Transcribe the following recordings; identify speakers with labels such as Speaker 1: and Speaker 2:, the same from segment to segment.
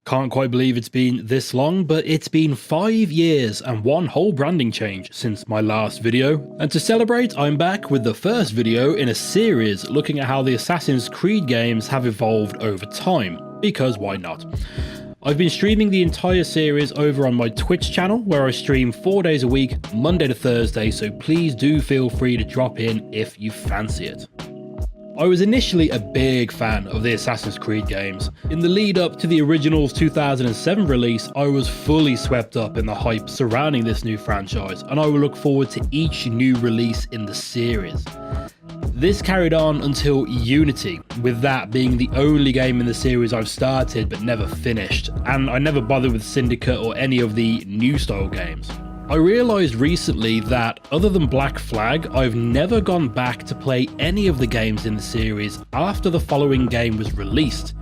Speaker 1: Can't quite believe it's been this long, but it's been 5 years and one whole branding change since my last video. And to celebrate, I'm back with the first video in a series looking at how the Assassin's Creed games have evolved over time, because why not? I've been streaming the entire series over on my Twitch channel, where I stream 4 days a week, Monday to Thursday, so please do feel free to drop in if you fancy it. I was initially a big fan of the Assassin's Creed games. In the lead up to the original's 2007 release, I was fully swept up in the hype surrounding this new franchise, and I will look forward to each new release in the series. This carried on until Unity, with that being the only game in the series I've started but never finished, and I never bothered with Syndicate or any of the new style games. I realised recently that, other than Black Flag, I've never gone back to play any of the games in the series after the following game was released,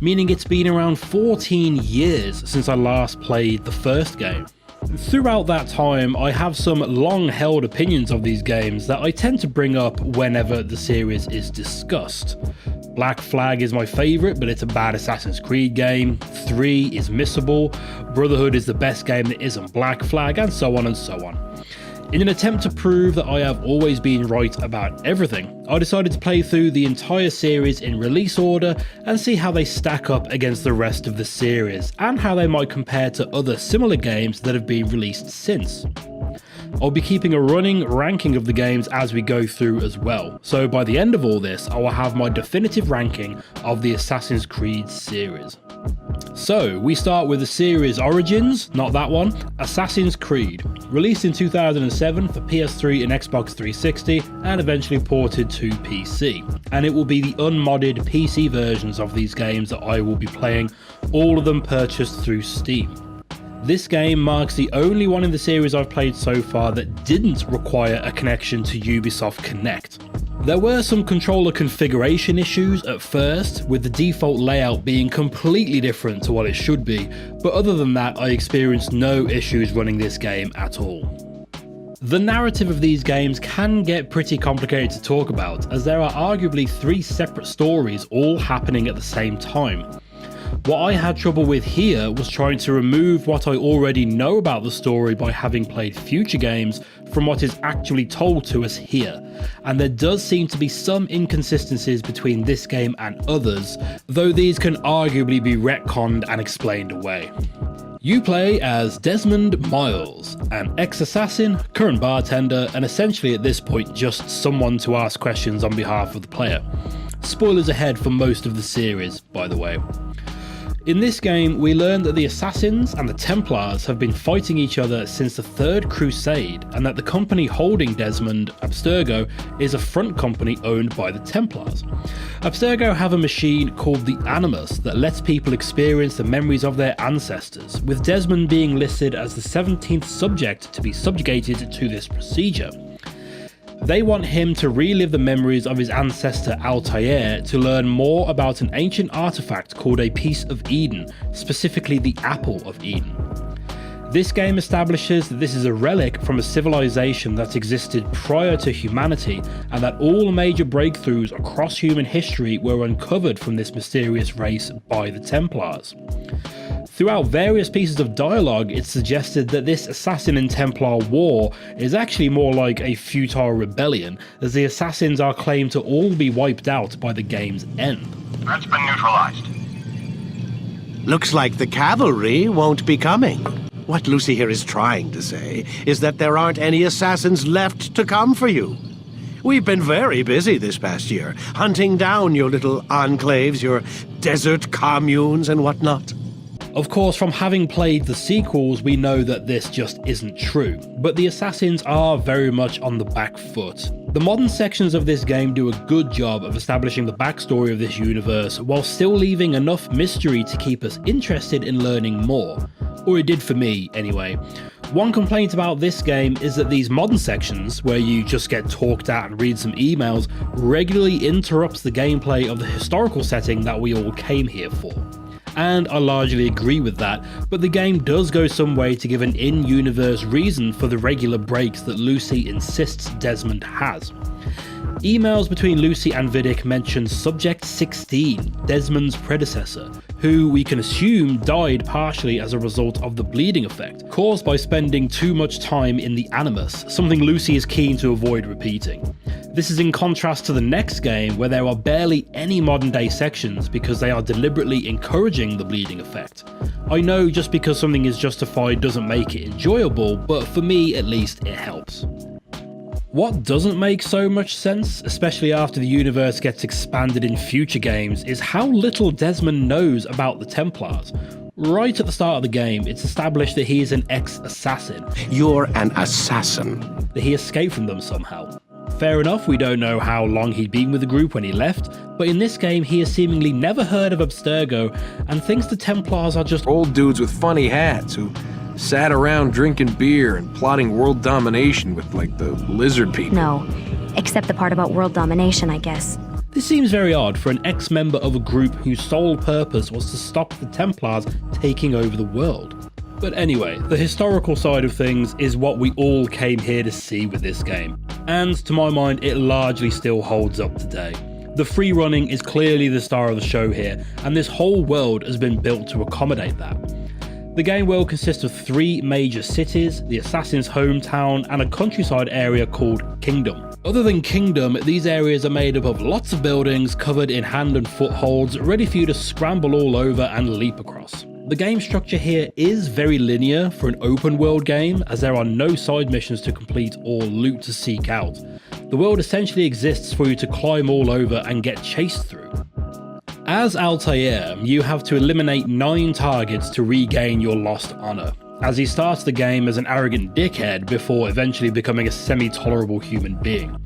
Speaker 1: meaning it's been around 14 years since I last played the first game. Throughout that time, I have some long-held opinions of these games that I tend to bring up whenever the series is discussed. Black Flag is my favourite, but it's a bad Assassin's Creed game. 3 is missable. Brotherhood is the best game that isn't Black Flag, and so on and so on. In an attempt to prove that I have always been right about everything, I decided to play through the entire series in release order and see how they stack up against the rest of the series, and how they might compare to other similar games that have been released since. I'll be keeping a running ranking of the games as we go through as well, so by the end of all this I will have my definitive ranking of the Assassin's Creed series. So we start with the series origins, not that one, Assassin's Creed, released in 2007 for PS3 and Xbox 360 and eventually ported to PC, and it will be the unmodded PC versions of these games that I will be playing, all of them purchased through Steam. This game marks the only one in the series I've played so far that didn't require a connection to Ubisoft Connect. There were some controller configuration issues at first, with the default layout being completely different to what it should be, but other than that I experienced no issues running this game at all. The narrative of these games can get pretty complicated to talk about, as there are arguably 3 separate stories all happening at the same time. What I had trouble with here was trying to remove what I already know about the story by having played future games from what is actually told to us here, and there does seem to be some inconsistencies between this game and others, though these can arguably be retconned and explained away. You play as Desmond Miles, an ex-assassin, current bartender, and essentially at this point just someone to ask questions on behalf of the player. Spoilers ahead for most of the series, by the way. In this game, we learn that the Assassins and the Templars have been fighting each other since the Third Crusade, and that the company holding Desmond, Abstergo, is a front company owned by the Templars. Abstergo have a machine called the Animus that lets people experience the memories of their ancestors, with Desmond being listed as the 17th subject to be subjugated to this procedure. They want him to relive the memories of his ancestor Altair to learn more about an ancient artifact called a Piece of Eden, specifically the Apple of Eden. This game establishes that this is a relic from a civilization that existed prior to humanity, and that all major breakthroughs across human history were uncovered from this mysterious race by the Templars. Throughout various pieces of dialogue, it's suggested that this Assassin and Templar war is actually more like a futile rebellion, as the Assassins are claimed to all be wiped out by the game's end.
Speaker 2: Threat's been neutralized.
Speaker 3: Looks like the cavalry won't be coming. What Lucy here is trying to say is that there aren't any assassins left to come for you. We've been very busy this past year, hunting down your little enclaves, your desert communes and whatnot.
Speaker 1: Of course, from having played the sequels, we know that this just isn't true, but the Assassins are very much on the back foot. The modern sections of this game do a good job of establishing the backstory of this universe, while still leaving enough mystery to keep us interested in learning more. Or it did for me, anyway. One complaint about this game is that these modern sections, where you just get talked at and read some emails, regularly interrupts the gameplay of the historical setting that we all came here for. And I largely agree with that, but the game does go some way to give an in-universe reason for the regular breaks that Lucy insists Desmond has. Emails between Lucy and Vidic mention Subject 16, Desmond's predecessor, who we can assume died partially as a result of the bleeding effect, caused by spending too much time in the Animus, something Lucy is keen to avoid repeating. This is in contrast to the next game, where there are barely any modern day sections because they are deliberately encouraging the bleeding effect. I know just because something is justified doesn't make it enjoyable, but for me at least it helps. What doesn't make so much sense, especially after the universe gets expanded in future games, is how little Desmond knows about the Templars. Right at the start of the game, it's established that he is an ex-assassin.
Speaker 3: You're an assassin.
Speaker 1: That he escaped from them somehow. Fair enough, we don't know how long he'd been with the group when he left, but in this game he has seemingly never heard of Abstergo and thinks the Templars are just
Speaker 2: old dudes with funny hats who sat around drinking beer and plotting world domination with, like, the lizard people.
Speaker 4: No, except the part about world domination, I guess.
Speaker 1: This seems very odd for an ex-member of a group whose sole purpose was to stop the Templars taking over the world. But anyway, the historical side of things is what we all came here to see with this game, and to my mind it largely still holds up today. The free running is clearly the star of the show here, and this whole world has been built to accommodate that. The game world consists of 3 major cities, the assassin's hometown, and a countryside area called Kingdom. Other than Kingdom, these areas are made up of lots of buildings covered in hand and footholds, ready for you to scramble all over and leap across. The game structure here is very linear for an open world game, as there are no side missions to complete or loot to seek out. The world essentially exists for you to climb all over and get chased through. As Altair, you have to eliminate 9 targets to regain your lost honour, as he starts the game as an arrogant dickhead before eventually becoming a semi-tolerable human being.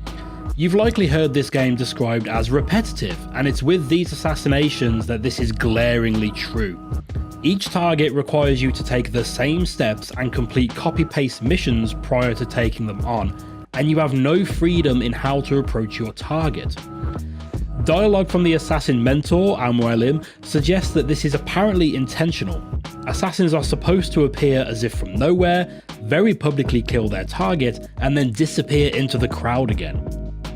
Speaker 1: You've likely heard this game described as repetitive, and it's with these assassinations that this is glaringly true. Each target requires you to take the same steps and complete copy-paste missions prior to taking them on, and you have no freedom in how to approach your target. Dialogue from the assassin mentor, Amuelim, suggests that this is apparently intentional. Assassins are supposed to appear as if from nowhere, very publicly kill their target, and then disappear into the crowd again.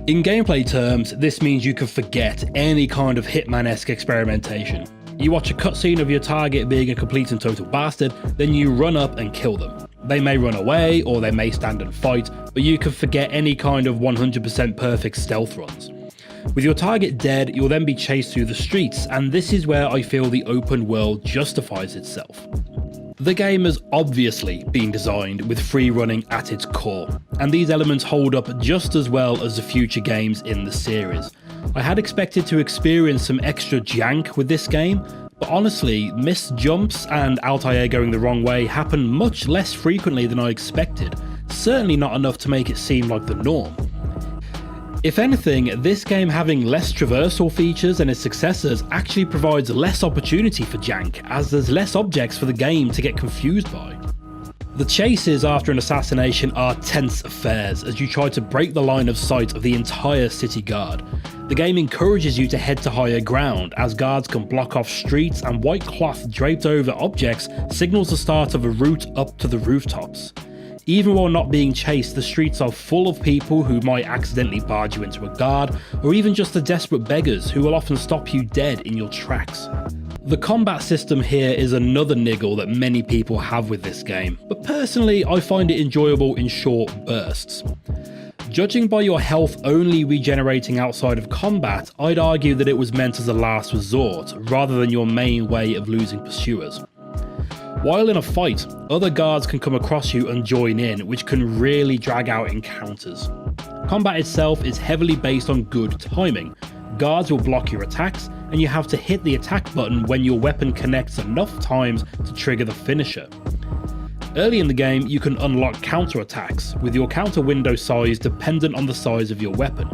Speaker 1: In gameplay terms, this means you can forget any kind of Hitman-esque experimentation. You watch a cutscene of your target being a complete and total bastard, then you run up and kill them. They may run away, or they may stand and fight, but you can forget any kind of 100% perfect stealth runs. With your target dead, you'll then be chased through the streets, and this is where I feel the open world justifies itself. The game has obviously been designed with free running at its core, and these elements hold up just as well as the future games in the series. I had expected to experience some extra jank with this game, but honestly, missed jumps and Altair going the wrong way happen much less frequently than I expected, certainly not enough to make it seem like the norm. If anything, this game having less traversal features than its successors actually provides less opportunity for jank, as there's less objects for the game to get confused by. The chases after an assassination are tense affairs as you try to break the line of sight of the entire city guard. The game encourages you to head to higher ground, as guards can block off streets and white cloth draped over objects signals the start of a route up to the rooftops. Even while not being chased, the streets are full of people who might accidentally barge you into a guard, or even just the desperate beggars who will often stop you dead in your tracks. The combat system here is another niggle that many people have with this game, but personally I find it enjoyable in short bursts. Judging by your health only regenerating outside of combat, I'd argue that it was meant as a last resort, rather than your main way of losing pursuers. While in a fight, other guards can come across you and join in, which can really drag out encounters. Combat itself is heavily based on good timing. Guards will block your attacks, and you have to hit the attack button when your weapon connects enough times to trigger the finisher. Early in the game, you can unlock counter-attacks, with your counter window size dependent on the size of your weapon.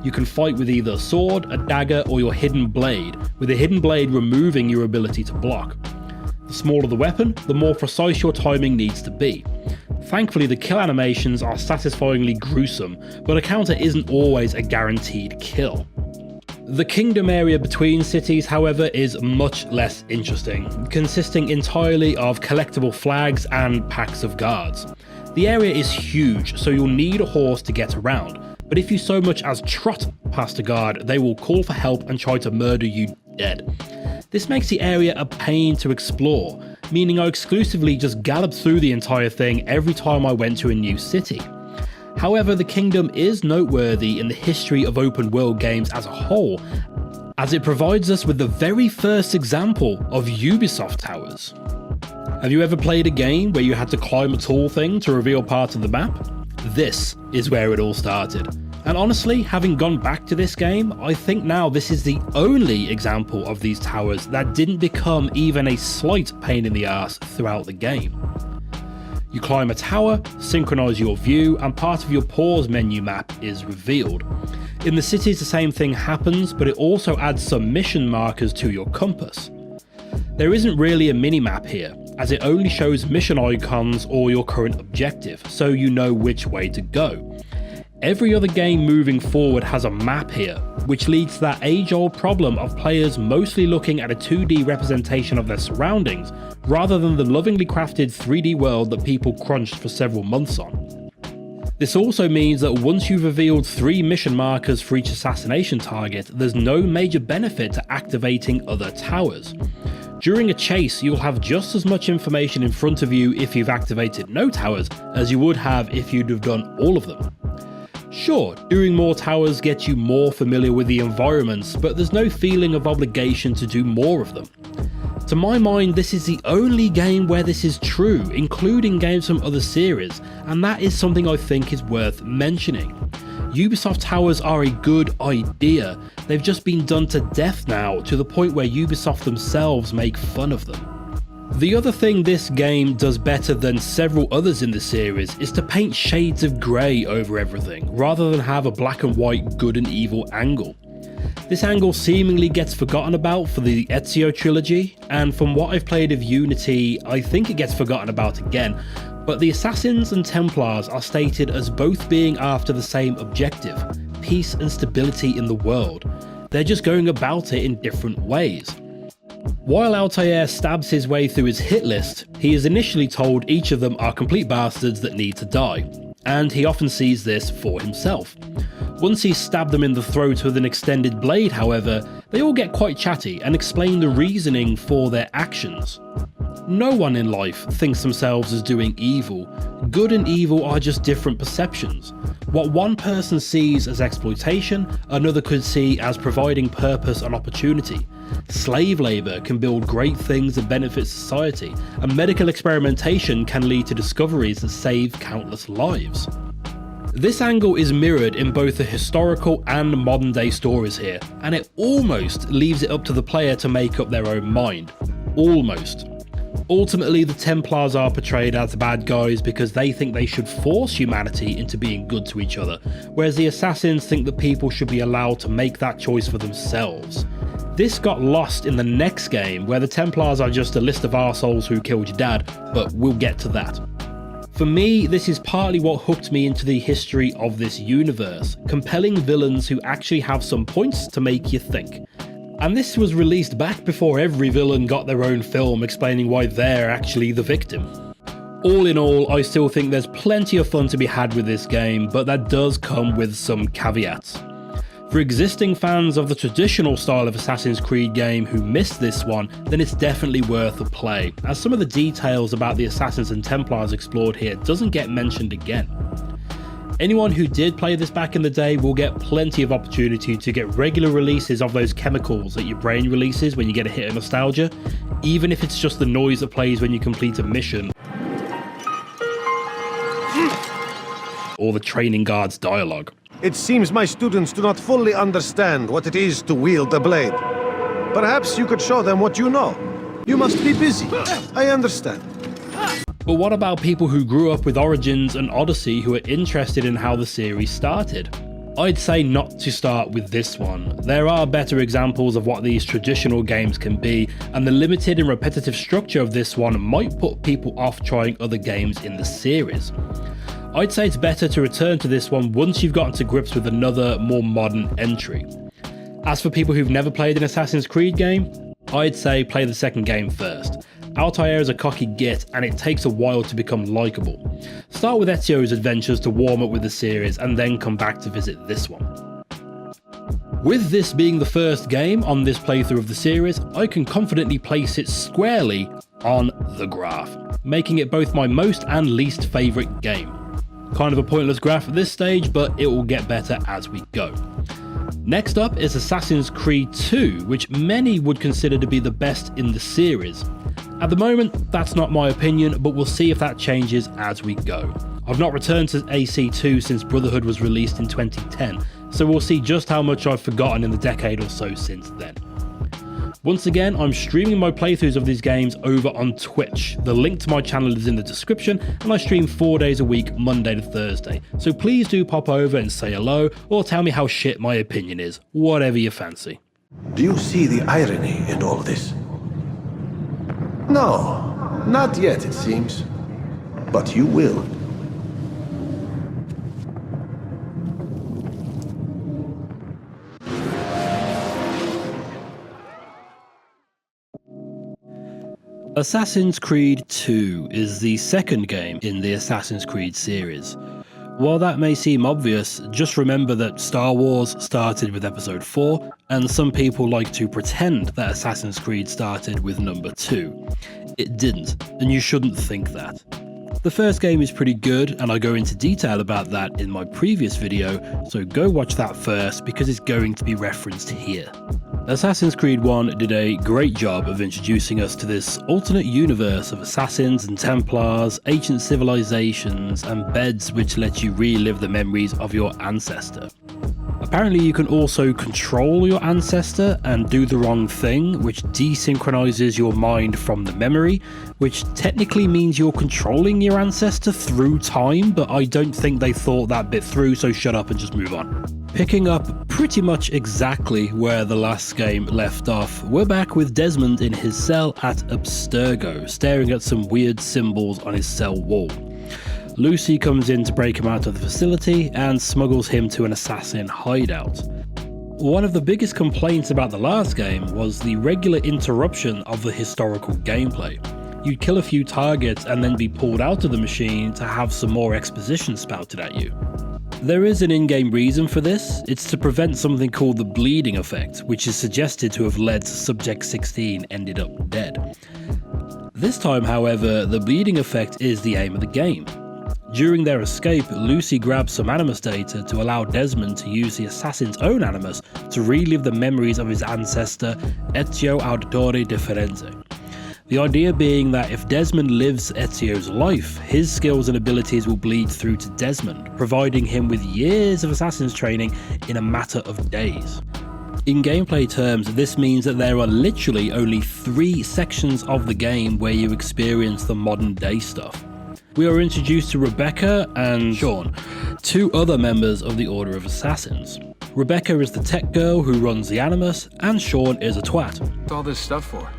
Speaker 1: You can fight with either a sword, a dagger, or your hidden blade, with the hidden blade removing your ability to block. The smaller the weapon, the more precise your timing needs to be. Thankfully, the kill animations are satisfyingly gruesome, but a counter isn't always a guaranteed kill. The kingdom area between cities, however, is much less interesting, consisting entirely of collectible flags and packs of guards. The area is huge, so you'll need a horse to get around, but if you so much as trot past a guard, they will call for help and try to murder you dead. This makes the area a pain to explore, meaning I exclusively just galloped through the entire thing every time I went to a new city. However, the kingdom is noteworthy in the history of open world games as a whole, as it provides us with the very first example of Ubisoft towers. Have you ever played a game where you had to climb a tall thing to reveal part of the map? This is where it all started. And honestly, having gone back to this game, I think now this is the only example of these towers that didn't become even a slight pain in the ass throughout the game. You climb a tower, synchronize your view, and part of your pause menu map is revealed. In the cities the same thing happens, but it also adds some mission markers to your compass. There isn't really a mini-map here, as it only shows mission icons or your current objective, so you know which way to go. Every other game moving forward has a map here, which leads to that age-old problem of players mostly looking at a 2D representation of their surroundings, rather than the lovingly crafted 3D world that people crunched for several months on. This also means that once you've revealed 3 mission markers for each assassination target, there's no major benefit to activating other towers. During a chase, you'll have just as much information in front of you if you've activated no towers as you would have if you'd have done all of them. Sure, doing more towers gets you more familiar with the environments, but there's no feeling of obligation to do more of them. To my mind, this is the only game where this is true, including games from other series, and that is something I think is worth mentioning. Ubisoft towers are a good idea, they've just been done to death now, to the point where Ubisoft themselves make fun of them. The other thing this game does better than several others in the series is to paint shades of grey over everything, rather than have a black and white good and evil angle. This angle seemingly gets forgotten about for the Ezio trilogy, and from what I've played of Unity, I think it gets forgotten about again, but the Assassins and Templars are stated as both being after the same objective, peace and stability in the world. They're just going about it in different ways. While Altair stabs his way through his hit list, he is initially told each of them are complete bastards that need to die, and he often sees this for himself. Once he's stabbed them in the throat with an extended blade, however, they all get quite chatty and explain the reasoning for their actions. No one in life thinks themselves as doing evil. Good and evil are just different perceptions. What one person sees as exploitation, another could see as providing purpose and opportunity. Slave labour can build great things that benefit society, and medical experimentation can lead to discoveries that save countless lives. This angle is mirrored in both the historical and modern day stories here, and it almost leaves it up to the player to make up their own mind. Almost. Ultimately, the Templars are portrayed as the bad guys because they think they should force humanity into being good to each other, whereas the Assassins think that people should be allowed to make that choice for themselves. This got lost in the next game, where the Templars are just a list of arseholes who killed your dad, but we'll get to that. For me, this is partly what hooked me into the history of this universe, compelling villains who actually have some points to make you think. And this was released back before every villain got their own film explaining why they're actually the victim. All in all, I still think there's plenty of fun to be had with this game, but that does come with some caveats. For existing fans of the traditional style of Assassin's Creed game who missed this one, then it's definitely worth a play, as some of the details about the Assassins and Templars explored here doesn't get mentioned again. Anyone who did play this back in the day will get plenty of opportunity to get regular releases of those chemicals that your brain releases when you get a hit of nostalgia, even if it's just the noise that plays when you complete a mission, or the training guard's dialogue.
Speaker 5: It seems my students do not fully understand what it is to wield a blade. Perhaps you could show them what you know. You must be busy. I understand.
Speaker 1: But what about people who grew up with Origins and Odyssey who are interested in how the series started? I'd say not to start with this one. There are better examples of what these traditional games can be, and the limited and repetitive structure of this one might put people off trying other games in the series. I'd say it's better to return to this one once you've gotten to grips with another, more modern entry. As for people who've never played an Assassin's Creed game, I'd say play the second game first. Altair is a cocky git, and it takes a while to become likeable. start with Ezio's adventures to warm up with the series and then come back to visit this one. With this being the first game on this playthrough of the series, I can confidently place it squarely on the graph, making it both my most and least favourite game. Kind of a pointless graph at this stage, but it will get better as we go. Next up is Assassin's Creed 2, which many would consider to be the best in the series. At the moment, that's not my opinion, but we'll see if that changes as we go. I've not returned to AC2 since Brotherhood was released in 2010, so we'll see just how much I've forgotten in the decade or so since then. Once again, I'm streaming my playthroughs of these games over on Twitch. The link to my channel is in the description, and I stream 4 days a week, Monday to Thursday. So please do pop over and say hello, or tell me how shit my opinion is, whatever you fancy.
Speaker 5: Do you see the irony in all this? No, not yet it seems. But you will.
Speaker 1: Assassin's Creed 2 is the second game in the Assassin's Creed series. While that may seem obvious, just remember that Star Wars started with Episode 4, and some people like to pretend that Assassin's Creed started with number 2. It didn't, and you shouldn't think that. The first game is pretty good, and I go into detail about that in my previous video, so go watch that first because it's going to be referenced here. Assassin's Creed 1 did a great job of introducing us to this alternate universe of assassins and Templars, ancient civilizations, and beds which let you relive the memories of your ancestor. Apparently you can also control your ancestor and do the wrong thing, which desynchronizes your mind from the memory, which technically means you're controlling your ancestor through time, but I don't think they thought that bit through, so shut up and just move on. Picking up pretty much exactly where the last game left off, we're back with Desmond in his cell at Abstergo, staring at some weird symbols on his cell wall. Lucy comes in to break him out of the facility and smuggles him to an assassin hideout. One of the biggest complaints about the last game was the regular interruption of the historical gameplay. You'd kill a few targets and then be pulled out of the machine to have some more exposition spouted at you. There is an in-game reason for this. It's to prevent something called the bleeding effect, which is suggested to have led to Subject 16 ended up dead. This time, however, the bleeding effect is the aim of the game. During their escape, Lucy grabs some animus data to allow Desmond to use the assassin's own animus to relive the memories of his ancestor Ezio Auditore di Firenze. The idea being that if Desmond lives Ezio's life, his skills and abilities will bleed through to Desmond, providing him with years of assassin's training in a matter of days. In gameplay terms, this means that there are literally only 3 sections of the game where you experience the modern day stuff. We are introduced to Rebecca and Sean, 2 other members of the Order of Assassins. Rebecca is the tech girl who runs the Animus, and Sean is a twat.
Speaker 2: What's all this stuff for?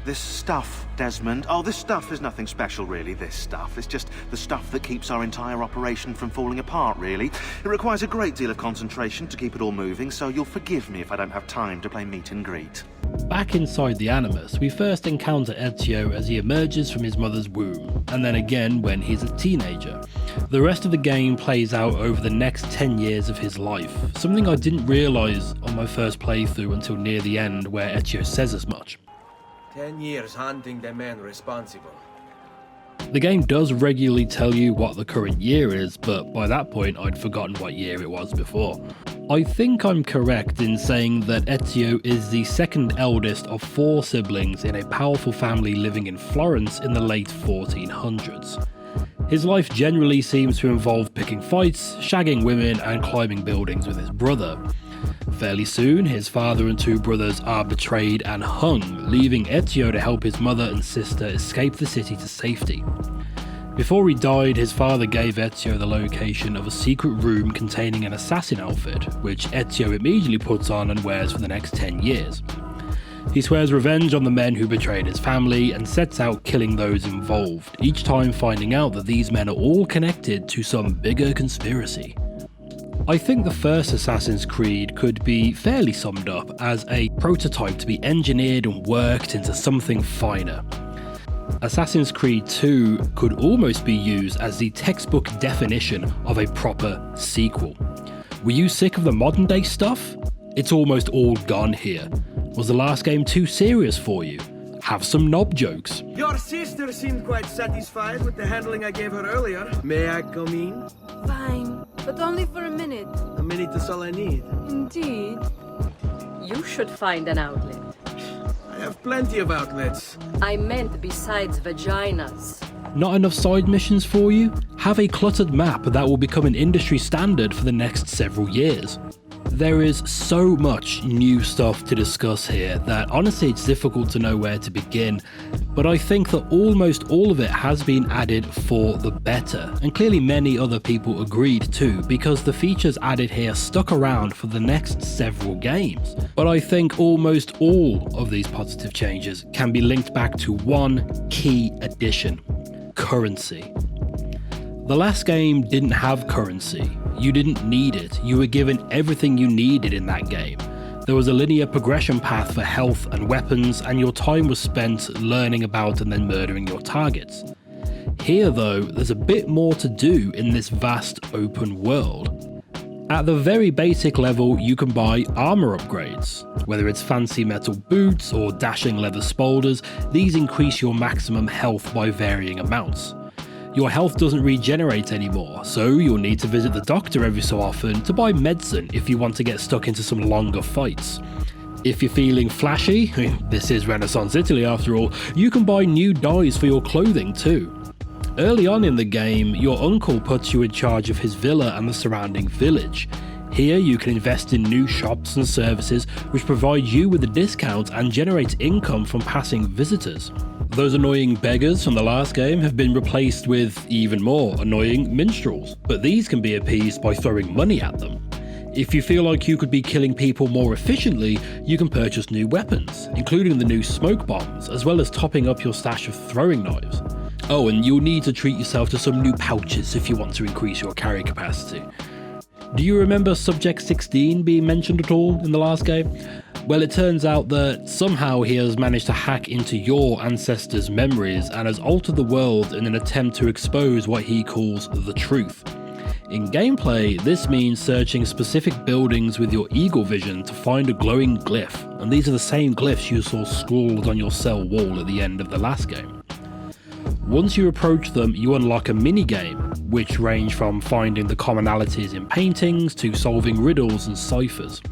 Speaker 6: This stuff, Desmond. Oh, this stuff is nothing special, really, this stuff. It's just the stuff that keeps our entire operation from falling apart, really. It requires a great deal of concentration to keep it all moving, so you'll forgive me if I don't have time to play meet and greet.
Speaker 1: Back inside the Animus, we first encounter Ezio as he emerges from his mother's womb, and then again when he's a teenager. The rest of the game plays out over the next 10 years of his life, something I didn't realise on my first playthrough until near the end, where Ezio says as much.
Speaker 7: 10 years hunting the man responsible.
Speaker 1: The game does regularly tell you what the current year is, but by that point I'd forgotten what year it was before. I think I'm correct in saying that Ezio is the second eldest of 4 siblings in a powerful family living in Florence in the late 1400s. His life generally seems to involve picking fights, shagging women, and climbing buildings with his brother. Fairly soon, his father and 2 brothers are betrayed and hung, leaving Ezio to help his mother and sister escape the city to safety. Before he died, his father gave Ezio the location of a secret room containing an assassin outfit, which Ezio immediately puts on and wears for the next 10 years. He swears revenge on the men who betrayed his family and sets out killing those involved, each time finding out that these men are all connected to some bigger conspiracy. I think the first Assassin's Creed could be fairly summed up as a prototype to be engineered and worked into something finer. Assassin's Creed 2 could almost be used as the textbook definition of a proper sequel. Were you sick of the modern day stuff? It's almost all gone here. Was the last game too serious for you? Have some knob jokes.
Speaker 7: Your sister seemed quite satisfied with the handling I gave her earlier. May I come in?
Speaker 8: Fine, but only for a minute.
Speaker 7: A minute is all I need.
Speaker 8: Indeed. You should find an outlet.
Speaker 7: I have plenty of outlets.
Speaker 8: I meant besides vaginas.
Speaker 1: Not enough side missions for you? Have a cluttered map that will become an industry standard for the next several years. There is so much new stuff to discuss here that honestly it's difficult to know where to begin, but I think that almost all of it has been added for the better, and clearly many other people agreed too, because the features added here stuck around for the next several games. But I think almost all of these positive changes can be linked back to one key addition: currency. The last game didn't have currency. You didn't need it. You were given everything you needed in that game. There was a linear progression path for health and weapons, and your time was spent learning about and then murdering your targets. Here though, there's a bit more to do in this vast open world. At the very basic level, you can buy armor upgrades. Whether it's fancy metal boots or dashing leather spolders, these increase your maximum health by varying amounts. Your health doesn't regenerate anymore, so you'll need to visit the doctor every so often to buy medicine if you want to get stuck into some longer fights. If you're feeling flashy, this is Renaissance Italy after all, you can buy new dyes for your clothing too. Early on in the game, your uncle puts you in charge of his villa and the surrounding village. Here you can invest in new shops and services which provide you with a discount and generate income from passing visitors. Those annoying beggars from the last game have been replaced with even more annoying minstrels, but these can be appeased by throwing money at them. If you feel like you could be killing people more efficiently, you can purchase new weapons, including the new smoke bombs, as well as topping up your stash of throwing knives. Oh, and you'll need to treat yourself to some new pouches if you want to increase your carry capacity. Do you remember Subject 16 being mentioned at all in the last game? Well, it turns out that somehow he has managed to hack into your ancestors' memories and has altered the world in an attempt to expose what he calls the truth. In gameplay, this means searching specific buildings with your eagle vision to find a glowing glyph, and these are the same glyphs you saw scrawled on your cell wall at the end of the last game. Once you approach them, you unlock a mini-game, which range from finding the commonalities in paintings to solving riddles and ciphers.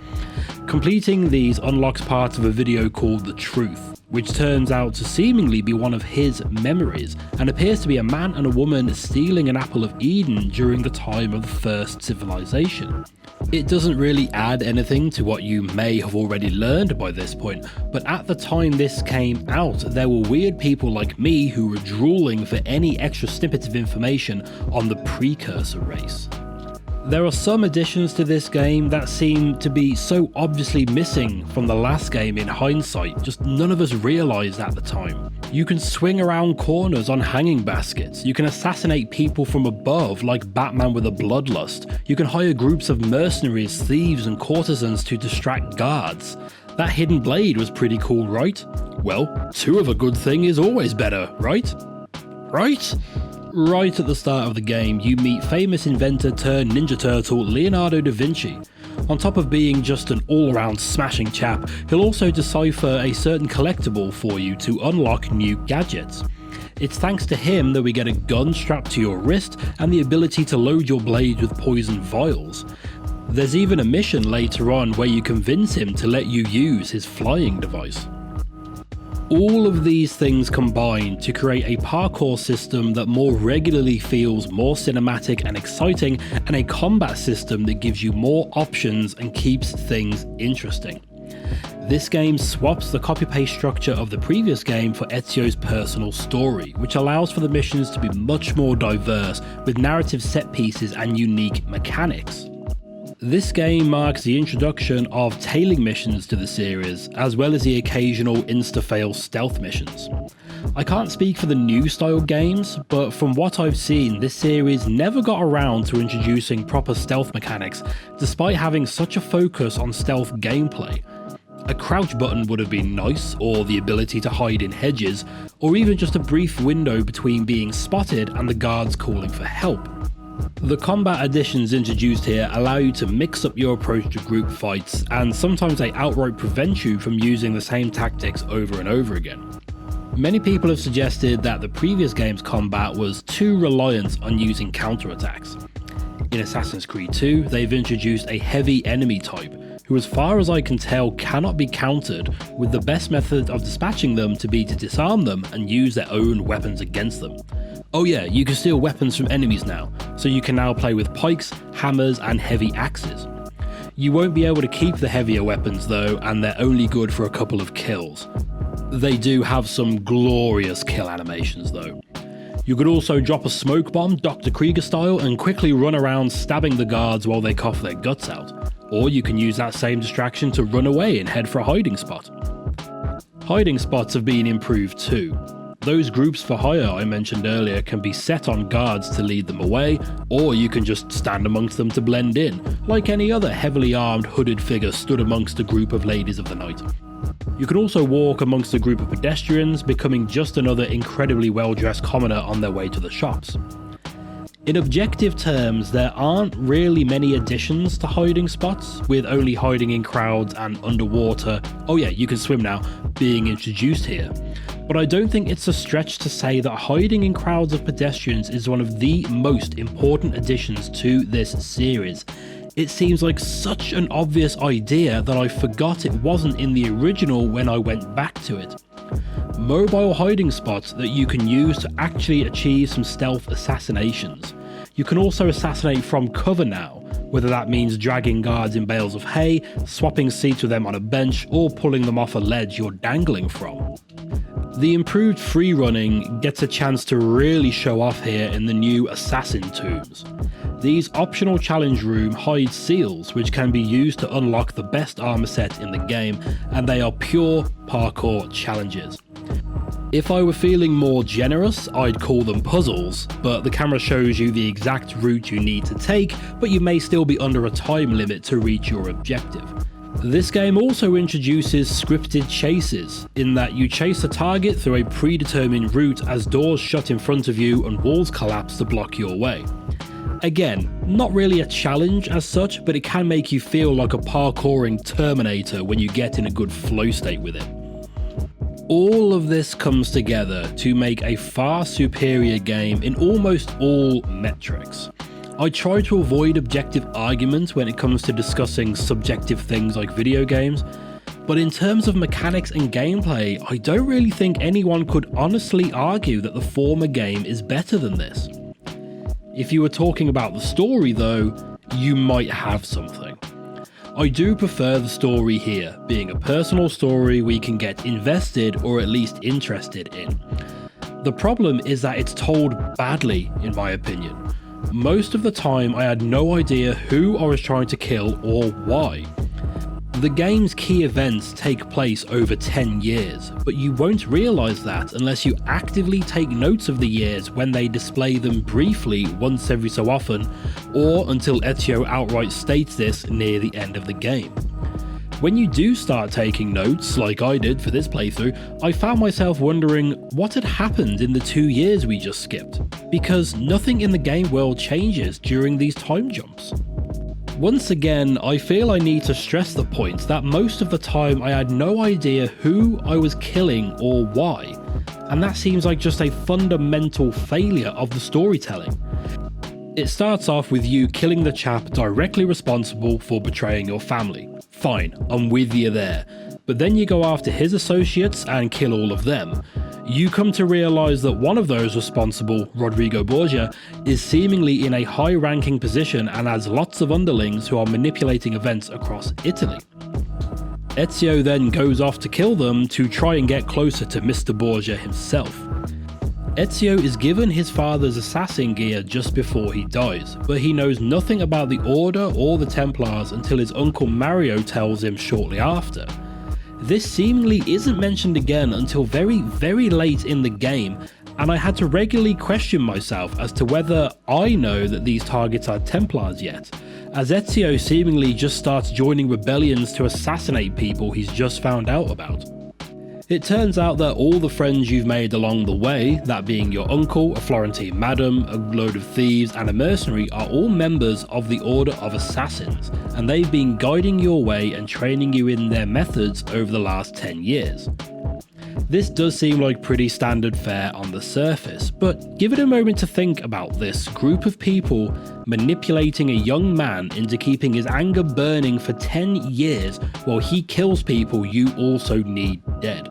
Speaker 1: Completing these unlocks part of a video called The Truth, which turns out to seemingly be one of his memories, and appears to be a man and a woman stealing an apple of Eden during the time of the first civilization. It doesn't really add anything to what you may have already learned by this point, but at the time this came out, there were weird people like me who were drooling for any extra snippet of information on the precursor race. There are some additions to this game that seem to be so obviously missing from the last game in hindsight, just none of us realised at the time. You can swing around corners on hanging baskets, you can assassinate people from above like Batman with a bloodlust, you can hire groups of mercenaries, thieves and courtesans to distract guards. That hidden blade was pretty cool, right? Well, two of a good thing is always better, right? Right? Right at the start of the game, you meet famous inventor turned Ninja Turtle Leonardo da Vinci. On top of being just an all-around smashing chap, he'll also decipher a certain collectible for you to unlock new gadgets. It's thanks to him that we get a gun strapped to your wrist and the ability to load your blade with poison vials. There's even a mission later on where you convince him to let you use his flying device. All of these things combine to create a parkour system that more regularly feels more cinematic and exciting, and a combat system that gives you more options and keeps things interesting. This game swaps the copy-paste structure of the previous game for Ezio's personal story, which allows for the missions to be much more diverse, with narrative set pieces and unique mechanics. This game marks the introduction of tailing missions to the series, as well as the occasional insta-fail stealth missions. I can't speak for the new style games, but from what I've seen, this series never got around to introducing proper stealth mechanics, despite having such a focus on stealth gameplay. A crouch button would have been nice, or the ability to hide in hedges, or even just a brief window between being spotted and the guards calling for help. The combat additions introduced here allow you to mix up your approach to group fights, and sometimes they outright prevent you from using the same tactics over and over again. Many people have suggested that the previous game's combat was too reliant on using counterattacks. In Assassin's Creed 2, they've introduced a heavy enemy type, who as far as I can tell cannot be countered, with the best method of dispatching them to be to disarm them and use their own weapons against them. Oh yeah, you can steal weapons from enemies now, so you can now play with pikes, hammers and heavy axes. You won't be able to keep the heavier weapons though, and they're only good for a couple of kills. They do have some glorious kill animations though. You could also drop a smoke bomb Dr. Krieger style and quickly run around stabbing the guards while they cough their guts out. Or you can use that same distraction to run away and head for a hiding spot. Hiding spots have been improved too. Those groups for hire I mentioned earlier can be set on guards to lead them away, or you can just stand amongst them to blend in, like any other heavily armed hooded figure stood amongst a group of ladies of the night. You can also walk amongst a group of pedestrians, becoming just another incredibly well-dressed commoner on their way to the shops. In objective terms, there aren't really many additions to hiding spots, with only hiding in crowds and underwater, oh yeah, you can swim now, being introduced here. But I don't think it's a stretch to say that hiding in crowds of pedestrians is one of the most important additions to this series. It seems like such an obvious idea that I forgot it wasn't in the original when I went back to it. Mobile hiding spots that you can use to actually achieve some stealth assassinations. You can also assassinate from cover now, whether that means dragging guards in bales of hay, swapping seats with them on a bench, or pulling them off a ledge you're dangling from. The improved free running gets a chance to really show off here in the new Assassin Tombs. These optional challenge room hide seals which can be used to unlock the best armor set in the game, and they are pure parkour challenges. If I were feeling more generous, I'd call them puzzles, but the camera shows you the exact route you need to take, but you may still be under a time limit to reach your objective. This game also introduces scripted chases, in that you chase a target through a predetermined route as doors shut in front of you and walls collapse to block your way. Again, not really a challenge as such, but it can make you feel like a parkouring Terminator when you get in a good flow state with it. All of this comes together to make a far superior game in almost all metrics. I try to avoid objective arguments when it comes to discussing subjective things like video games, but in terms of mechanics and gameplay, I don't really think anyone could honestly argue that the former game is better than this. If you were talking about the story though, you might have something. I do prefer the story here, being a personal story we can get invested or at least interested in. The problem is that it's told badly, in my opinion. Most of the time I had no idea who I was trying to kill or why. The game's key events take place over 10 years, but you won't realise that unless you actively take notes of the years when they display them briefly once every so often, or until Ezio outright states this near the end of the game. When you do start taking notes, like I did for this playthrough, I found myself wondering what had happened in the 2 years we just skipped, because nothing in the game world changes during these time jumps. Once again, I feel I need to stress the point that most of the time I had no idea who I was killing or why, and that seems like just a fundamental failure of the storytelling. It starts off with you killing the chap directly responsible for betraying your family. Fine, I'm with you there. But then you go after his associates and kill all of them. You come to realise that one of those responsible, Rodrigo Borgia, is seemingly in a high-ranking position and has lots of underlings who are manipulating events across Italy. Ezio then goes off to kill them to try and get closer to Mr. Borgia himself. Ezio is given his father's assassin gear just before he dies, but he knows nothing about the Order or the Templars until his uncle Mario tells him shortly after. This seemingly isn't mentioned again until very, very late in the game, and I had to regularly question myself as to whether I know that these targets are Templars yet, as Ezio seemingly just starts joining rebellions to assassinate people he's just found out about. It turns out that all the friends you've made along the way, that being your uncle, a Florentine madam, a load of thieves and a mercenary, are all members of the Order of Assassins, and they've been guiding your way and training you in their methods over the last 10 years. This does seem like pretty standard fare on the surface, but give it a moment to think about this group of people manipulating a young man into keeping his anger burning for 10 years while he kills people you also need dead.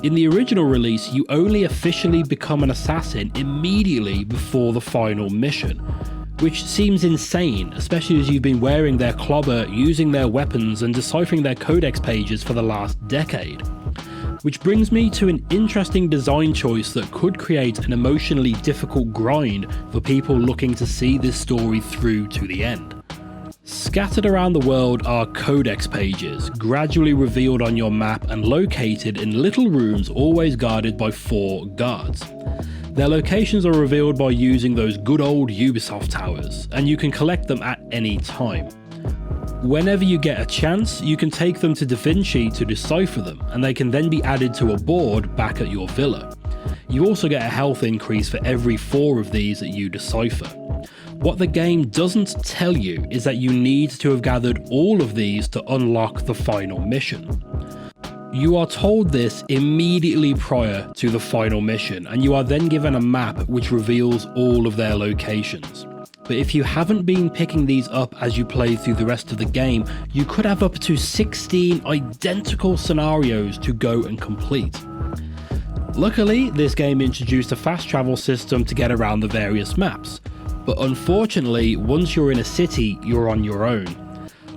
Speaker 1: In the original release, you only officially become an assassin immediately before the final mission, which seems insane, especially as you've been wearing their clobber, using their weapons and deciphering their codex pages for the last decade. Which brings me to an interesting design choice that could create an emotionally difficult grind for people looking to see this story through to the end. Scattered around the world are codex pages, gradually revealed on your map and located in little rooms always guarded by 4 guards. Their locations are revealed by using those good old Ubisoft towers, and you can collect them at any time. Whenever you get a chance, you can take them to Da Vinci to decipher them, and they can then be added to a board back at your villa. You also get a health increase for every 4 of these that you decipher. What the game doesn't tell you is that you need to have gathered all of these to unlock the final mission. You are told this immediately prior to the final mission, and you are then given a map which reveals all of their locations. But if you haven't been picking these up as you play through the rest of the game, you could have up to 16 identical scenarios to go and complete. Luckily, this game introduced a fast travel system to get around the various maps, but unfortunately, once you're in a city, you're on your own.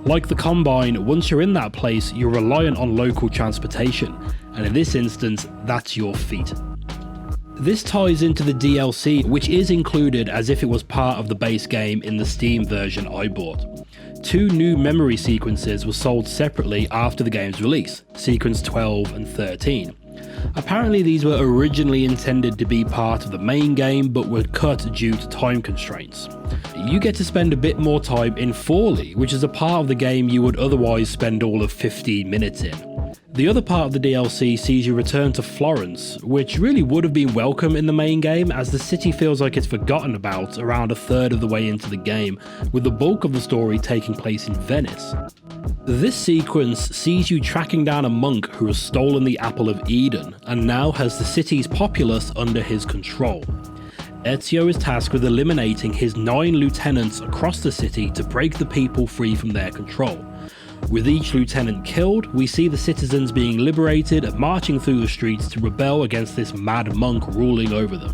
Speaker 1: Like the Combine, once you're in that place, you're reliant on local transportation, and in this instance, that's your feet. This ties into the DLC, which is included as if it was part of the base game in the Steam version I bought. 2 new memory sequences were sold separately after the game's release, Sequence 12 and 13. Apparently these were originally intended to be part of the main game, but were cut due to time constraints. You get to spend a bit more time in Forlì, which is a part of the game you would otherwise spend all of 15 minutes in. The other part of the DLC sees you return to Florence, which really would have been welcome in the main game, as the city feels like it's forgotten about around a third of the way into the game, with the bulk of the story taking place in Venice. This sequence sees you tracking down a monk who has stolen the Apple of Eden, and now has the city's populace under his control. Ezio is tasked with eliminating his 9 lieutenants across the city to break the people free from their control. With each lieutenant killed, we see the citizens being liberated and marching through the streets to rebel against this mad monk ruling over them.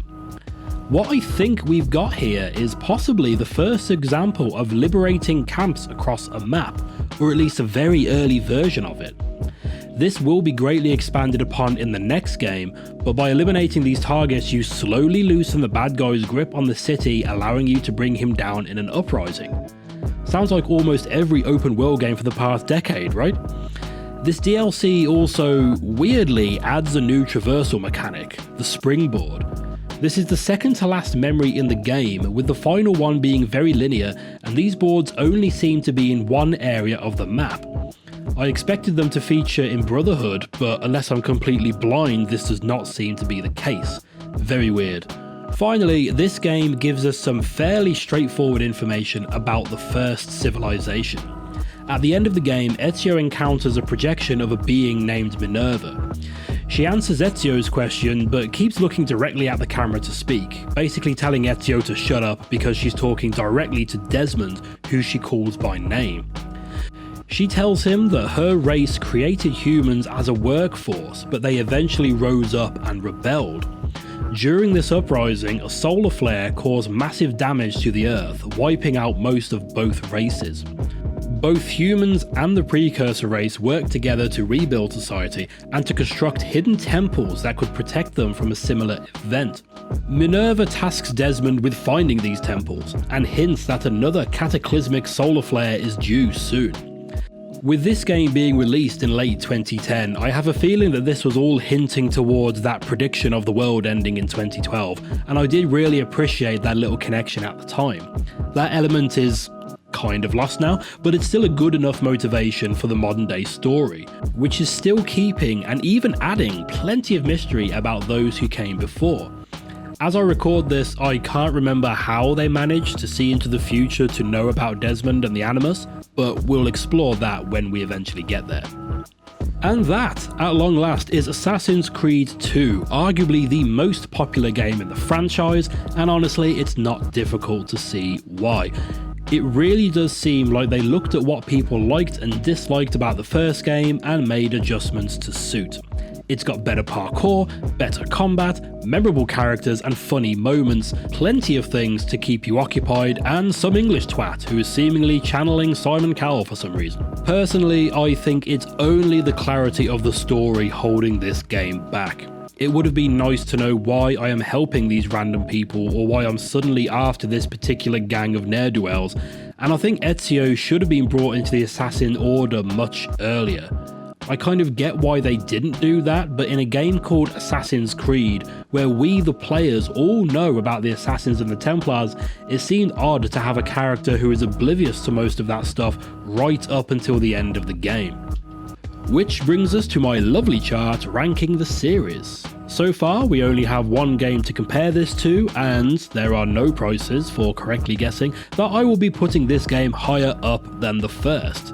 Speaker 1: What I think we've got here is possibly the first example of liberating camps across a map, or at least a very early version of it. This will be greatly expanded upon in the next game, but by eliminating these targets you slowly loosen the bad guy's grip on the city, allowing you to bring him down in an uprising. Sounds like almost every open world game for the past decade, right? This DLC also, weirdly, adds a new traversal mechanic, the springboard. This is the second to last memory in the game, with the final one being very linear, and these boards only seem to be in one area of the map. I expected them to feature in Brotherhood, but unless I'm completely blind, this does not seem to be the case. Very weird. Finally, this game gives us some fairly straightforward information about the first civilization. At the end of the game, Ezio encounters a projection of a being named Minerva. She answers Ezio's question, but keeps looking directly at the camera to speak, basically telling Ezio to shut up because she's talking directly to Desmond, who she calls by name. She tells him that her race created humans as a workforce, but they eventually rose up and rebelled. During this uprising, a solar flare caused massive damage to the Earth, wiping out most of both races. Both humans and the precursor race worked together to rebuild society and to construct hidden temples that could protect them from a similar event. Minerva tasks Desmond with finding these temples, and hints that another cataclysmic solar flare is due soon. With this game being released in late 2010, I have a feeling that this was all hinting towards that prediction of the world ending in 2012, and I did really appreciate that little connection at the time. That element is kind of lost now, but it's still a good enough motivation for the modern day story, which is still keeping and even adding plenty of mystery about those who came before. As I record this, I can't remember how they managed to see into the future to know about Desmond and the Animus, but we'll explore that when we eventually get there. And that, at long last, is Assassin's Creed 2, arguably the most popular game in the franchise, and honestly, it's not difficult to see why. It really does seem like they looked at what people liked and disliked about the first game and made adjustments to suit. It's got better parkour, better combat, memorable characters and funny moments, plenty of things to keep you occupied, and some English twat who is seemingly channeling Simon Cowell for some reason. Personally, I think it's only the clarity of the story holding this game back. It would have been nice to know why I am helping these random people or why I'm suddenly after this particular gang of ne'er-do-wells, and I think Ezio should have been brought into the Assassin Order much earlier. I kind of get why they didn't do that, but in a game called Assassin's Creed, where we the players all know about the Assassins and the Templars, it seemed odd to have a character who is oblivious to most of that stuff right up until the end of the game. Which brings us to my lovely chart ranking the series. So far, we only have one game to compare this to, and there are no prizes for correctly guessing that I will be putting this game higher up than the first.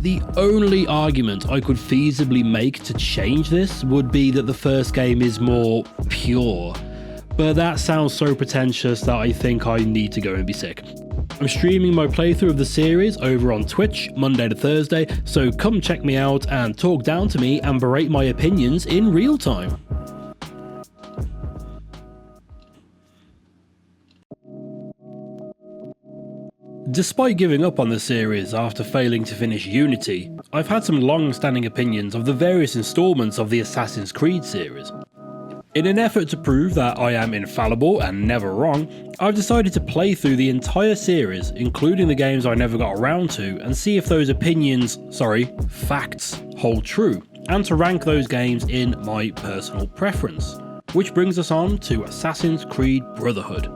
Speaker 1: The only argument I could feasibly make to change this would be that the first game is more pure, but that sounds so pretentious that I think I need to go and be sick. I'm streaming my playthrough of the series over on Twitch Monday to Thursday, so come check me out and talk down to me and berate my opinions in real time. Despite giving up on the series after failing to finish Unity, I've had some long-standing opinions of the various installments of the Assassin's Creed series. In an effort to prove that I am infallible and never wrong, I've decided to play through the entire series, including the games I never got around to, and see if those facts hold true, and to rank those games in my personal preference. Which brings us on to Assassin's Creed Brotherhood.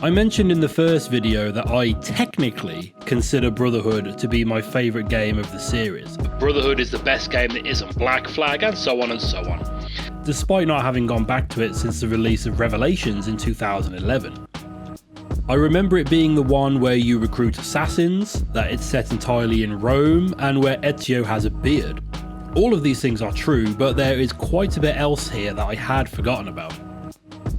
Speaker 1: I mentioned in the first video that I technically consider Brotherhood to be my favourite game of the series. Brotherhood is the best game that isn't Black Flag, and so on and so on, despite not having gone back to it since the release of Revelations in 2011. I remember it being the one where you recruit assassins, that it's set entirely in Rome, and where Ezio has a beard. All of these things are true, but there is quite a bit else here that I had forgotten about.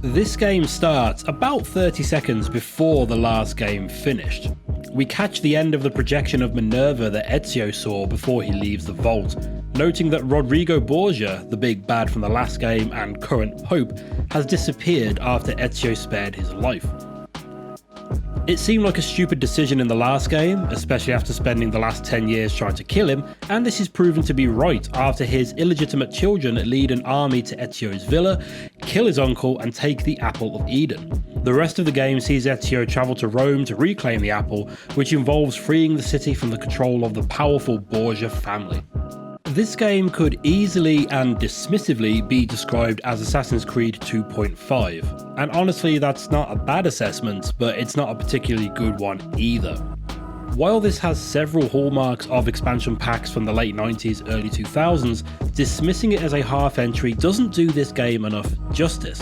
Speaker 1: This game starts about 30 seconds before the last game finished. We catch the end of the projection of Minerva that Ezio saw before he leaves the vault, noting that Rodrigo Borgia, the big bad from the last game and current Pope, has disappeared after Ezio spared his life. It seemed like a stupid decision in the last game, especially after spending the last 10 years trying to kill him, and this is proven to be right after his illegitimate children lead an army to Ezio's villa, kill his uncle and take the Apple of Eden. The rest of the game sees Ezio travel to Rome to reclaim the apple, which involves freeing the city from the control of the powerful Borgia family. This game could easily and dismissively be described as Assassin's Creed 2.5, and honestly that's not a bad assessment, but it's not a particularly good one either. While this has several hallmarks of expansion packs from the late 90s, early 2000s, dismissing it as a half entry doesn't do this game enough justice.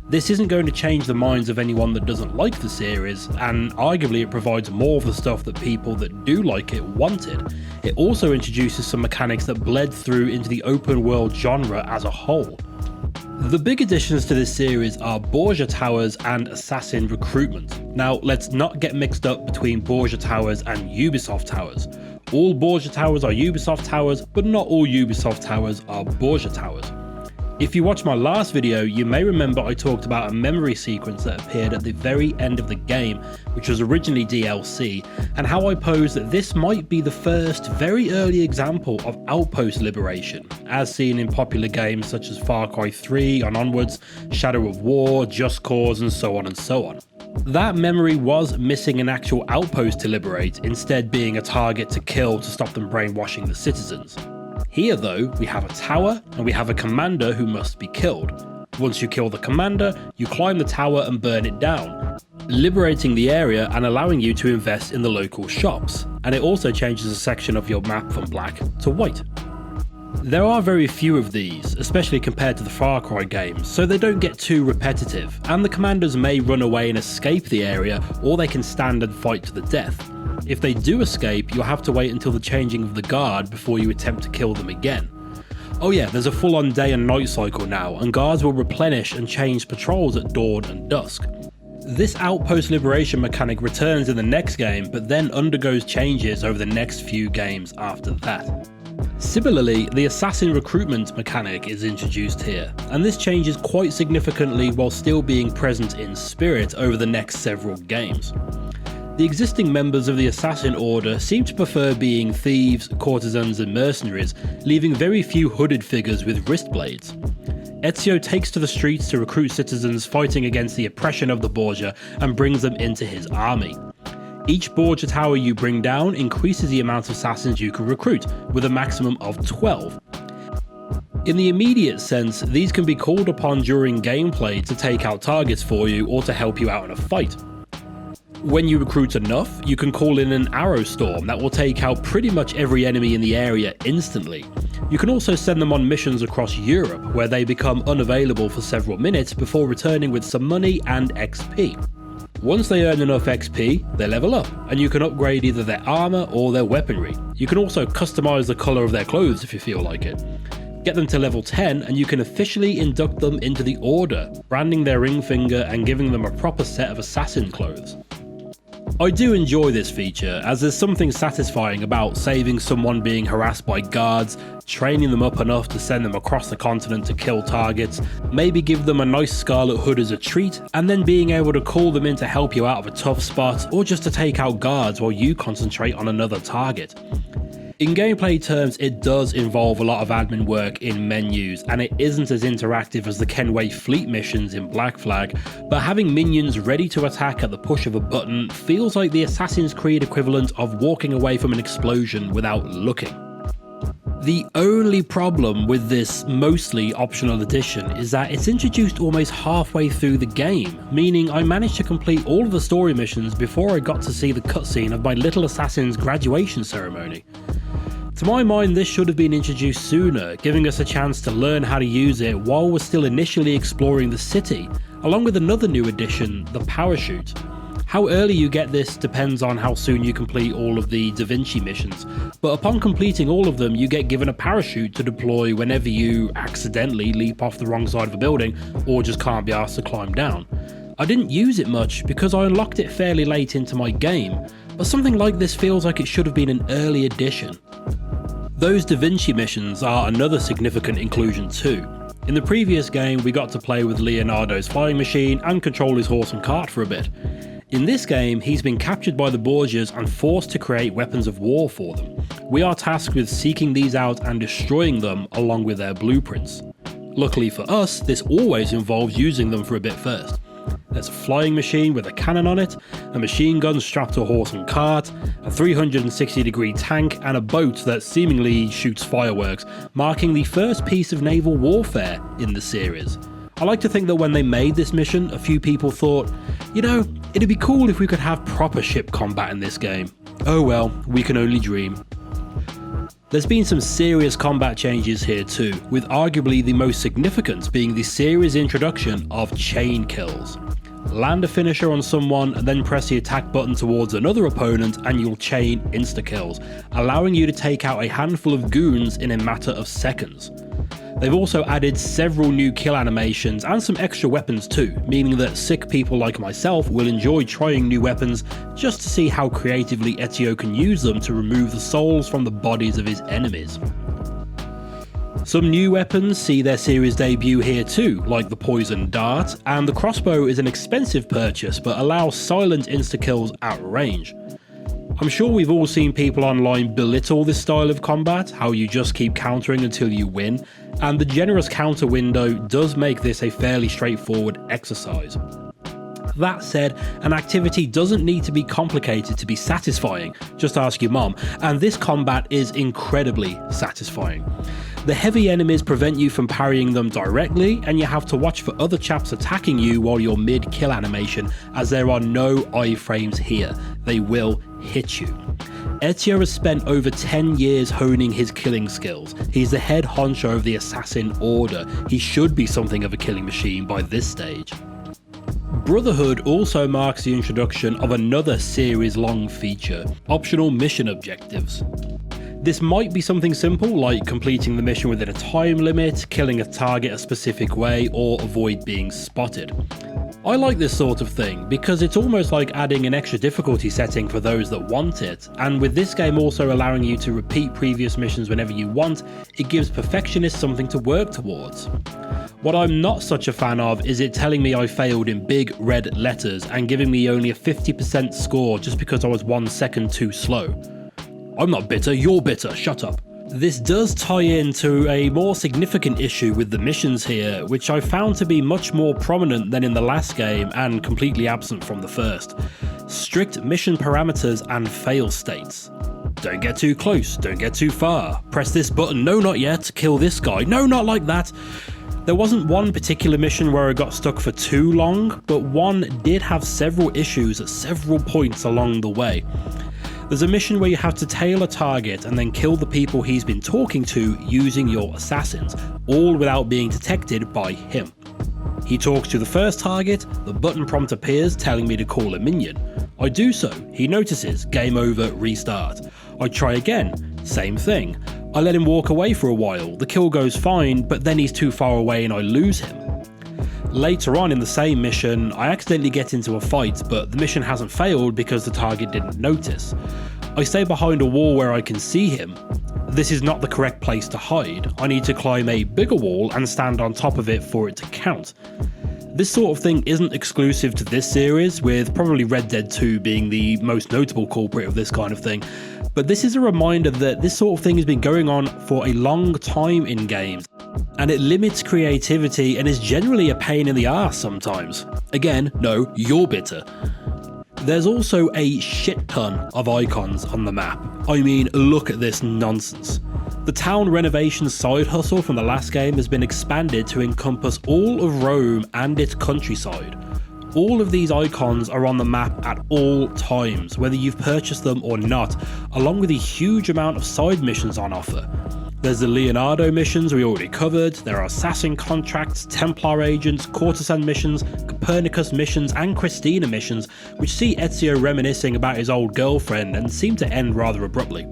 Speaker 1: This isn't going to change the minds of anyone that doesn't like the series, and arguably it provides more of the stuff that people that do like it wanted. It also introduces some mechanics that bled through into the open world genre as a whole. The big additions to this series are Borgia Towers and Assassin Recruitment. Now, let's not get mixed up between Borgia Towers and Ubisoft Towers. All Borgia Towers are Ubisoft Towers, but not all Ubisoft Towers are Borgia Towers. If you watched my last video, you may remember I talked about a memory sequence that appeared at the very end of the game, which was originally DLC, and how I posed that this might be the first very early example of outpost liberation, as seen in popular games such as Far Cry 3 and onwards, Shadow of War, Just Cause and so on and so on. That memory was missing an actual outpost to liberate, instead being a target to kill to stop them brainwashing the citizens. Here though, we have a tower and we have a commander who must be killed. Once you kill the commander, you climb the tower and burn it down, liberating the area and allowing you to invest in the local shops, and it also changes a section of your map from black to white. There are very few of these, especially compared to the Far Cry games, so they don't get too repetitive, and the commanders may run away and escape the area, or they can stand and fight to the death. If they do escape, you'll have to wait until the changing of the guard before you attempt to kill them again. Oh yeah, there's a full-on day and night cycle now, and guards will replenish and change patrols at dawn and dusk. This outpost liberation mechanic returns in the next game, but then undergoes changes over the next few games after that. Similarly, the assassin recruitment mechanic is introduced here, and this changes quite significantly while still being present in spirit over the next several games. The existing members of the Assassin Order seem to prefer being thieves, courtesans and mercenaries, leaving very few hooded figures with wrist blades. Ezio takes to the streets to recruit citizens fighting against the oppression of the Borgia and brings them into his army. Each Borgia tower you bring down increases the amount of assassins you can recruit, with a maximum of 12. In the immediate sense, these can be called upon during gameplay to take out targets for you or to help you out in a fight. When you recruit enough, you can call in an arrow storm that will take out pretty much every enemy in the area instantly. You can also send them on missions across Europe, where they become unavailable for several minutes before returning with some money and XP. Once they earn enough XP, they level up, and you can upgrade either their armor or their weaponry. You can also customize the color of their clothes if you feel like it. Get them to level 10 and you can officially induct them into the Order, branding their ring finger and giving them a proper set of assassin clothes. I do enjoy this feature, as there's something satisfying about saving someone being harassed by guards, training them up enough to send them across the continent to kill targets, maybe give them a nice scarlet hood as a treat, and then being able to call them in to help you out of a tough spot, or just to take out guards while you concentrate on another target. In gameplay terms, it does involve a lot of admin work in menus, and it isn't as interactive as the Kenway fleet missions in Black Flag, but having minions ready to attack at the push of a button feels like the Assassin's Creed equivalent of walking away from an explosion without looking. The only problem with this mostly optional addition is that it's introduced almost halfway through the game, meaning I managed to complete all of the story missions before I got to see the cutscene of my little assassin's graduation ceremony. To my mind, this should have been introduced sooner, giving us a chance to learn how to use it while we're still initially exploring the city, along with another new addition, the parachute. How early you get this depends on how soon you complete all of the Da Vinci missions, but upon completing all of them you get given a parachute to deploy whenever you accidentally leap off the wrong side of a building or just can't be asked to climb down. I didn't use it much because I unlocked it fairly late into my game, but something like this feels like it should have been an early addition. Those Da Vinci missions are another significant inclusion too. In the previous game we got to play with Leonardo's flying machine and control his horse and cart for a bit. In this game, he's been captured by the Borgias and forced to create weapons of war for them. We are tasked with seeking these out and destroying them along with their blueprints. Luckily for us, this always involves using them for a bit first. There's a flying machine with a cannon on it, a machine gun strapped to a horse and cart, a 360-degree tank, and a boat that seemingly shoots fireworks, marking the first piece of naval warfare in the series. I like to think that when they made this mission, a few people thought, you know, it'd be cool if we could have proper ship combat in this game. Oh well, we can only dream. There's been some serious combat changes here too, with arguably the most significant being the series introduction of chain kills. Land a finisher on someone and then press the attack button towards another opponent and you'll chain insta-kills, allowing you to take out a handful of goons in a matter of seconds. They've also added several new kill animations and some extra weapons too, meaning that sick people like myself will enjoy trying new weapons just to see how creatively Ezio can use them to remove the souls from the bodies of his enemies. Some new weapons see their series debut here too, like the poison dart, and the crossbow is an expensive purchase but allows silent insta-kills at range. I'm sure we've all seen people online belittle this style of combat, how you just keep countering until you win, and the generous counter window does make this a fairly straightforward exercise. That said, an activity doesn't need to be complicated to be satisfying, just ask your mom, and this combat is incredibly satisfying. The heavy enemies prevent you from parrying them directly, and you have to watch for other chaps attacking you while you're mid-kill animation, as there are no iframes here. They will hit you. Ezio has spent over 10 years honing his killing skills. He's the head honcho of the Assassin Order. He should be something of a killing machine by this stage. Brotherhood also marks the introduction of another series-long feature, optional mission objectives. This might be something simple like completing the mission within a time limit, killing a target a specific way, or avoid being spotted. I like this sort of thing because it's almost like adding an extra difficulty setting for those that want it, and with this game also allowing you to repeat previous missions whenever you want, it gives perfectionists something to work towards. What I'm not such a fan of is it telling me I failed in big red letters and giving me only a 50% score just because I was 1 second too slow. I'm not bitter, you're bitter, shut up. This does tie into a more significant issue with the missions here, which I found to be much more prominent than in the last game and completely absent from the first. Strict mission parameters and fail states. Don't get too close, don't get too far, press this button, no not yet, kill this guy, no not like that. There wasn't one particular mission where I got stuck for too long, but one did have several issues at several points along the way. There's a mission where you have to tail a target and then kill the people he's been talking to using your assassins, all without being detected by him. He talks to the first target, the button prompt appears telling me to call a minion. I do so, he notices, game over, restart. I try again, same thing. I let him walk away for a while, the kill goes fine, but then he's too far away and I lose him. Later on in the same mission, I accidentally get into a fight, but the mission hasn't failed because the target didn't notice. I stay behind a wall where I can see him. This is not the correct place to hide. I need to climb a bigger wall and stand on top of it for it to count. This sort of thing isn't exclusive to this series, with probably Red Dead 2 being the most notable culprit of this kind of thing, but this is a reminder that this sort of thing has been going on for a long time in games, and it limits creativity and is generally a pain in the arse sometimes. Again, no, you're bitter. There's also a shit ton of icons on the map. I mean, look at this nonsense. The town renovation side hustle from the last game has been expanded to encompass all of Rome and its countryside. All of these icons are on the map at all times, whether you've purchased them or not, along with a huge amount of side missions on offer. There's the Leonardo missions we already covered, there are assassin contracts, Templar agents, courtesan missions, Copernicus missions and Christina missions, which see Ezio reminiscing about his old girlfriend and seem to end rather abruptly.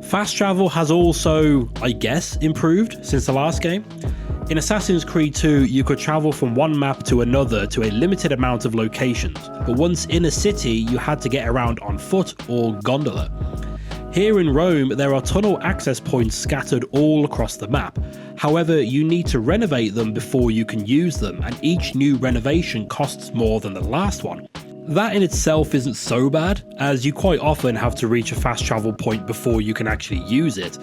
Speaker 1: Fast travel has also, I guess, improved since the last game. In Assassin's Creed 2, you could travel from one map to another to a limited amount of locations, but once in a city you had to get around on foot or gondola. Here in Rome, there are tunnel access points scattered all across the map. However, you need to renovate them before you can use them, and each new renovation costs more than the last one. That in itself isn't so bad, as you quite often have to reach a fast travel point before you can actually use it.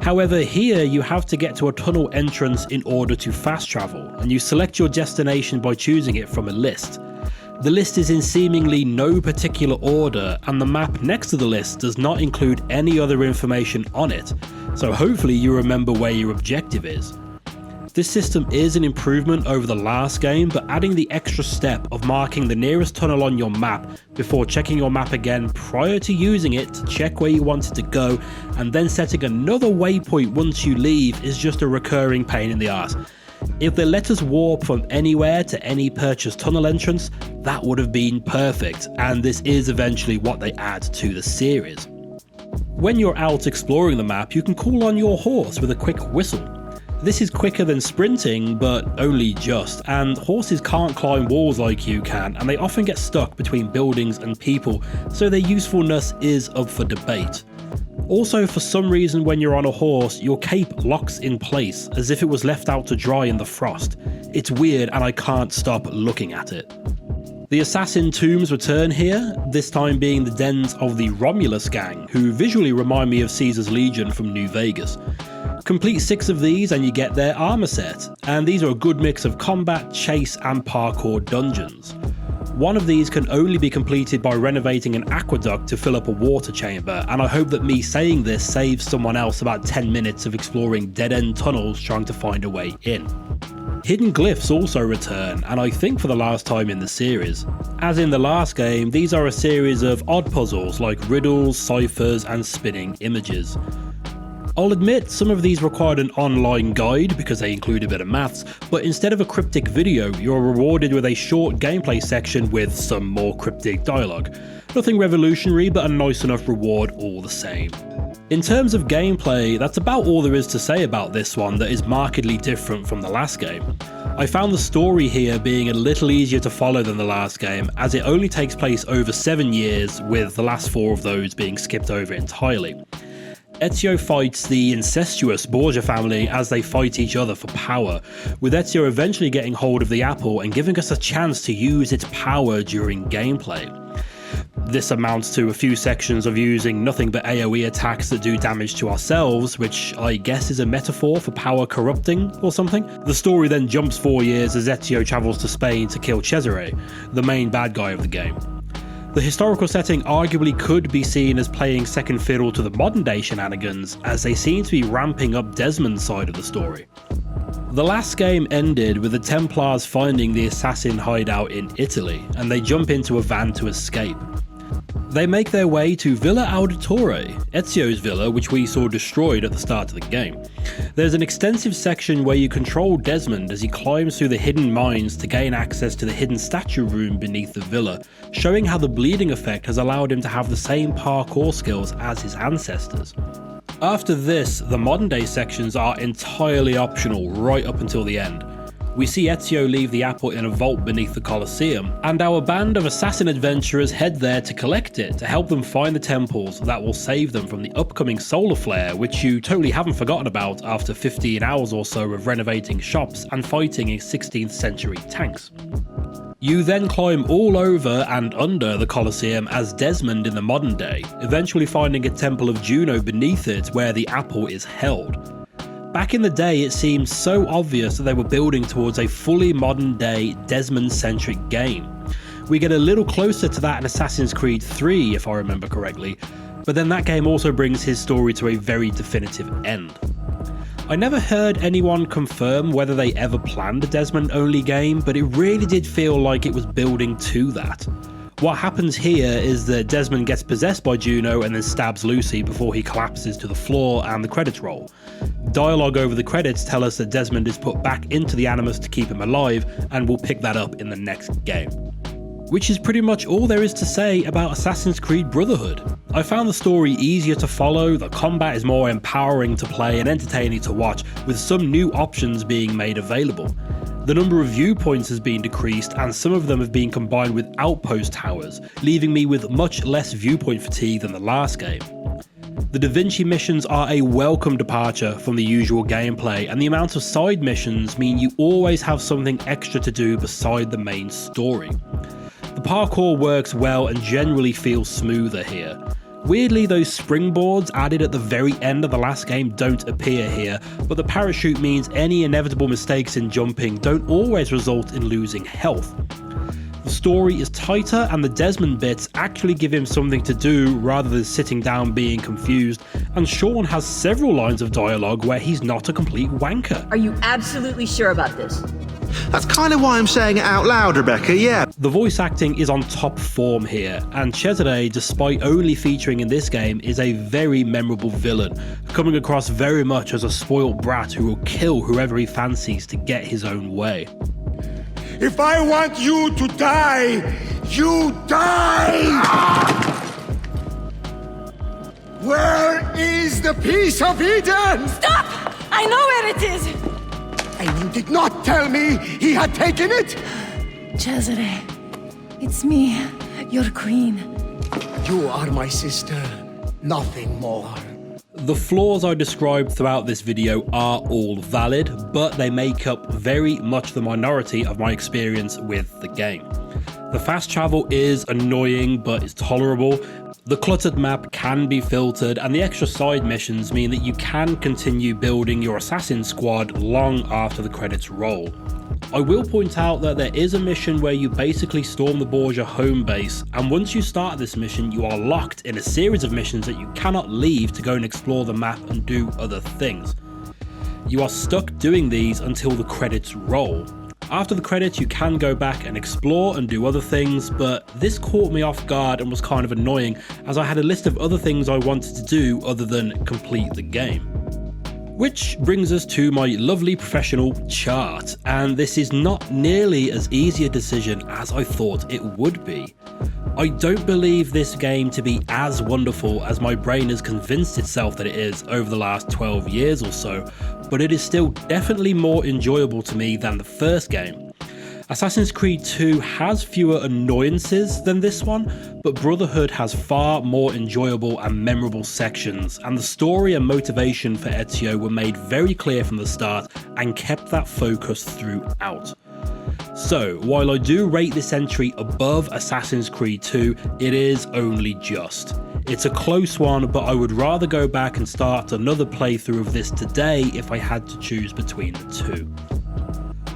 Speaker 1: However, here you have to get to a tunnel entrance in order to fast travel, and you select your destination by choosing it from a list. The list is in seemingly no particular order, and the map next to the list does not include any other information on it, so hopefully you remember where your objective is. This system is an improvement over the last game, but adding the extra step of marking the nearest tunnel on your map before checking your map again prior to using it to check where you wanted to go, and then setting another waypoint once you leave is just a recurring pain in the arse. If they let us warp from anywhere to any purchased tunnel entrance, that would have been perfect, and this is eventually what they add to the series. When you're out exploring the map, you can call on your horse with a quick whistle. This is quicker than sprinting, but only just, and horses can't climb walls like you can, and they often get stuck between buildings and people, so their usefulness is up for debate. Also, for some reason when you're on a horse, your cape locks in place, as if it was left out to dry in the frost. It's weird and I can't stop looking at it. The assassin tombs return here, this time being the dens of the Romulus gang, who visually remind me of Caesar's Legion from New Vegas. Complete 6 of these and you get their armor set, and these are a good mix of combat, chase and parkour dungeons. One of these can only be completed by renovating an aqueduct to fill up a water chamber, and I hope that me saying this saves someone else about 10 minutes of exploring dead-end tunnels trying to find a way in. Hidden glyphs also return, and I think for the last time in the series. As in the last game, these are a series of odd puzzles like riddles, ciphers, and spinning images. I'll admit some of these required an online guide because they include a bit of maths, but instead of a cryptic video, you're rewarded with a short gameplay section with some more cryptic dialogue. Nothing revolutionary, but a nice enough reward all the same. In terms of gameplay, that's about all there is to say about this one that is markedly different from the last game. I found the story here being a little easier to follow than the last game, as it only takes place over 7 years, with the last 4 of those being skipped over entirely. Ezio fights the incestuous Borgia family as they fight each other for power, with Ezio eventually getting hold of the apple and giving us a chance to use its power during gameplay. This amounts to a few sections of using nothing but AoE attacks that do damage to ourselves, which I guess is a metaphor for power corrupting or something. The story then jumps 4 years as Ezio travels to Spain to kill Cesare, the main bad guy of the game. The historical setting arguably could be seen as playing second fiddle to the modern day shenanigans, as they seem to be ramping up Desmond's side of the story. The last game ended with the Templars finding the assassin hideout in Italy, and they jump into a van to escape. They make their way to Villa Auditore, Ezio's villa, which we saw destroyed at the start of the game. There's an extensive section where you control Desmond as he climbs through the hidden mines to gain access to the hidden statue room beneath the villa, showing how the bleeding effect has allowed him to have the same parkour skills as his ancestors. After this, the modern day sections are entirely optional right up until the end. We see Ezio leave the apple in a vault beneath the Colosseum, and our band of assassin adventurers head there to collect it to help them find the temples that will save them from the upcoming solar flare, which you totally haven't forgotten about after 15 hours or so of renovating shops and fighting in 16th century tanks. You then climb all over and under the Colosseum as Desmond in the modern day, eventually finding a temple of Juno beneath it where the apple is held. Back in the day, it seemed so obvious that they were building towards a fully modern day Desmond-centric game. We get a little closer to that in Assassin's Creed 3, if I remember correctly, but then that game also brings his story to a very definitive end. I never heard anyone confirm whether they ever planned a Desmond-only game, but it really did feel like it was building to that. What happens here is that Desmond gets possessed by Juno and then stabs Lucy before he collapses to the floor and the credits roll. Dialogue over the credits tell us that Desmond is put back into the Animus to keep him alive, and we'll pick that up in the next game. Which is pretty much all there is to say about Assassin's Creed Brotherhood. I found the story easier to follow, the combat is more empowering to play and entertaining to watch, with some new options being made available. The number of viewpoints has been decreased, and some of them have been combined with outpost towers, leaving me with much less viewpoint fatigue than the last game. The Da Vinci missions are a welcome departure from the usual gameplay, and the amount of side missions mean you always have something extra to do beside the main story. The parkour works well and generally feels smoother here. Weirdly, those springboards added at the very end of the last game don't appear here, but the parachute means any inevitable mistakes in jumping don't always result in losing health. The story is tighter, and the Desmond bits actually give him something to do rather than sitting down being confused, and Sean has several lines of dialogue where he's not a complete wanker.
Speaker 9: Are you absolutely sure about this?
Speaker 6: That's kind of why I'm saying it out loud, Rebecca, yeah.
Speaker 1: The voice acting is on top form here, and Cesare, despite only featuring in this game, is a very memorable villain, coming across very much as a spoilt brat who will kill whoever he fancies to get his own way.
Speaker 10: If I want you to die, you die! Where is the piece of Eden?
Speaker 9: Stop! I know where it is!
Speaker 10: And you did not tell me he had taken it?
Speaker 9: Cesare, it's me, your queen.
Speaker 10: You are my sister, nothing more.
Speaker 1: The flaws I described throughout this video are all valid, but they make up very much the minority of my experience with the game. The fast travel is annoying, but it's tolerable. The cluttered map can be filtered, and the extra side missions mean that you can continue building your assassin squad long after the credits roll. I will point out that there is a mission where you basically storm the Borgia home base, and once you start this mission you are locked in a series of missions that you cannot leave to go and explore the map and do other things. You are stuck doing these until the credits roll. After the credits you can go back and explore and do other things, but this caught me off guard and was kind of annoying as I had a list of other things I wanted to do other than complete the game. Which brings us to my lovely professional chart, and this is not nearly as easy a decision as I thought it would be. I don't believe this game to be as wonderful as my brain has convinced itself that it is over the last 12 years or so, but it is still definitely more enjoyable to me than the first game. Assassin's Creed 2 has fewer annoyances than this one, but Brotherhood has far more enjoyable and memorable sections, and the story and motivation for Ezio were made very clear from the start and kept that focus throughout. So, while I do rate this entry above Assassin's Creed 2, it is only just. It's a close one, but I would rather go back and start another playthrough of this today if I had to choose between the two.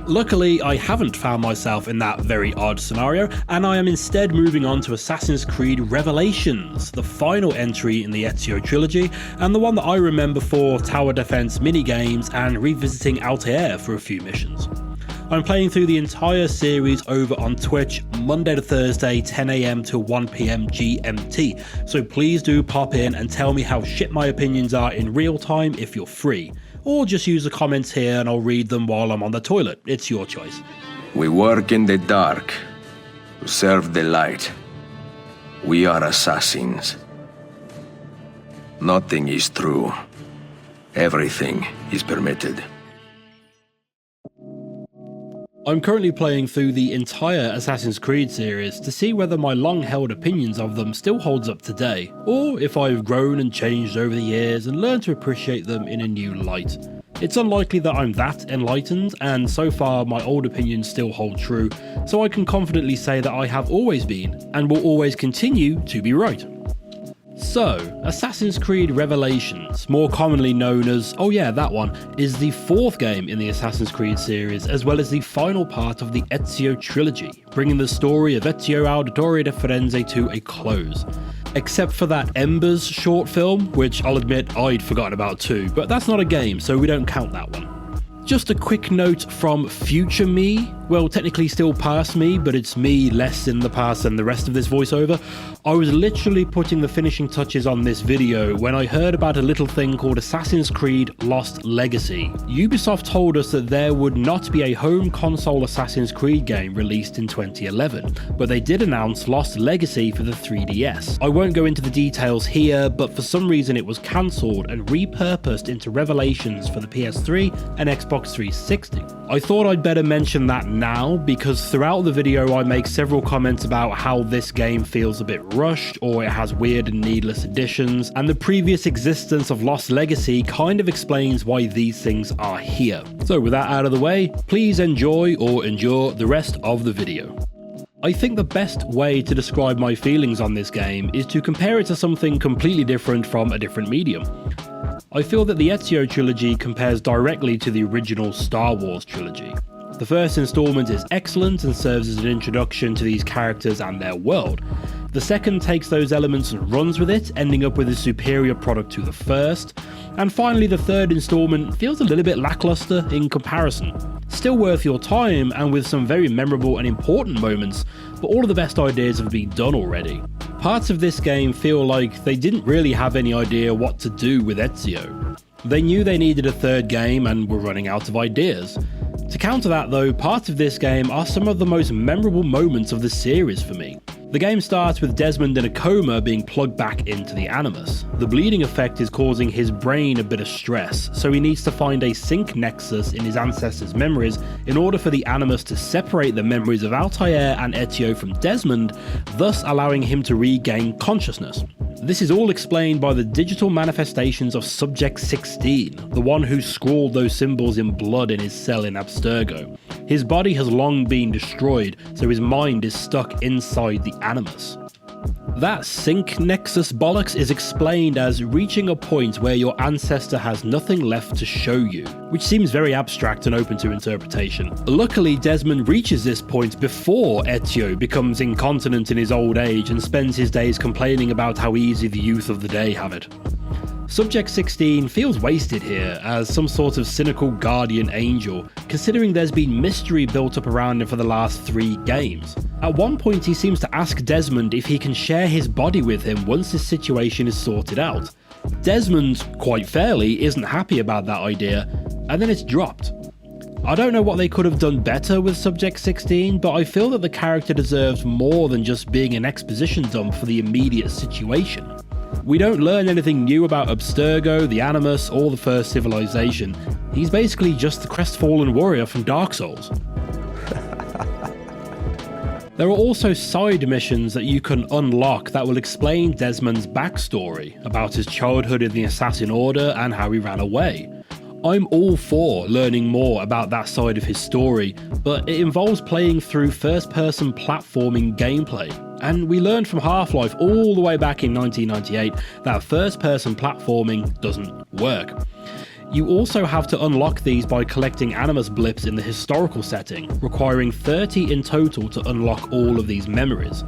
Speaker 1: Luckily, I haven't found myself in that very odd scenario, and I am instead moving on to Assassin's Creed Revelations, the final entry in the Ezio trilogy, and the one that I remember for tower defense minigames and revisiting Altair for a few missions. I'm playing through the entire series over on Twitch Monday to Thursday 10 AM to 1 PM GMT, so please do pop in and tell me how shit my opinions are in real time if you're free, or just use the comments here and I'll read them while I'm on the toilet. It's your choice.
Speaker 11: We work in the dark to serve the light. We are assassins. Nothing is true. Everything is permitted.
Speaker 1: I'm currently playing through the entire Assassin's Creed series to see whether my long-held opinions of them still holds up today, or if I've grown and changed over the years and learned to appreciate them in a new light. It's unlikely that I'm that enlightened, and so far my old opinions still hold true, so I can confidently say that I have always been, and will always continue to be right. So, Assassin's Creed Revelations, more commonly known as, oh yeah, that one, is the fourth game in the Assassin's Creed series, as well as the final part of the Ezio trilogy, bringing the story of Ezio Auditore da Firenze to a close. Except for that Embers short film, which I'll admit I'd forgotten about too, but that's not a game, so we don't count that one. Just a quick note from future me, well technically still past me, but it's me less in the past than the rest of this voiceover. I was literally putting the finishing touches on this video when I heard about a little thing called Assassin's Creed Lost Legacy. Ubisoft told us that there would not be a home console Assassin's Creed game released in 2011, but they did announce Lost Legacy for the 3DS. I won't go into the details here, but for some reason it was cancelled and repurposed into Revelations for the PS3 and Xbox 360. I thought I'd better mention that now, because throughout the video I make several comments about how this game feels a bit rushed, or it has weird and needless additions, and the previous existence of Lost Legacy kind of explains why these things are here. So with that out of the way, please enjoy or endure the rest of the video. I think the best way to describe my feelings on this game is to compare it to something completely different from a different medium. I feel that the Ezio trilogy compares directly to the original Star Wars trilogy. The first installment is excellent and serves as an introduction to these characters and their world. The second takes those elements and runs with it, ending up with a superior product to the first. And finally, the third installment feels a little bit lackluster in comparison. Still worth your time and with some very memorable and important moments, but all of the best ideas have been done already. Parts of this game feel like they didn't really have any idea what to do with Ezio. They knew they needed a third game and were running out of ideas. To counter that though, parts of this game are some of the most memorable moments of the series for me. The game starts with Desmond in a coma being plugged back into the Animus. The bleeding effect is causing his brain a bit of stress, so he needs to find a sync nexus in his ancestors' memories in order for the Animus to separate the memories of Altair and Ezio from Desmond, thus allowing him to regain consciousness. This is all explained by the digital manifestations of Subject 16, the one who scrawled those symbols in blood in his cell in Abstergo. His body has long been destroyed, so his mind is stuck inside the Animus. That sync nexus bollocks is explained as reaching a point where your ancestor has nothing left to show you, which seems very abstract and open to interpretation. Luckily, Desmond reaches this point before Ezio becomes incontinent in his old age and spends his days complaining about how easy the youth of the day have it. Subject 16 feels wasted here as some sort of cynical guardian angel, considering there's been mystery built up around him for the last 3 games. At one point he seems to ask Desmond if he can share his body with him once his situation is sorted out. Desmond, quite fairly, isn't happy about that idea, and then it's dropped. I don't know what they could have done better with Subject 16, but I feel that the character deserves more than just being an exposition dump for the immediate situation. We don't learn anything new about Abstergo, the Animus, or the First Civilization. He's basically just the crestfallen warrior from Dark Souls. There are also side missions that you can unlock that will explain Desmond's backstory about his childhood in the Assassin Order and how he ran away. I'm all for learning more about that side of his story, but it involves playing through first-person platforming gameplay. And we learned from Half-Life all the way back in 1998 that first-person platforming doesn't work. You also have to unlock these by collecting Animus blips in the historical setting, requiring 30 in total to unlock all of these memories.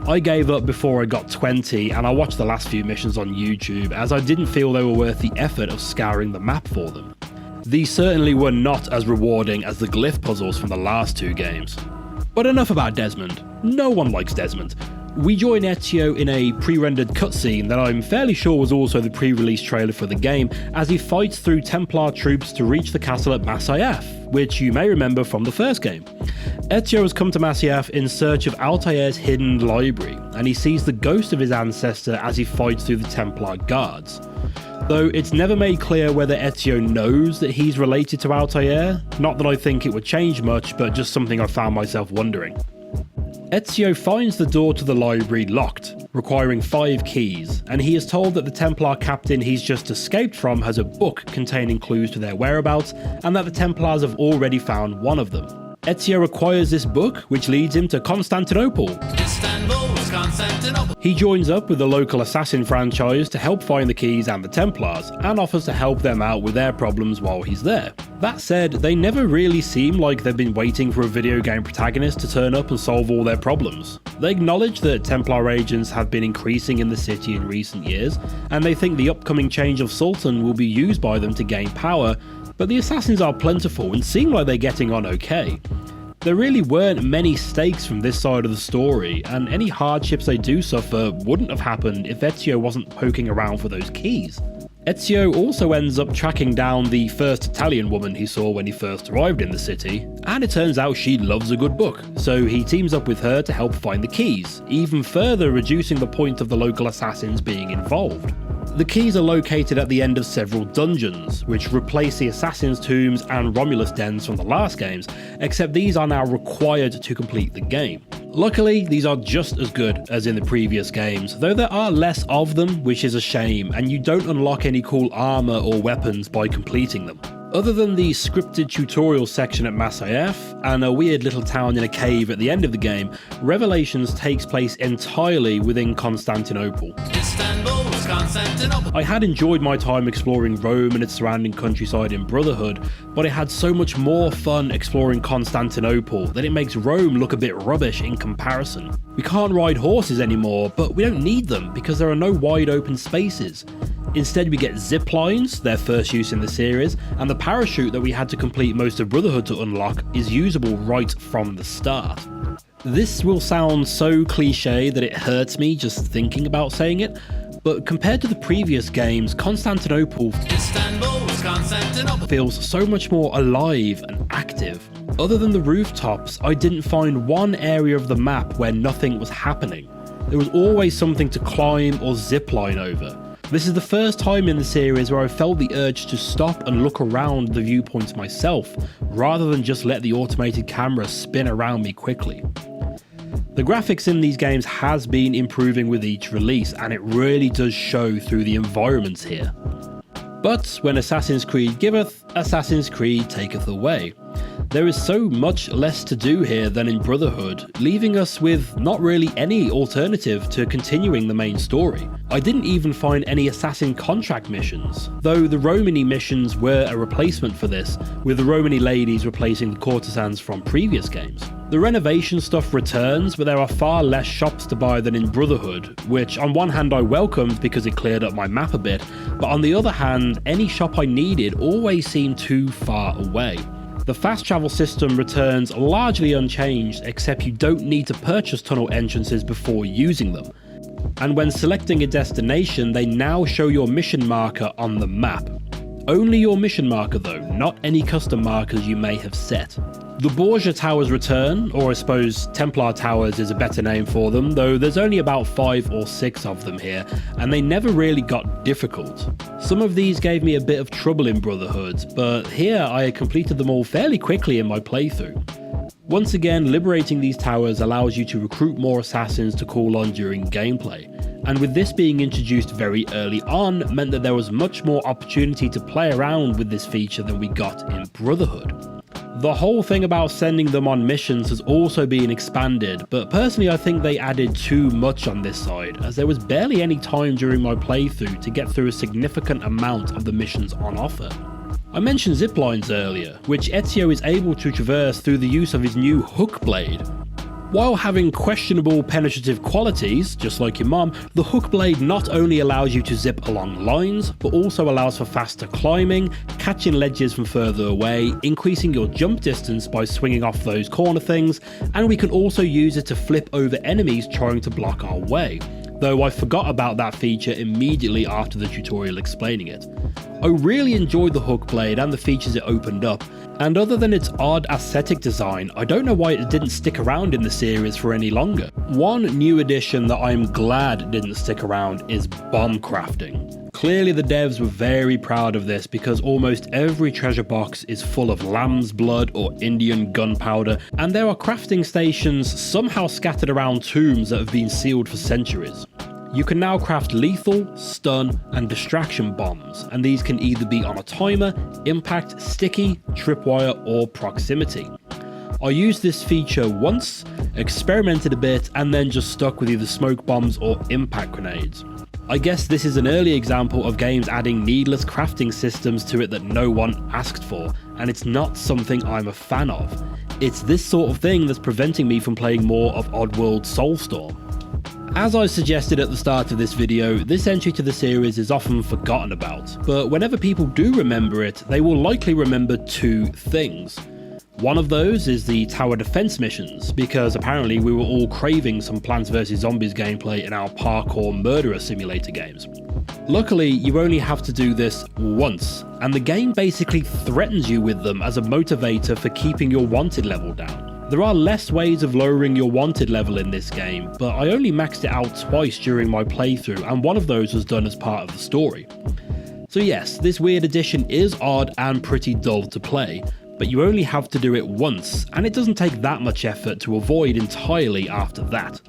Speaker 1: I gave up before I got 20, and I watched the last few missions on YouTube as I didn't feel they were worth the effort of scouring the map for them. These certainly were not as rewarding as the glyph puzzles from the last 2 games. But enough about Desmond. No one likes Desmond. We join Ezio in a pre-rendered cutscene that I'm fairly sure was also the pre-release trailer for the game, as he fights through Templar troops to reach the castle at Masyaf, which you may remember from the first game. Ezio has come to Masyaf in search of Altair's hidden library, and he sees the ghost of his ancestor as he fights through the Templar guards. Though it's never made clear whether Ezio knows that he's related to Altair, not that I think it would change much, but just something I found myself wondering. Ezio finds the door to the library locked, requiring 5 keys, and he is told that the Templar captain he's just escaped from has a book containing clues to their whereabouts, and that the Templars have already found one of them. Ezio acquires this book, which leads him to Constantinople. He joins up with the local assassin franchise to help find the keys and the Templars, and offers to help them out with their problems while he's there. That said, they never really seem like they've been waiting for a video game protagonist to turn up and solve all their problems. They acknowledge that Templar agents have been increasing in the city in recent years, and they think the upcoming change of Sultan will be used by them to gain power, but the assassins are plentiful and seem like they're getting on okay. There really weren't many stakes from this side of the story, and any hardships they do suffer wouldn't have happened if Ezio wasn't poking around for those keys. Ezio also ends up tracking down the first Italian woman he saw when he first arrived in the city, and it turns out she loves a good book, so he teams up with her to help find the keys, even further reducing the point of the local assassins being involved. The keys are located at the end of several dungeons, which replace the Assassin's Tombs and Romulus Dens from the last games, except these are now required to complete the game. Luckily, these are just as good as in the previous games, though there are less of them, which is a shame, and you don't unlock any cool armor or weapons by completing them. Other than the scripted tutorial section at Masyaf, and a weird little town in a cave at the end of the game, Revelations takes place entirely within Constantinople. I had enjoyed my time exploring Rome and its surrounding countryside in Brotherhood, but I had so much more fun exploring Constantinople that it makes Rome look a bit rubbish in comparison. We can't ride horses anymore, but we don't need them because there are no wide open spaces. Instead we get zip lines, their first use in the series, and the parachute that we had to complete most of Brotherhood to unlock is usable right from the start. This will sound so cliche that it hurts me just thinking about saying it, but compared to the previous games, Constantinople feels so much more alive and active. Other than the rooftops, I didn't find one area of the map where nothing was happening. There was always something to climb or zipline over. This is the first time in the series where I felt the urge to stop and look around the viewpoints myself, rather than just let the automated camera spin around me quickly. The graphics in these games has been improving with each release, and it really does show through the environments here. But when Assassin's Creed giveth, Assassin's Creed taketh away. There is so much less to do here than in Brotherhood, leaving us with not really any alternative to continuing the main story. I didn't even find any assassin contract missions, though the Romany missions were a replacement for this, with the Romany ladies replacing the courtesans from previous games. The renovation stuff returns, but there are far less shops to buy than in Brotherhood, which on one hand I welcomed because it cleared up my map a bit, but on the other hand, any shop I needed always seemed too far away. The fast travel system returns largely unchanged, except you don't need to purchase tunnel entrances before using them. And when selecting a destination, they now show your mission marker on the map. Only your mission marker though, not any custom markers you may have set. The Borgia Towers return, or I suppose Templar Towers is a better name for them, though there's only about 5 or 6 of them here, and they never really got difficult. Some of these gave me a bit of trouble in Brotherhood, but here I completed them all fairly quickly in my playthrough. Once again, liberating these towers allows you to recruit more assassins to call on during gameplay, and with this being introduced very early on meant that there was much more opportunity to play around with this feature than we got in Brotherhood. The whole thing about sending them on missions has also been expanded, but personally I think they added too much on this side, as there was barely any time during my playthrough to get through a significant amount of the missions on offer. I mentioned ziplines earlier, which Ezio is able to traverse through the use of his new hook blade. While having questionable penetrative qualities, just like your mom, the hook blade not only allows you to zip along lines, but also allows for faster climbing, catching ledges from further away, increasing your jump distance by swinging off those corner things, and we can also use it to flip over enemies trying to block our way, though I forgot about that feature immediately after the tutorial explaining it. I really enjoyed the hook blade and the features it opened up, and other than its odd aesthetic design, I don't know why it didn't stick around in the series for any longer. One new addition that I'm glad didn't stick around is bomb crafting. Clearly the devs were very proud of this because almost every treasure box is full of lamb's blood or Indian gunpowder, and there are crafting stations somehow scattered around tombs that have been sealed for centuries. You can now craft lethal, stun, and distraction bombs, and these can either be on a timer, impact, sticky, tripwire, or proximity. I used this feature once, experimented a bit, and then just stuck with either smoke bombs or impact grenades. I guess this is an early example of games adding needless crafting systems to it that no one asked for, and it's not something I'm a fan of. It's this sort of thing that's preventing me from playing more of Oddworld Soulstorm. As I suggested at the start of this video, this entry to the series is often forgotten about, but whenever people do remember it, they will likely remember 2 things. One of those is the tower defense missions, because apparently we were all craving some Plants vs Zombies gameplay in our parkour murderer simulator games. Luckily, you only have to do this once, and the game basically threatens you with them as a motivator for keeping your wanted level down. There are less ways of lowering your wanted level in this game, but I only maxed it out twice during my playthrough, and one of those was done as part of the story. So yes, this weird addition is odd and pretty dull to play, but you only have to do it once, and it doesn't take that much effort to avoid entirely after that.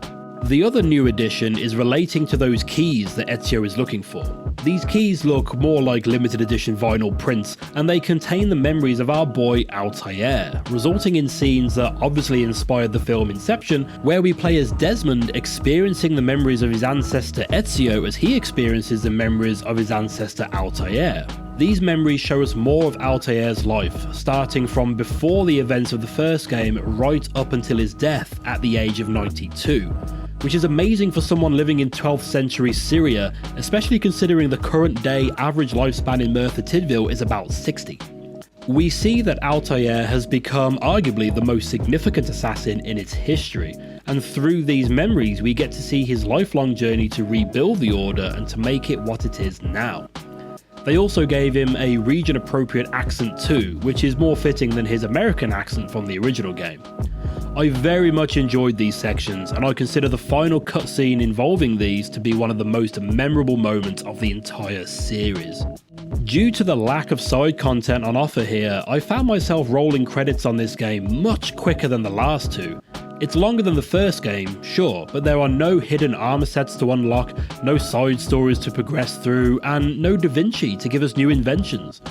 Speaker 1: The other new addition is relating to those keys that Ezio is looking for. These keys look more like limited edition vinyl prints, and they contain the memories of our boy Altair, resulting in scenes that obviously inspired the film Inception, where we play as Desmond experiencing the memories of his ancestor Ezio as he experiences the memories of his ancestor Altair. These memories show us more of Altair's life, starting from before the events of the first game right up until his death at the age of 92. Which is amazing for someone living in 12th century Syria, especially considering the current day average lifespan in Merthyr Tydfil is about 60. We see that Altair has become arguably the most significant assassin in its history, and through these memories we get to see his lifelong journey to rebuild the Order and to make it what it is now. They also gave him a region-appropriate accent too, which is more fitting than his American accent from the original game. I very much enjoyed these sections, and I consider the final cutscene involving these to be one of the most memorable moments of the entire series. Due to the lack of side content on offer here, I found myself rolling credits on this game much quicker than the last 2. It's longer than the first game, sure, but there are no hidden armor sets to unlock, no side stories to progress through, and no Da Vinci to give us new inventions.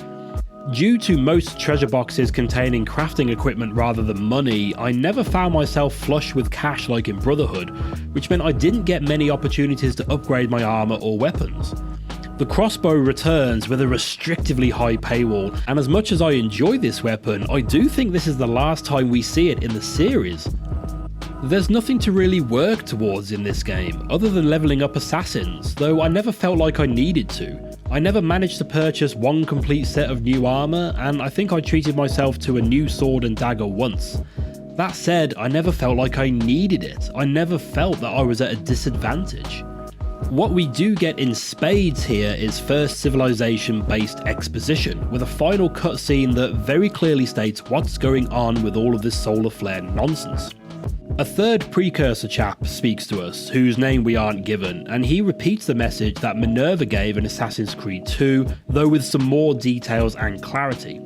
Speaker 1: Due to most treasure boxes containing crafting equipment rather than money, I never found myself flush with cash like in Brotherhood, which meant I didn't get many opportunities to upgrade my armor or weapons. The crossbow returns with a restrictively high paywall, and as much as I enjoy this weapon, I do think this is the last time we see it in the series. There's nothing to really work towards in this game, other than leveling up assassins, though I never felt like I needed to. I never managed to purchase one complete set of new armor, and I think I treated myself to a new sword and dagger once. That said, I never felt like I needed it. I never felt that I was at a disadvantage. What we do get in spades here is first civilization based exposition, with a final cutscene that very clearly states what's going on with all of this solar flare nonsense. A third precursor chap speaks to us, whose name we aren't given, and he repeats the message that Minerva gave in Assassin's Creed 2, though with some more details and clarity.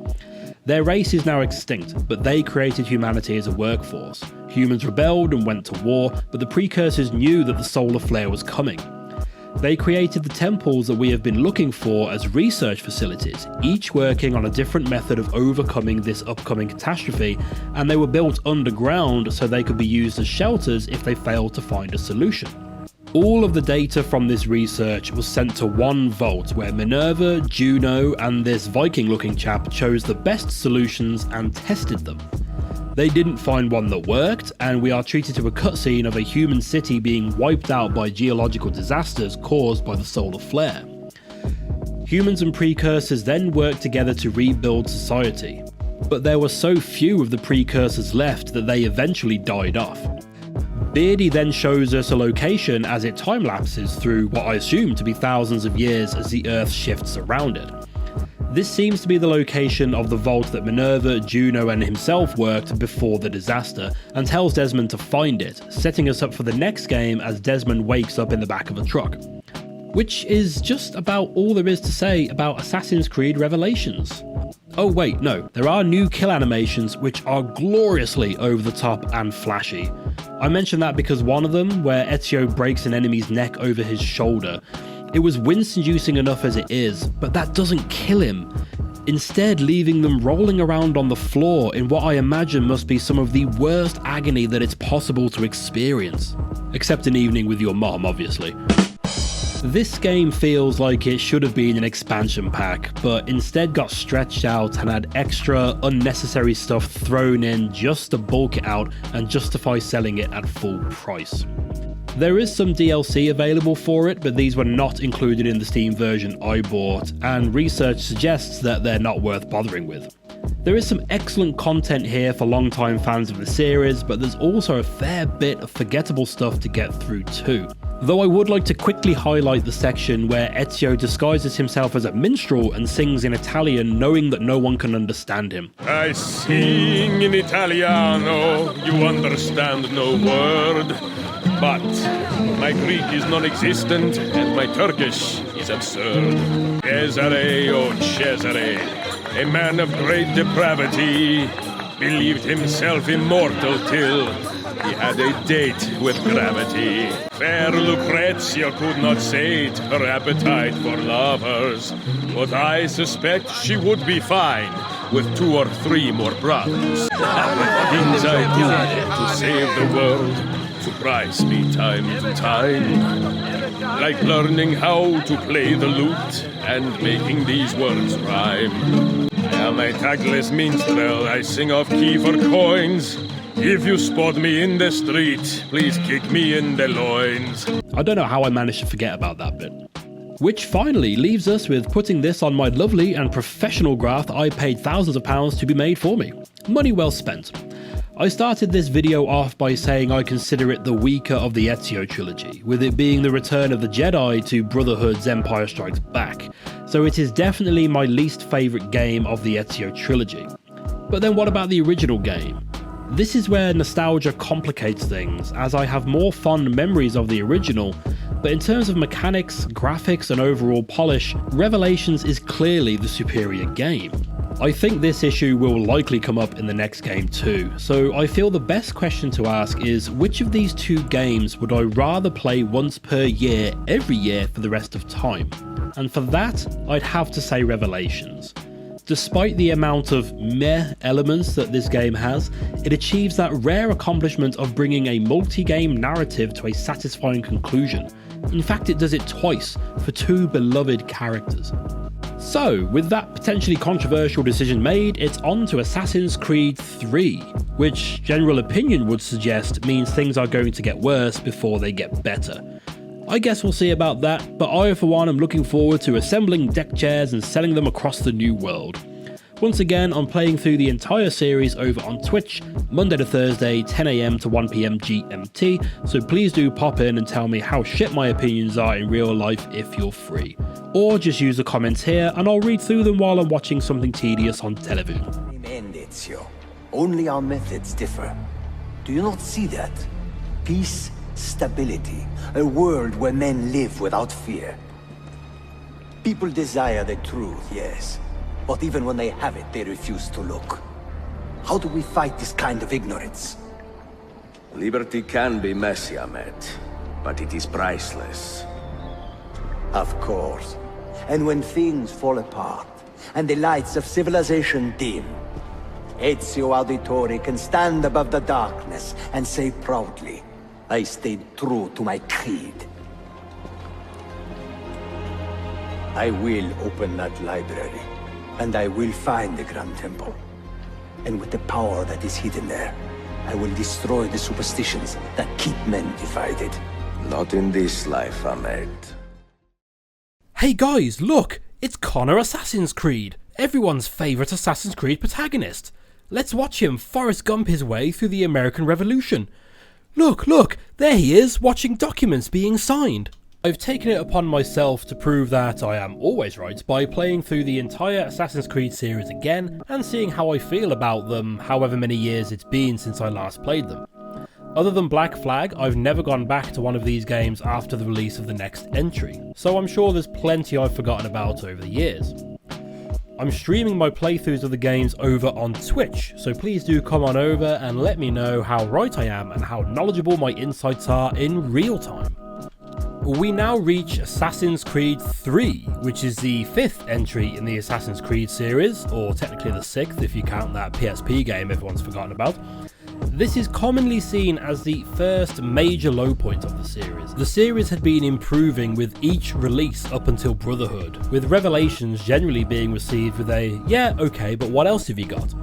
Speaker 1: Their race is now extinct, but they created humanity as a workforce. Humans rebelled and went to war, but the precursors knew that the solar flare was coming. They created the temples that we have been looking for as research facilities, each working on a different method of overcoming this upcoming catastrophe, and they were built underground so they could be used as shelters if they failed to find a solution. All of the data from this research was sent to one vault where Minerva, Juno, and this Viking-looking chap chose the best solutions and tested them. They didn't find one that worked, and we are treated to a cutscene of a human city being wiped out by geological disasters caused by the solar flare. Humans and precursors then worked together to rebuild society, but there were so few of the precursors left that they eventually died off. Beardy then shows us a location as it time-lapses through what I assume to be thousands of years as the Earth shifts around it. This seems to be the location of the vault that Minerva, Juno and himself worked before the disaster, and tells Desmond to find it, setting us up for the next game as Desmond wakes up in the back of a truck. Which is just about all there is to say about Assassin's Creed Revelations. Oh wait, no, there are new kill animations which are gloriously over the top and flashy. I mention that because one of them, where Ezio breaks an enemy's neck over his shoulder, it was wince-inducing enough as it is, but that doesn't kill him, instead leaving them rolling around on the floor in what I imagine must be some of the worst agony that it's possible to experience. Except an evening with your mom, obviously. This game feels like it should have been an expansion pack, but instead got stretched out and had extra, unnecessary stuff thrown in just to bulk it out and justify selling it at full price. There is some DLC available for it, but these were not included in the Steam version I bought, and research suggests that they're not worth bothering with. There is some excellent content here for longtime fans of the series, but there's also a fair bit of forgettable stuff to get through too. Though I would like to quickly highlight the section where Ezio disguises himself as a minstrel and sings in Italian knowing that no one can understand him.
Speaker 12: I sing in Italiano, you understand no word. But my Greek is non-existent and my Turkish is absurd. Cesare, oh Cesare, a man of great depravity, believed himself immortal till he had a date with gravity. Fair Lucrezia could not sate her appetite for lovers, but I suspect she would be fine with 2 or 3 more brothers. The things I do to save the world surprise me time to time, like learning how to play the lute and making these words rhyme. I am a tactless minstrel, I sing off key for coins. If you spot me in the street, please kick me in the loins.
Speaker 1: I don't know how I managed to forget about that bit. Which finally leaves us with putting this on my lovely and professional graph that I paid thousands of pounds to be made for me. Money well spent. I started this video off by saying I consider it the weaker of the Ezio trilogy, with it being the return of the Jedi to Brotherhood's Empire Strikes Back, so it is definitely my least favourite game of the Ezio trilogy. But then what about the original game? This is where nostalgia complicates things, as I have more fond memories of the original, but in terms of mechanics, graphics and overall polish, Revelations is clearly the superior game. I think this issue will likely come up in the next game too, so I feel the best question to ask is which of these 2 games would I rather play once per year, every year for the rest of time? And for that, I'd have to say Revelations. Despite the amount of meh elements that this game has, it achieves that rare accomplishment of bringing a multi-game narrative to a satisfying conclusion. In fact, it does it twice, for two beloved characters. So, with that potentially controversial decision made, it's on to Assassin's Creed 3, which general opinion would suggest means things are going to get worse before they get better. I guess we'll see about that, but I for one am looking forward to assembling deck chairs and selling them across the new world. Once again, I'm playing through the entire series over on Twitch, Monday to Thursday, 10 AM to 1 PM GMT, so please do pop in and tell me how shit my opinions are in real life if you're free. Or just use the comments here and I'll read through them while I'm watching something tedious on television.
Speaker 13: Ezio. Only our methods differ. Do you not see that? Peace, stability, a world where men live without fear. People desire the truth, yes. But even when they have it, they refuse to look. How do we fight this kind of ignorance?
Speaker 11: Liberty can be messy, Ahmed, but it is priceless.
Speaker 13: Of course. And when things fall apart, and the lights of civilization dim, Ezio Auditore can stand above the darkness and say proudly, I stayed true to my creed. I will open that library. And I will find the Grand Temple. And with the power that is hidden there, I will destroy the superstitions that keep men divided.
Speaker 11: Not in this life, Ahmed.
Speaker 1: Hey guys, look! It's Connor Assassin's Creed, everyone's favourite Assassin's Creed protagonist. Let's watch him Forrest Gump his way through the American Revolution. Look, there he is, watching documents being signed. I've taken it upon myself to prove that I am always right by playing through the entire Assassin's Creed series again and seeing how I feel about them however many years it's been since I last played them. Other than Black Flag, I've never gone back to one of these games after the release of the next entry, so I'm sure there's plenty I've forgotten about over the years. I'm streaming my playthroughs of the games over on Twitch, so please do come on over and let me know how right I am and how knowledgeable my insights are in real time. We now reach Assassin's Creed 3, which is the 5th entry in the Assassin's Creed series, or technically the 6th if you count that PSP game everyone's forgotten about. This is commonly seen as the first major low point of the series. The series had been improving with each release up until Brotherhood, with Revelations generally being received with a, yeah, okay, but what else have you got?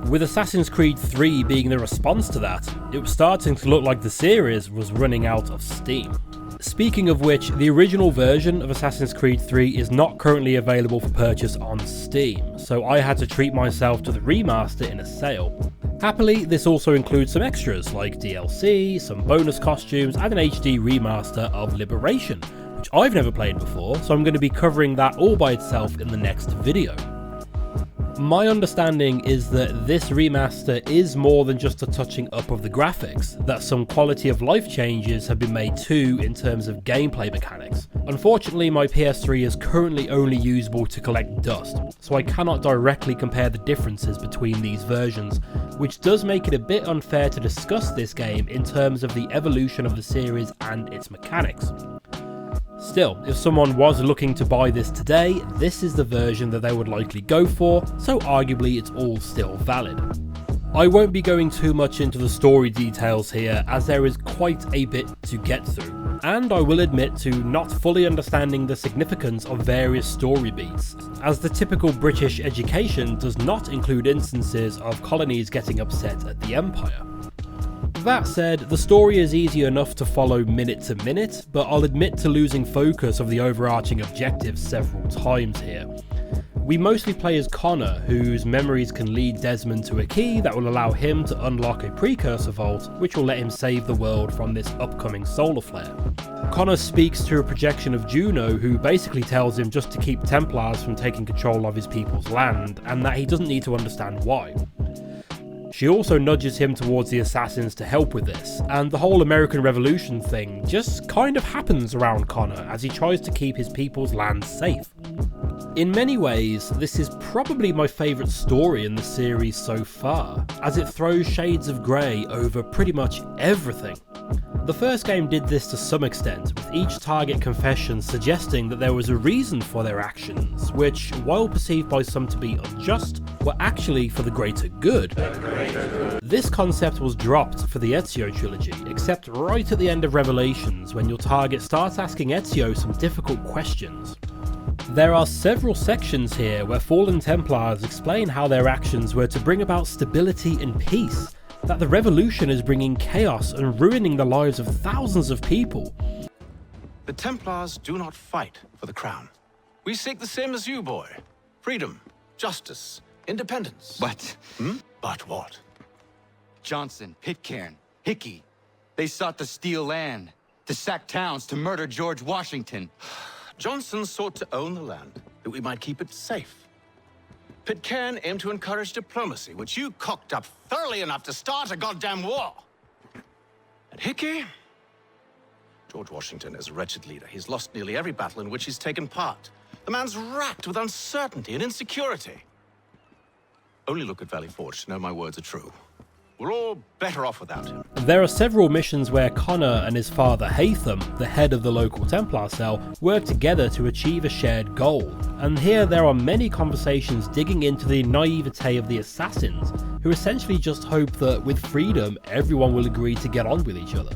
Speaker 1: With Assassin's Creed 3 being the response to that, it was starting to look like the series was running out of steam. Speaking of which, the original version of Assassin's Creed 3 is not currently available for purchase on Steam, so I had to treat myself to the remaster in a sale. Happily, this also includes some extras like DLC, some bonus costumes, and an HD remaster of Liberation, which I've never played before, so I'm going to be covering that all by itself in the next video. My understanding is that this remaster is more than just a touching up of the graphics, that some quality of life changes have been made too in terms of gameplay mechanics. Unfortunately, my PS3 is currently only usable to collect dust, so I cannot directly compare the differences between these versions, which does make it a bit unfair to discuss this game in terms of the evolution of the series and its mechanics. Still, if someone was looking to buy this today, this is the version that they would likely go for, so arguably it's all still valid. I won't be going too much into the story details here, as there is quite a bit to get through, and I will admit to not fully understanding the significance of various story beats, as the typical British education does not include instances of colonies getting upset at the Empire. That said, the story is easy enough to follow minute to minute, but I'll admit to losing focus of the overarching objectives several times here. We mostly play as Connor, whose memories can lead Desmond to a key that will allow him to unlock a precursor vault, which will let him save the world from this upcoming solar flare. Connor speaks to a projection of Juno, who basically tells him just to keep Templars from taking control of his people's land, and that he doesn't need to understand why. She also nudges him towards the assassins to help with this, and the whole American Revolution thing just kind of happens around Connor as he tries to keep his people's land safe. In many ways, this is probably my favourite story in the series so far, as it throws shades of grey over pretty much everything. The first game did this to some extent, with each target confession suggesting that there was a reason for their actions, which, while perceived by some to be unjust, were actually for the greater good. This concept was dropped for the Ezio trilogy, except right at the end of Revelations when your target starts asking Ezio some difficult questions. There are several sections here where fallen Templars explain how their actions were to bring about stability and peace, that the revolution is bringing chaos and ruining the lives of thousands of people.
Speaker 14: The Templars do not fight for the crown. We seek the same as you, boy. Freedom, justice, independence.
Speaker 15: But...
Speaker 14: But what?
Speaker 15: Johnson, Pitcairn, Hickey, they sought to steal land, to sack towns, to murder George Washington.
Speaker 14: Johnson sought to own the land, that we might keep it safe. Pitcairn aimed to encourage diplomacy, which you cocked up thoroughly enough to start a goddamn war. And Hickey? George Washington is a wretched leader. He's lost nearly every battle in which he's taken part. The man's racked with uncertainty and insecurity. Only look at Valley Forge to know my words are true. We're all better off without him.
Speaker 1: There are several missions where Connor and his father Hatham, the head of the local Templar cell, work together to achieve a shared goal. And here there are many conversations digging into the naivete of the assassins, who essentially just hope that with freedom everyone will agree to get on with each other.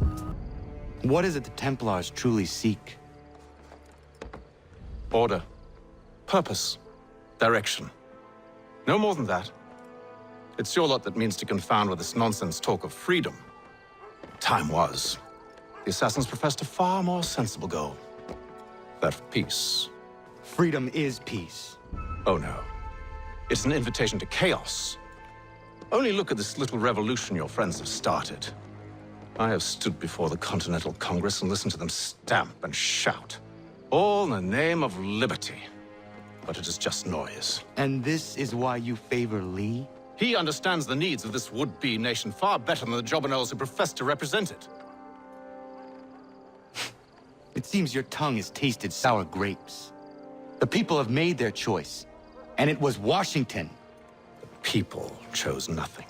Speaker 15: What is it the Templars truly seek?
Speaker 14: Order. Purpose. Direction. No more than that. It's your lot that means to confound with this nonsense talk of freedom. Time was. The assassins professed a far more sensible goal. That of peace.
Speaker 15: Freedom is peace.
Speaker 14: Oh no. It's an invitation to chaos. Only look at this little revolution your friends have started. I have stood before the Continental Congress and listened to them stamp and shout. All in the name of liberty. But it is just noise.
Speaker 15: And this is why you favor Lee?
Speaker 14: He understands the needs of this would-be nation far better than the jobberknolls who profess to represent it.
Speaker 15: It seems your tongue has tasted sour grapes. The people have made their choice, and it was Washington.
Speaker 14: The people chose nothing.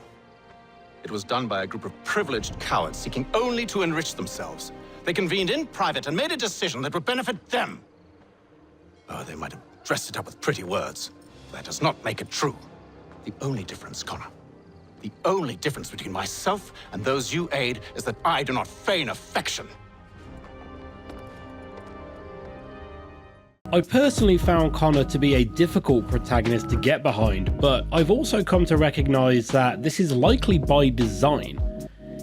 Speaker 14: It was done by a group of privileged cowards seeking only to enrich themselves. They convened in private and made a decision that would benefit them. Oh, they might have dressed it up with pretty words. That does not make it true. The only difference, Connor, the only difference between myself and those you aid is that I do not feign affection.
Speaker 1: I personally found Connor to be a difficult protagonist to get behind, but I've also come to recognise that this is likely by design.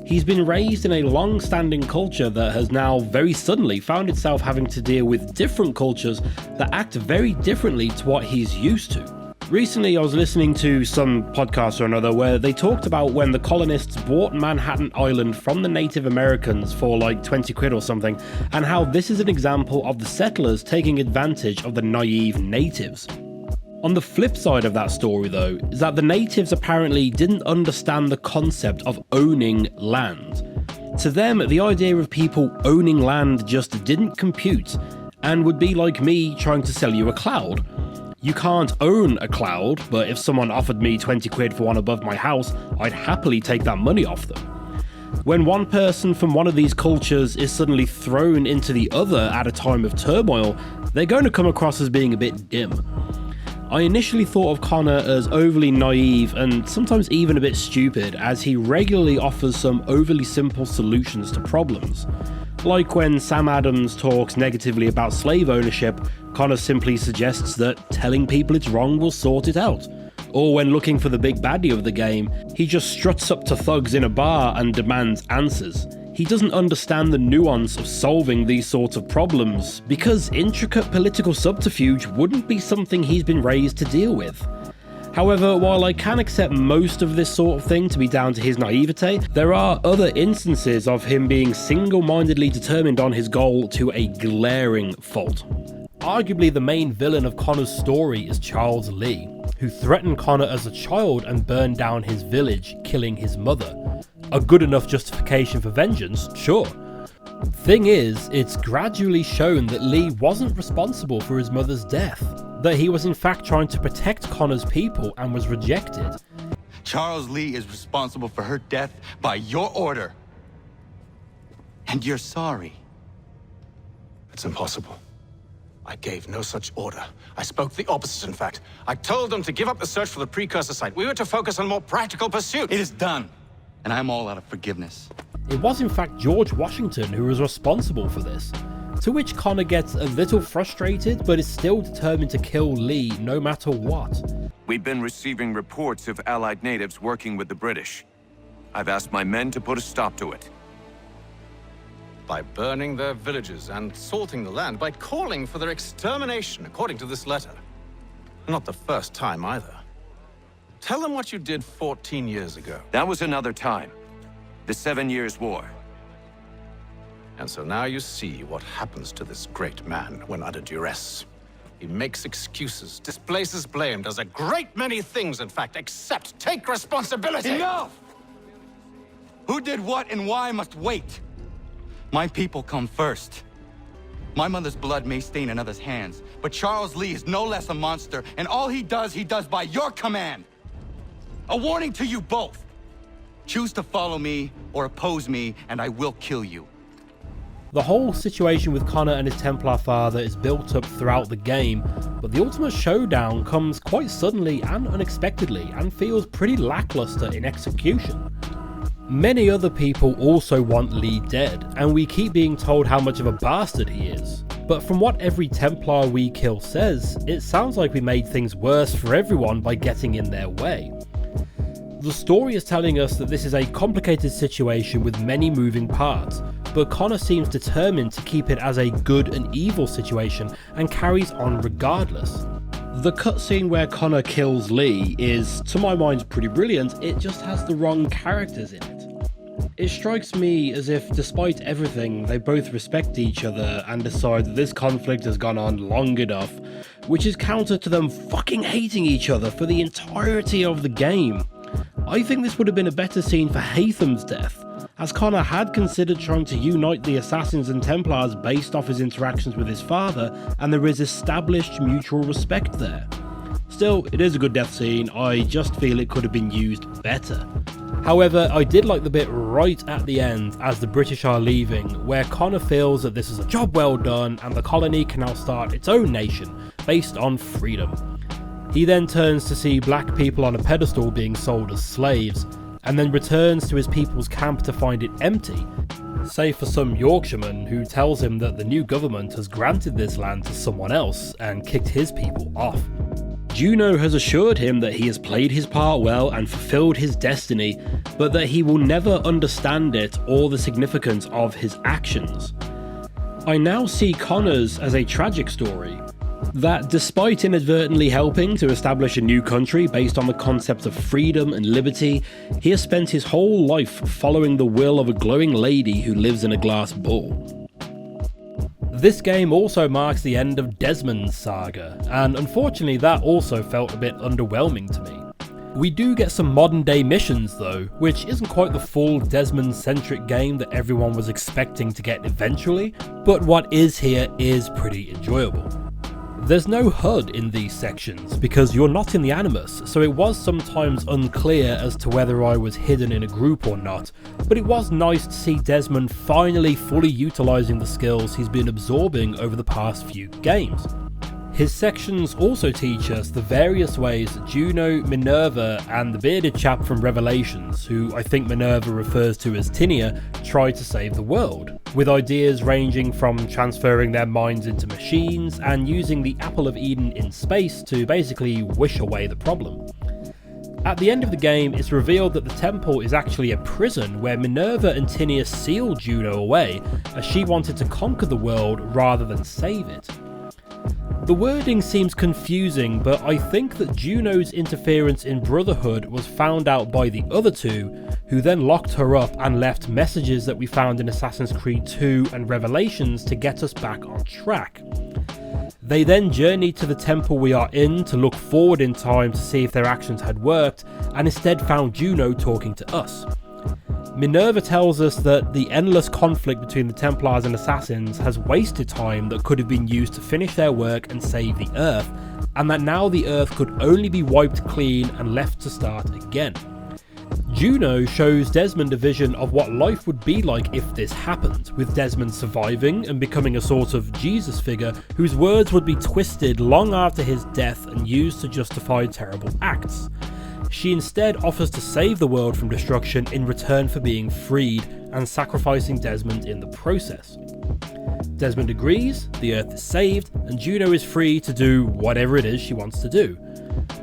Speaker 1: He's been raised in a long-standing culture that has now very suddenly found itself having to deal with different cultures that act very differently to what he's used to. Recently, I was listening to some podcast or another where they talked about when the colonists bought Manhattan Island from the Native Americans for like 20 quid or something, and how this is an example of the settlers taking advantage of the naive natives. On the flip side of that story, though, is that the natives apparently didn't understand the concept of owning land. To them, the idea of people owning land just didn't compute, and would be like me trying to sell you a cloud. You can't own a cloud, but if someone offered me 20 quid for one above my house, I'd happily take that money off them. When one person from one of these cultures is suddenly thrown into the other at a time of turmoil, they're going to come across as being a bit dim. I initially thought of Connor as overly naive and sometimes even a bit stupid, as he regularly offers some overly simple solutions to problems. Like when Sam Adams talks negatively about slave ownership, Connor simply suggests that telling people it's wrong will sort it out. Or when looking for the big baddie of the game, he just struts up to thugs in a bar and demands answers. He doesn't understand the nuance of solving these sorts of problems, because intricate political subterfuge wouldn't be something he's been raised to deal with. However, while I can accept most of this sort of thing to be down to his naivete, there are other instances of him being single-mindedly determined on his goal to a glaring fault. Arguably the main villain of Connor's story is Charles Lee, who threatened Connor as a child and burned down his village, killing his mother. A good enough justification for vengeance, sure. Thing is, it's gradually shown that Lee wasn't responsible for his mother's death. that he was in fact trying to protect Connor's people and was rejected.
Speaker 15: Charles Lee is responsible for her death by your order. And you're sorry.
Speaker 14: It's impossible. I gave no such order. I spoke the opposite, in fact. I told them to give up the search for the precursor site. We were to focus on more practical pursuits.
Speaker 15: It is done, and I'm all out of forgiveness.
Speaker 1: It was in fact George Washington who was responsible for this, to which Connor gets a little frustrated but is still determined to kill Lee no matter what.
Speaker 16: We've been receiving reports of Allied natives working with the British. I've asked my men to put a stop to it.
Speaker 14: By burning their villages and salting the land, by calling for their extermination, according to this letter. Not the first time either. Tell them what you did 14 years ago.
Speaker 16: That was another time. The 7 Years' War.
Speaker 14: And so now you see what happens to this great man when under duress. He makes excuses, displaces blame, does a great many things, in fact, except take responsibility.
Speaker 15: Enough! Who did what and why must wait. My people come first. My mother's blood may stain another's hands, but Charles Lee is no less a monster, and all he does by your command. A warning to you both. Choose to follow me or oppose me, and I will kill you.
Speaker 1: The whole situation with Connor and his Templar father is built up throughout the game, but the ultimate showdown comes quite suddenly and unexpectedly and feels pretty lackluster in execution. Many other people also want Lee dead, and we keep being told how much of a bastard he is. But from what every Templar we kill says, it sounds like we made things worse for everyone by getting in their way. The story is telling us that this is a complicated situation with many moving parts, but Connor seems determined to keep it as a good and evil situation and carries on regardless. The cutscene where Connor kills Lee is, to my mind, pretty brilliant. It just has the wrong characters in it. It strikes me as if, despite everything, they both respect each other and decide that this conflict has gone on long enough, which is counter to them fucking hating each other for the entirety of the game. I think this would have been a better scene for Haytham's death, as Connor had considered trying to unite the Assassins and Templars based off his interactions with his father, and there is established mutual respect there. Still, it is a good death scene, I just feel it could have been used better. However, I did like the bit right at the end as the British are leaving, where Connor feels that this is a job well done and the colony can now start its own nation, based on freedom. He then turns to see black people on a pedestal being sold as slaves, and then returns to his people's camp to find it empty, save for some Yorkshireman who tells him that the new government has granted this land to someone else and kicked his people off. Juno has assured him that he has played his part well and fulfilled his destiny, but that he will never understand it or the significance of his actions. I now see Connor's as a tragic story, that despite inadvertently helping to establish a new country based on the concept of freedom and liberty, he has spent his whole life following the will of a glowing lady who lives in a glass ball. This game also marks the end of Desmond's saga, and unfortunately that also felt a bit underwhelming to me. We do get some modern day missions though, which isn't quite the full Desmond-centric game that everyone was expecting to get eventually, but what is here is pretty enjoyable. There's no HUD in these sections because you're not in the Animus, so it was sometimes unclear as to whether I was hidden in a group or not, but it was nice to see Desmond finally fully utilising the skills he's been absorbing over the past few games. His sections also teach us the various ways that Juno, Minerva and the bearded chap from Revelations, who I think Minerva refers to as Tinia, try to save the world, with ideas ranging from transferring their minds into machines and using the Apple of Eden in space to basically wish away the problem. At the end of the game, it's revealed that the temple is actually a prison where Minerva and Tinia sealed Juno away as she wanted to conquer the world rather than save it. The wording seems confusing, but I think that Juno's interference in Brotherhood was found out by the other two, who then locked her up and left messages that we found in Assassin's Creed 2 and Revelations to get us back on track. They then journeyed to the temple we are in to look forward in time to see if their actions had worked, and instead found Juno talking to us. Minerva tells us that the endless conflict between the Templars and Assassins has wasted time that could have been used to finish their work and save the Earth, and that now the Earth could only be wiped clean and left to start again. Juno shows Desmond a vision of what life would be like if this happened, with Desmond surviving and becoming a sort of Jesus figure whose words would be twisted long after his death and used to justify terrible acts. She instead offers to save the world from destruction in return for being freed and sacrificing Desmond in the process. Desmond agrees, the Earth is saved, and Juno is free to do whatever it is she wants to do.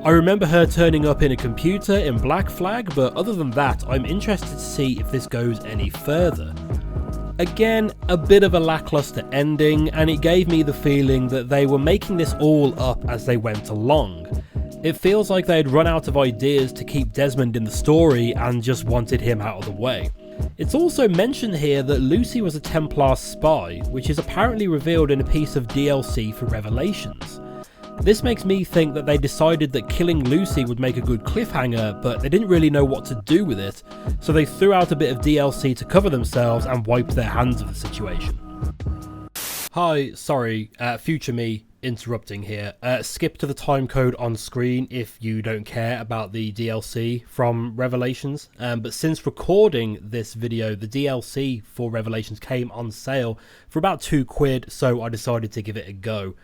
Speaker 1: I remember her turning up in a computer in Black Flag, but other than that, I'm interested to see if this goes any further. Again, a bit of a lackluster ending, and it gave me the feeling that they were making this all up as they went along. It feels like they had run out of ideas to keep Desmond in the story and just wanted him out of the way. It's also mentioned here that Lucy was a Templar spy, which is apparently revealed in a piece of DLC for Revelations. This makes me think that they decided that killing Lucy would make a good cliffhanger, but they didn't really know what to do with it, so they threw out a bit of DLC to cover themselves and wiped their hands of the situation. Hi, sorry, future me interrupting here. Skip to the timecode on screen if you don't care about the DLC from Revelations, but since recording this video, the DLC for Revelations came on sale for about £2, so I decided to give it a go.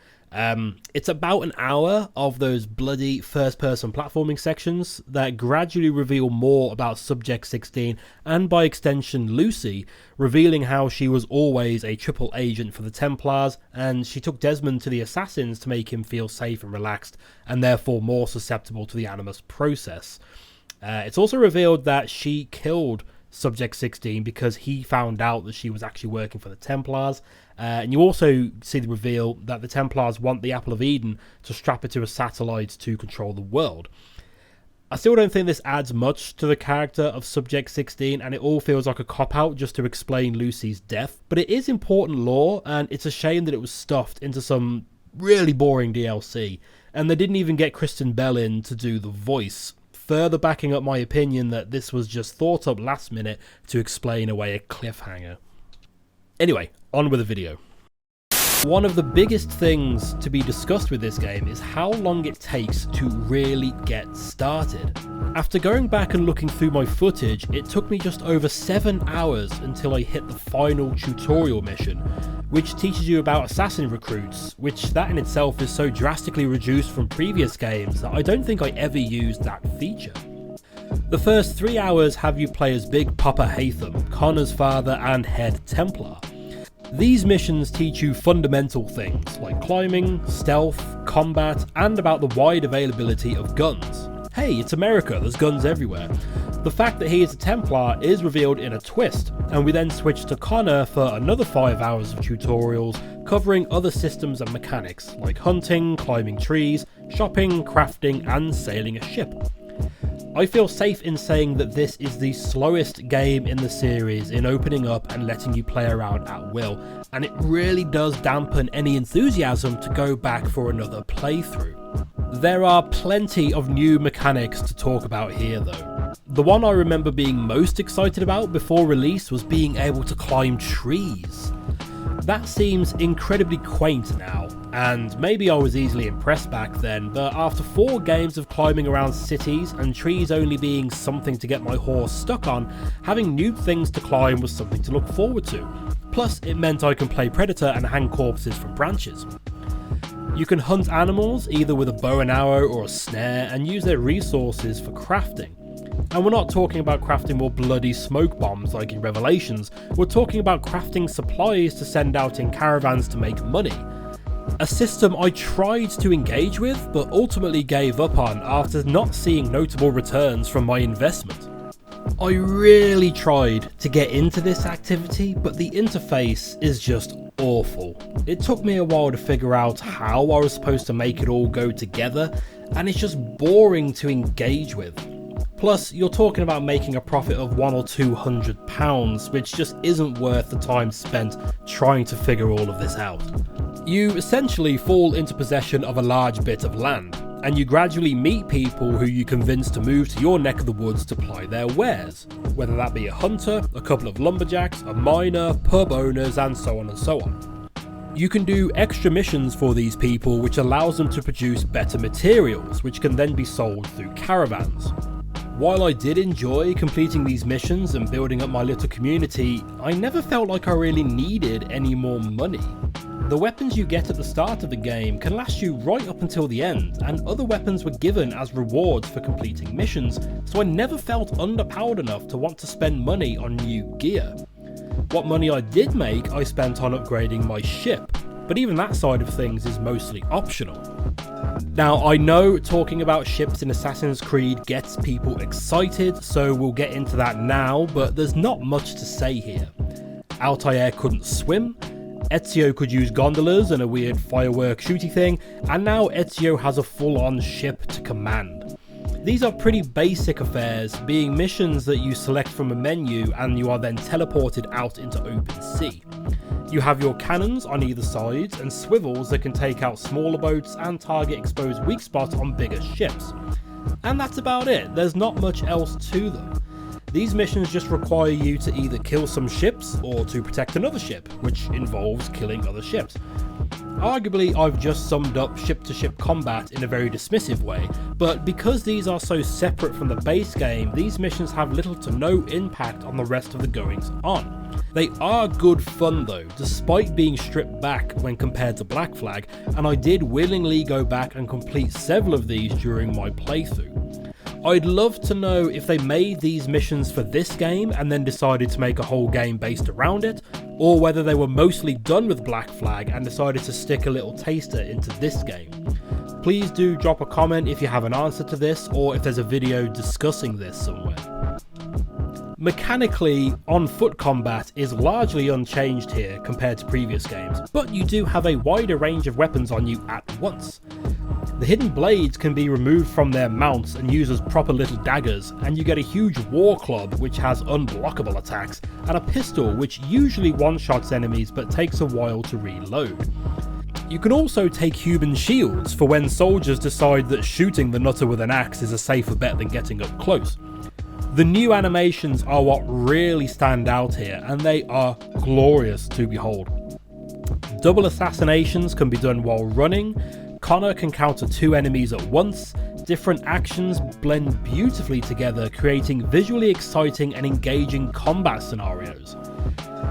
Speaker 1: It's about an hour of those bloody first-person platforming sections that gradually reveal more about Subject 16 and by extension Lucy, revealing how she was always a triple agent for the Templars and she took Desmond to the Assassins to make him feel safe and relaxed and therefore more susceptible to the Animus process. It's also revealed that she killed Subject 16 because he found out that she was actually working for the Templars. And you also see the reveal that the Templars want the Apple of Eden to strap it to a satellite to control the world. I still don't think this adds much to the character of Subject 16, and it all feels like a cop-out just to explain Lucy's death. But it is important lore, and it's a shame that it was stuffed into some really boring DLC. And they didn't even get Kristen Bell in to do the voice, further backing up my opinion that this was just thought up last minute to explain away a cliffhanger. Anyway, on with the video. One of the biggest things to be discussed with this game is how long it takes to really get started. After going back and looking through my footage, it took me just over 7 hours until I hit the final tutorial mission, which teaches you about assassin recruits, which that in itself is so drastically reduced from previous games that I don't think I ever used that feature. The first 3 hours have you play as Big Papa Hatham, Connor's father and head Templar. These missions teach you fundamental things like climbing, stealth, combat, and about the wide availability of guns. Hey, it's America, there's guns everywhere. The fact that he is a Templar is revealed in a twist, and we then switch to Connor for another 5 hours of tutorials covering other systems and mechanics like hunting, climbing trees, shopping, crafting, and sailing a ship. I feel safe in saying that this is the slowest game in the series in opening up and letting you play around at will, and it really does dampen any enthusiasm to go back for another playthrough. There are plenty of new mechanics to talk about here though. The one I remember being most excited about before release was being able to climb trees. That seems incredibly quaint now, and maybe I was easily impressed back then, but after 4 games of climbing around cities and trees only being something to get my horse stuck on, having new things to climb was something to look forward to. Plus, it meant I can play Predator and hang corpses from branches. You can hunt animals either with a bow and arrow or a snare and use their resources for crafting. And we're not talking about crafting more bloody smoke bombs like in Revelations, we're talking about crafting supplies to send out in caravans to make money. A system I tried to engage with, but ultimately gave up on after not seeing notable returns from my investment. I really tried to get into this activity, but the interface is just awful. It took me a while to figure out how I was supposed to make it all go together, and it's just boring to engage with. Plus, you're talking about making a profit of £100 or £200, which just isn't worth the time spent trying to figure all of this out. You essentially fall into possession of a large bit of land, and you gradually meet people who you convince to move to your neck of the woods to ply their wares, whether that be a hunter, a couple of lumberjacks, a miner, pub owners, and so on and so on. You can do extra missions for these people which allows them to produce better materials, which can then be sold through caravans. While I did enjoy completing these missions and building up my little community, I never felt like I really needed any more money. The weapons you get at the start of the game can last you right up until the end, and other weapons were given as rewards for completing missions, so I never felt underpowered enough to want to spend money on new gear. What money I did make, I spent on upgrading my ship, but even that side of things is mostly optional. Now, I know talking about ships in Assassin's Creed gets people excited, so we'll get into that now, but there's not much to say here. Altair couldn't swim, Ezio could use gondolas and a weird firework shooty thing, and now Ezio has a full-on ship to command. These are pretty basic affairs, being missions that you select from a menu and you are then teleported out into open sea. You have your cannons on either side and swivels that can take out smaller boats and target exposed weak spots on bigger ships. And that's about it, there's not much else to them. These missions just require you to either kill some ships or to protect another ship, which involves killing other ships. Arguably, I've just summed up ship-to-ship combat in a very dismissive way, but because these are so separate from the base game, these missions have little to no impact on the rest of the goings on. They are good fun though, despite being stripped back when compared to Black Flag, and I did willingly go back and complete several of these during my playthrough. I'd love to know if they made these missions for this game and then decided to make a whole game based around it, or whether they were mostly done with Black Flag and decided to stick a little taster into this game. Please do drop a comment if you have an answer to this, or if there's a video discussing this somewhere. Mechanically, on-foot combat is largely unchanged here compared to previous games, but you do have a wider range of weapons on you at once. The hidden blades can be removed from their mounts and used as proper little daggers, and you get a huge war club which has unblockable attacks, and a pistol which usually one-shots enemies but takes a while to reload. You can also take human shields for when soldiers decide that shooting the nutter with an axe is a safer bet than getting up close. The new animations are what really stand out here, and they are glorious to behold. Double assassinations can be done while running, Connor can counter 2 enemies at once, different actions blend beautifully together, creating visually exciting and engaging combat scenarios.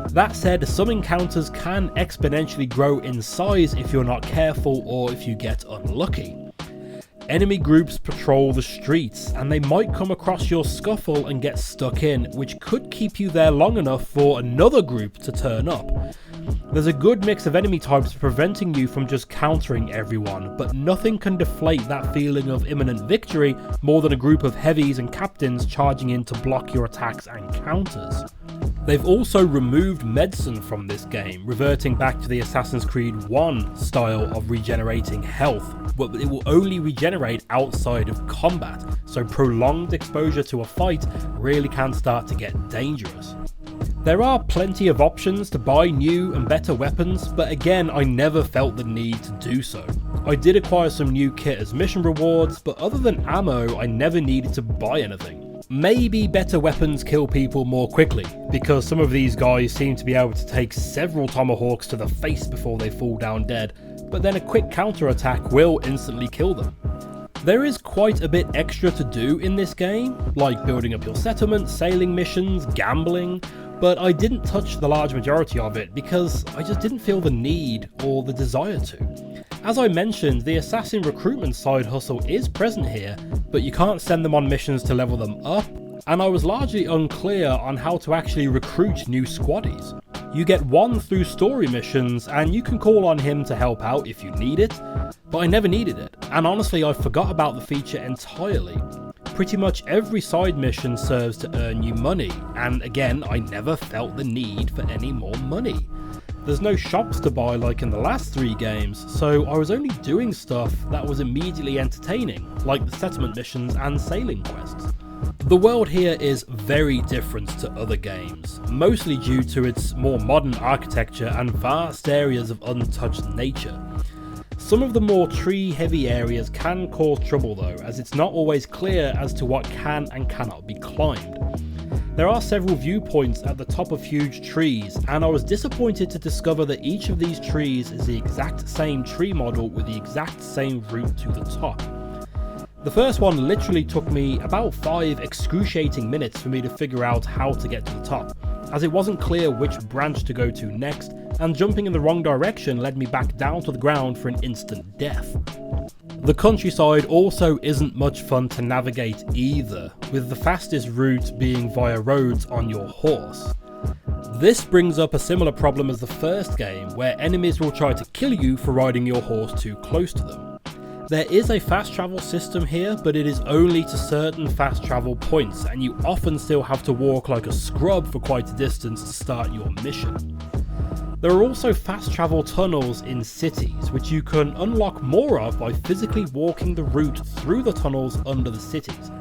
Speaker 1: That said, some encounters can exponentially grow in size if you're not careful or if you get unlucky. Enemy groups patrol the streets, and they might come across your scuffle and get stuck in, which could keep you there long enough for another group to turn up. There's a good mix of enemy types preventing you from just countering everyone, but nothing can deflate that feeling of imminent victory more than a group of heavies and captains charging in to block your attacks and counters. They've also removed medicine from this game, reverting back to the Assassin's Creed 1 style of regenerating health, but it will only regenerate outside of combat, so prolonged exposure to a fight really can start to get dangerous. There are plenty of options to buy new and better weapons, but again, I never felt the need to do so. I did acquire some new kit as mission rewards, but other than ammo, I never needed to buy anything. Maybe better weapons kill people more quickly, because some of these guys seem to be able to take several tomahawks to the face before they fall down dead, but then a quick counter attack will instantly kill them. There is quite a bit extra to do in this game, like building up your settlement, sailing missions, gambling, but I didn't touch the large majority of it because I just didn't feel the need or the desire to. As I mentioned, the assassin recruitment side hustle is present here, but you can't send them on missions to level them up, and I was largely unclear on how to actually recruit new squaddies. You get one through story missions, and you can call on him to help out if you need it, but I never needed it, and honestly I forgot about the feature entirely. Pretty much every side mission serves to earn you money, and again, I never felt the need for any more money. There's no shops to buy like in the last 3 games, so I was only doing stuff that was immediately entertaining, like the settlement missions and sailing quests. The world here is very different to other games, mostly due to its more modern architecture and vast areas of untouched nature. Some of the more tree-heavy areas can cause trouble though, as it's not always clear as to what can and cannot be climbed. There are several viewpoints at the top of huge trees, and I was disappointed to discover that each of these trees is the exact same tree model with the exact same route to the top. The first one literally took me about 5 excruciating minutes for me to figure out how to get to the top, as it wasn't clear which branch to go to next, and jumping in the wrong direction led me back down to the ground for an instant death. The countryside also isn't much fun to navigate either, with the fastest route being via roads on your horse. This brings up a similar problem as the first game, where enemies will try to kill you for riding your horse too close to them. There is a fast travel system here, but it is only to certain fast travel points, and you often still have to walk like a scrub for quite a distance to start your mission. There are also fast travel tunnels in cities, which you can unlock more of by physically walking the route through the tunnels under the cities.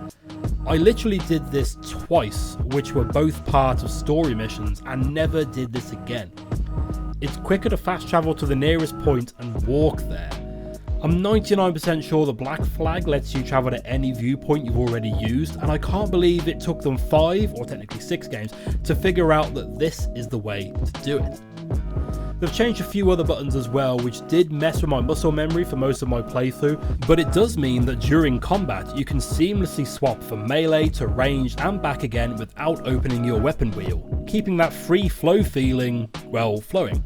Speaker 1: I literally did this twice, which were both part of story missions, and never did this again. It's quicker to fast travel to the nearest point and walk there. I'm 99% sure the Black Flag lets you travel to any viewpoint you've already used, and I can't believe it took them 5, or technically 6 games, to figure out that this is the way to do it. They've changed a few other buttons as well, which did mess with my muscle memory for most of my playthrough, but it does mean that during combat you can seamlessly swap from melee to ranged and back again without opening your weapon wheel, keeping that free flow feeling, well, flowing.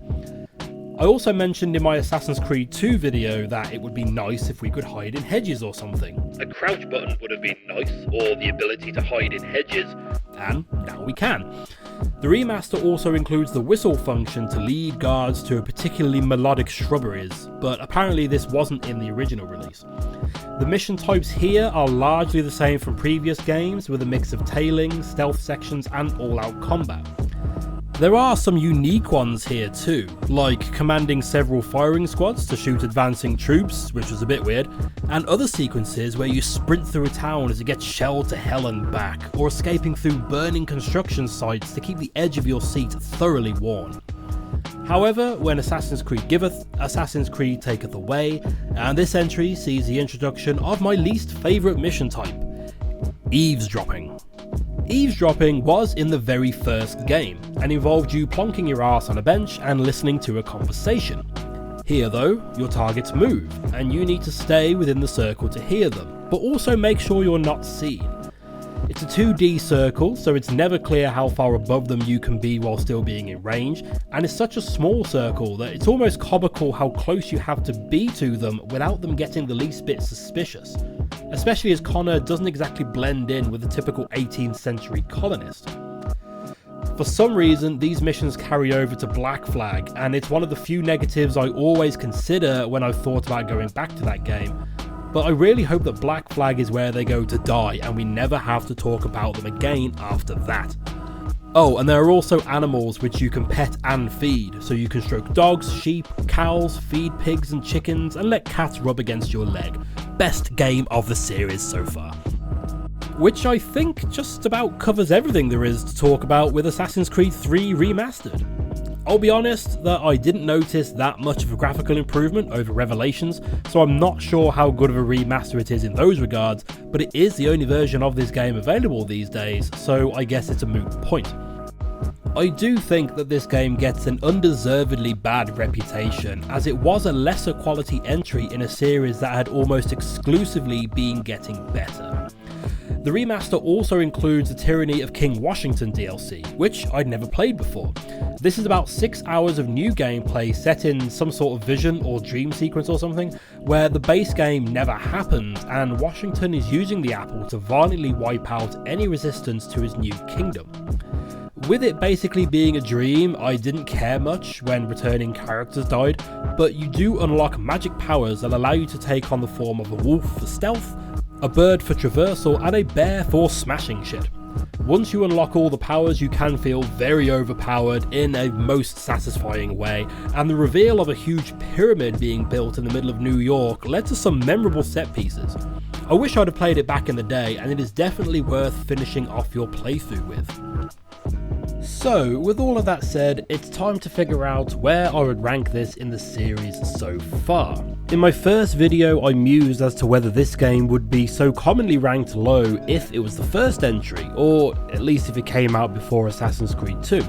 Speaker 1: I also mentioned in my Assassin's Creed 2 video that it would be nice if we could hide in hedges or something. A crouch button would have been nice, or the ability to hide in hedges, and now we can. The remaster also includes the whistle function to lead guards to particularly melodic shrubberies, but apparently this wasn't in the original release. The mission types here are largely the same from previous games, with a mix of tailing, stealth sections and all-out combat. There are some unique ones here too, like commanding several firing squads to shoot advancing troops, which was a bit weird, and other sequences where you sprint through a town as it gets shelled to hell and back, or escaping through burning construction sites to keep the edge of your seat thoroughly warm. However, when Assassin's Creed giveth, Assassin's Creed taketh away, and this entry sees the introduction of my least favourite mission type, eavesdropping. Eavesdropping was in the very first game, and involved you plonking your ass on a bench and listening to a conversation. Here though, your targets move, and you need to stay within the circle to hear them, but also make sure you're not seen. It's a 2D circle, so it's never clear how far above them you can be while still being in range, and it's such a small circle that it's almost comical how close you have to be to them without them getting the least bit suspicious. Especially as Connor doesn't exactly blend in with the typical 18th century colonist. For some reason, these missions carry over to Black Flag, and it's one of the few negatives I always consider when I've thought about going back to that game. But I really hope that Black Flag is where they go to die, and we never have to talk about them again after that. Oh, and there are also animals which you can pet and feed, so you can stroke dogs, sheep, cows, feed pigs and chickens, and let cats rub against your leg. Best game of the series so far. Which I think just about covers everything there is to talk about with Assassin's Creed 3 Remastered. I'll be honest that I didn't notice that much of a graphical improvement over Revelations, so I'm not sure how good of a remaster it is in those regards, but it is the only version of this game available these days, so I guess it's a moot point. I do think that this game gets an undeservedly bad reputation, as it was a lesser quality entry in a series that had almost exclusively been getting better. The remaster also includes the Tyranny of King Washington DLC, which I'd never played before. This is about 6 hours of new gameplay set in some sort of vision or dream sequence or something, where the base game never happened, and Washington is using the apple to violently wipe out any resistance to his new kingdom. With it basically being a dream, I didn't care much when returning characters died, but you do unlock magic powers that allow you to take on the form of a wolf for stealth, a bird for traversal, and a bear for smashing shit. Once you unlock all the powers, you can feel very overpowered in a most satisfying way, and the reveal of a huge pyramid being built in the middle of New York led to some memorable set pieces. I wish I'd have played it back in the day, and it is definitely worth finishing off your playthrough with. So, with all of that said, it's time to figure out where I would rank this in the series so far. In my first video, I mused as to whether this game would be so commonly ranked low if it was the first entry, or at least if it came out before Assassin's Creed 2.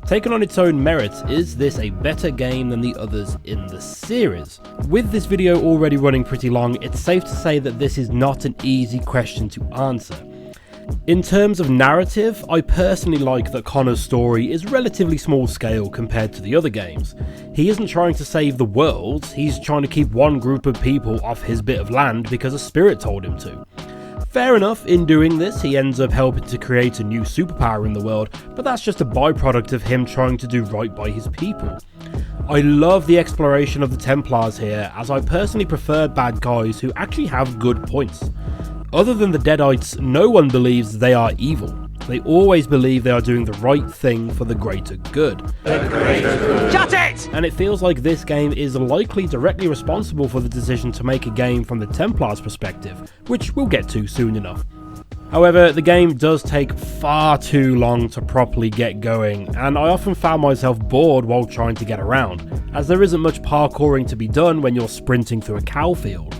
Speaker 1: Taken on its own merits, is this a better game than the others in the series? With this video already running pretty long, it's safe to say that this is not an easy question to answer. In terms of narrative, I personally like that Connor's story is relatively small scale compared to the other games. He isn't trying to save the world, he's trying to keep one group of people off his bit of land because a spirit told him to. Fair enough, in doing this he ends up helping to create a new superpower in the world, but that's just a byproduct of him trying to do right by his people. I love the exploration of the Templars here, as I personally prefer bad guys who actually have good points. Other than the Deadites, no one believes they are evil. They always believe they are doing the right thing for the greater good.
Speaker 17: Shut it!
Speaker 1: And it feels like this game is likely directly responsible for the decision to make a game from the Templars' perspective, which we'll get to soon enough. However, the game does take far too long to properly get going, and I often found myself bored while trying to get around, as there isn't much parkouring to be done when you're sprinting through a cow field.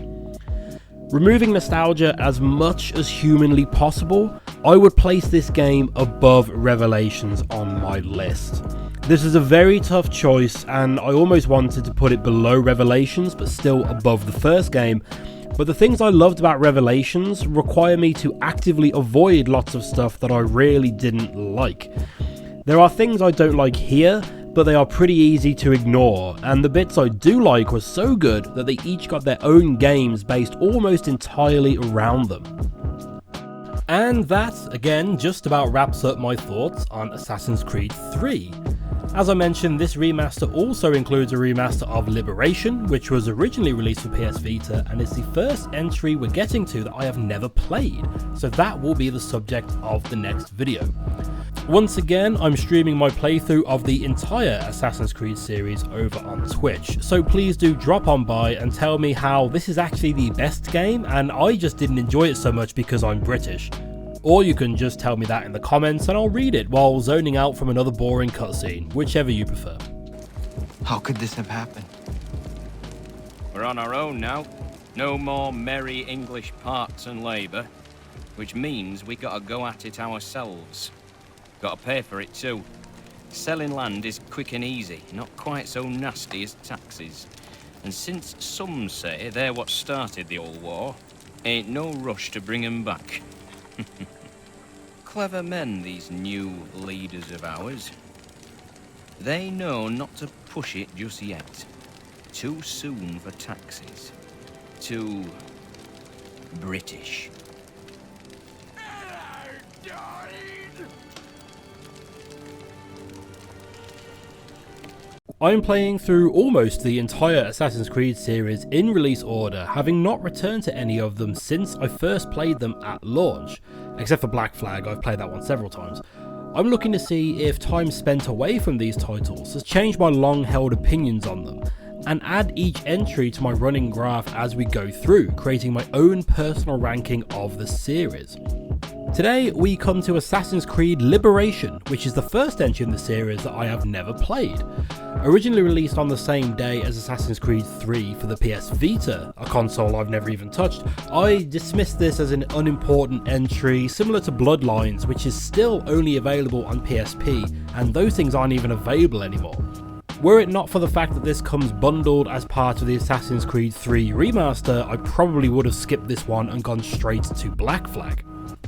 Speaker 1: Removing nostalgia as much as humanly possible, I would place this game above Revelations on my list. This is a very tough choice, and I almost wanted to put it below Revelations but still above the first game, but the things I loved about Revelations require me to actively avoid lots of stuff that I really didn't like. There are things I don't like here, but they are pretty easy to ignore, and the bits I do like were so good that they each got their own games based almost entirely around them. And that, again, just about wraps up my thoughts on Assassin's Creed 3. As I mentioned, this remaster also includes a remaster of Liberation, which was originally released for PS Vita and is the first entry we're getting to that I have never played, so that will be the subject of the next video. Once again, I'm streaming my playthrough of the entire Assassin's Creed series over on Twitch, so please do drop on by and tell me how this is actually the best game and I just didn't enjoy it so much because I'm British. Or you can just tell me that in the comments and I'll read it while zoning out from another boring cutscene, whichever you prefer.
Speaker 15: How could this have happened?
Speaker 18: We're on our own now. No more merry English parts and labour, which means we gotta go at it ourselves. Gotta pay for it too. Selling land is quick and easy, not quite so nasty as taxes. And since some say they're what started the old war, ain't no rush to bring 'em back. Clever men, these new leaders of ours. They know not to push it just yet. Too soon for taxes. Too British.
Speaker 1: I'm playing through almost the entire Assassin's Creed series in release order, having not returned to any of them since I first played them at launch. Except for Black Flag, I've played that one several times. I'm looking to see if time spent away from these titles has changed my long-held opinions on them, and add each entry to my running graph as we go through, creating my own personal ranking of the series. Today we come to Assassin's Creed Liberation, which is the first entry in the series that I have never played. Originally released on the same day as Assassin's Creed 3 for the PS Vita, a console I've never even touched, I dismissed this as an unimportant entry similar to Bloodlines, which is still only available on PSP, and those things aren't even available anymore. Were it not for the fact that this comes bundled as part of the Assassin's Creed 3 remaster, I probably would have skipped this one and gone straight to Black Flag.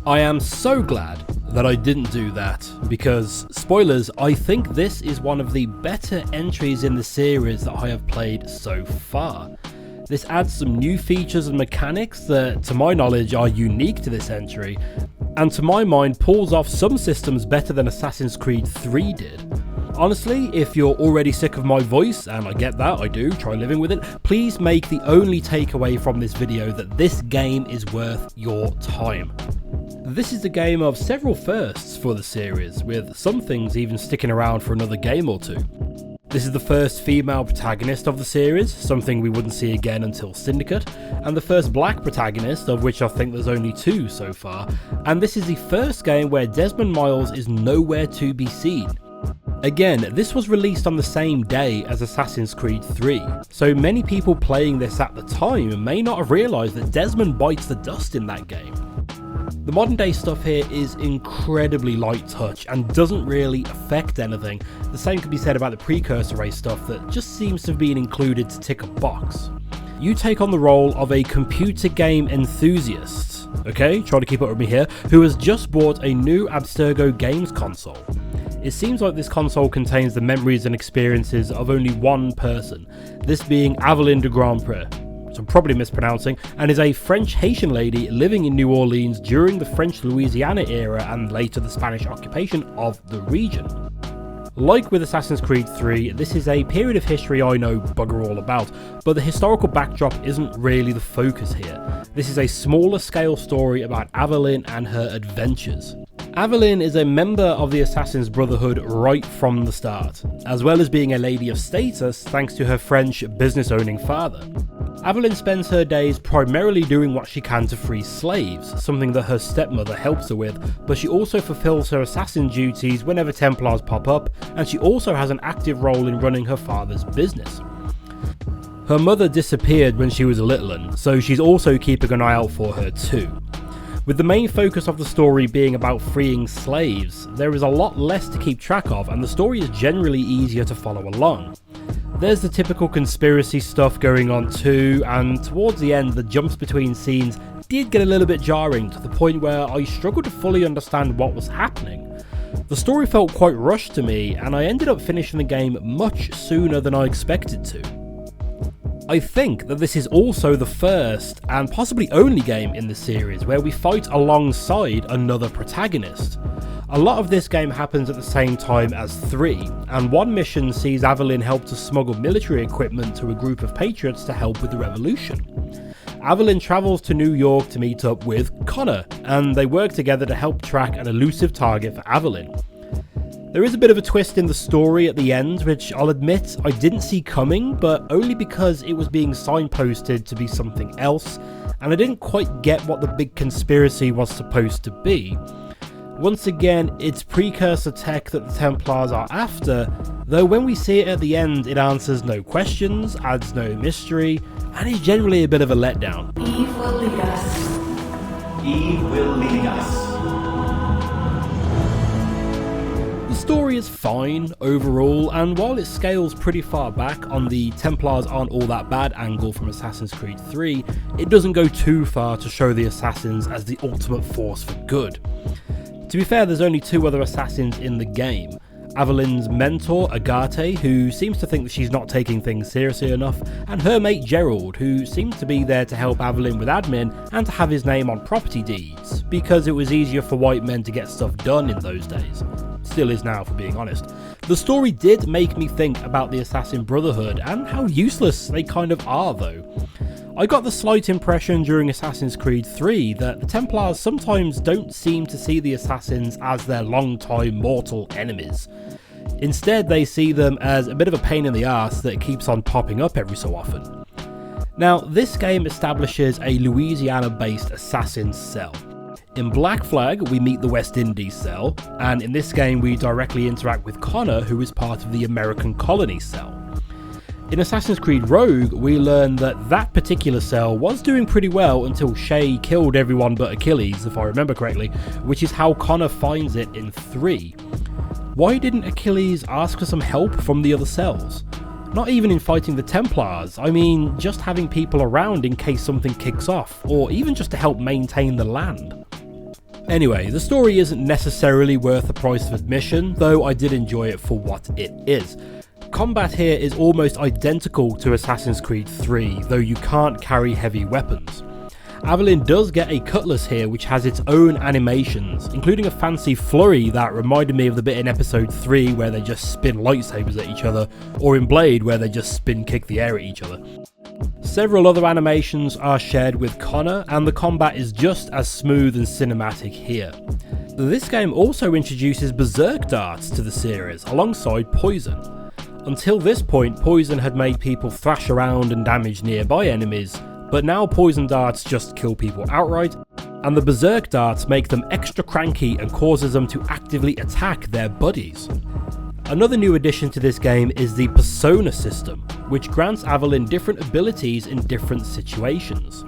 Speaker 1: I am so glad that I didn't do that, because, spoilers, I think this is one of the better entries in the series that I have played so far. This adds some new features and mechanics that, to my knowledge, are unique to this entry, and to my mind pulls off some systems better than Assassin's Creed 3 did. Honestly, if you're already sick of my voice, and I get that, I do, try living with it, please make the only takeaway from this video that this game is worth your time. This is a game of several firsts for the series, with some things even sticking around for another game or two. This is the first female protagonist of the series, something we wouldn't see again until Syndicate, and the first black protagonist, of which I think there's only 2 so far, and this is the first game where Desmond Miles is nowhere to be seen. Again, this was released on the same day as Assassin's Creed 3, so many people playing this at the time may not have realised that Desmond bites the dust in that game. The modern day stuff here is incredibly light touch and doesn't really affect anything. The same could be said about the precursor race stuff that just seems to have been included to tick a box. You take on the role of a computer game enthusiast, okay, try to keep up with me here, who has just bought a new Abstergo games console. It seems like this console contains the memories and experiences of only one person, this being Avelin de Grandpré, which I'm probably mispronouncing, and is a French Haitian lady living in New Orleans during the French Louisiana era and later the Spanish occupation of the region. Like with Assassin's Creed 3, this is a period of history I know bugger all about, but the historical backdrop isn't really the focus here. This is a smaller scale story about Avelin and her adventures. Avelin is a member of the Assassin's Brotherhood right from the start, as well as being a lady of status thanks to her French business-owning father. Avelin spends her days primarily doing what she can to free slaves, something that her stepmother helps her with, but she also fulfills her assassin duties whenever Templars pop up, and she also has an active role in running her father's business. Her mother disappeared when she was a little one, so she's also keeping an eye out for her too. With the main focus of the story being about freeing slaves, there is a lot less to keep track of and the story is generally easier to follow along. There's the typical conspiracy stuff going on too, and towards the end the jumps between scenes did get a little bit jarring to the point where I struggled to fully understand what was happening. The story felt quite rushed to me and I ended up finishing the game much sooner than I expected to. I think that this is also the first and possibly only game in the series where we fight alongside another protagonist. A lot of this game happens at the same time as 3, and one mission sees Avelin help to smuggle military equipment to a group of patriots to help with the revolution. Avelin travels to New York to meet up with Connor, and they work together to help track an elusive target for Avelin. There is a bit of a twist in the story at the end, which I'll admit I didn't see coming, but only because it was being signposted to be something else, and I didn't quite get what the big conspiracy was supposed to be. Once again, it's precursor tech that the Templars are after, though when we see it at the end it answers no questions, adds no mystery, and is generally a bit of a letdown.
Speaker 9: Eve will lead us.
Speaker 17: Eve will lead us.
Speaker 1: The story is fine overall, and while it scales pretty far back on the Templars aren't all that bad angle from Assassin's Creed 3, it doesn't go too far to show the assassins as the ultimate force for good. To be fair, there's only 2 other assassins in the game. Avelin's mentor, Agate, who seems to think that she's not taking things seriously enough, and her mate Gerald, who seems to be there to help Avelin with admin and to have his name on property deeds, because it was easier for white men to get stuff done in those days. Still is now, for being honest. The story did make me think about the Assassin Brotherhood and how useless they kind of are though. I got the slight impression during Assassin's Creed 3 that the Templars sometimes don't seem to see the assassins as their long-time mortal enemies. Instead, they see them as a bit of a pain in the arse that keeps on popping up every so often. Now, this game establishes a Louisiana-based assassin's cell. In Black Flag, we meet the West Indies cell, and in this game we directly interact with Connor, who is part of the American colony cell. In Assassin's Creed Rogue, we learn that that particular cell was doing pretty well until Shay killed everyone but Achilles, if I remember correctly, which is how Connor finds it in 3. Why didn't Achilles ask for some help from the other cells? Not even in fighting the Templars, I mean just having people around in case something kicks off, or even just to help maintain the land. Anyway, the story isn't necessarily worth the price of admission, though I did enjoy it for what it is. Combat here is almost identical to Assassin's Creed 3, though you can't carry heavy weapons. Avelin does get a cutlass here which has its own animations, including a fancy flurry that reminded me of the bit in episode 3 where they just spin lightsabers at each other, or in Blade where they just spin kick the air at each other. Several other animations are shared with Connor, and the combat is just as smooth and cinematic here. This game also introduces berserk darts to the series, alongside poison. Until this point, poison had made people thrash around and damage nearby enemies, but now poison darts just kill people outright, and the berserk darts make them extra cranky and causes them to actively attack their buddies. Another new addition to this game is the persona system, which grants Avalyn different abilities in different situations.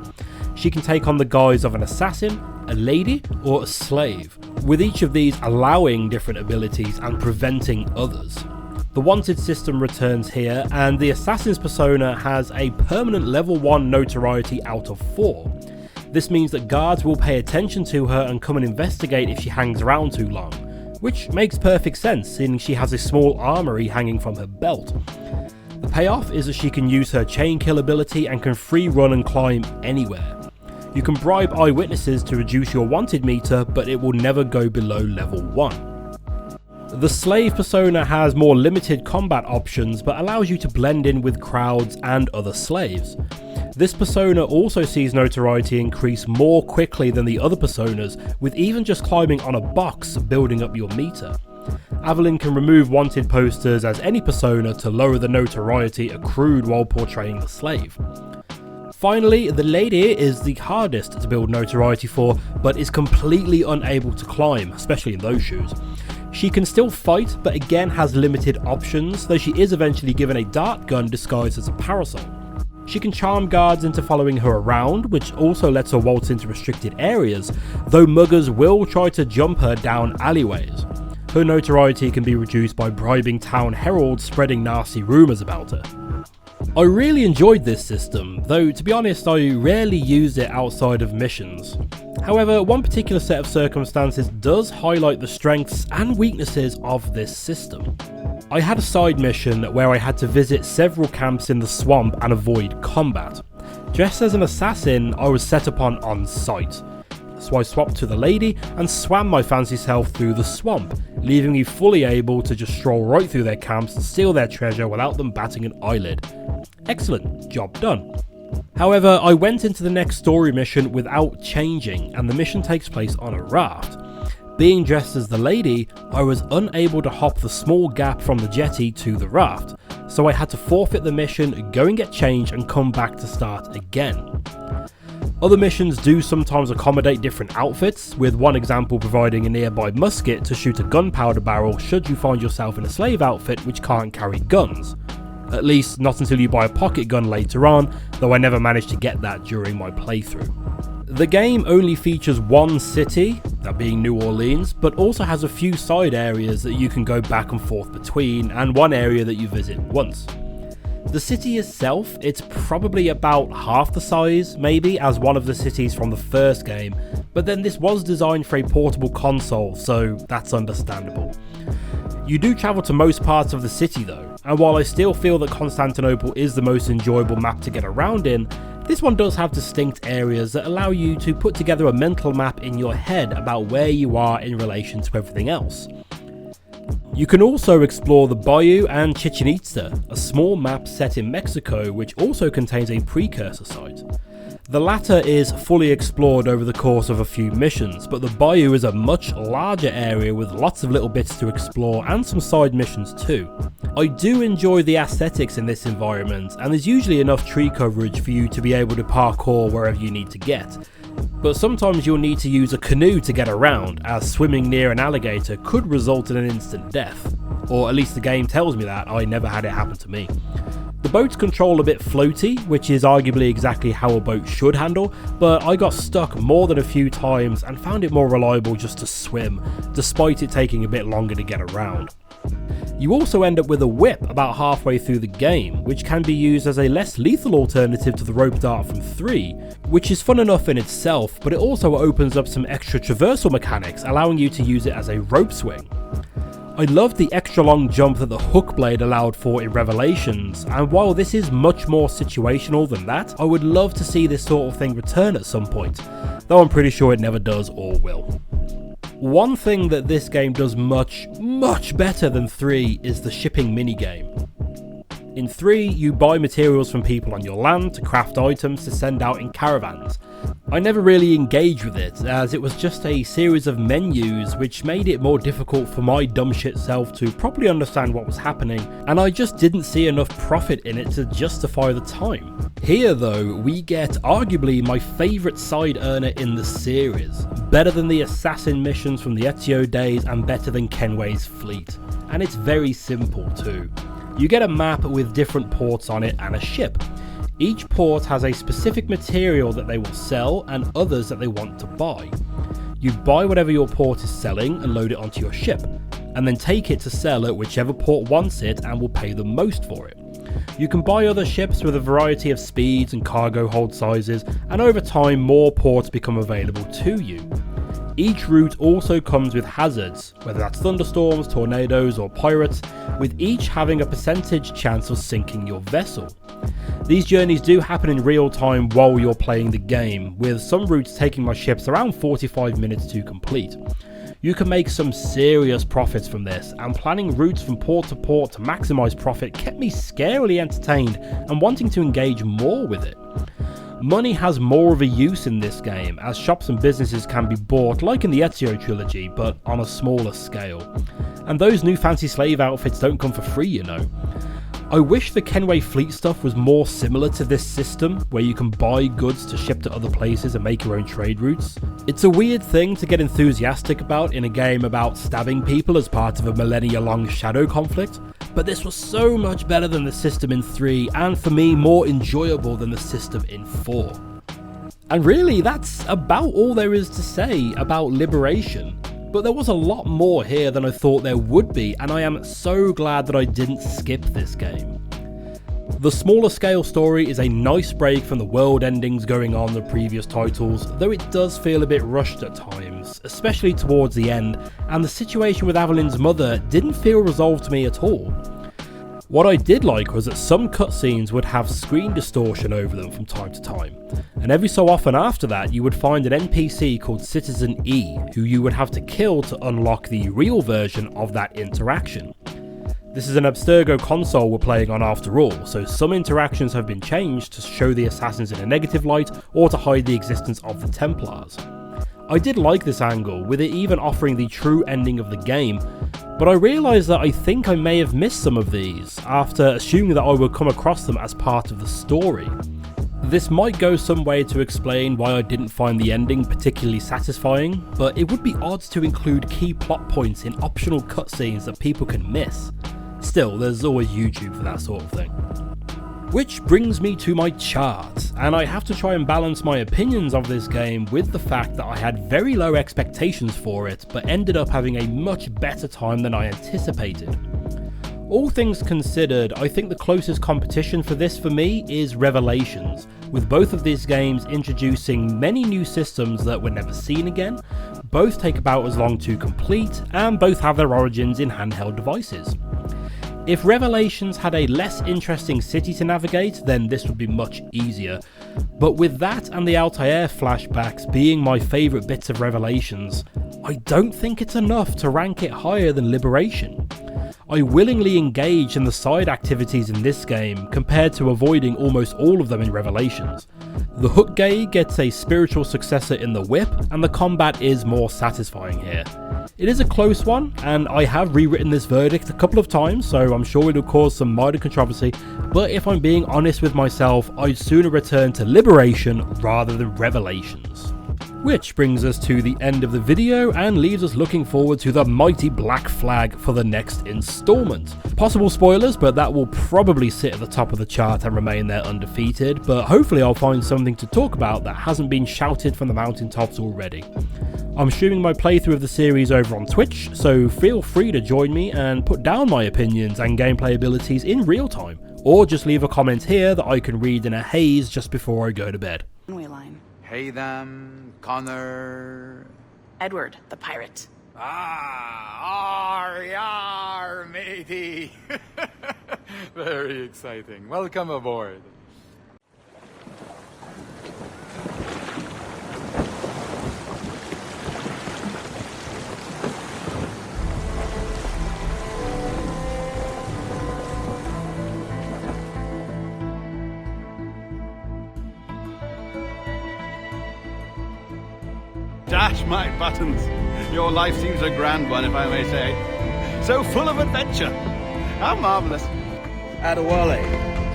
Speaker 1: She can take on the guise of an assassin, a lady, or a slave, with each of these allowing different abilities and preventing others. The wanted system returns here, and the assassin's persona has a permanent level 1 notoriety out of 4. This means that guards will pay attention to her and come and investigate if she hangs around too long, which makes perfect sense seeing she has a small armory hanging from her belt. The payoff is that she can use her chain kill ability and can free run and climb anywhere. You can bribe eyewitnesses to reduce your wanted meter, but it will never go below level 1. The slave persona has more limited combat options but allows you to blend in with crowds and other slaves. This persona also sees notoriety increase more quickly than the other personas, with even just climbing on a box building up your meter. Avalyn can remove wanted posters as any persona to lower the notoriety accrued while portraying the slave. Finally, the lady is the hardest to build notoriety for, but is completely unable to climb, especially in those shoes. She can still fight, but again has limited options, though she is eventually given a dart gun disguised as a parasol. She can charm guards into following her around, which also lets her waltz into restricted areas, though muggers will try to jump her down alleyways. Her notoriety can be reduced by bribing town heralds spreading nasty rumours about her. I really enjoyed this system, though to be honest I rarely used it outside of missions. However, one particular set of circumstances does highlight the strengths and weaknesses of this system. I had a side mission where I had to visit several camps in the swamp and avoid combat. Dressed as an assassin, I was set upon on sight. So I swapped to the lady and swam my fancy self through the swamp, leaving me fully able to just stroll right through their camps and steal their treasure without them batting an eyelid. Excellent, job done. However, I went into the next story mission without changing, and the mission takes place on a raft. Being dressed as the lady, I was unable to hop the small gap from the jetty to the raft, so I had to forfeit the mission, go and get changed and come back to start again. Other missions do sometimes accommodate different outfits, with one example providing a nearby musket to shoot a gunpowder barrel should you find yourself in a slave outfit which can't carry guns. At least not until you buy a pocket gun later on, though I never managed to get that during my playthrough. The game only features one city, that being New Orleans, but also has a few side areas that you can go back and forth between, and one area that you visit once. The city itself, it's probably about half the size, maybe, as one of the cities from the first game, but then this was designed for a portable console, so that's understandable. You do travel to most parts of the city though, and while I still feel that Constantinople is the most enjoyable map to get around in, this one does have distinct areas that allow you to put together a mental map in your head about where you are in relation to everything else. You can also explore the Bayou and Chichen Itza, a small map set in Mexico which also contains a precursor site. The latter is fully explored over the course of a few missions, but the Bayou is a much larger area with lots of little bits to explore and some side missions too. I do enjoy the aesthetics in this environment, and there's usually enough tree coverage for you to be able to parkour wherever you need to get. But sometimes you'll need to use a canoe to get around, as swimming near an alligator could result in an instant death. Or at least the game tells me that, I never had it happen to me. The boats control a bit floaty, which is arguably exactly how a boat should handle, but I got stuck more than a few times and found it more reliable just to swim, despite it taking a bit longer to get around. You also end up with a whip about halfway through the game, which can be used as a less lethal alternative to the rope dart from 3, which is fun enough in itself, but it also opens up some extra traversal mechanics, allowing you to use it as a rope swing. I loved the extra long jump that the hook blade allowed for in Revelations, and while this is much more situational than that, I would love to see this sort of thing return at some point, though I'm pretty sure it never does or will. One thing that this game does much better than 3 is the shipping minigame. In 3, you buy materials from people on your land to craft items to send out in caravans. I never really engaged with it, as it was just a series of menus which made it more difficult for my dumb shit self to properly understand what was happening, and I just didn't see enough profit in it to justify the time. Here though, we get arguably my favourite side earner in the series, better than the assassin missions from the Ezio days and better than Kenway's fleet. and it's very simple too. You get a map with different ports on it and a ship. Each port has a specific material that they will sell and others that they want to buy. You buy whatever your port is selling and load it onto your ship, and then take it to sell at whichever port wants it and will pay the most for it. You can buy other ships with a variety of speeds and cargo hold sizes, and over time more ports become available to you. Each route also comes with hazards, whether that's thunderstorms, tornadoes or pirates, with each having a percentage chance of sinking your vessel. These journeys do happen in real time while you're playing the game, with some routes taking my ships around 45 minutes to complete. You can make some serious profits from this, and planning routes from port to port to maximise profit kept me scarily entertained and wanting to engage more with it. Money has more of a use in this game, as shops and businesses can be bought like in the Ezio trilogy, but on a smaller scale. And those new fancy slave outfits don't come for free, you know. I wish the Kenway fleet stuff was more similar to this system, where you can buy goods to ship to other places and make your own trade routes. It's a weird thing to get enthusiastic about in a game about stabbing people as part of a millennia-long shadow conflict, but this was so much better than the system in 3, and for me more enjoyable than the system in 4. And really, that's about all there is to say about Liberation. But there was a lot more here than I thought there would be, and I am so glad that I didn't skip this game. The smaller scale story is a nice break from the world endings going on in the previous titles, though it does feel a bit rushed at times, especially towards the end, and the situation with Avelin's mother didn't feel resolved to me at all. What I did like was that some cutscenes would have screen distortion over them from time to time, and every so often after that you would find an NPC called Citizen E, who you would have to kill to unlock the real version of that interaction. This is an Abstergo console we're playing on after all, so some interactions have been changed to show the assassins in a negative light or to hide the existence of the Templars. I did like this angle, with it even offering the true ending of the game, but I realised that I think I may have missed some of these, after assuming that I would come across them as part of the story. This might go some way to explain why I didn't find the ending particularly satisfying, but it would be odd to include key plot points in optional cutscenes that people can miss. Still, there's always YouTube for that sort of thing. Which brings me to my chart, and I have to try and balance my opinions of this game with the fact that I had very low expectations for it, but ended up having a much better time than I anticipated. All things considered, I think the closest competition for this for me is Revelations, with both of these games introducing many new systems that were never seen again, both take about as long to complete, and both have their origins in handheld devices. If Revelations had a less interesting city to navigate, then this would be much easier. But with that and the Altair flashbacks being my favourite bits of Revelations, I don't think it's enough to rank it higher than Liberation. I willingly engage in the side activities in this game compared to avoiding almost all of them in Revelations. The hook gay gets a spiritual successor in the whip, and the combat is more satisfying here. It is a close one, and I have rewritten this verdict a couple of times, so I'm sure it'll cause some minor controversy, but if I'm being honest with myself, I'd sooner return to Liberation rather than Revelations. Which brings us to the end of the video and leaves us looking forward to the mighty Black Flag for the next installment. Possible spoilers, but that will probably sit at the top of the chart and remain there undefeated, but hopefully I'll find something to talk about that hasn't been shouted from the mountaintops already. I'm streaming my playthrough of the series over on Twitch, so feel free to join me and put down my opinions and gameplay abilities in real time, or just leave a comment here that I can read in a haze just before I go to bed.
Speaker 19: Hey them, Connor.
Speaker 20: Edward, the pirate.
Speaker 19: Yar, matey. Very exciting. Welcome aboard.
Speaker 21: Dash my buttons. Your life seems a grand one, if I may say. So full of adventure. How marvelous.
Speaker 7: Adewale,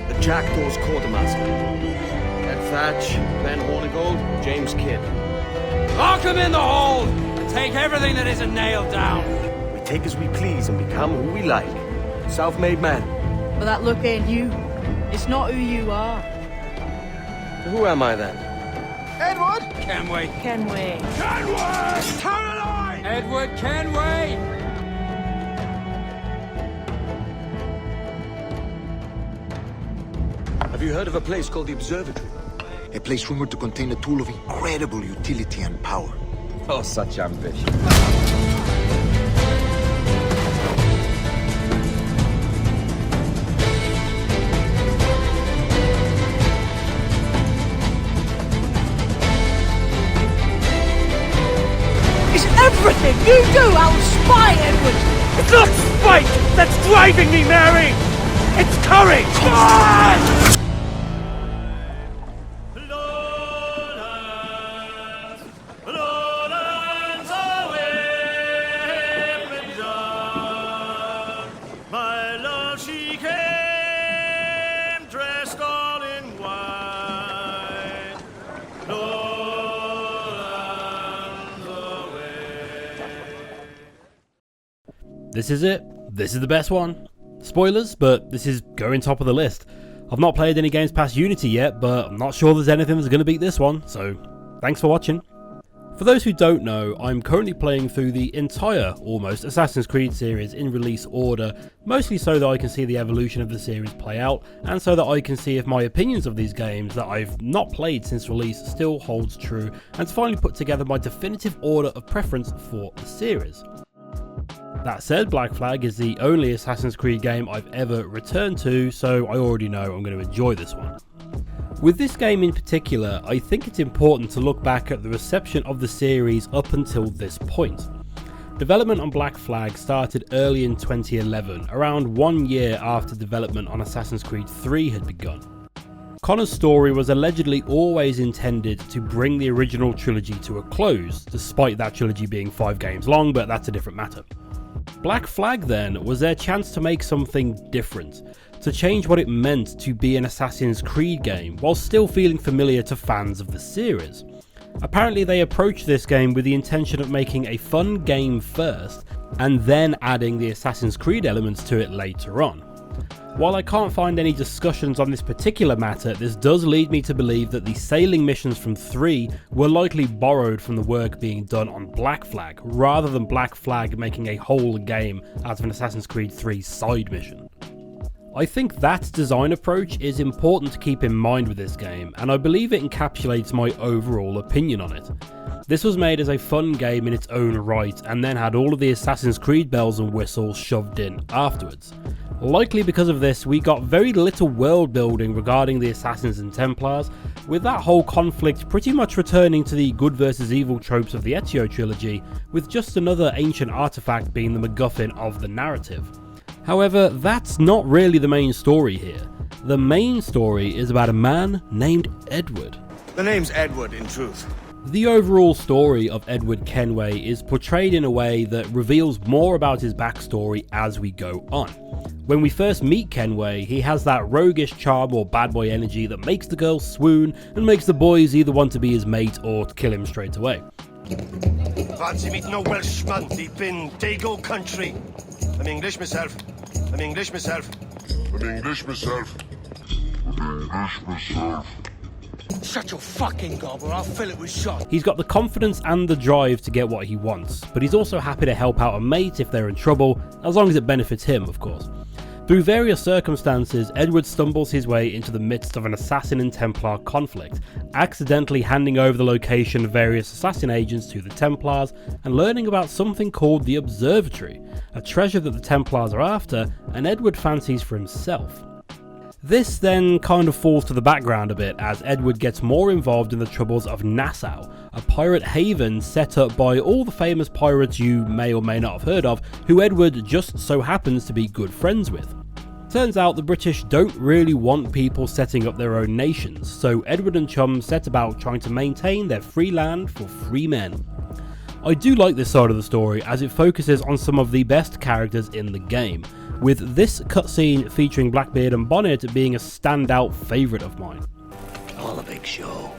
Speaker 7: the Jackdaw's quartermaster. Ed Thatch, Ben Hornigold, James Kidd.
Speaker 22: Lock him in the hold and take everything that isn't nailed down.
Speaker 7: We take as we please and become who we like. Self-made man.
Speaker 3: But that look ain't you. It's not who you are.
Speaker 7: Who am I then?
Speaker 19: Edward! Kenway.
Speaker 3: Kenway.
Speaker 19: Kenway! Caroline! Edward Kenway!
Speaker 7: Have you heard of a place called the Observatory?
Speaker 10: A place rumored to contain a tool of incredible utility and power.
Speaker 7: Oh, such ambition.
Speaker 3: Is everything you do out of spite, Edward?
Speaker 17: It's not spite that's driving me, Mary! It's courage! Ah!
Speaker 1: This is it. This is the best one. Spoilers, but this is going top of the list. I've not played any games past Unity yet, but I'm not sure there's anything that's going to beat this one, so thanks for watching. For those who don't know, I'm currently playing through the entire, almost, Assassin's Creed series in release order, mostly so that I can see the evolution of the series play out, and so that I can see if my opinions of these games that I've not played since release still holds true, and to finally put together my definitive order of preference for the series. That said, Black Flag is the only Assassin's Creed game I've ever returned to, so I already know I'm going to enjoy this one. With this game in particular, I think it's important to look back at the reception of the series up until this point. Development on Black Flag started early in 2011, around 1 year after development on Assassin's Creed 3 had begun. Connor's story was allegedly always intended to bring the original trilogy to a close, despite that trilogy being 5 games long, but that's a different matter. Black Flag then was their chance to make something different, to change what it meant to be an Assassin's Creed game while still feeling familiar to fans of the series. Apparently they approached this game with the intention of making a fun game first and then adding the Assassin's Creed elements to it later on. While I can't find any discussions on this particular matter, this does lead me to believe that the sailing missions from 3 were likely borrowed from the work being done on Black Flag, rather than Black Flag making a whole game out of an Assassin's Creed 3 side mission. I think that design approach is important to keep in mind with this game, and I believe it encapsulates my overall opinion on it. This was made as a fun game in its own right, and then had all of the Assassin's Creed bells and whistles shoved in afterwards. Likely because of this, we got very little world building regarding the Assassins and Templars, with that whole conflict pretty much returning to the good versus evil tropes of the Ezio trilogy, with just another ancient artifact being the MacGuffin of the narrative. However, that's not really the main story here. The main story is about a man named Edward.
Speaker 7: The name's Edward, in truth.
Speaker 1: The overall story of Edward Kenway is portrayed in a way that reveals more about his backstory as we go on. When we first meet Kenway, he has that roguish charm or bad boy energy that makes the girls swoon and makes the boys either want to be his mate or to kill him straight away.
Speaker 5: Fancy meeting a Welshman deep in Dago country. I'm English myself. I'm English myself. I'm English myself. I'm English myself.
Speaker 10: Shut your fucking gob or I'll fill it with shot.
Speaker 1: He's got the confidence and the drive to get what he wants, but he's also happy to help out a mate if they're in trouble, as long as it benefits him, of course. Through various circumstances, Edward stumbles his way into the midst of an assassin and Templar conflict, accidentally handing over the location of various assassin agents to the Templars and learning about something called the Observatory, a treasure that the Templars are after and Edward fancies for himself. This then kind of falls to the background a bit as Edward gets more involved in the troubles of Nassau, a pirate haven set up by all the famous pirates you may or may not have heard of, who Edward just so happens to be good friends with. Turns out the British don't really want people setting up their own nations, so Edward and chum set about trying to maintain their free land for free men. I do like this side of the story as it focuses on some of the best characters in the game, with this cutscene featuring Blackbeard and Bonnet being a standout favourite of mine.
Speaker 10: All a big show.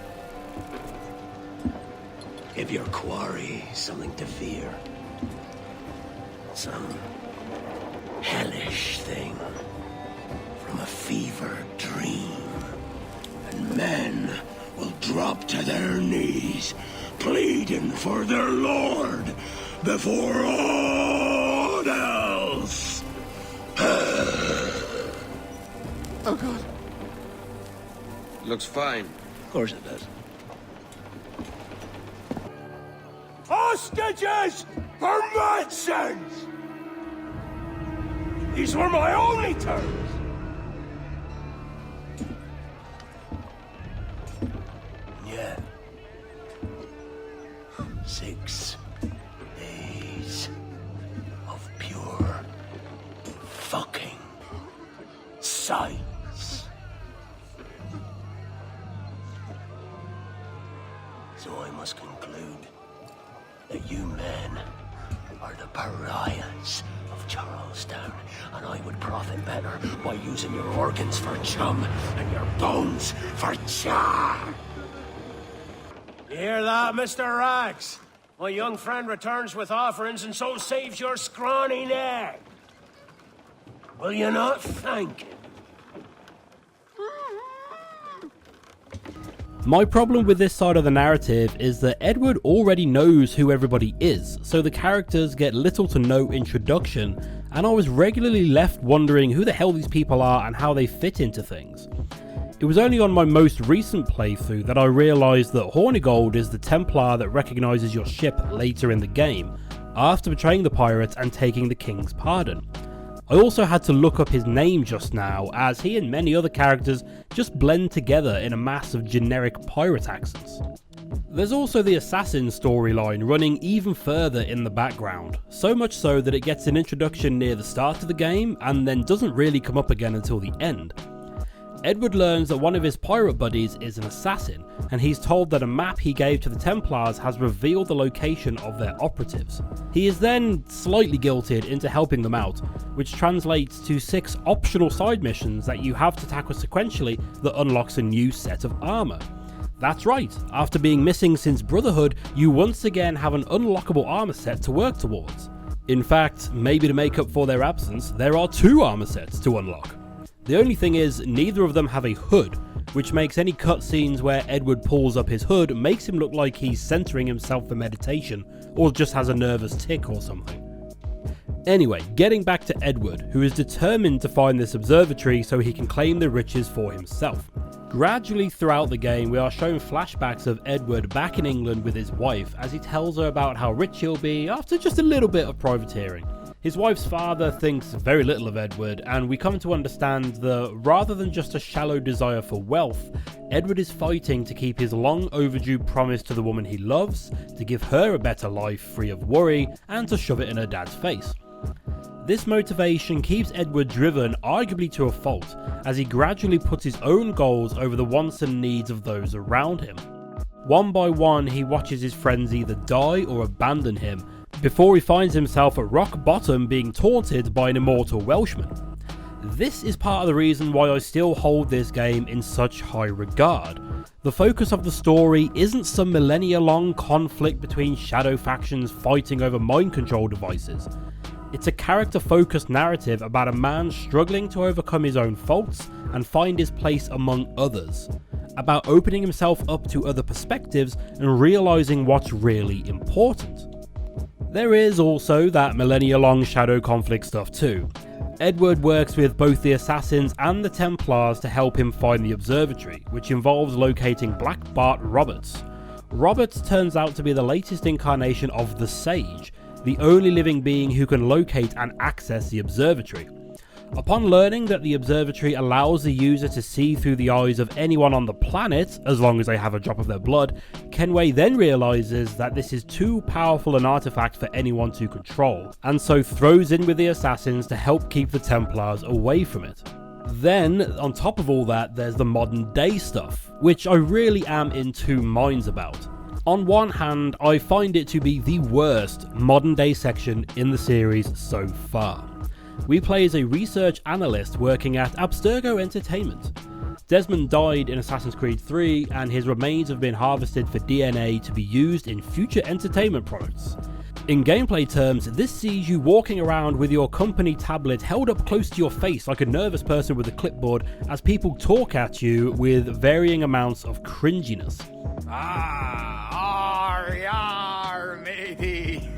Speaker 10: Give your quarry something to fear.
Speaker 4: Some hellish thing from a fevered dream. And men will drop to their knees, pleading for their lord before all else.
Speaker 2: Oh, God. Looks fine.
Speaker 4: Of course it does.
Speaker 17: Hostages for Madsons! These were my only terms!
Speaker 4: Yeah. 6 days of pure fucking silence. So I must conclude that you men are the pariahs of Charlestown, and I would profit better by using your organs for chum and your bones for char.
Speaker 17: You hear that, Mr. Rags? My young friend returns with offerings and so saves your scrawny neck. Will you not thank him?
Speaker 1: My problem with this side of the narrative is that Edward already knows who everybody is, so the characters get little to no introduction, and I was regularly left wondering who the hell these people are and how they fit into things. It was only on my most recent playthrough that I realised that Hornigold is the Templar that recognises your ship later in the game, after betraying the pirates and taking the king's pardon. I also had to look up his name just now, as he and many other characters just blend together in a mass of generic pirate accents. There's also the assassin storyline running even further in the background, so much so that it gets an introduction near the start of the game and then doesn't really come up again until the end. Edward learns that one of his pirate buddies is an assassin, and he's told that a map he gave to the Templars has revealed the location of their operatives. He is then slightly guilted into helping them out, which translates to 6 optional side missions that you have to tackle sequentially that unlocks a new set of armour. That's right, after being missing since Brotherhood, you once again have an unlockable armour set to work towards. In fact, maybe to make up for their absence, there are 2 armour sets to unlock. The only thing is, neither of them have a hood, which makes any cutscenes where Edward pulls up his hood makes him look like he's centering himself for meditation, or just has a nervous tic or something. Anyway, getting back to Edward, who is determined to find this observatory so he can claim the riches for himself. Gradually throughout the game, we are shown flashbacks of Edward back in England with his wife as he tells her about how rich he'll be after just a little bit of privateering. His wife's father thinks very little of Edward, and we come to understand that rather than just a shallow desire for wealth, Edward is fighting to keep his long overdue promise to the woman he loves, to give her a better life free of worry, and to shove it in her dad's face. This motivation keeps Edward driven arguably to a fault, as he gradually puts his own goals over the wants and needs of those around him. One by one, he watches his friends either die or abandon him, before he finds himself at rock bottom being taunted by an immortal Welshman. This is part of the reason why I still hold this game in such high regard. The focus of the story isn't some millennia-long conflict between shadow factions fighting over mind control devices. It's a character-focused narrative about a man struggling to overcome his own faults and find his place among others. About opening himself up to other perspectives and realising what's really important. There is also that millennia-long shadow conflict stuff too. Edward works with both the Assassins and the Templars to help him find the observatory, which involves locating Black Bart Roberts. Roberts turns out to be the latest incarnation of the Sage, the only living being who can locate and access the observatory. Upon learning that the observatory allows the user to see through the eyes of anyone on the planet, as long as they have a drop of their blood, Kenway then realises that this is too powerful an artifact for anyone to control, and so throws in with the Assassins to help keep the Templars away from it. Then, on top of all that, there's the modern day stuff, which I really am in 2 minds about. On one hand, I find it to be the worst modern day section in the series so far. We play as a research analyst working at Abstergo Entertainment. Desmond died in Assassin's Creed 3 and his remains have been harvested for DNA to be used in future entertainment products. In gameplay terms, this sees you walking around with your company tablet held up close to your face like a nervous person with a clipboard as people talk at you with varying amounts of cringiness.
Speaker 21: Matey.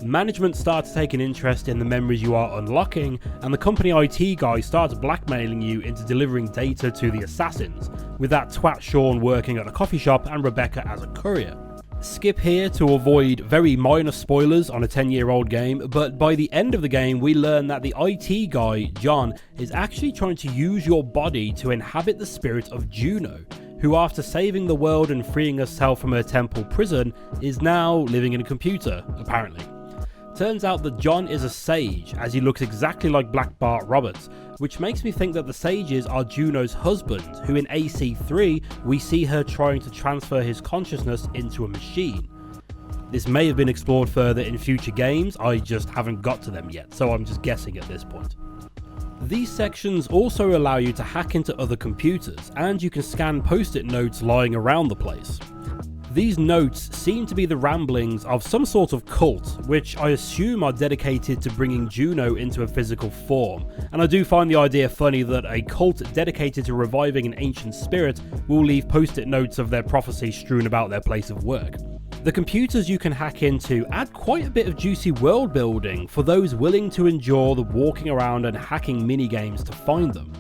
Speaker 1: Management starts to take an interest in the memories you are unlocking, and the company IT guy starts blackmailing you into delivering data to the assassins, with that twat Sean working at a coffee shop and Rebecca as a courier. Skip here to avoid very minor spoilers on a 10-year-old game, but by the end of the game we learn that the IT guy, John, is actually trying to use your body to inhabit the spirit of Juno, who after saving the world and freeing herself from her temple prison is now living in a computer, apparently. Turns out that John is a sage, as he looks exactly like Black Bart Roberts, which makes me think that the sages are Juno's husband, who in AC3 we see her trying to transfer his consciousness into a machine. This may have been explored further in future games, I just haven't got to them yet, so I'm just guessing at this point. These sections also allow you to hack into other computers, and you can scan post-it notes lying around the place. These notes seem to be the ramblings of some sort of cult, which I assume are dedicated to bringing Juno into a physical form, and I do find the idea funny that a cult dedicated to reviving an ancient spirit will leave post-it notes of their prophecy strewn about their place of work. The computers you can hack into add quite a bit of juicy world building for those willing to endure the walking around and hacking minigames to find them.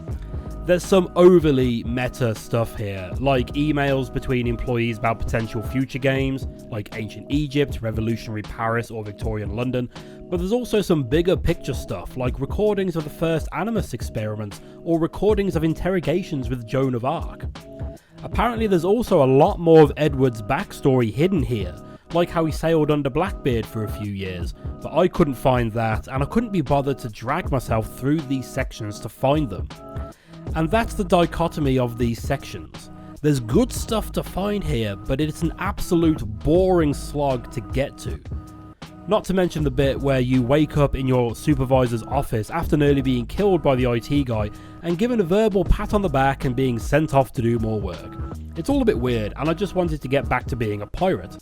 Speaker 1: There's some overly meta stuff here, like emails between employees about potential future games, like Ancient Egypt, Revolutionary Paris or Victorian London, but there's also some bigger picture stuff, like recordings of the first Animus experiments, or recordings of interrogations with Joan of Arc. Apparently there's also a lot more of Edward's backstory hidden here, like how he sailed under Blackbeard for a few years, but I couldn't find that, and I couldn't be bothered to drag myself through these sections to find them. And that's the dichotomy of these sections. There's good stuff to find here, but it's an absolute boring slog to get to. Not to mention the bit where you wake up in your supervisor's office after nearly being killed by the IT guy and given a verbal pat on the back and being sent off to do more work. It's all a bit weird, and I just wanted to get back to being a pirate.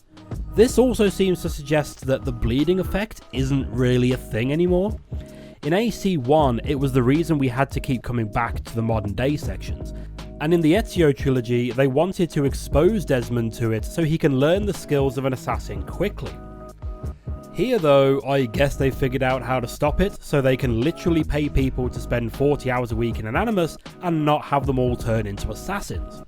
Speaker 1: This also seems to suggest that the bleeding effect isn't really a thing anymore. In AC1, it was the reason we had to keep coming back to the modern day sections, and in the Ezio trilogy, they wanted to expose Desmond to it so he can learn the skills of an assassin quickly. Here though, I guess they figured out how to stop it, so they can literally pay people to spend 40 hours a week in an Animus and not have them all turn into assassins.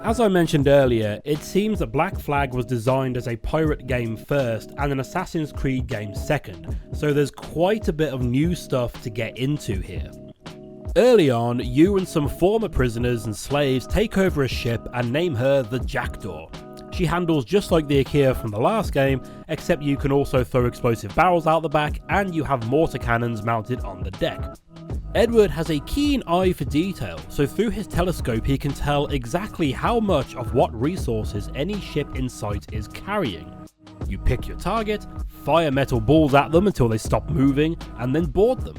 Speaker 1: As I mentioned earlier, it seems that Black Flag was designed as a pirate game first and an Assassin's Creed game second, so there's quite a bit of new stuff to get into here. Early on, you and some former prisoners and slaves take over a ship and name her the Jackdaw. She handles just like the Akia from the last game, except you can also throw explosive barrels out the back and you have mortar cannons mounted on the deck. Edward has a keen eye for detail, so through his telescope he can tell exactly how much of what resources any ship in sight is carrying. You pick your target, fire metal balls at them until they stop moving, and then board them.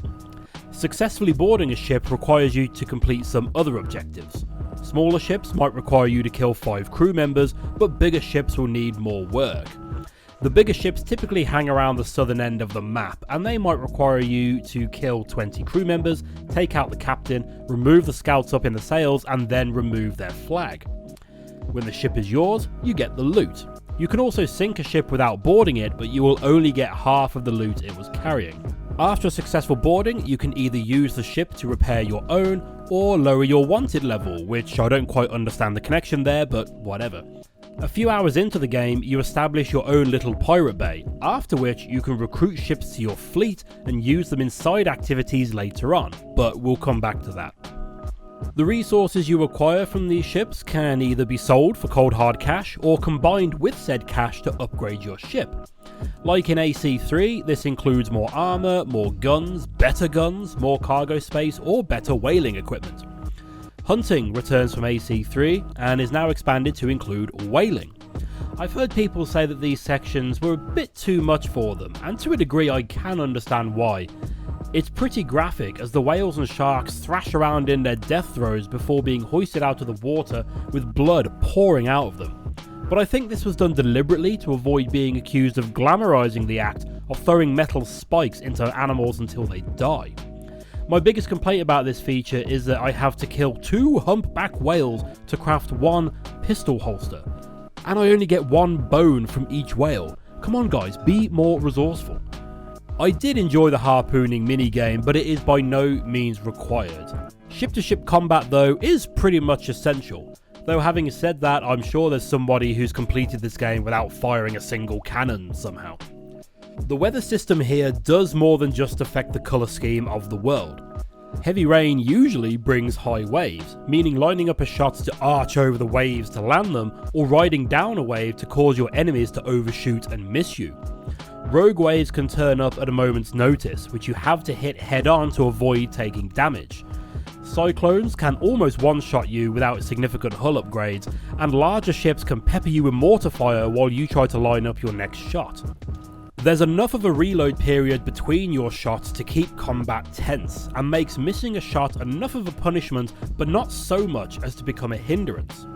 Speaker 1: Successfully boarding a ship requires you to complete some other objectives. Smaller ships might require you to kill 5 crew members, but bigger ships will need more work. The bigger ships typically hang around the southern end of the map, and they might require you to kill 20 crew members, take out the captain, remove the scouts up in the sails, and then remove their flag. When the ship is yours, you get the loot. You can also sink a ship without boarding it, but you will only get half of the loot it was carrying. After a successful boarding, you can either use the ship to repair your own, or lower your wanted level, which I don't quite understand the connection there, but whatever. A few hours into the game, you establish your own little pirate bay, after which you can recruit ships to your fleet and use them in side activities later on, but we'll come back to that. The resources you acquire from these ships can either be sold for cold hard cash or combined with said cash to upgrade your ship. Like in AC3, this includes more armour, more guns, more cargo space, or better whaling equipment. Hunting returns from AC3 and is now expanded to include whaling. I've heard people say that these sections were a bit too much for them, and to a degree I can understand why. It's pretty graphic as the whales and sharks thrash around in their death throes before being hoisted out of the water with blood pouring out of them. but I think this was done deliberately to avoid being accused of glamorizing the act of throwing metal spikes into animals until they die. My biggest complaint about this feature is that I have to kill 2 humpback whales to craft 1 pistol holster, and I only get 1 bone from each whale. Come on guys, be more resourceful. I did enjoy the harpooning minigame, but it is by no means required. Ship-to-ship combat though is pretty much essential, though having said that, I'm sure there's somebody who's completed this game without firing a single cannon somehow. The weather system here does more than just affect the colour scheme of the world. Heavy rain usually brings high waves, meaning lining up a shot to arch over the waves to land them, or riding down a wave to cause your enemies to overshoot and miss you. Rogue waves can turn up at a moment's notice, which you have to hit head on to avoid taking damage. Cyclones can almost one-shot you without significant hull upgrades, and larger ships can pepper you with mortar fire while you try to line up your next shot. There's enough of a reload period between your shots to keep combat tense, and makes missing a shot enough of a punishment, but not so much as to become a hindrance.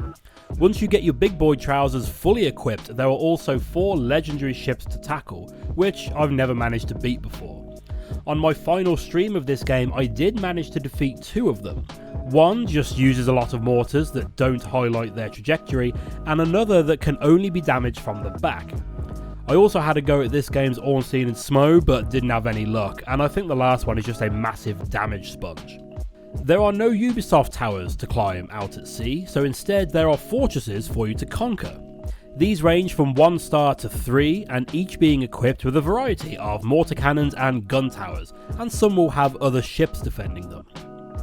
Speaker 1: Once you get your big boy trousers fully equipped, there are also 4 legendary ships to tackle, which I've never managed to beat before. On my final stream of this game, I did manage to defeat 2 of them. One just uses a lot of mortars that don't highlight their trajectory, and another that can only be damaged from the back. I also had a go at this game's Ornstein and Smo, but didn't have any luck, and I think the last one is just a massive damage sponge. There are no Ubisoft towers to climb out at sea, so instead there are fortresses for you to conquer. These range from 1 star to 3, and each being equipped with a variety of mortar cannons and gun towers, and some will have other ships defending them.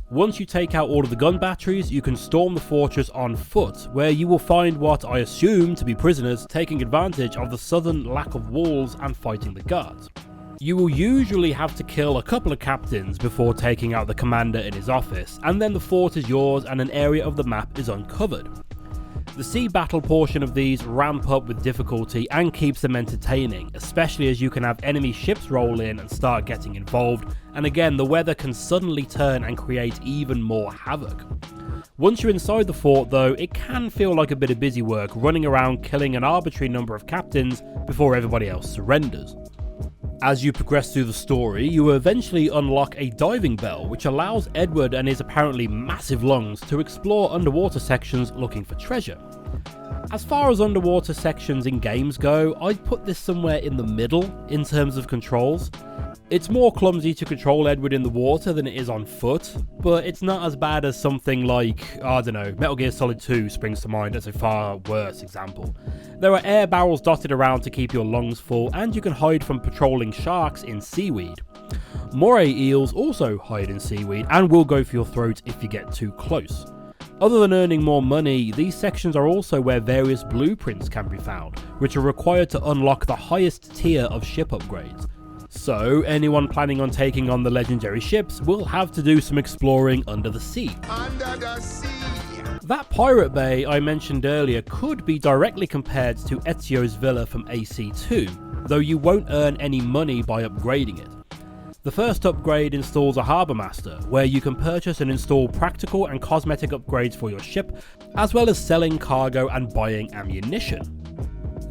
Speaker 1: Once you take out all of the gun batteries, you can storm the fortress on foot, where you will find what I assume to be prisoners taking advantage of the southern lack of walls and fighting the guards. You will usually have to kill a couple of captains before taking out the commander in his office, and then the fort is yours and an area of the map is uncovered. The sea battle portion of these ramp up with difficulty and keeps them entertaining, especially as you can have enemy ships roll in and start getting involved, and again the weather can suddenly turn and create even more havoc. Once you're inside the fort though, it can feel like a bit of busy work running around killing an arbitrary number of captains before everybody else surrenders. As you progress through the story, you will eventually unlock a diving bell, which allows Edward and his apparently massive lungs to explore underwater sections looking for treasure. As far as underwater sections in games go, I'd put this somewhere in the middle in terms of controls. It's more clumsy to control Edward in the water than it is on foot, but it's not as bad as something like, I don't know, Metal Gear Solid 2 springs to mind as a far worse example. There are air barrels dotted around to keep your lungs full, and you can hide from patrolling sharks in seaweed. Moray eels also hide in seaweed and will go for your throat if you get too close. Other than earning more money, these sections are also where various blueprints can be found, which are required to unlock the highest tier of ship upgrades. So anyone planning on taking on the legendary ships will have to do some exploring under the sea.
Speaker 5: Under the sea!
Speaker 1: That pirate bay I mentioned earlier could be directly compared to Ezio's villa from AC2, though you won't earn any money by upgrading it. The first upgrade installs a Harbour Master, where you can purchase and install practical and cosmetic upgrades for your ship, as well as selling cargo and buying ammunition.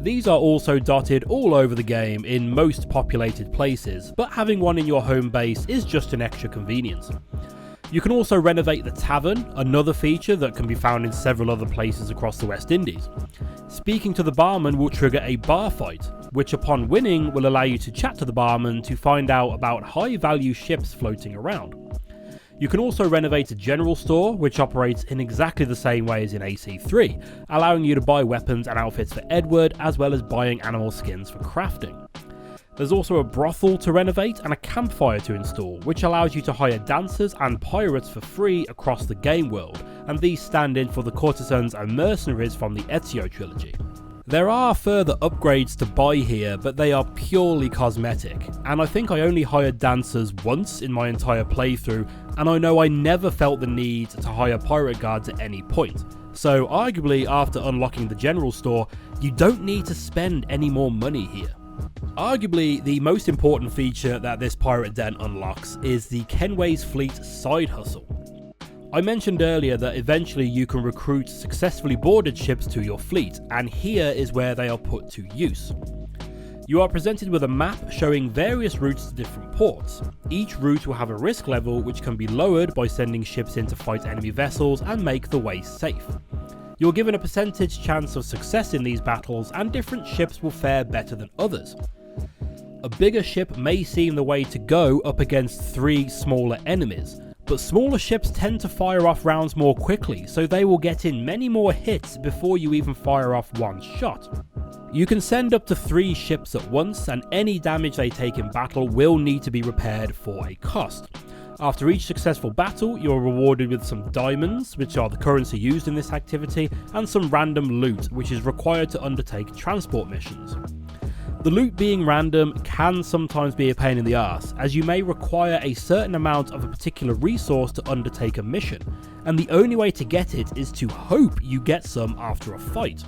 Speaker 1: These are also dotted all over the game in most populated places, but having one in your home base is just an extra convenience. You can also renovate the tavern, another feature that can be found in several other places across the West Indies. Speaking to the barman will trigger a bar fight, which upon winning will allow you to chat to the barman to find out about high value ships floating around. You can also renovate a general store, which operates in exactly the same way as in AC3, allowing you to buy weapons and outfits for Edward, as well as buying animal skins for crafting. There's also a brothel to renovate and a campfire to install, which allows you to hire dancers and pirates for free across the game world, and these stand in for the courtesans and mercenaries from the Ezio trilogy. There are further upgrades to buy here, but they are purely cosmetic, and I think I only hired dancers once in my entire playthrough, and I know I never felt the need to hire pirate guards at any point. So arguably, after unlocking the general store, you don't need to spend any more money here. Arguably, the most important feature that this pirate den unlocks is the Kenway's Fleet side hustle. I mentioned earlier that eventually you can recruit successfully boarded ships to your fleet, and here is where they are put to use. You are presented with a map showing various routes to different ports. Each route will have a risk level which can be lowered by sending ships in to fight enemy vessels and make the way safe. You're given a percentage chance of success in these battles, and different ships will fare better than others. A bigger ship may seem the way to go up against 3 smaller enemies, but smaller ships tend to fire off rounds more quickly, so they will get in many more hits before you even fire off one shot. You can send up to 3 ships at once, and any damage they take in battle will need to be repaired for a cost. After each successful battle, you are rewarded with some diamonds, which are the currency used in this activity, and some random loot, which is required to undertake transport missions. The loot being random can sometimes be a pain in the arse, as you may require a certain amount of a particular resource to undertake a mission, and the only way to get it is to hope you get some after a fight.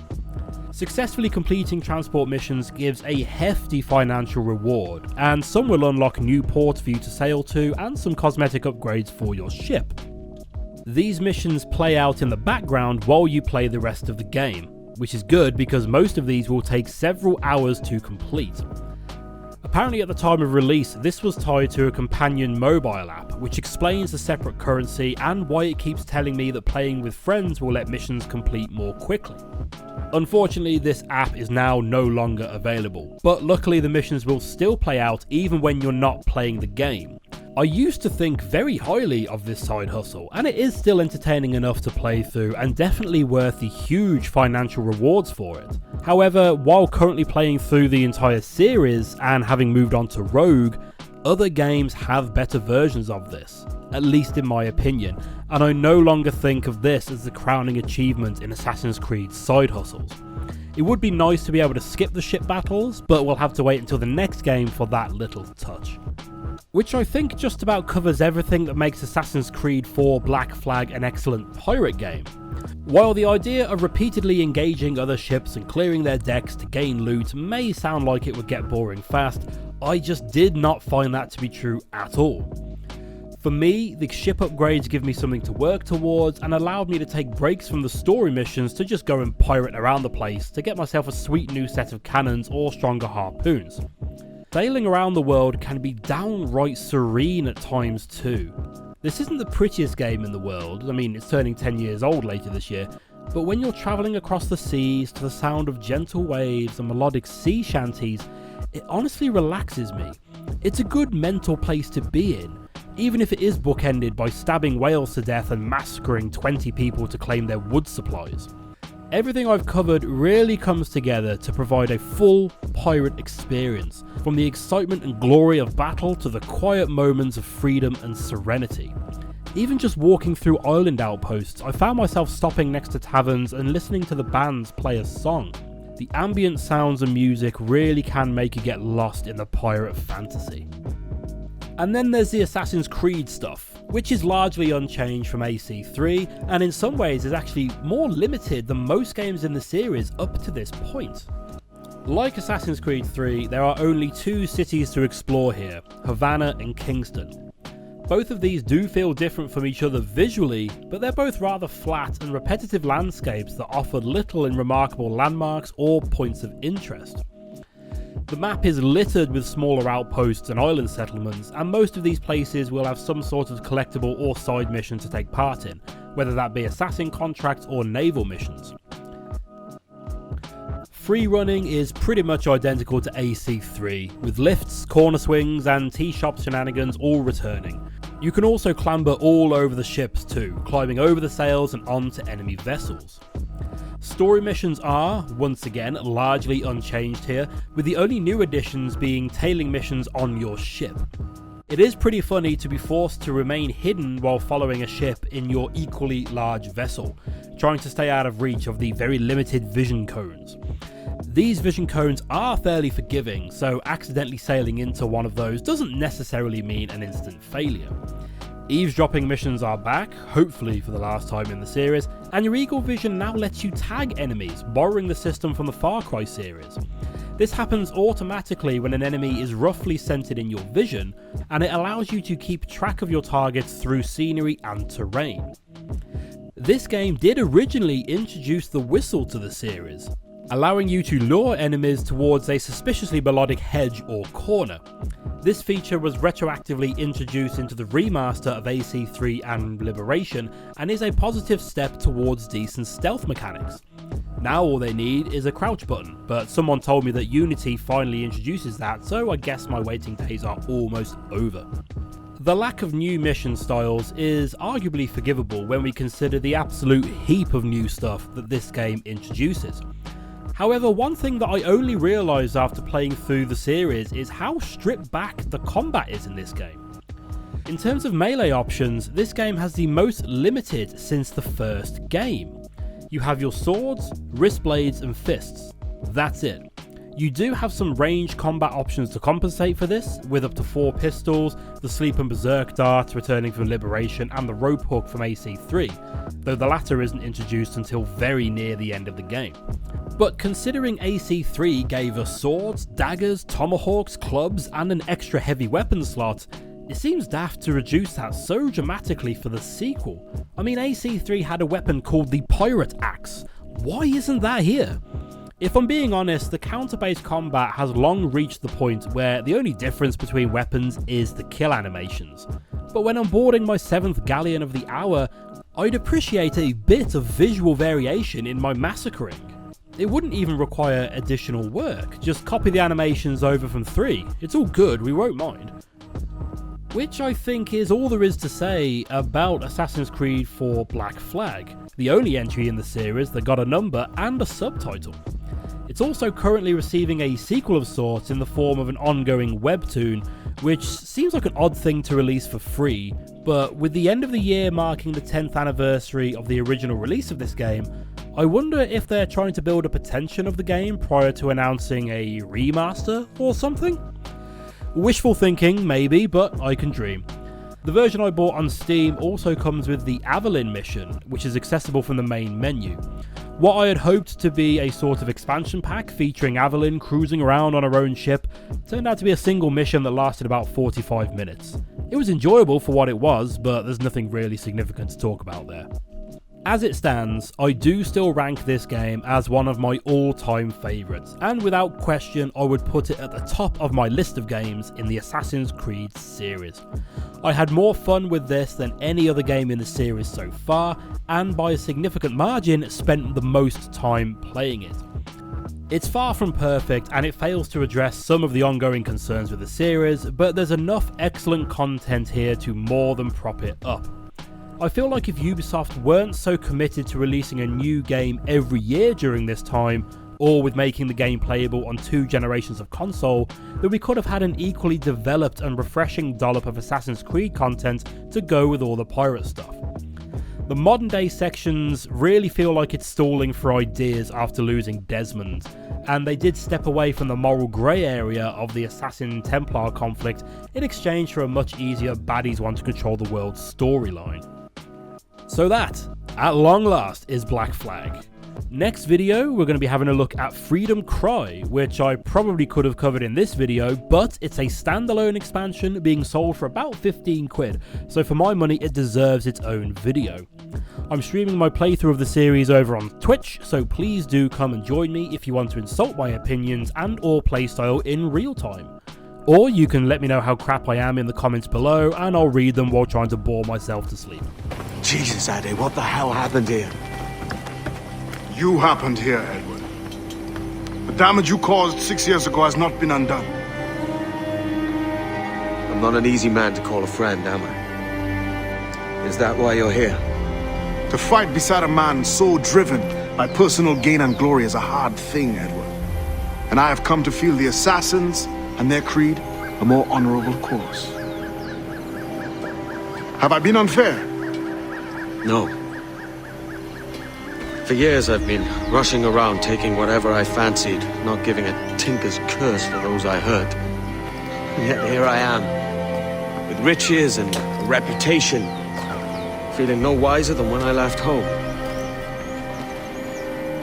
Speaker 1: Successfully completing transport missions gives a hefty financial reward, and some will unlock new ports for you to sail to and some cosmetic upgrades for your ship. These missions play out in the background while you play the rest of the game, which is good because most of these will take several hours to complete. Apparently at the time of release, this was tied to a companion mobile app, which explains the separate currency and why it keeps telling me that playing with friends will let missions complete more quickly. Unfortunately, this app is now no longer available, but luckily the missions will still play out even when you're not playing the game. I used to think very highly of this side hustle, and it is still entertaining enough to play through and definitely worth the huge financial rewards for it. However, while currently playing through the entire series and having moved on to Rogue, other games have better versions of this, at least in my opinion, and I no longer think of this as the crowning achievement in Assassin's Creed side hustles. It would be nice to be able to skip the ship battles, but we'll have to wait until the next game for that little touch. Which I think just about covers everything that makes Assassin's Creed 4 Black Flag an excellent pirate game. While the idea of repeatedly engaging other ships and clearing their decks to gain loot may sound like it would get boring fast, I just did not find that to be true at all. For me, the ship upgrades give me something to work towards and allowed me to take breaks from the story missions to just go and pirate around the place to get myself a sweet new set of cannons or stronger harpoons. Sailing around the world can be downright serene at times too. This isn't the prettiest game in the world, I mean it's turning 10 years old later this year, but when you're travelling across the seas to the sound of gentle waves and melodic sea shanties, it honestly relaxes me. It's a good mental place to be in, even if it is bookended by stabbing whales to death and massacring 20 people to claim their wood supplies. Everything I've covered really comes together to provide a full pirate experience, from the excitement and glory of battle to the quiet moments of freedom and serenity. Even just walking through island outposts, I found myself stopping next to taverns and listening to the bands play a song. The ambient sounds and music really can make you get lost in the pirate fantasy. And then there's the Assassin's Creed stuff, which is largely unchanged from AC3, and in some ways is actually more limited than most games in the series up to this point. Like Assassin's Creed 3, there are only 2 cities to explore here, Havana and Kingston. Both of these do feel different from each other visually, but they're both rather flat and repetitive landscapes that offer little in remarkable landmarks or points of interest. The map is littered with smaller outposts and island settlements, and most of these places will have some sort of collectible or side mission to take part in, whether that be assassin contracts or naval missions. Free running is pretty much identical to AC3, with lifts, corner swings and tea-shop shenanigans all returning. You can also clamber all over the ships too, climbing over the sails and onto enemy vessels. Story missions are, once again, largely unchanged here, with the only new additions being tailing missions on your ship. It is pretty funny to be forced to remain hidden while following a ship in your equally large vessel, trying to stay out of reach of the very limited vision cones. These vision cones are fairly forgiving, so accidentally sailing into one of those doesn't necessarily mean an instant failure. Eavesdropping missions are back, hopefully for the last time in the series, and your Eagle Vision now lets you tag enemies, borrowing the system from the Far Cry series. This happens automatically when an enemy is roughly centered in your vision, and it allows you to keep track of your targets through scenery and terrain. This game did originally introduce the whistle to the series, allowing you to lure enemies towards a suspiciously melodic hedge or corner. This feature was retroactively introduced into the remaster of AC3 and Liberation, and is a positive step towards decent stealth mechanics. Now all they need is a crouch button, but someone told me that Unity finally introduces that, so I guess my waiting days are almost over. The lack of new mission styles is arguably forgivable when we consider the absolute heap of new stuff that this game introduces. However, one thing that I only realised after playing through the series is how stripped back the combat is in this game. In terms of melee options, this game has the most limited since the first game. You have your swords, wrist blades and fists. That's it. You do have some ranged combat options to compensate for this, with up to 4 pistols, the Sleep and Berserk Dart returning from Liberation, and the Rope Hook from AC3, though the latter isn't introduced until very near the end of the game. But considering AC3 gave us swords, daggers, tomahawks, clubs, and an extra heavy weapon slot, it seems daft to reduce that so dramatically for the sequel. I mean, AC3 had a weapon called the Pirate Axe. Why isn't that here? If I'm being honest, the counter-based combat has long reached the point where the only difference between weapons is the kill animations. But when I'm boarding my 7th galleon of the hour, I'd appreciate a bit of visual variation in my massacring. It wouldn't even require additional work, just copy the animations over from 3, it's all good, we won't mind. Which I think is all there is to say about Assassin's Creed 4 Black Flag, the only entry in the series that got a number and a subtitle. It's also currently receiving a sequel of sorts in the form of an ongoing webtoon, which seems like an odd thing to release for free, but with the end of the year marking the 10th anniversary of the original release of this game, I wonder if they're trying to build up a tension of the game prior to announcing a remaster or something? Wishful thinking, maybe, but I can dream. The version I bought on Steam also comes with the Avalyn mission, which is accessible from the main menu. What I had hoped to be a sort of expansion pack featuring Avalyn cruising around on her own ship turned out to be a single mission that lasted about 45 minutes. It was enjoyable for what it was, but there's nothing really significant to talk about there. As it stands, I do still rank this game as one of my all-time favourites, and without question I would put it at the top of my list of games in the Assassin's Creed series. I had more fun with this than any other game in the series so far, and by a significant margin spent the most time playing it. It's far from perfect and it fails to address some of the ongoing concerns with the series, but there's enough excellent content here to more than prop it up. I feel like if Ubisoft weren't so committed to releasing a new game every year during this time, or with making the game playable on 2 generations of console, then we could have had an equally developed and refreshing dollop of Assassin's Creed content to go with all the pirate stuff. The modern day sections really feel like it's stalling for ideas after losing Desmond, and they did step away from the moral grey area of the Assassin Templar conflict in exchange for a much easier baddies want to control the world storyline. So that, at long last, is Black Flag. Next video, we're going to be having a look at Freedom Cry, which I probably could have covered in this video, but it's a standalone expansion being sold for about 15 quid, so for my money it deserves its own video. I'm streaming my playthrough of the series over on Twitch, so please do come and join me if you want to insult my opinions and or playstyle in real time. Or you can let me know how crap I am in the comments below, and I'll read them while trying to bore myself to sleep.
Speaker 8: Jesus, Addy, what the hell happened here?
Speaker 22: You happened here, Edward. The damage you caused 6 years ago has not been undone.
Speaker 11: I'm not an easy man to call a friend, am I? Is that why you're here?
Speaker 22: To fight beside a man so driven by personal gain and glory is a hard thing, Edward. And I have come to feel the assassins and their creed a more honorable course. Have I been unfair?
Speaker 11: No. For years I've been rushing around taking whatever I fancied, not giving a tinker's curse for those I hurt. And yet here I am, with riches and a reputation, feeling no wiser than when I left home.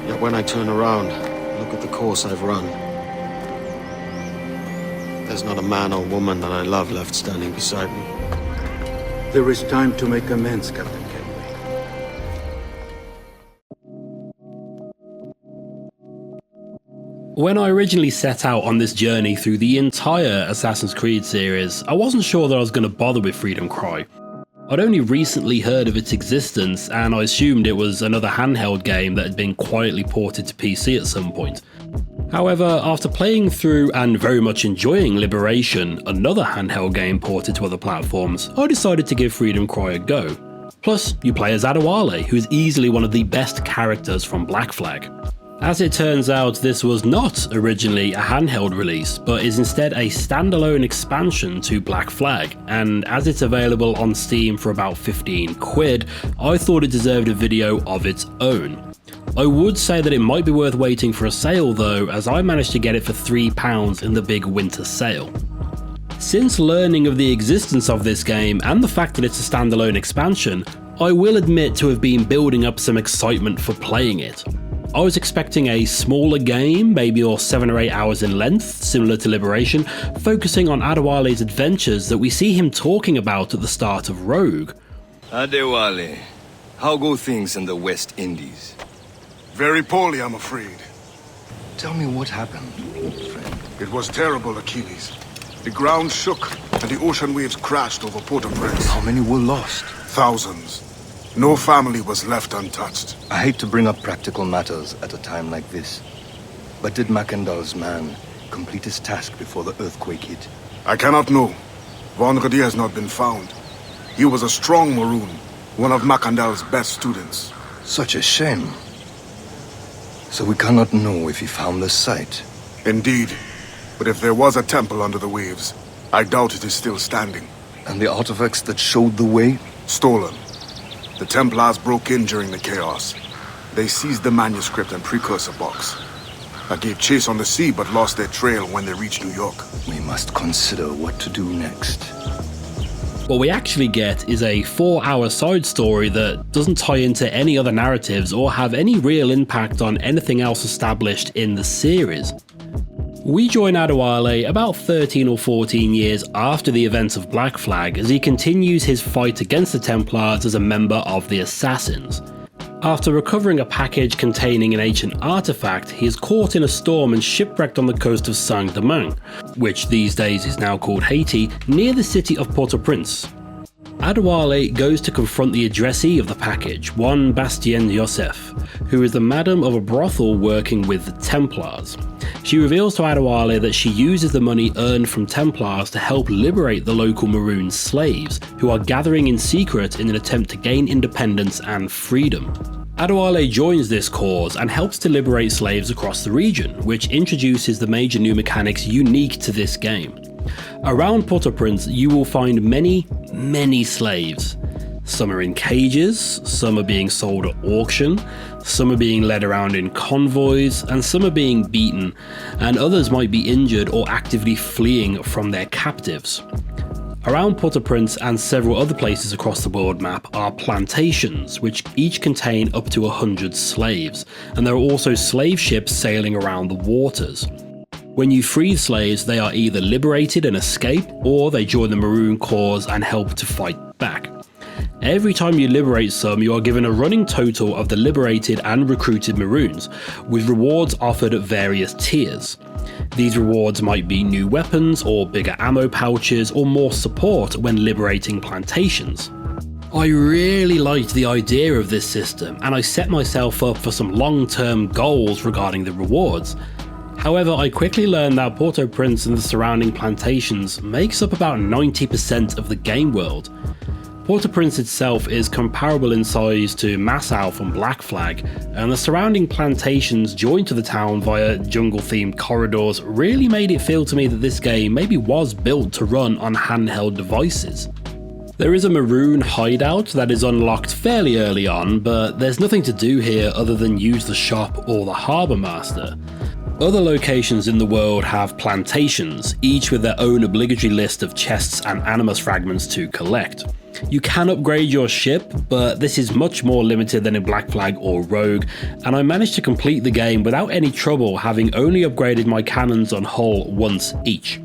Speaker 11: Yet when I turn around, look at the course I've run. There's not a man or woman that I love left standing beside me.
Speaker 8: There is time to make amends, Captain.
Speaker 1: When I originally set out on this journey through the entire Assassin's Creed series, I wasn't sure that I was going to bother with Freedom Cry. I'd only recently heard of its existence, and I assumed it was another handheld game that had been quietly ported to PC at some point. However, after playing through and very much enjoying Liberation, another handheld game ported to other platforms, I decided to give Freedom Cry a go. Plus, you play as Adewale, who is easily one of the best characters from Black Flag. As it turns out, this was not originally a handheld release, but is instead a standalone expansion to Black Flag, and as it's available on Steam for about 15 quid, I thought it deserved a video of its own. I would say that it might be worth waiting for a sale though, as I managed to get it for £3 in the big winter sale. Since learning of the existence of this game and the fact that it's a standalone expansion, I will admit to have been building up some excitement for playing it. I was expecting a smaller game, maybe 7 or 8 hours in length, similar to Liberation, focusing on Adewale's adventures that we see him talking about at the start of Rogue.
Speaker 6: Adewale, how go things in the West Indies?
Speaker 22: Very poorly, I'm afraid.
Speaker 6: Tell me what happened, old friend.
Speaker 22: It was terrible, Achilles. The ground shook, and the ocean waves crashed over Port-au-Prince.
Speaker 6: How many were lost?
Speaker 22: Thousands. No family was left untouched.
Speaker 6: I hate to bring up practical matters at a time like this, but did Macandal's man complete his task before the earthquake hit?
Speaker 22: I cannot know. Vendredi has not been found. He was a strong Maroon, one of Macandal's best students.
Speaker 6: Such a shame. So we cannot know if he found the site.
Speaker 22: Indeed. But if there was a temple under the waves, I doubt it is still standing.
Speaker 6: And the artifacts that showed the way?
Speaker 22: Stolen. The Templars broke in during the chaos. They seized the manuscript and precursor box. I gave chase on the sea but lost their trail when they reached New York.
Speaker 6: We must consider what to do next.
Speaker 1: What we actually get is a 4-hour side story that doesn't tie into any other narratives or have any real impact on anything else established in the series. We join Adewale about 13 or 14 years after the events of Black Flag as he continues his fight against the Templars as a member of the Assassins. After recovering a package containing an ancient artifact, he is caught in a storm and shipwrecked on the coast of Saint-Domingue, which these days is now called Haiti, near the city of Port-au-Prince. Adewale goes to confront the addressee of the package, one Bastien Joseph, who is the madam of a brothel working with the Templars. She reveals to Adewale that she uses the money earned from Templars to help liberate the local Maroon slaves, who are gathering in secret in an attempt to gain independence and freedom. Adewale joins this cause and helps to liberate slaves across the region, which introduces the major new mechanics unique to this game. Around Port-au-Prince, you will find many slaves. Some are in cages, some are being sold at auction, some are being led around in convoys, and some are being beaten, and others might be injured or actively fleeing from their captives. Around Port-au-Prince and several other places across the world map are plantations, which each contain up to 100 slaves, and there are also slave ships sailing around the waters. When you free slaves, they are either liberated and escape, or they join the Maroon cause and help to fight back. Every time you liberate some, you are given a running total of the liberated and recruited Maroons, with rewards offered at various tiers. These rewards might be new weapons, or bigger ammo pouches, or more support when liberating plantations. I really liked the idea of this system, and I set myself up for some long-term goals regarding the rewards. However, I quickly learned that Port-au-Prince and the surrounding plantations makes up about 90% of the game world. Port-au-Prince itself is comparable in size to Massau from Black Flag, and the surrounding plantations joined to the town via jungle-themed corridors really made it feel to me that this game maybe was built to run on handheld devices. There is a Maroon hideout that is unlocked fairly early on, but there's nothing to do here other than use the shop or the Harbour Master. Other locations in the world have plantations, each with their own obligatory list of chests and animus fragments to collect. You can upgrade your ship, but this is much more limited than in Black Flag or Rogue, and I managed to complete the game without any trouble, having only upgraded my cannons on hull once each.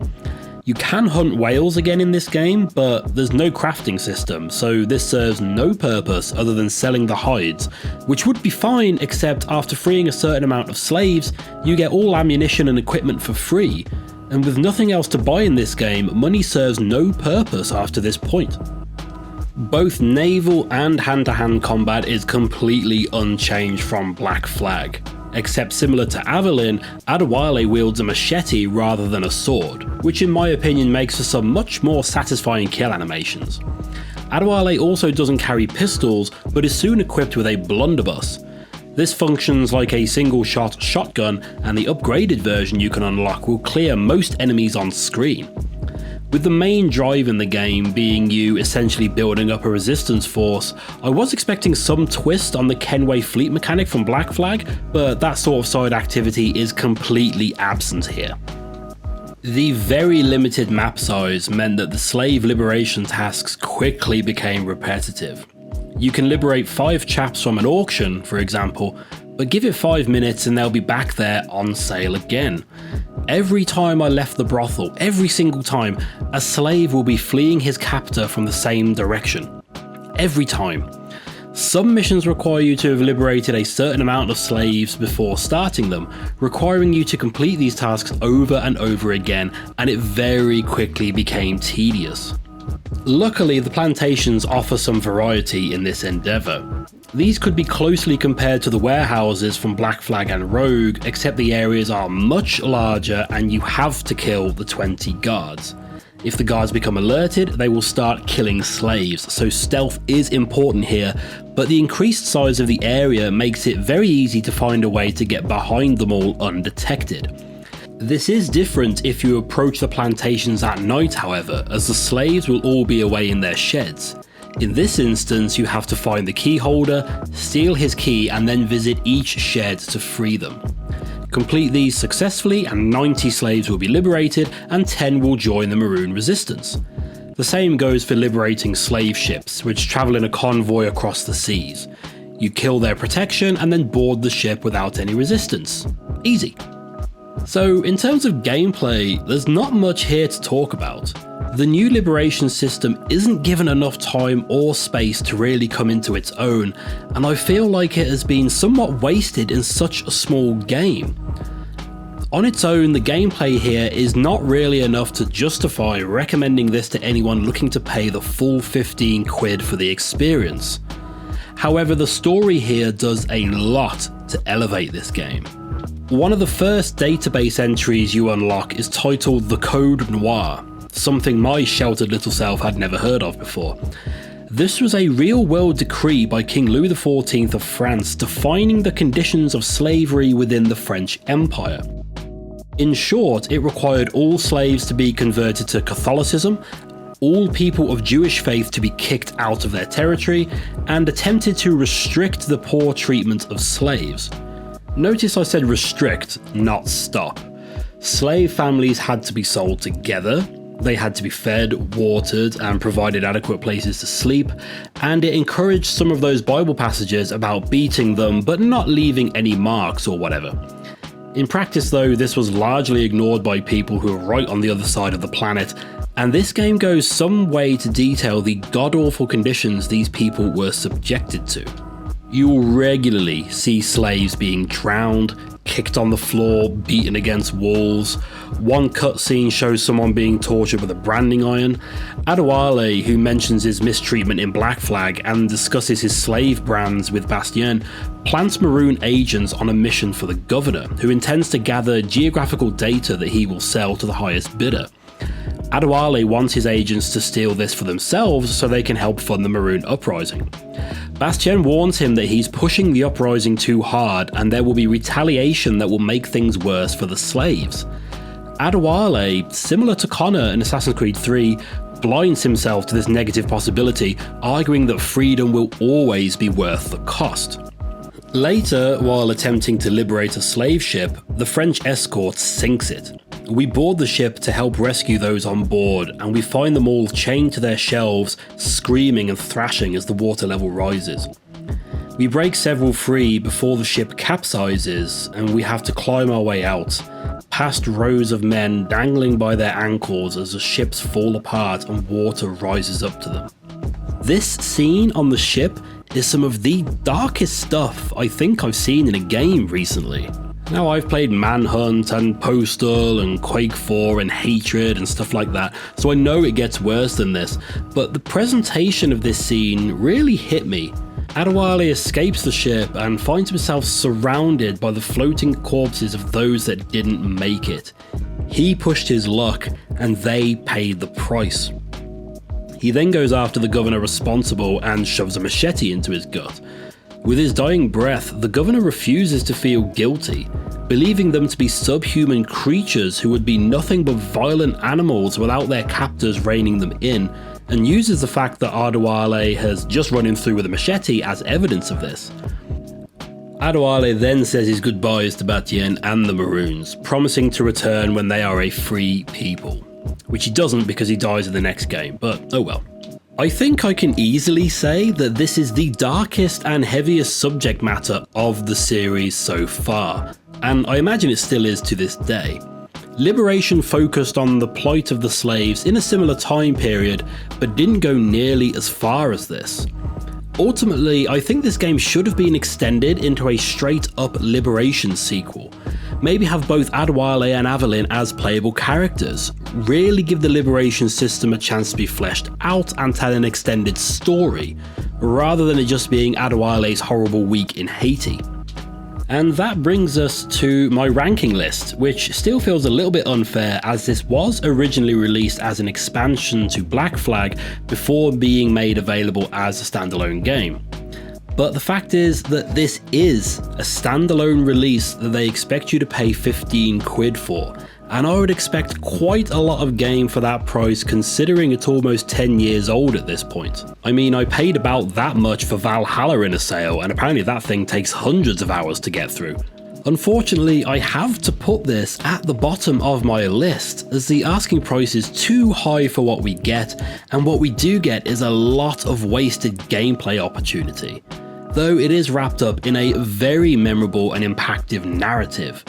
Speaker 1: You can hunt whales again in this game, but there's no crafting system, so this serves no purpose other than selling the hides, which would be fine except after freeing a certain amount of slaves, you get all ammunition and equipment for free, and with nothing else to buy in this game, money serves no purpose after this point. Both naval and hand-to-hand combat is completely unchanged from Black Flag. Except similar to Avalon, Adewale wields a machete rather than a sword, which in my opinion makes for some much more satisfying kill animations. Adewale also doesn't carry pistols, but is soon equipped with a blunderbuss. This functions like a single-shot shotgun, and the upgraded version you can unlock will clear most enemies on screen. With the main drive in the game being you essentially building up a resistance force, I was expecting some twist on the Kenway fleet mechanic from Black Flag, but that sort of side activity is completely absent here. The very limited map size meant that the slave liberation tasks quickly became repetitive. You can liberate 5 chaps from an auction, for example, but give it 5 minutes and they'll be back there on sale again. Every time I left the brothel, every single time, a slave will be fleeing his captor from the same direction. Every time. Some missions require you to have liberated a certain amount of slaves before starting them, requiring you to complete these tasks over and over again, and it very quickly became tedious. Luckily, the plantations offer some variety in this endeavour. These could be closely compared to the warehouses from Black Flag and Rogue, except the areas are much larger and you have to kill the 20 guards. If the guards become alerted, they will start killing slaves, so stealth is important here, but the increased size of the area makes it very easy to find a way to get behind them all undetected. This is different if you approach the plantations at night, however, as the slaves will all be away in their sheds. In this instance, you have to find the key holder, steal his key, and then visit each shed to free them. Complete these successfully and 90 slaves will be liberated and 10 will join the Maroon Resistance. The same goes for liberating slave ships, which travel in a convoy across the seas. You kill their protection and then board the ship without any resistance. Easy. So in terms of gameplay, there's not much here to talk about. The new liberation system isn't given enough time or space to really come into its own, and I feel like it has been somewhat wasted in such a small game. On its own, the gameplay here is not really enough to justify recommending this to anyone looking to pay the full 15 quid for the experience. However, the story here does a lot to elevate this game. One of the first database entries you unlock is titled The Code Noir, something my sheltered little self had never heard of before. This was a real-world decree by King Louis XIV of France defining the conditions of slavery within the French Empire. In short, it required all slaves to be converted to Catholicism, all people of Jewish faith to be kicked out of their territory, and attempted to restrict the poor treatment of slaves. Notice I said restrict, not stop. Slave families had to be sold together, they had to be fed, watered, and provided adequate places to sleep, and it encouraged some of those Bible passages about beating them but not leaving any marks or whatever. In practice though, this was largely ignored by people who are right on the other side of the planet, and this game goes some way to detail the god-awful conditions these people were subjected to. You will regularly see slaves being drowned, kicked on the floor, beaten against walls. One cutscene shows someone being tortured with a branding iron. Adewale, who mentions his mistreatment in Black Flag and discusses his slave brands with Bastien, plants Maroon agents on a mission for the governor, who intends to gather geographical data that he will sell to the highest bidder. Adewale wants his agents to steal this for themselves so they can help fund the Maroon Uprising. Bastien warns him that he's pushing the uprising too hard and there will be retaliation that will make things worse for the slaves. Adewale, similar to Connor in Assassin's Creed 3, blinds himself to this negative possibility, arguing that freedom will always be worth the cost. Later, while attempting to liberate a slave ship, the French escort sinks it. We board the ship to help rescue those on board, and we find them all chained to their shelves, screaming and thrashing as the water level rises. We break several free before the ship capsizes, and we have to climb our way out, past rows of men dangling by their ankles as the ships fall apart and water rises up to them. This scene on the ship is some of the darkest stuff I think I've seen in a game recently. Now, I've played Manhunt and Postal and Quake 4 and Hatred and stuff like that, so I know it gets worse than this, but the presentation of this scene really hit me. Adewale escapes the ship and finds himself surrounded by the floating corpses of those that didn't make it. He pushed his luck, and they paid the price. He then goes after the governor responsible and shoves a machete into his gut. With his dying breath, the governor refuses to feel guilty, believing them to be subhuman creatures who would be nothing but violent animals without their captors reining them in, and uses the fact that Adewale has just run him through with a machete as evidence of this. Adewale then says his goodbyes to Batien and the Maroons, promising to return when they are a free people. Which he doesn't because he dies in the next game, but oh well. I think I can easily say that this is the darkest and heaviest subject matter of the series so far, and I imagine it still is to this day. Liberation focused on the plight of the slaves in a similar time period, but didn't go nearly as far as this. Ultimately, I think this game should have been extended into a straight-up Liberation sequel. Maybe have both Adewale and Avelin as playable characters, really give the Liberation system a chance to be fleshed out and tell an extended story, rather than it just being Adewale's horrible week in Haiti. And that brings us to my ranking list, which still feels a little bit unfair as this was originally released as an expansion to Black Flag before being made available as a standalone game. But the fact is that this is a standalone release that they expect you to pay 15 quid for, and I would expect quite a lot of game for that price considering it's almost 10 years old at this point. I mean, I paid about that much for Valhalla in a sale, and apparently that thing takes hundreds of hours to get through. Unfortunately, I have to put this at the bottom of my list as the asking price is too high for what we get, and what we do get is a lot of wasted gameplay opportunity. Though it is wrapped up in a very memorable and impactful narrative.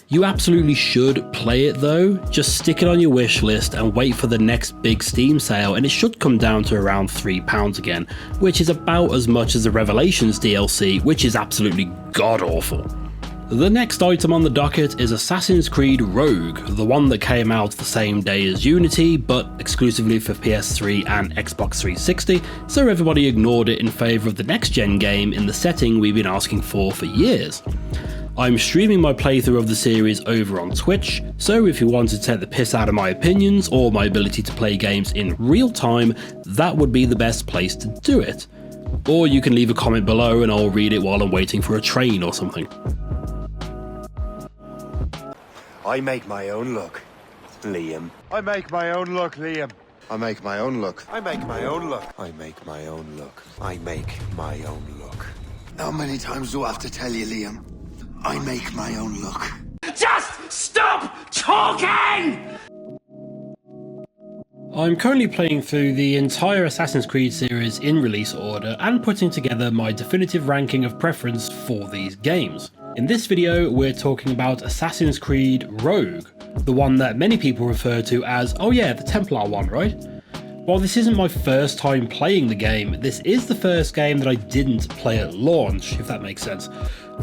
Speaker 1: You absolutely should play it though, just stick it on your wish list and wait for the next big Steam sale and it should come down to around £3 again, which is about as much as the Revelations DLC, which is absolutely god-awful. The next item on the docket is Assassin's Creed Rogue, the one that came out the same day as Unity, but exclusively for PS3 and Xbox 360, so everybody ignored it in favour of the next-gen game in the setting we've been asking for years. I'm streaming my playthrough of the series over on Twitch, so if you want to take the piss out of my opinions or my ability to play games in real time, that would be the best place to do it. Or you can leave a comment below and I'll read it while I'm waiting for a train or something.
Speaker 12: I make my own luck, Liam.
Speaker 21: I make my own luck, Liam.
Speaker 12: I make my own luck.
Speaker 21: I make my own luck.
Speaker 12: I make my own luck. I make my own luck.
Speaker 10: How many times do I have to tell you, Liam? I make my own luck.
Speaker 3: Just stop talking!
Speaker 1: I'm currently playing through the entire Assassin's Creed series in release order and putting together my definitive ranking of preference for these games. In this video, we're talking about Assassin's Creed Rogue, the one that many people refer to as, oh yeah, the Templar one, right? While this isn't my first time playing the game, this is the first game that I didn't play at launch, if that makes sense.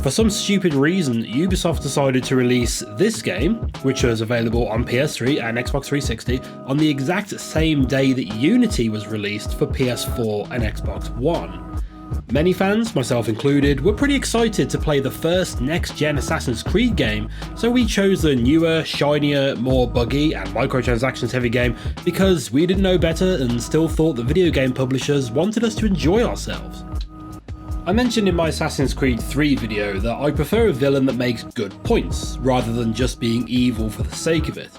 Speaker 1: For some stupid reason, Ubisoft decided to release this game, which was available on PS3 and Xbox 360, on the exact same day that Unity was released for PS4 and Xbox One. Many fans, myself included, were pretty excited to play the first next-gen Assassin's Creed game, so we chose the newer, shinier, more buggy and microtransactions heavy game because we didn't know better and still thought the video game publishers wanted us to enjoy ourselves. I mentioned in my Assassin's Creed 3 video that I prefer a villain that makes good points, rather than just being evil for the sake of it.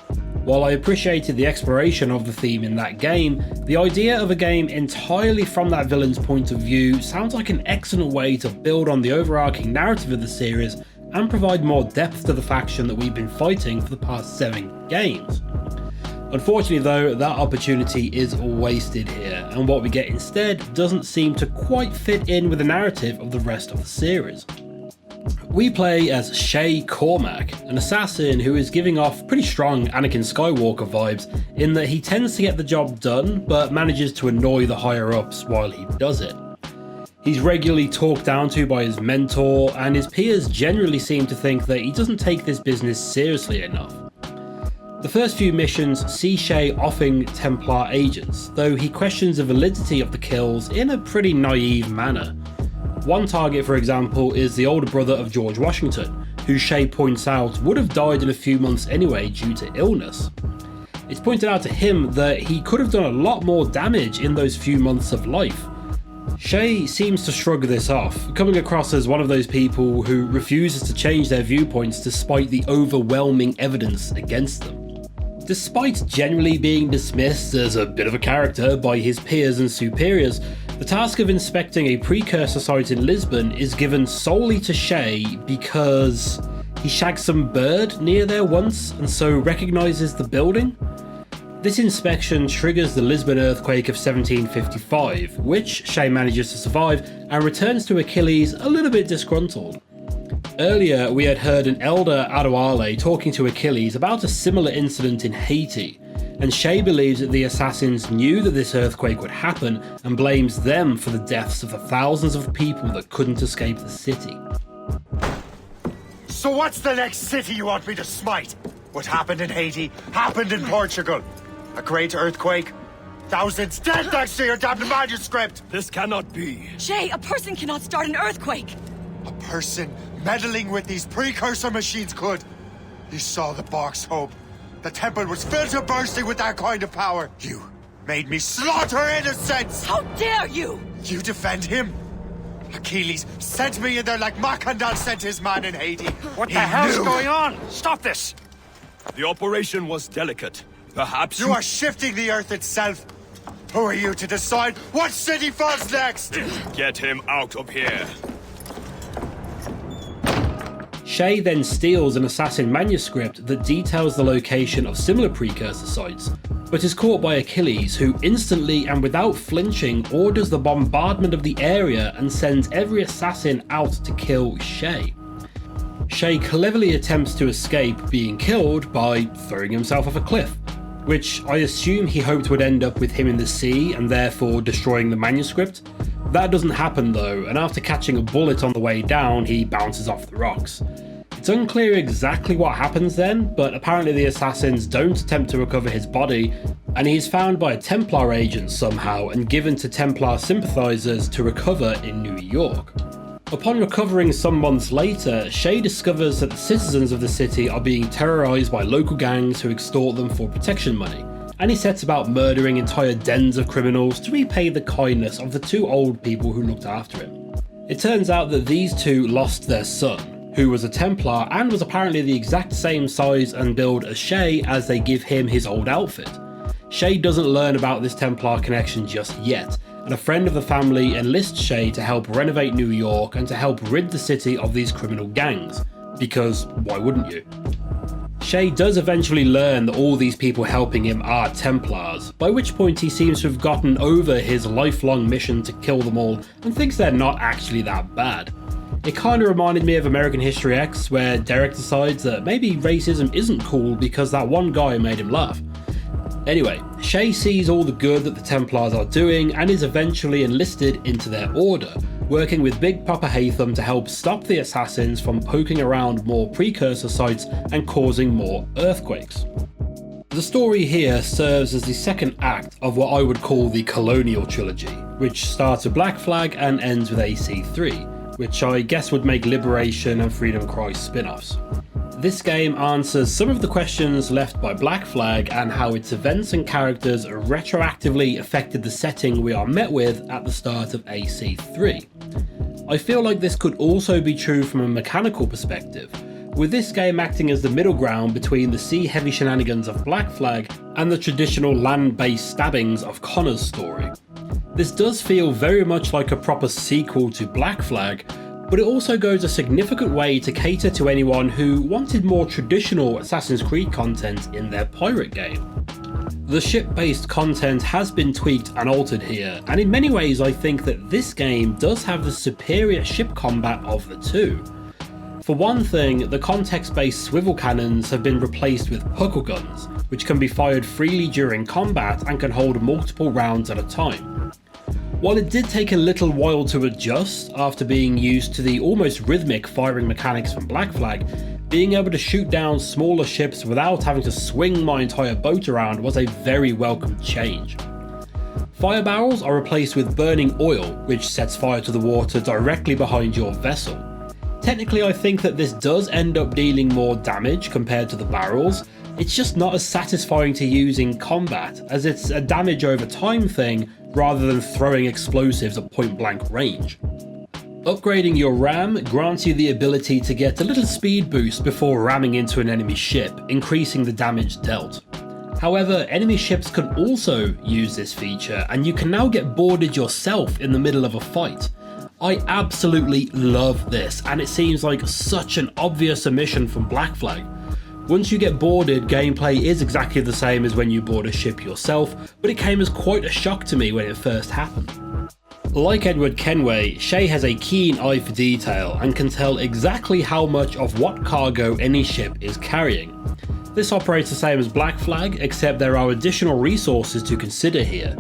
Speaker 1: While I appreciated the exploration of the theme in that game, the idea of a game entirely from that villain's point of view sounds like an excellent way to build on the overarching narrative of the series and provide more depth to the faction that we've been fighting for the past 7 games. Unfortunately though, that opportunity is wasted here, and what we get instead doesn't seem to quite fit in with the narrative of the rest of the series. We play as Shay Cormac, an assassin who is giving off pretty strong Anakin Skywalker vibes in that he tends to get the job done but manages to annoy the higher ups while he does it. He's regularly talked down to by his mentor, and his peers generally seem to think that he doesn't take this business seriously enough. The first few missions see Shay offing Templar agents, though he questions the validity of the kills in a pretty naive manner. One target, for example, is the older brother of George Washington, who Shay points out would have died in a few months anyway due to illness. It's pointed out to him that he could have done a lot more damage in those few months of life. Shay seems to shrug this off, coming across as one of those people who refuses to change their viewpoints despite the overwhelming evidence against them. Despite generally being dismissed as a bit of a character by his peers and superiors, the task of inspecting a precursor site in Lisbon is given solely to Shay because he shagged some bird near there once and so recognises the building. This inspection triggers the Lisbon earthquake of 1755, which Shay manages to survive and returns to Achilles a little bit disgruntled. Earlier, we had heard an elder Adewale talking to Achilles about a similar incident in Haiti, and Shay believes that the assassins knew that this earthquake would happen and blames them for the deaths of the thousands of people that couldn't escape the city.
Speaker 12: So what's the next city you want me to smite? What happened in Haiti happened in Portugal. A great earthquake. Thousands dead thanks to your damned manuscript!
Speaker 5: This cannot be.
Speaker 3: Shay, a person cannot start an earthquake!
Speaker 12: A person meddling with these precursor machines could. You saw the box, Hope. The temple was filled to bursting with that kind of power. You made me slaughter innocents!
Speaker 3: How dare you!
Speaker 12: You defend him? Achilles sent me in there like Macandal sent his man in Haiti.
Speaker 5: What the hell's going on? Stop this! The operation was delicate. Perhaps
Speaker 12: you are shifting the earth itself. Who are you to decide what city falls next?
Speaker 5: Get him out of here.
Speaker 1: Shay then steals an assassin manuscript that details the location of similar precursor sites, but is caught by Achilles, who instantly and without flinching orders the bombardment of the area and sends every assassin out to kill Shay. Shay cleverly attempts to escape being killed by throwing himself off a cliff, which I assume he hoped would end up with him in the sea and therefore destroying the manuscript. That doesn't happen though, and after catching a bullet on the way down, he bounces off the rocks. It's unclear exactly what happens then, but apparently the assassins don't attempt to recover his body, and he is found by a Templar agent somehow and given to Templar sympathisers to recover in New York. Upon recovering some months later, Shay discovers that the citizens of the city are being terrorised by local gangs who extort them for protection money, and he sets about murdering entire dens of criminals to repay the kindness of the two old people who looked after him. It turns out that these two lost their son, who was a Templar and was apparently the exact same size and build as Shay as they give him his old outfit. Shay doesn't learn about this Templar connection just yet, and a friend of the family enlists Shay to help renovate New York and to help rid the city of these criminal gangs, because why wouldn't you? Shay does eventually learn that all these people helping him are Templars, by which point he seems to have gotten over his lifelong mission to kill them all and thinks they're not actually that bad. It kinda reminded me of American History X, where Derek decides that maybe racism isn't cool because that one guy made him laugh. Anyway, Shay sees all the good that the Templars are doing and is eventually enlisted into their order, working with Big Papa Haytham to help stop the assassins from poking around more precursor sites and causing more earthquakes. The story here serves as the second act of what I would call the Colonial Trilogy, which starts with Black Flag and ends with AC3, which I guess would make Liberation and Freedom Cry spin-offs. This game answers some of the questions left by Black Flag and how its events and characters retroactively affected the setting we are met with at the start of AC3. I feel like this could also be true from a mechanical perspective, with this game acting as the middle ground between the sea-heavy shenanigans of Black Flag and the traditional land-based stabbings of Connor's story. This does feel very much like a proper sequel to Black Flag, but it also goes a significant way to cater to anyone who wanted more traditional Assassin's Creed content in their pirate game. The ship-based content has been tweaked and altered here, and in many ways I think that this game does have the superior ship combat of the two. For one thing, the context-based swivel cannons have been replaced with huckle guns, which can be fired freely during combat and can hold multiple rounds at a time. While it did take a little while to adjust after being used to the almost rhythmic firing mechanics from Black Flag, being able to shoot down smaller ships without having to swing my entire boat around was a very welcome change. Fire barrels are replaced with burning oil, which sets fire to the water directly behind your vessel. Technically, I think that this does end up dealing more damage compared to the barrels. It's just not as satisfying to use in combat, as it's a damage over time thing rather than throwing explosives at point blank range. Upgrading your ram grants you the ability to get a little speed boost before ramming into an enemy ship, increasing the damage dealt. However, enemy ships can also use this feature, and you can now get boarded yourself in the middle of a fight. I absolutely love this, and it seems like such an obvious omission from Black Flag. Once you get boarded, gameplay is exactly the same as when you board a ship yourself, but it came as quite a shock to me when it first happened. Like Edward Kenway, Shay has a keen eye for detail and can tell exactly how much of what cargo any ship is carrying. This operates the same as Black Flag, except there are additional resources to consider here.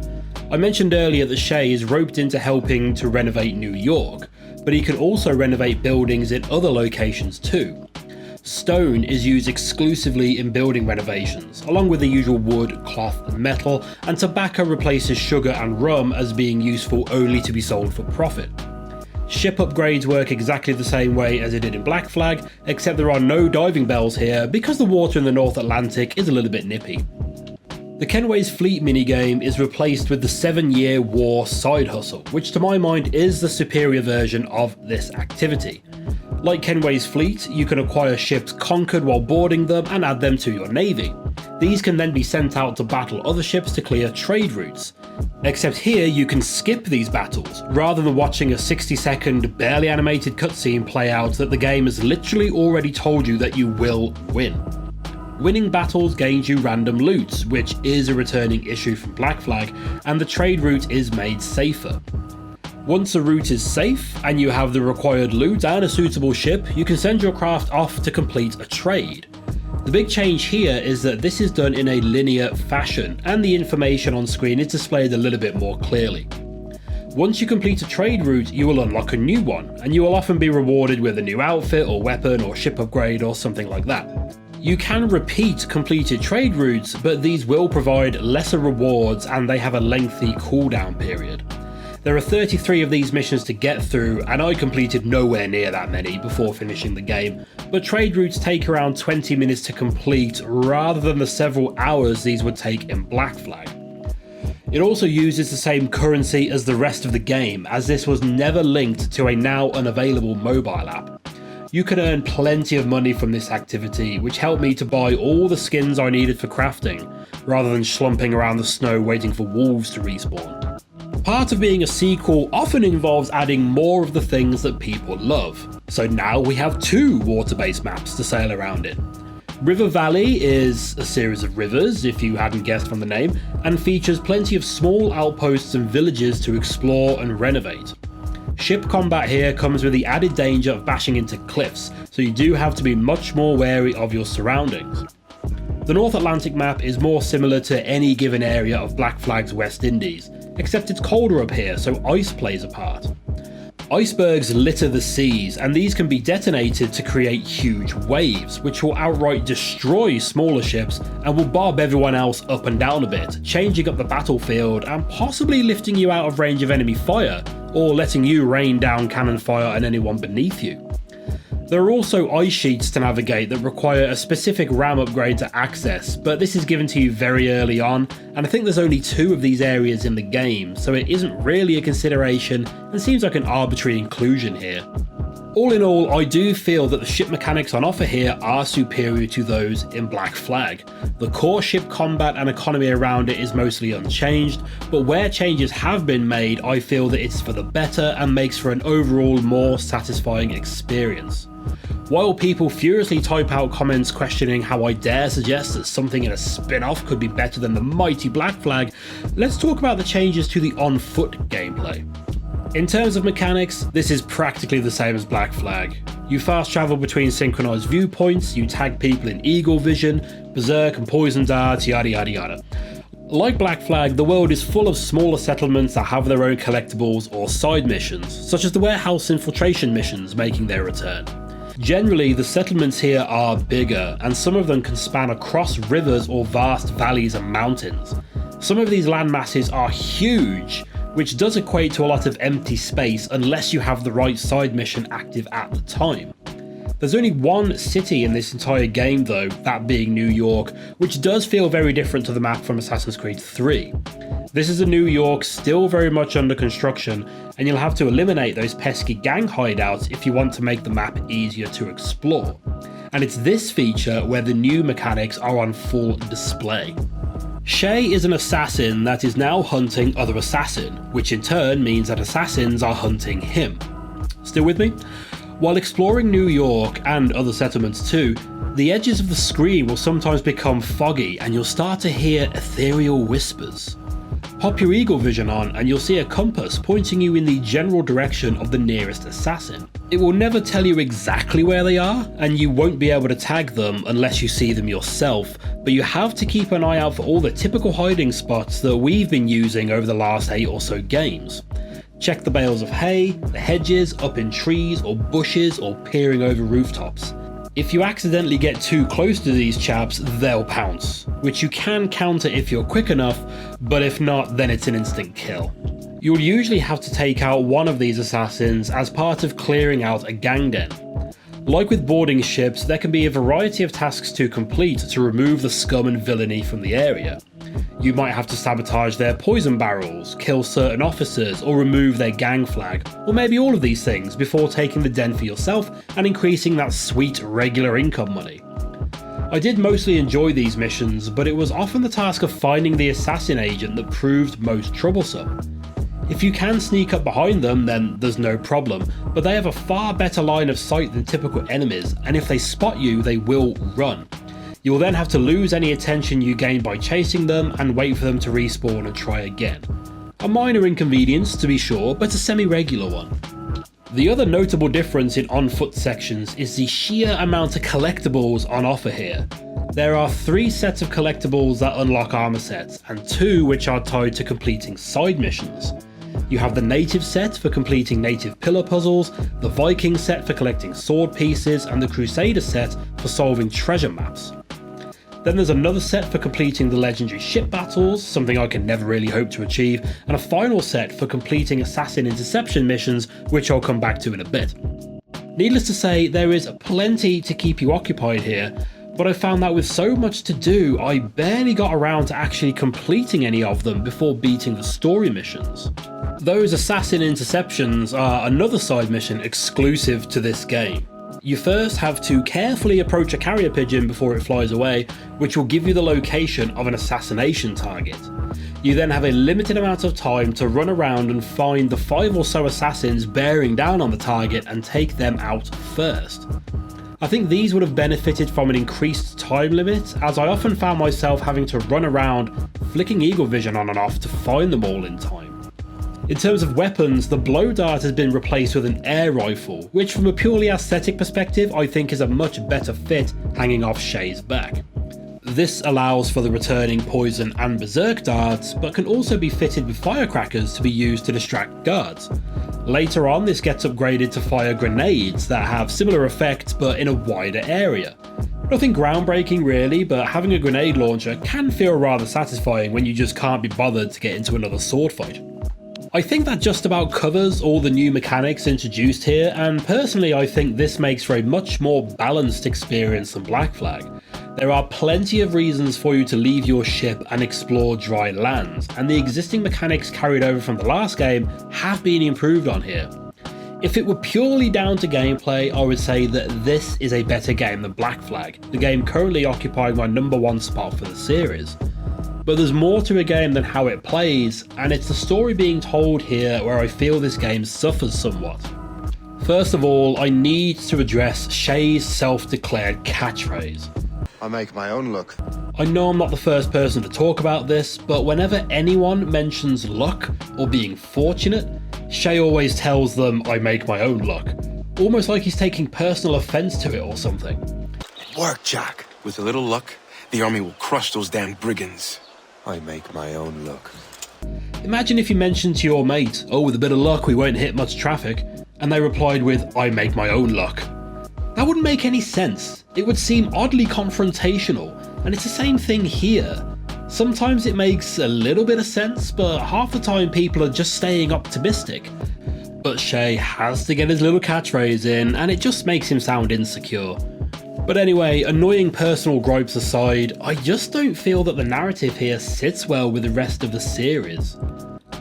Speaker 1: I mentioned earlier that Shay is roped into helping to renovate New York, but he can also renovate buildings in other locations too. Stone is used exclusively in building renovations, along with the usual wood, cloth and metal, and tobacco replaces sugar and rum as being useful only to be sold for profit. Ship upgrades work exactly the same way as it did in Black Flag, except there are no diving bells here because the water in the North Atlantic is a little bit nippy. The Kenway's Fleet minigame is replaced with the 7-Year War side hustle, which to my mind is the superior version of this activity. Like Kenway's Fleet, you can acquire ships conquered while boarding them and add them to your navy. These can then be sent out to battle other ships to clear trade routes. Except here you can skip these battles, rather than watching a 60-second barely animated cutscene play out that the game has literally already told you that you will win. Winning battles gains you random loot, which is a returning issue from Black Flag, and the trade route is made safer. Once a route is safe, and you have the required loot and a suitable ship, you can send your craft off to complete a trade. The big change here is that this is done in a linear fashion, and the information on screen is displayed a little bit more clearly. Once you complete a trade route, you will unlock a new one, and you will often be rewarded with a new outfit or weapon or ship upgrade or something like that. You can repeat completed trade routes, but these will provide lesser rewards and they have a lengthy cooldown period. There are 33 of these missions to get through, and I completed nowhere near that many before finishing the game, but trade routes take around 20 minutes to complete rather than the several hours these would take in Black Flag. It also uses the same currency as the rest of the game, as this was never linked to a now unavailable mobile app. You can earn plenty of money from this activity, which helped me to buy all the skins I needed for crafting, rather than slumping around the snow waiting for wolves to respawn. Part of being a sequel often involves adding more of the things that people love, so now we have 2 water-based maps to sail around in. River Valley is a series of rivers, if you hadn't guessed from the name, and features plenty of small outposts and villages to explore and renovate. Ship combat here comes with the added danger of bashing into cliffs, so you do have to be much more wary of your surroundings. The North Atlantic map is more similar to any given area of Black Flag's West Indies, except it's colder up here, so ice plays a part. Icebergs litter the seas, and these can be detonated to create huge waves, which will outright destroy smaller ships and will bob everyone else up and down a bit, changing up the battlefield and possibly lifting you out of range of enemy fire, or letting you rain down cannon fire on anyone beneath you. There are also ice sheets to navigate that require a specific RAM upgrade to access, but this is given to you very early on, and I think there's only 2 of these areas in the game, so it isn't really a consideration and seems like an arbitrary inclusion here. All in all, I do feel that the ship mechanics on offer here are superior to those in Black Flag. The core ship combat and economy around it is mostly unchanged, but where changes have been made, I feel that it's for the better and makes for an overall more satisfying experience. While people furiously type out comments questioning how I dare suggest that something in a spin-off could be better than the mighty Black Flag, let's talk about the changes to the on-foot gameplay. In terms of mechanics, this is practically the same as Black Flag. You fast travel between synchronized viewpoints, you tag people in eagle vision, berserk and poison darts, yada yada yada. Like Black Flag, the world is full of smaller settlements that have their own collectibles or side missions, such as the warehouse infiltration missions making their return. Generally, the settlements here are bigger, and some of them can span across rivers or vast valleys and mountains. Some of these land masses are huge, which does equate to a lot of empty space unless you have the right side mission active at the time. There's only one city in this entire game though, that being New York, which does feel very different to the map from Assassin's Creed 3. This is a New York still very much under construction, and you'll have to eliminate those pesky gang hideouts if you want to make the map easier to explore. And it's this feature where the new mechanics are on full display. Shay is an assassin that is now hunting other assassin, which in turn means that assassins are hunting him. Still with me? While exploring New York and other settlements too, the edges of the screen will sometimes become foggy and you'll start to hear ethereal whispers. Pop your eagle vision on and you'll see a compass pointing you in the general direction of the nearest assassin. It will never tell you exactly where they are, and you won't be able to tag them unless you see them yourself, but you have to keep an eye out for all the typical hiding spots that we've been using over the last 8 or so games. Check the bales of hay, the hedges, up in trees or bushes or peering over rooftops. If you accidentally get too close to these chaps, they'll pounce, which you can counter if you're quick enough, but if not, then it's an instant kill. You'll usually have to take out one of these assassins as part of clearing out a gang den. Like with boarding ships, there can be a variety of tasks to complete to remove the scum and villainy from the area. You might have to sabotage their poison barrels, kill certain officers, or remove their gang flag, or maybe all of these things before taking the den for yourself and increasing that sweet regular income money. I did mostly enjoy these missions, but it was often the task of finding the assassin agent that proved most troublesome. If you can sneak up behind them, then there's no problem, but they have a far better line of sight than typical enemies, and if they spot you, they will run. You will then have to lose any attention you gain by chasing them and wait for them to respawn and try again. A minor inconvenience to be sure, but a semi-regular one. The other notable difference in on-foot sections is the sheer amount of collectibles on offer here. There are 3 sets of collectibles that unlock armor sets, and 2 which are tied to completing side missions. You have the native set for completing native pillar puzzles, the Viking set for collecting sword pieces, and the Crusader set for solving treasure maps. Then there's another set for completing the legendary ship battles, something I can never really hope to achieve, and a final set for completing assassin interception missions, which I'll come back to in a bit. Needless to say, there is plenty to keep you occupied here, but I found that with so much to do, I barely got around to actually completing any of them before beating the story missions. Those assassin interceptions are another side mission exclusive to this game. You first have to carefully approach a carrier pigeon before it flies away, which will give you the location of an assassination target. You then have a limited amount of time to run around and find the 5 or so assassins bearing down on the target and take them out first. I think these would have benefited from an increased time limit, as I often found myself having to run around flicking eagle vision on and off to find them all in time. In terms of weapons, the blow dart has been replaced with an air rifle, which from a purely aesthetic perspective I think is a much better fit hanging off Shay's back. This allows for the returning poison and berserk darts, but can also be fitted with firecrackers to be used to distract guards. Later on, this gets upgraded to fire grenades that have similar effects but in a wider area. Nothing groundbreaking really, but having a grenade launcher can feel rather satisfying when you just can't be bothered to get into another sword fight. I think that just about covers all the new mechanics introduced here, and personally I think this makes for a much more balanced experience than Black Flag. There are plenty of reasons for you to leave your ship and explore dry lands, and the existing mechanics carried over from the last game have been improved on here. If it were purely down to gameplay, I would say that this is a better game than Black Flag, the game currently occupying my #1 spot for the series. But there's more to a game than how it plays, and it's the story being told here where I feel this game suffers somewhat. First of all, I need to address Shay's self-declared catchphrase.
Speaker 5: I make my own luck.
Speaker 1: I know I'm not the first person to talk about this, but whenever anyone mentions luck or being fortunate, Shay always tells them I make my own luck. Almost like he's taking personal offense to it or something.
Speaker 13: Work, Jack. With a little luck, the army will crush those damn brigands.
Speaker 5: I make my own luck.
Speaker 1: Imagine if you mentioned to your mate, oh, with a bit of luck we won't hit much traffic, and they replied with, I make my own luck. That wouldn't make any sense. It would seem oddly confrontational, and it's the same thing here. Sometimes it makes a little bit of sense, but half the time people are just staying optimistic. But Shay has to get his little catchphrase in, and it just makes him sound insecure. But anyway, annoying personal gripes aside, I just don't feel that the narrative here sits well with the rest of the series.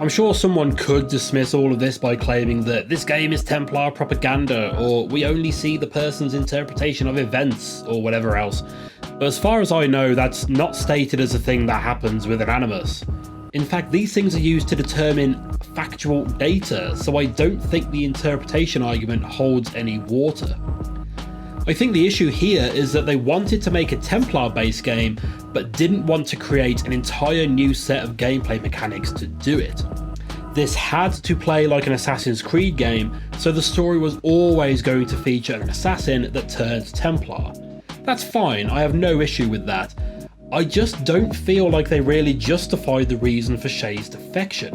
Speaker 1: I'm sure someone could dismiss all of this by claiming that this game is Templar propaganda, or we only see the person's interpretation of events, or whatever else. But as far as I know, that's not stated as a thing that happens with an animus. In fact, these things are used to determine factual data, so I don't think the interpretation argument holds any water. I think the issue here is that they wanted to make a Templar-based game, but didn't want to create an entire new set of gameplay mechanics to do it. This had to play like an Assassin's Creed game, so the story was always going to feature an assassin that turned Templar. That's fine, I have no issue with that. I just don't feel like they really justified the reason for Shay's defection.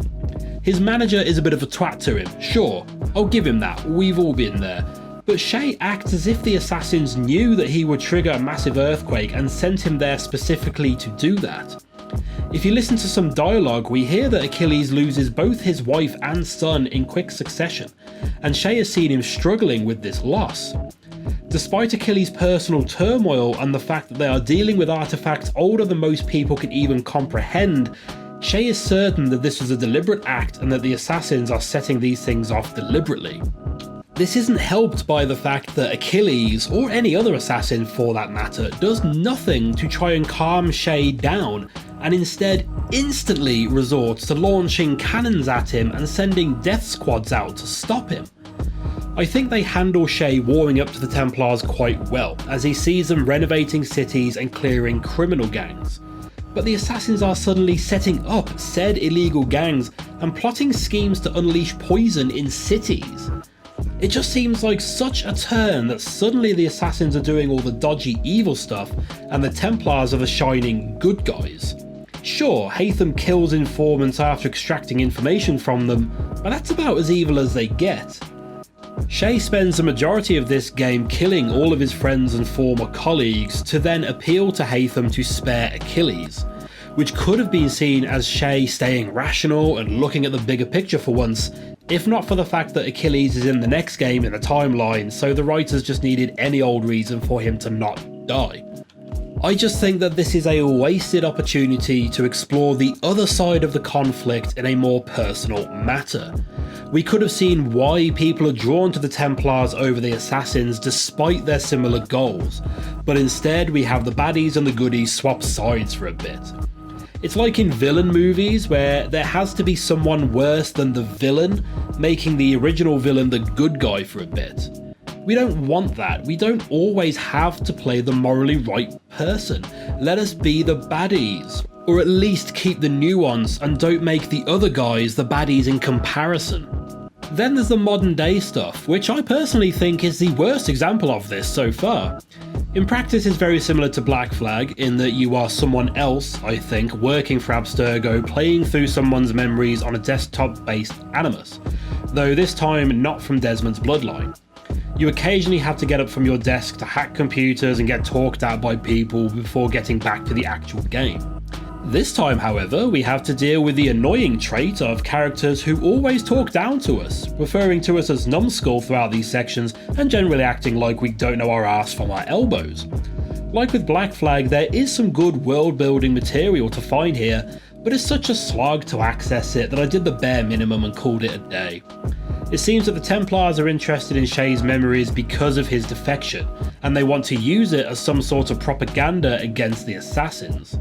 Speaker 1: His manager is a bit of a twat to him, sure, I'll give him that, we've all been there. But Shay acts as if the assassins knew that he would trigger a massive earthquake and sent him there specifically to do that. If you listen to some dialogue, we hear that Achilles loses both his wife and son in quick succession, and Shay has seen him struggling with this loss. Despite Achilles' personal turmoil and the fact that they are dealing with artifacts older than most people can even comprehend, Shay is certain that this was a deliberate act and that the assassins are setting these things off deliberately. This isn't helped by the fact that Achilles, or any other assassin for that matter, does nothing to try and calm Shay down, and instead instantly resorts to launching cannons at him and sending death squads out to stop him. I think they handle Shay warming up to the Templars quite well, as he sees them renovating cities and clearing criminal gangs. But the assassins are suddenly setting up said illegal gangs and plotting schemes to unleash poison in cities. It just seems like such a turn that suddenly the assassins are doing all the dodgy evil stuff and the Templars are the shining good guys. Sure, Haytham kills informants after extracting information from them, but that's about as evil as they get. Shay spends the majority of this game killing all of his friends and former colleagues to then appeal to Haytham to spare Achilles, which could have been seen as Shay staying rational and looking at the bigger picture for once, if not for the fact that Achilles is in the next game in the timeline, so the writers just needed any old reason for him to not die. I just think that this is a wasted opportunity to explore the other side of the conflict in a more personal matter. We could have seen why people are drawn to the Templars over the Assassins despite their similar goals, but instead we have the baddies and the goodies swap sides for a bit. It's like in villain movies where there has to be someone worse than the villain, making the original villain the good guy for a bit. We don't want that. We don't always have to play the morally right person. Let us be the baddies. Or at least keep the nuance and don't make the other guys the baddies in comparison. Then there's the modern day stuff, which I personally think is the worst example of this so far. In practice it's very similar to Black Flag in that you are someone else, I think, working for Abstergo, playing through someone's memories on a desktop-based animus, though this time not from Desmond's bloodline. You occasionally have to get up from your desk to hack computers and get talked at by people before getting back to the actual game. This time, however, we have to deal with the annoying trait of characters who always talk down to us, referring to us as numbskull throughout these sections and generally acting like we don't know our ass from our elbows. Like with Black Flag, there is some good world building material to find here, but it's such a slog to access it that I did the bare minimum and called it a day. It seems that the Templars are interested in Shay's memories because of his defection, and they want to use it as some sort of propaganda against the Assassins.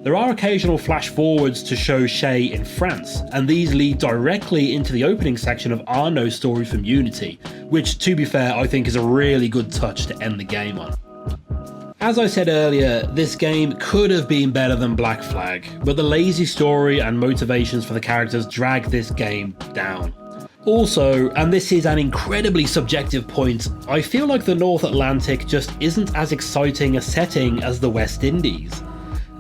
Speaker 1: There are occasional flash forwards to show Shay in France, and these lead directly into the opening section of Arno's story from Unity, which, to be fair, I think is a really good touch to end the game on. As I said earlier, this game could have been better than Black Flag, but the lazy story and motivations for the characters drag this game down. Also, and this is an incredibly subjective point, I feel like the North Atlantic just isn't as exciting a setting as the West Indies.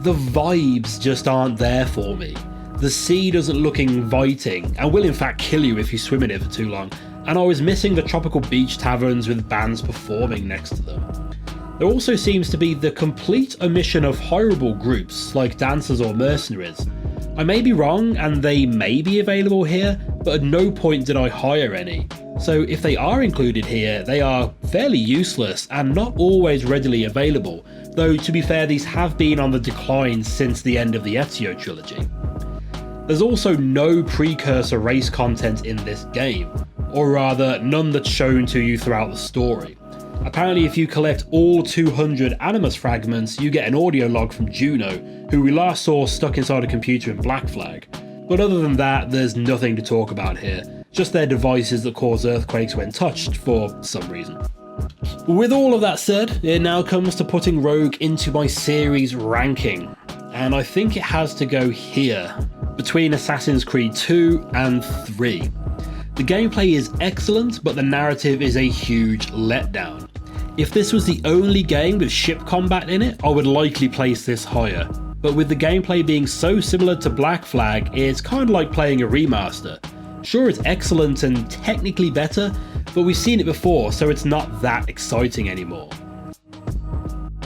Speaker 1: The vibes just aren't there for me. The sea doesn't look inviting, and will in fact kill you if you swim in it for too long, and I was missing the tropical beach taverns with bands performing next to them. There also seems to be the complete omission of hireable groups like dancers or mercenaries. I may be wrong and they may be available here, but at no point did I hire any. So if they are included here, they are fairly useless and not always readily available, though to be fair these have been on the decline since the end of the Ezio trilogy. There's also no precursor race content in this game, or rather none that's shown to you throughout the story. Apparently if you collect all 200 Animus fragments, you get an audio log from Juno, who we last saw stuck inside a computer in Black Flag. But other than that, there's nothing to talk about here, just their devices that cause earthquakes when touched for some reason. With all of that said, it now comes to putting Rogue into my series ranking, and I think it has to go here, between Assassin's Creed 2 and 3. The gameplay is excellent, but the narrative is a huge letdown. If this was the only game with ship combat in it, I would likely place this higher. But with the gameplay being so similar to Black Flag, it's kind of like playing a remaster. Sure, it's excellent and technically better, but we've seen it before, so it's not that exciting anymore.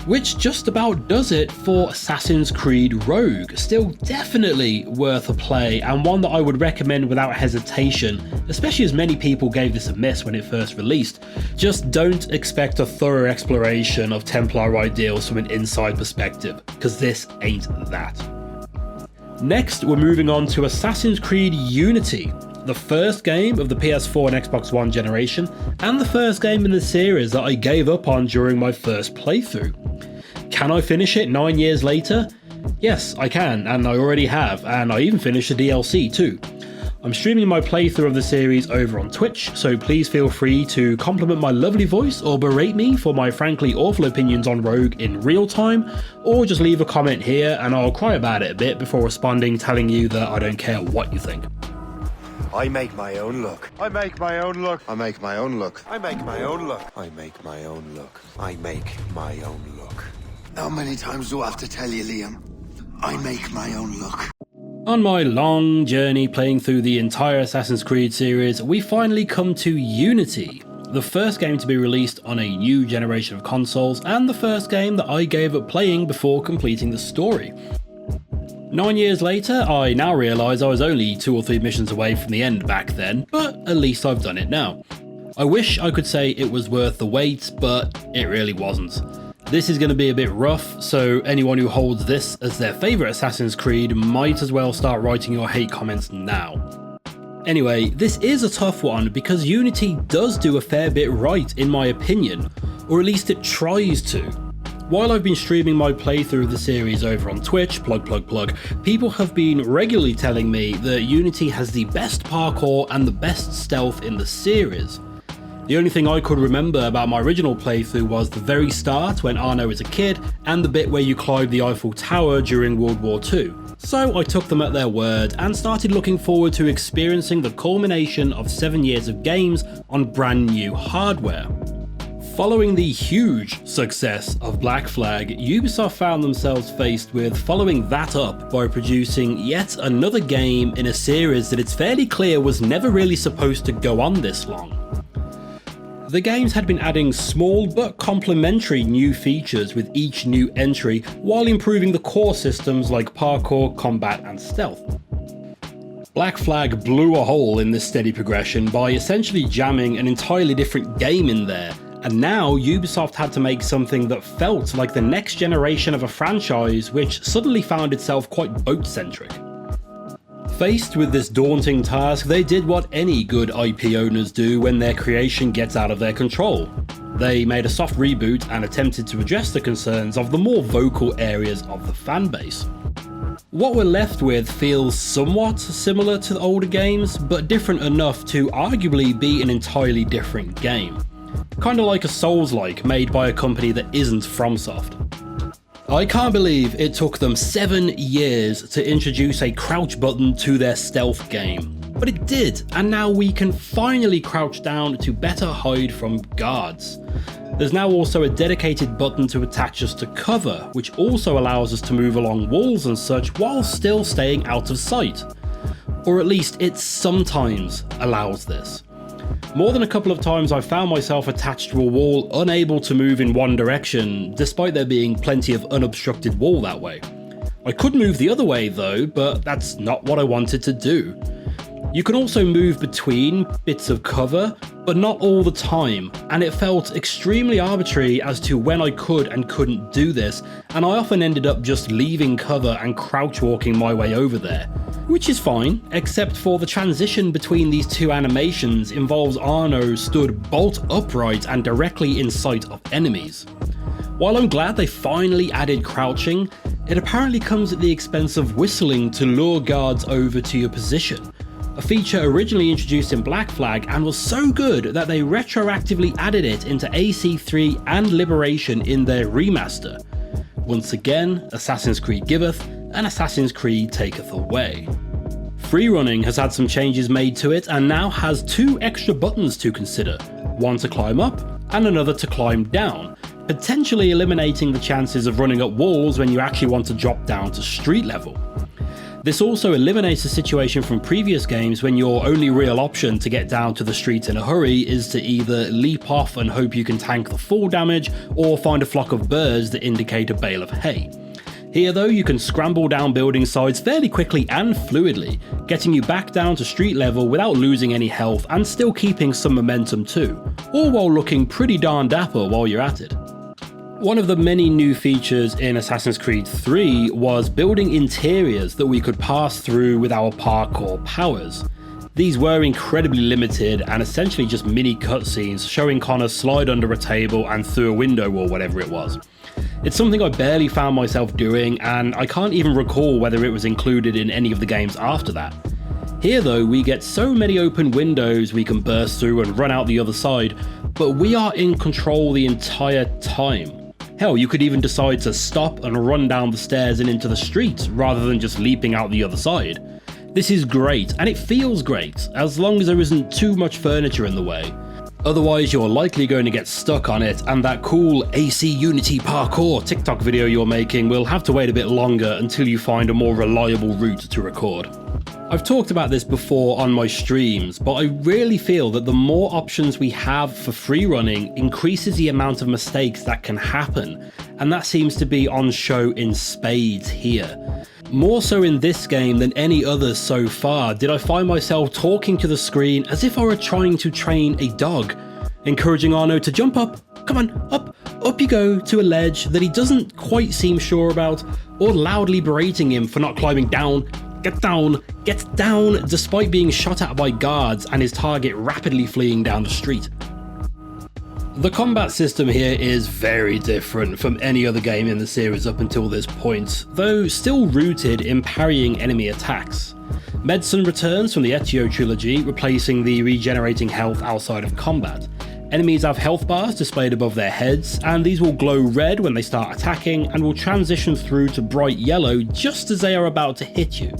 Speaker 1: Which just about does it for Assassin's Creed Rogue. Still definitely worth a play, and one that I would recommend without hesitation, especially as many people gave this a miss when it first released. Just don't expect a thorough exploration of Templar ideals from an inside perspective, because this ain't that. Next, we're moving on to Assassin's Creed Unity, the first game of the PS4 and Xbox One generation, and the first game in the series that I gave up on during my first playthrough. Can I finish it 9 years later? Yes, I can, and I already have, and I even finished the DLC too. I'm streaming my playthrough of the series over on Twitch, so please feel free to compliment my lovely voice or berate me for my frankly awful opinions on Rogue in real time, or just leave a comment here and I'll cry about it a bit before responding, telling you that I don't care what you think.
Speaker 12: I make my own luck. I make my own luck. I make my own luck. I make my own luck. I make my own luck. I make my own luck.
Speaker 10: How many times do I have to tell you, Liam? I make my own luck.
Speaker 1: On my long journey playing through the entire Assassin's Creed series, we finally come to Unity, the first game to be released on a new generation of consoles, and the first game that I gave up playing before completing the story. 9 years later, I now realise I was only 2 or 3 missions away from the end back then, but at least I've done it now. I wish I could say it was worth the wait, but it really wasn't. This is going to be a bit rough, so anyone who holds this as their favourite Assassin's Creed might as well start writing your hate comments now. Anyway, this is a tough one because Unity does do a fair bit right in my opinion, or at least it tries to. While I've been streaming my playthrough of the series over on Twitch, plug, people have been regularly telling me that Unity has the best parkour and the best stealth in the series. The only thing I could remember about my original playthrough was the very start when Arno is a kid, and the bit where you climb the Eiffel Tower during World War II. So I took them at their word and started looking forward to experiencing the culmination of 7 years of games on brand new hardware. Following the huge success of Black Flag, Ubisoft found themselves faced with following that up by producing yet another game in a series that it's fairly clear was never really supposed to go on this long. The games had been adding small but complementary new features with each new entry, while improving the core systems like parkour, combat and stealth. Black Flag blew a hole in this steady progression by essentially jamming an entirely different game in there, and now Ubisoft had to make something that felt like the next generation of a franchise which suddenly found itself quite boat-centric. Faced with this daunting task, they did what any good IP owners do when their creation gets out of their control. They made a soft reboot and attempted to address the concerns of the more vocal areas of the fanbase. What we're left with feels somewhat similar to the older games, but different enough to arguably be an entirely different game. Kinda like a Souls-like made by a company that isn't FromSoft. I can't believe it took them 7 years to introduce a crouch button to their stealth game. But it did, and now we can finally crouch down to better hide from guards. There's now also a dedicated button to attach us to cover, which also allows us to move along walls and such while still staying out of sight. Or at least it sometimes allows this. More than a couple of times I've found myself attached to a wall, unable to move in one direction, despite there being plenty of unobstructed wall that way. I could move the other way though, but that's not what I wanted to do. You can also move between bits of cover, but not all the time, and it felt extremely arbitrary as to when I could and couldn't do this, and I often ended up just leaving cover and crouch walking my way over there. Which is fine, except for the transition between these two animations involves Arno stood bolt upright and directly in sight of enemies. While I'm glad they finally added crouching, it apparently comes at the expense of whistling to lure guards over to your position. A feature originally introduced in Black Flag and was so good that they retroactively added it into AC3 and Liberation in their remaster. Once again, Assassin's Creed giveth and Assassin's Creed taketh away. Freerunning has had some changes made to it and now has 2 extra buttons to consider, one to climb up and another to climb down, potentially eliminating the chances of running up walls when you actually want to drop down to street level. This also eliminates a situation from previous games when your only real option to get down to the street in a hurry is to either leap off and hope you can tank the fall damage, or find a flock of birds that indicate a bale of hay. Here though, you can scramble down building sides fairly quickly and fluidly, getting you back down to street level without losing any health and still keeping some momentum too, all while looking pretty darn dapper while you're at it. One of the many new features in Assassin's Creed 3 was building interiors that we could pass through with our parkour powers. These were incredibly limited and essentially just mini cutscenes showing Connor slide under a table and through a window or whatever it was. It's something I barely found myself doing, and I can't even recall whether it was included in any of the games after that. Here though, we get so many open windows we can burst through and run out the other side, but we are in control the entire time. Hell, you could even decide to stop and run down the stairs and into the street rather than just leaping out the other side. This is great, and it feels great, as long as there isn't too much furniture in the way. Otherwise, you're likely going to get stuck on it, and that cool AC Unity parkour TikTok video you're making will have to wait a bit longer until you find a more reliable route to record. I've talked about this before on my streams, but I really feel that the more options we have for free running increases the amount of mistakes that can happen, and that seems to be on show in spades here. More so in this game than any others so far did I find myself talking to the screen as if I were trying to train a dog, encouraging Arno to jump up, come on, up you go to a ledge that he doesn't quite seem sure about, or loudly berating him for not climbing down. Get down, despite being shot at by guards and his target rapidly fleeing down the street. The combat system here is very different from any other game in the series up until this point, though still rooted in parrying enemy attacks. Medicine returns from the Ezio trilogy, replacing the regenerating health outside of combat. Enemies have health bars displayed above their heads, and these will glow red when they start attacking and will transition through to bright yellow just as they are about to hit you.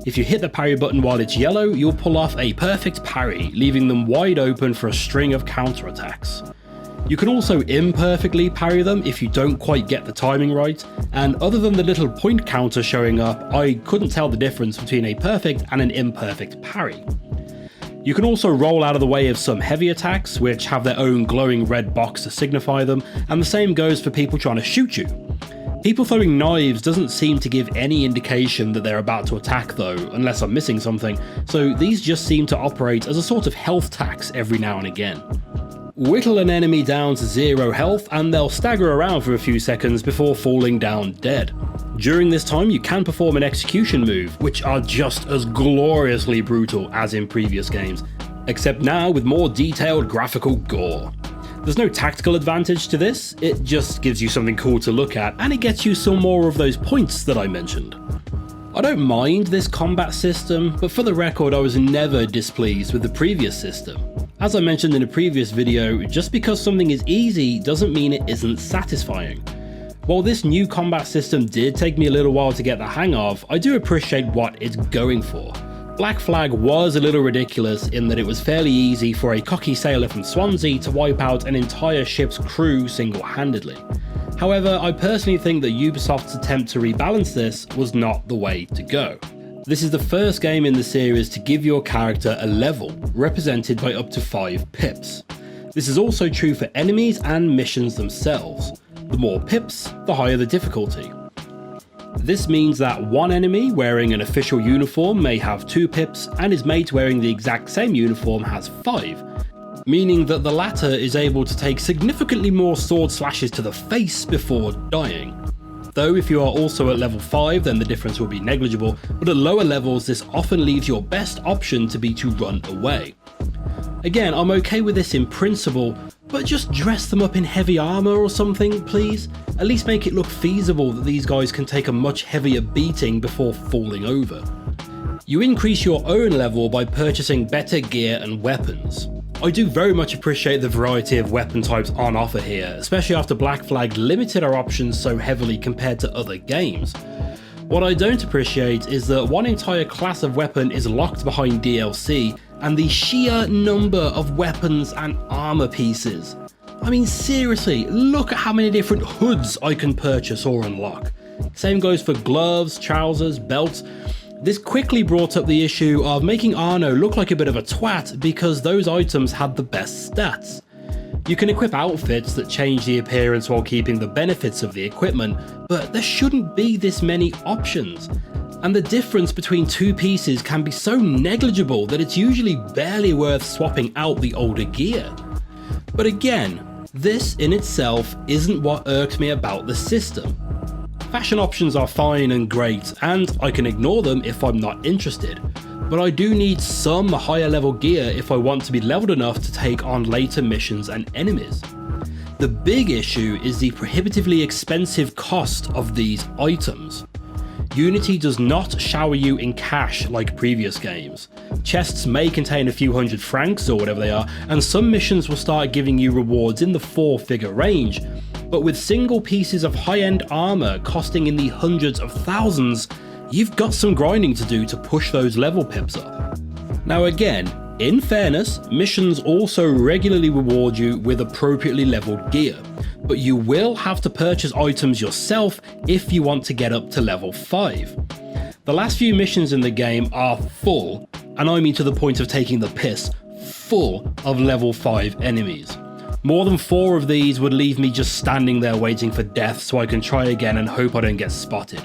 Speaker 1: If you hit the parry button while it's yellow, you'll pull off a perfect parry, leaving them wide open for a string of counterattacks. You can also imperfectly parry them if you don't quite get the timing right, and other than the little point counter showing up, I couldn't tell the difference between a perfect and an imperfect parry. You can also roll out of the way of some heavy attacks, which have their own glowing red box to signify them, and the same goes for people trying to shoot you. People throwing knives doesn't seem to give any indication that they're about to attack though, unless I'm missing something, so these just seem to operate as a sort of health tax every now and again. Whittle an enemy down to 0 health and they'll stagger around for a few seconds before falling down dead. During this time you can perform an execution move, which are just as gloriously brutal as in previous games, except now with more detailed graphical gore. There's no tactical advantage to this, it just gives you something cool to look at, and it gets you some more of those points that I mentioned. I don't mind this combat system, but for the record I was never displeased with the previous system. As I mentioned in a previous video, just because something is easy doesn't mean it isn't satisfying. While this new combat system did take me a little while to get the hang of, I do appreciate what it's going for. Black Flag was a little ridiculous in that it was fairly easy for a cocky sailor from Swansea to wipe out an entire ship's crew single-handedly. However, I personally think that Ubisoft's attempt to rebalance this was not the way to go. This is the first game in the series to give your character a level, represented by up to 5 pips. This is also true for enemies and missions themselves. The more pips, the higher the difficulty. This means that one enemy wearing an official uniform may have 2 pips, and his mate wearing the exact same uniform has 5, meaning that the latter is able to take significantly more sword slashes to the face before dying. Though if you are also at level 5 then the difference will be negligible, but at lower levels this often leaves your best option to be to run away. Again, I'm okay with this in principle, but just dress them up in heavy armor or something, please. At least make it look feasible that these guys can take a much heavier beating before falling over. You increase your own level by purchasing better gear and weapons. I do very much appreciate the variety of weapon types on offer here, especially after Black Flag limited our options so heavily compared to other games. What I don't appreciate is that one entire class of weapon is locked behind DLC, and the sheer number of weapons and armor pieces. I mean seriously, look at how many different hoods I can purchase or unlock. Same goes for gloves, trousers, belts. This quickly brought up the issue of making Arno look like a bit of a twat because those items had the best stats. You can equip outfits that change the appearance while keeping the benefits of the equipment, but there shouldn't be this many options. And the difference between 2 pieces can be so negligible that it's usually barely worth swapping out the older gear. But again, this in itself isn't what irks me about the system. Fashion options are fine and great, and I can ignore them if I'm not interested, but I do need some higher level gear if I want to be leveled enough to take on later missions and enemies. The big issue is the prohibitively expensive cost of these items. Unity does not shower you in cash like previous games. Chests may contain a few hundred francs or whatever they are, and some missions will start giving you rewards in the 4-figure range, but with single pieces of high-end armor costing in the hundreds of thousands, you've got some grinding to do to push those level pips up. Now again, in fairness, missions also regularly reward you with appropriately leveled gear, but you will have to purchase items yourself if you want to get up to level 5. The last few missions in the game are full, and I mean to the point of taking the piss, full of level 5 enemies. More than 4 of these would leave me just standing there waiting for death so I can try again and hope I don't get spotted.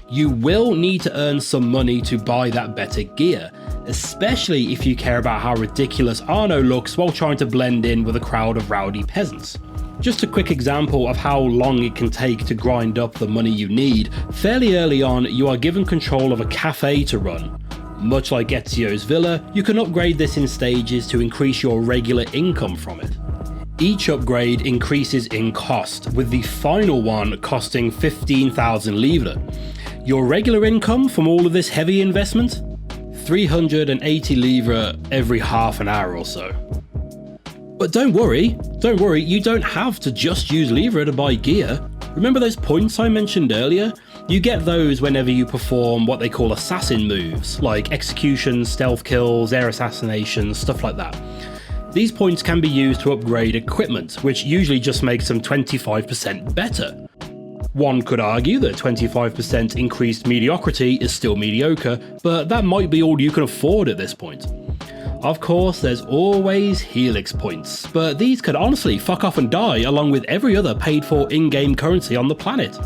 Speaker 1: You will need to earn some money to buy that better gear, especially if you care about how ridiculous Arno looks while trying to blend in with a crowd of rowdy peasants. Just a quick example of how long it can take to grind up the money you need, fairly early on you are given control of a cafe to run. Much like Ezio's villa, you can upgrade this in stages to increase your regular income from it. Each upgrade increases in cost, with the final one costing 15,000 livre. Your regular income from all of this heavy investment? 380 livre every half an hour or so. But don't worry, you don't have to just use livre to buy gear. Remember those points I mentioned earlier? You get those whenever you perform what they call assassin moves, like executions, stealth kills, air assassinations, stuff like that. These points can be used to upgrade equipment, which usually just makes them 25% better. One could argue that 25% increased mediocrity is still mediocre, but that might be all you can afford at this point. Of course, there's always Helix points, but these could honestly fuck off and die along with every other paid for in-game currency on the planet.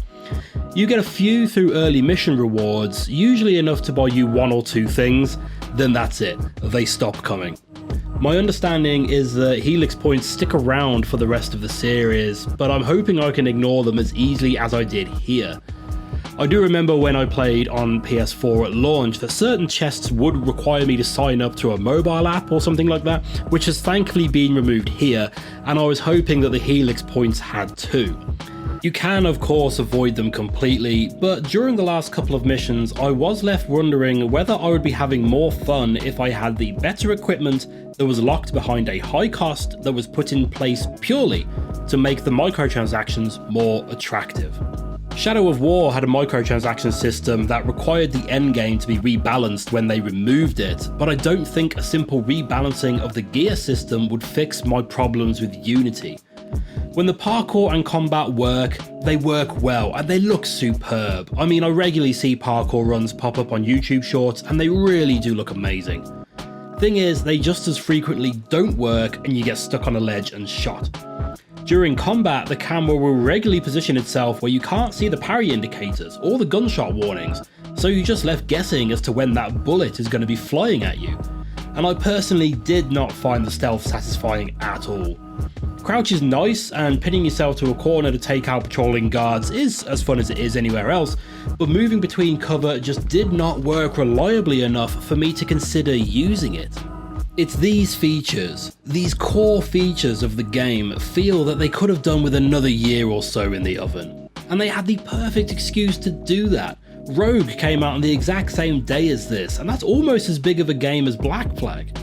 Speaker 1: You get a few through early mission rewards, usually enough to buy you 1 or 2 things, then that's it, they stop coming. My understanding is that Helix points stick around for the rest of the series, but I'm hoping I can ignore them as easily as I did here. I do remember when I played on PS4 at launch that certain chests would require me to sign up to a mobile app or something like that, which has thankfully been removed here, and I was hoping that the Helix points had too. You can of course avoid them completely, but during the last couple of missions I was left wondering whether I would be having more fun if I had the better equipment that was locked behind a high cost that was put in place purely to make the microtransactions more attractive. Shadow of War had a microtransaction system that required the endgame to be rebalanced when they removed it, but I don't think a simple rebalancing of the gear system would fix my problems with Unity. When the parkour and combat work, they work well and they look superb. I mean, I regularly see parkour runs pop up on YouTube shorts and they really do look amazing. Thing is, they just as frequently don't work and you get stuck on a ledge and shot. During combat, the camera will regularly position itself where you can't see the parry indicators or the gunshot warnings, so you're just left guessing as to when that bullet is going to be flying at you. And I personally did not find the stealth satisfying at all. Crouch is nice, and pinning yourself to a corner to take out patrolling guards is as fun as it is anywhere else, but moving between cover just did not work reliably enough for me to consider using it. It's these features, these core features of the game, feel that they could have done with another year or so in the oven. And they had the perfect excuse to do that. Rogue came out on the exact same day as this, and that's almost as big of a game as Black Flag.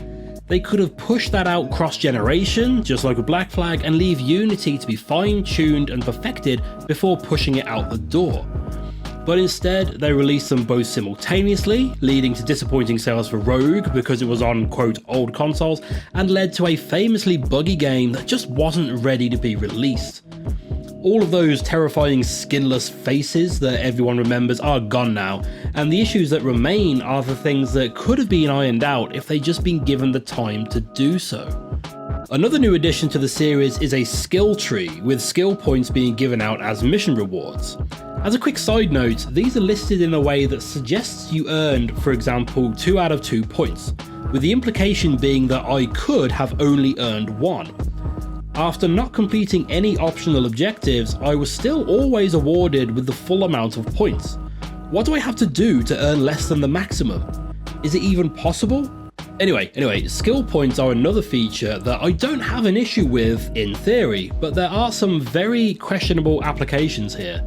Speaker 1: They could have pushed that out cross-generation, just like with Black Flag, and leave Unity to be fine-tuned and perfected before pushing it out the door. But instead, they released them both simultaneously, leading to disappointing sales for Rogue because it was on, quote, old consoles, and led to a famously buggy game that just wasn't ready to be released. All of those terrifying skinless faces that everyone remembers are gone now, and the issues that remain are the things that could have been ironed out if they'd just been given the time to do so. Another new addition to the series is a skill tree, with skill points being given out as mission rewards. As a quick side note, these are listed in a way that suggests you earned, for example, 2 out of 2 points, with the implication being that I could have only earned 1. After not completing any optional objectives, I was still always awarded with the full amount of points. What do I have to do to earn less than the maximum? Is it even possible? Anyway, skill points are another feature that I don't have an issue with in theory, but there are some very questionable applications here.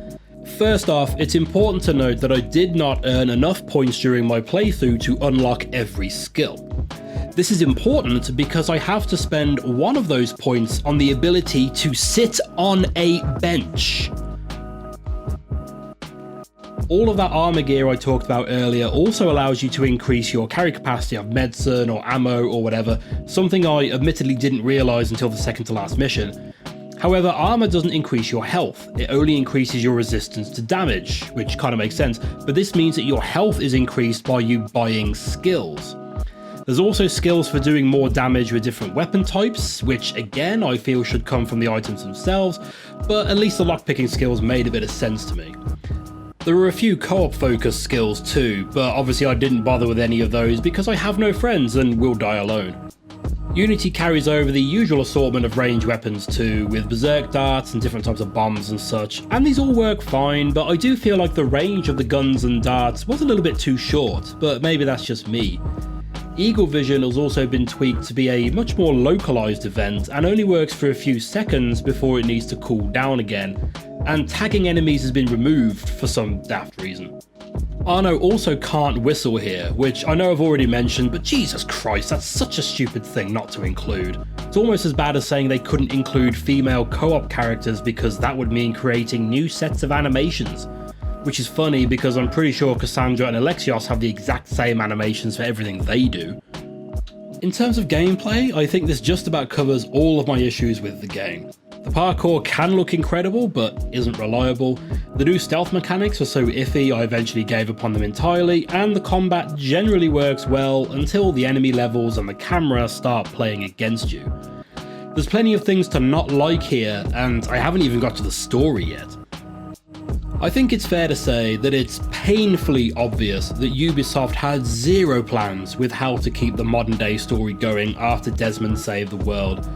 Speaker 1: First off, it's important to note that I did not earn enough points during my playthrough to unlock every skill. This is important because I have to spend one of those points on the ability to sit on a bench. All of that armor gear I talked about earlier also allows you to increase your carry capacity of medicine or ammo or whatever, something I admittedly didn't realise until the second to last mission. However, armor doesn't increase your health, it only increases your resistance to damage, which kind of makes sense, but this means that your health is increased by you buying skills. There's also skills for doing more damage with different weapon types, which again I feel should come from the items themselves, but at least the lockpicking skills made a bit of sense to me. There were a few co-op focused skills too, but obviously I didn't bother with any of those because I have no friends and will die alone. Unity carries over the usual assortment of range weapons too, with berserk darts and different types of bombs and such, and these all work fine, but I do feel like the range of the guns and darts was a little bit too short, but maybe that's just me. Eagle Vision has also been tweaked to be a much more localized event and only works for a few seconds before it needs to cool down again, and tagging enemies has been removed for some daft reason. Arno also can't whistle here, which I know I've already mentioned, but Jesus Christ, that's such a stupid thing not to include. It's almost as bad as saying they couldn't include female co-op characters because that would mean creating new sets of animations. Which is funny because I'm pretty sure Cassandra and Alexios have the exact same animations for everything they do. In terms of gameplay, I think this just about covers all of my issues with the game. The parkour can look incredible, but isn't reliable. The new stealth mechanics are so iffy I eventually gave up on them entirely, and the combat generally works well until the enemy levels and the camera start playing against you. There's plenty of things to not like here, and I haven't even got to the story yet. I think it's fair to say that it's painfully obvious that Ubisoft had zero plans with how to keep the modern day story going after Desmond saved the world.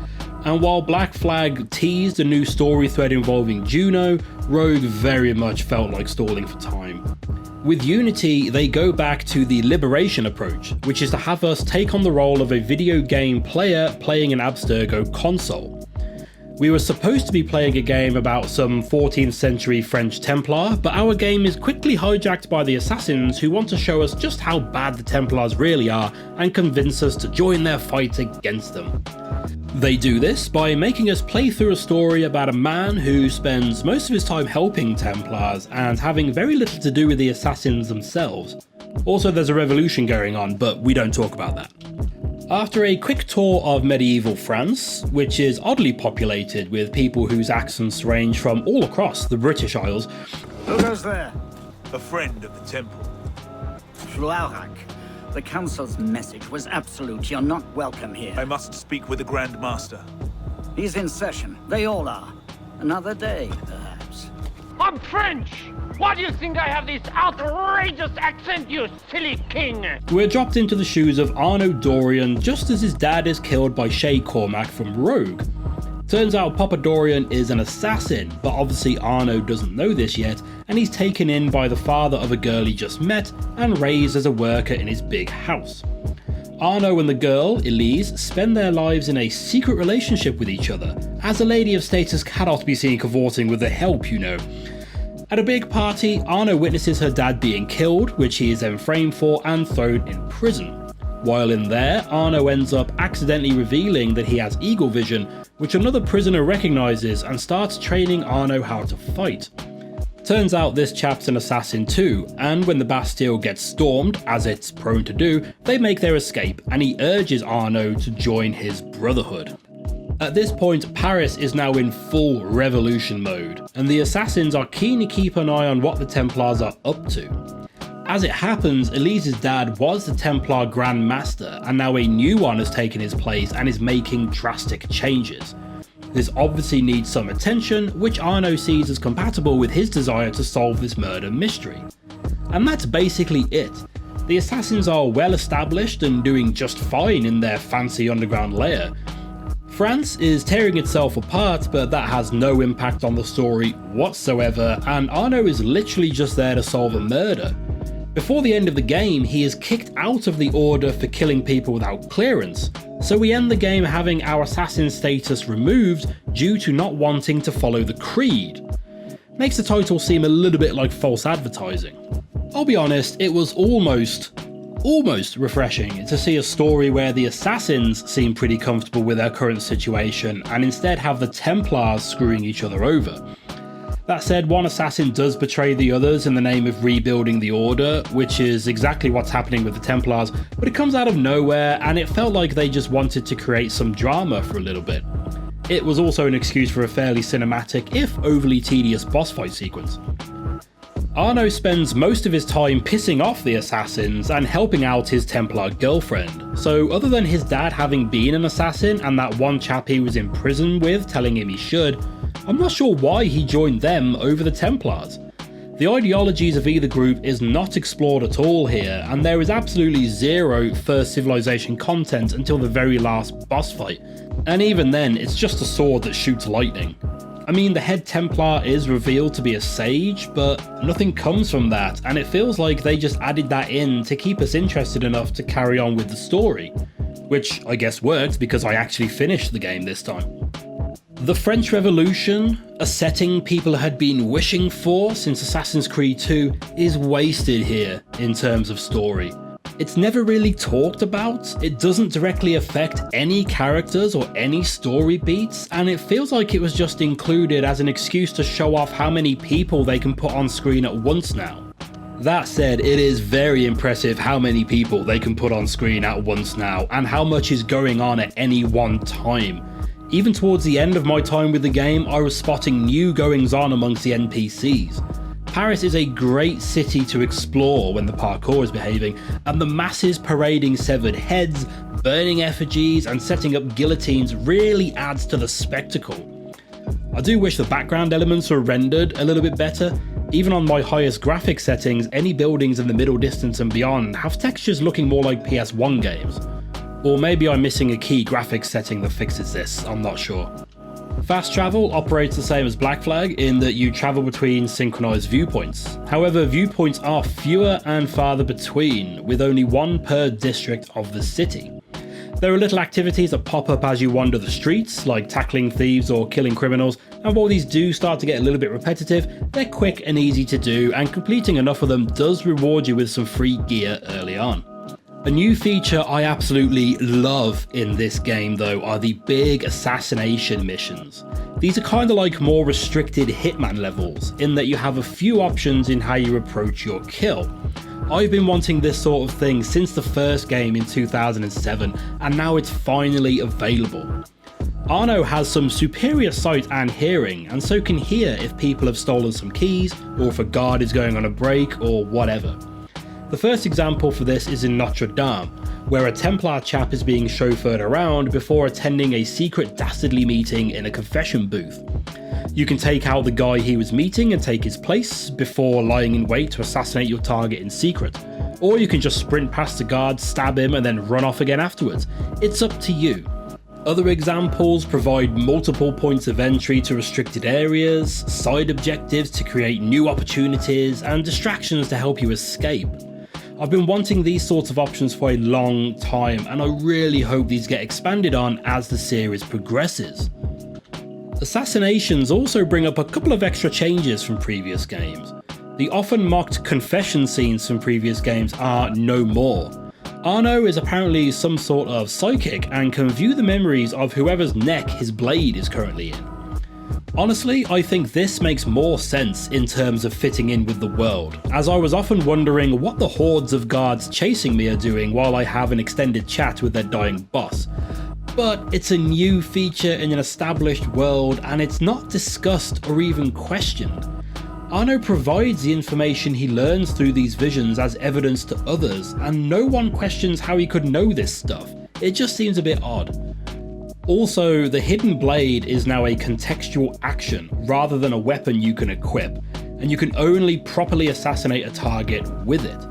Speaker 1: And while Black Flag teased a new story thread involving Juno, Rogue very much felt like stalling for time. With Unity, they go back to the liberation approach, which is to have us take on the role of a video game player playing an Abstergo console. We were supposed to be playing a game about some 14th century French Templar, but our game is quickly hijacked by the assassins who want to show us just how bad the Templars really are and convince us to join their fight against them. They do this by making us play through a story about a man who spends most of his time helping Templars and having very little to do with the assassins themselves. Also, there's a revolution going on, but we don't talk about that. After a quick tour of medieval France, which is oddly populated with people whose accents range from all across the British Isles.
Speaker 14: Who goes there? A friend of the temple.
Speaker 16: Flaurak. The Council's message was absolute. You're not welcome here.
Speaker 14: I must speak with the Grand Master.
Speaker 16: He's in session. They all are. Another day, perhaps.
Speaker 3: I'm French! Why do you think I have this outrageous accent, you silly king?
Speaker 1: We're dropped into the shoes of Arno Dorian just as his dad is killed by Shay Cormac from Rogue. Turns out Papa Dorian is an assassin, but obviously Arno doesn't know this yet, and he's taken in by the father of a girl he just met and raised as a worker in his big house. Arno and the girl, Elise, spend their lives in a secret relationship with each other, as a lady of status cannot be seen cavorting with the help, you know. At a big party, Arno witnesses her dad being killed, which he is then framed for and thrown in prison. While in there, Arno ends up accidentally revealing that he has eagle vision, which another prisoner recognises and starts training Arno how to fight. Turns out this chap's an assassin too, and when the Bastille gets stormed, as it's prone to do, they make their escape, and he urges Arno to join his Brotherhood. At this point, Paris is now in full revolution mode, and the assassins are keen to keep an eye on what the Templars are up to. As it happens, Elise's dad was the Templar Grand Master, and now a new one has taken his place and is making drastic changes. This obviously needs some attention, which Arno sees as compatible with his desire to solve this murder mystery. And that's basically it. The assassins are well established and doing just fine in their fancy underground lair. France is tearing itself apart, but that has no impact on the story whatsoever, and Arno is literally just there to solve a murder. Before the end of the game, he is kicked out of the order for killing people without clearance, so we end the game having our assassin status removed due to not wanting to follow the creed. Makes the title seem a little bit like false advertising. I'll be honest, it was almost refreshing to see a story where the assassins seem pretty comfortable with their current situation and instead have the Templars screwing each other over. That said, one assassin does betray the others in the name of rebuilding the order, which is exactly what's happening with the Templars, but it comes out of nowhere and it felt like they just wanted to create some drama for a little bit. It was also an excuse for a fairly cinematic, if overly tedious, boss fight sequence. Arno spends most of his time pissing off the assassins and helping out his Templar girlfriend, so other than his dad having been an assassin and that one chap he was in prison with telling him he should, I'm not sure why he joined them over the Templars. The ideologies of either group is not explored at all here, and there is absolutely zero First Civilization content until the very last boss fight, and even then it's just a sword that shoots lightning. I mean, the head Templar is revealed to be a sage, but nothing comes from that, and it feels like they just added that in to keep us interested enough to carry on with the story. Which I guess worked because I actually finished the game this time. The French Revolution, a setting people had been wishing for since Assassin's Creed 2, is wasted here in terms of story. It's never really talked about, it doesn't directly affect any characters or any story beats, and it feels like it was just included as an excuse to show off how many people they can put on screen at once now. That said, it is very impressive how many people they can put on screen at once now, and how much is going on at any one time. Even towards the end of my time with the game, I was spotting new goings on amongst the NPCs. Paris is a great city to explore when the parkour is behaving, and the masses parading severed heads, burning effigies, and setting up guillotines really adds to the spectacle. I do wish the background elements were rendered a little bit better. Even on my highest graphic settings, any buildings in the middle distance and beyond have textures looking more like PS1 games. Or maybe I'm missing a key graphics setting that fixes this, I'm not sure. Fast travel operates the same as Black Flag in that you travel between synchronized viewpoints. However, viewpoints are fewer and farther between, with only one per district of the city. There are little activities that pop up as you wander the streets, like tackling thieves or killing criminals, and while these do start to get a little bit repetitive, they're quick and easy to do, and completing enough of them does reward you with some free gear early on. A new feature I absolutely love in this game though are the big assassination missions. These are kind of like more restricted Hitman levels, in that you have a few options in how you approach your kill. I've been wanting this sort of thing since the first game in 2007, and now it's finally available. Arno has some superior sight and hearing, and so can hear if people have stolen some keys, or if a guard is going on a break, or whatever. The first example for this is in Notre Dame, where a Templar chap is being chauffeured around before attending a secret dastardly meeting in a confession booth. You can take out the guy he was meeting and take his place, before lying in wait to assassinate your target in secret. Or you can just sprint past the guard, stab him, and then run off again afterwards. It's up to you. Other examples provide multiple points of entry to restricted areas, side objectives to create new opportunities, and distractions to help you escape. I've been wanting these sorts of options for a long time, and I really hope these get expanded on as the series progresses. Assassinations also bring up a couple of extra changes from previous games. The often mocked confession scenes from previous games are no more. Arno is apparently some sort of psychic and can view the memories of whoever's neck his blade is currently in. Honestly, I think this makes more sense in terms of fitting in with the world, as I was often wondering what the hordes of guards chasing me are doing while I have an extended chat with their dying boss. But it's a new feature in an established world, and it's not discussed or even questioned. Arno provides the information he learns through these visions as evidence to others, and no one questions how he could know this stuff. It just seems a bit odd. Also, the hidden blade is now a contextual action rather than a weapon you can equip, and you can only properly assassinate a target with it.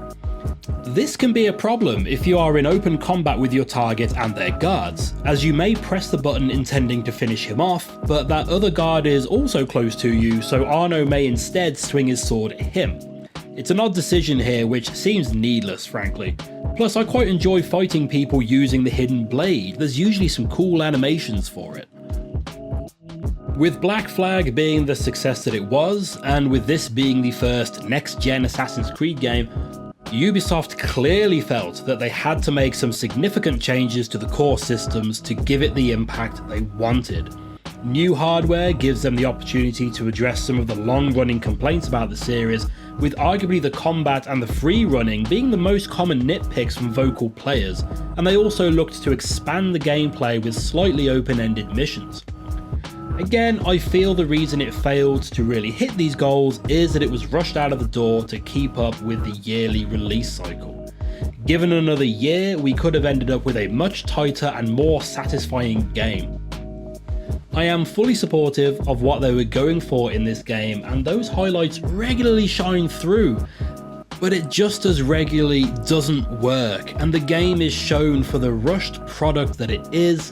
Speaker 1: This can be a problem if you are in open combat with your target and their guards, as you may press the button intending to finish him off, but that other guard is also close to you, so Arno may instead swing his sword at him. It's an odd decision here which seems needless, frankly. Plus, I quite enjoy fighting people using the hidden blade. There's usually some cool animations for it. With Black Flag being the success that it was, and with this being the first next-gen Assassin's Creed game, Ubisoft clearly felt that they had to make some significant changes to the core systems to give it the impact they wanted. New hardware gives them the opportunity to address some of the long-running complaints about the series, with arguably the combat and the free running being the most common nitpicks from vocal players, and they also looked to expand the gameplay with slightly open-ended missions. Again, I feel the reason it failed to really hit these goals is that it was rushed out of the door to keep up with the yearly release cycle. Given another year, we could have ended up with a much tighter and more satisfying game. I am fully supportive of what they were going for in this game, and those highlights regularly shine through, but it just as regularly doesn't work, and the game is shown for the rushed product that it is,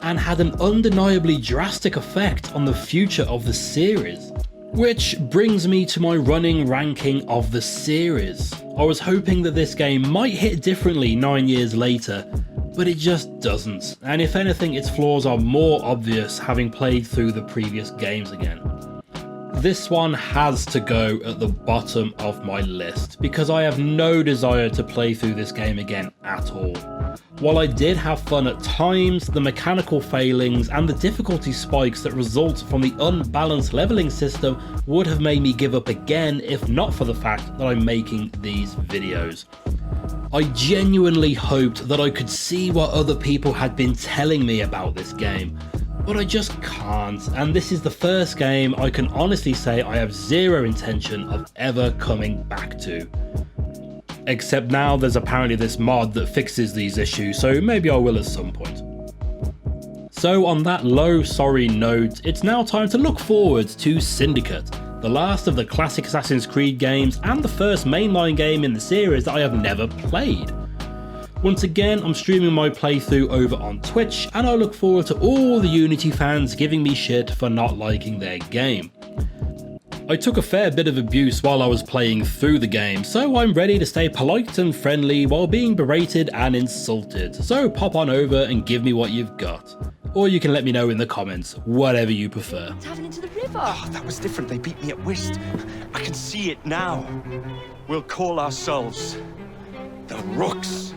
Speaker 1: and had an undeniably drastic effect on the future of the series. Which brings me to my running ranking of the series. I was hoping that this game might hit differently 9 years later, but it just doesn't, and if anything its flaws are more obvious having played through the previous games again. This one has to go at the bottom of my list, because I have no desire to play through this game again at all. While I did have fun at times, the mechanical failings and the difficulty spikes that result from the unbalanced leveling system would have made me give up again if not for the fact that I'm making these videos. I genuinely hoped that I could see what other people had been telling me about this game, but I just can't, and this is the first game I can honestly say I have zero intention of ever coming back to. Except now there's apparently this mod that fixes these issues, so maybe I will at some point. So on that low sorry note, it's now time to look forward to Syndicate, the last of the classic Assassin's Creed games and the first mainline game in the series that I have never played. Once again, I'm streaming my playthrough over on Twitch, and I look forward to all the Unity fans giving me shit for not liking their game. I took a fair bit of abuse while I was playing through the game, so I'm ready to stay polite and friendly while being berated and insulted, so pop on over and give me what you've got. Or you can let me know in the comments, whatever you prefer.
Speaker 15: Diving into the river.
Speaker 18: Oh, that was different. They beat me at whist. I can see it now. We'll call ourselves the Rooks.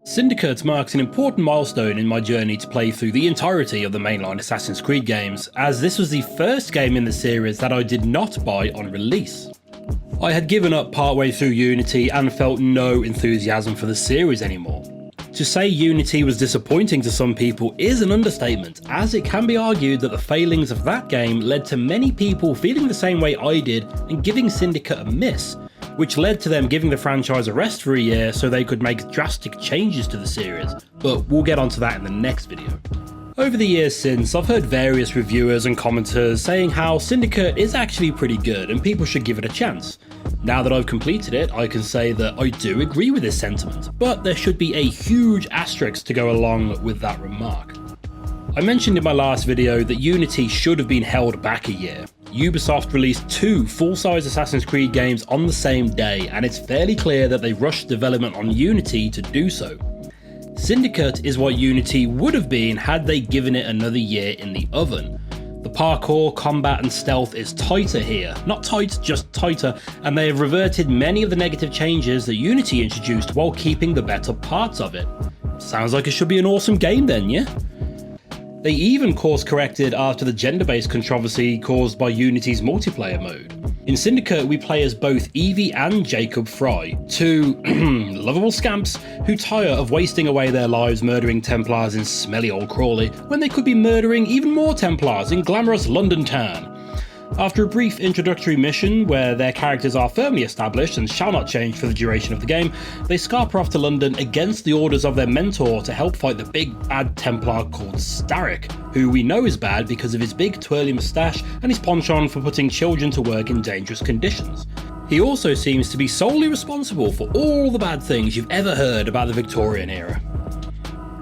Speaker 1: Syndicate marks an important milestone in my journey to play through the entirety of the mainline Assassin's Creed games, as this was the first game in the series that I did not buy on release. I had given up partway through Unity and felt no enthusiasm for the series anymore. To say Unity was disappointing to some people is an understatement, as it can be argued that the failings of that game led to many people feeling the same way I did and giving Syndicate a miss, which led to them giving the franchise a rest for a year so they could make drastic changes to the series, but we'll get onto that in the next video. Over the years since, I've heard various reviewers and commenters saying how Syndicate is actually pretty good and people should give it a chance. Now that I've completed it, I can say that I do agree with this sentiment, but there should be a huge asterisk to go along with that remark. I mentioned in my last video that Unity should have been held back a year. Ubisoft released 2 full-size Assassin's Creed games on the same day, and it's fairly clear that they rushed development on Unity to do so. Syndicate is what Unity would have been had they given it another year in the oven. The parkour, combat and stealth is tighter here, not tight, just tighter, and they have reverted many of the negative changes that Unity introduced while keeping the better parts of it. Sounds like it should be an awesome game then, yeah? They even course corrected after the gender-based controversy caused by Unity's multiplayer mode. In Syndicate, we play as both Evie and Jacob Fry, 2 lovable scamps who tire of wasting away their lives murdering Templars in smelly old Crawley when they could be murdering even more Templars in glamorous London town. After a brief introductory mission where their characters are firmly established and shall not change for the duration of the game, they scarper off to London against the orders of their mentor to help fight the big bad Templar called Starrick, who we know is bad because of his big twirly moustache and his penchant for putting children to work in dangerous conditions. He also seems to be solely responsible for all the bad things you've ever heard about the Victorian era.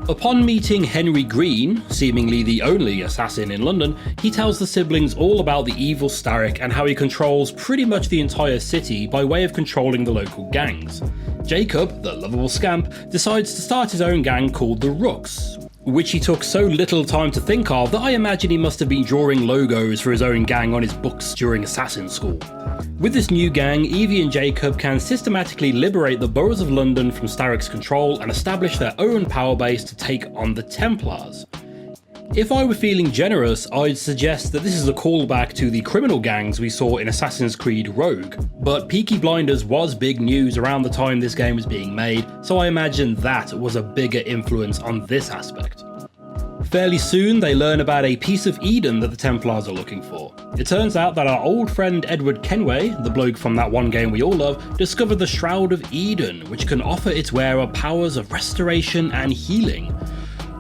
Speaker 1: Upon meeting Henry Green, seemingly the only assassin in London, he tells the siblings all about the evil Starrick and how he controls pretty much the entire city by way of controlling the local gangs. Jacob, the lovable scamp, decides to start his own gang called the Rooks, which he took so little time to think of that I imagine he must have been drawing logos for his own gang on his books during assassin school. With this new gang, Evie and Jacob can systematically liberate the boroughs of London from Starrick's control and establish their own power base to take on the Templars. If I were feeling generous, I'd suggest that this is a callback to the criminal gangs we saw in Assassin's Creed Rogue, but Peaky Blinders was big news around the time this game was being made, so I imagine that was a bigger influence on this aspect. Fairly soon, they learn about a piece of Eden that the Templars are looking for. It turns out that our old friend Edward Kenway, the bloke from that one game we all love, discovered the Shroud of Eden, which can offer its wearer powers of restoration and healing.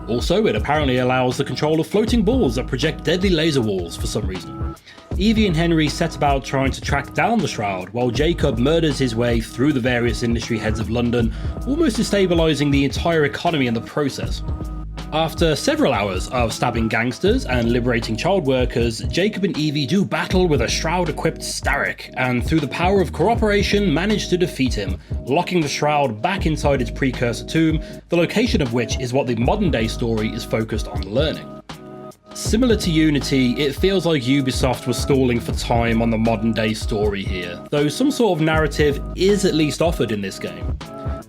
Speaker 1: Also, it apparently allows the control of floating balls that project deadly laser walls for some reason. Evie and Henry set about trying to track down the Shroud, while Jacob murders his way through the various industry heads of London, almost destabilising the entire economy in the process. After several hours of stabbing gangsters and liberating child workers, Jacob and Evie do battle with a Shroud-equipped Starrick, and through the power of cooperation manage to defeat him, locking the Shroud back inside its precursor tomb, the location of which is what the modern-day story is focused on learning. Similar to Unity, it feels like Ubisoft was stalling for time on the modern-day story here, though some sort of narrative is at least offered in this game.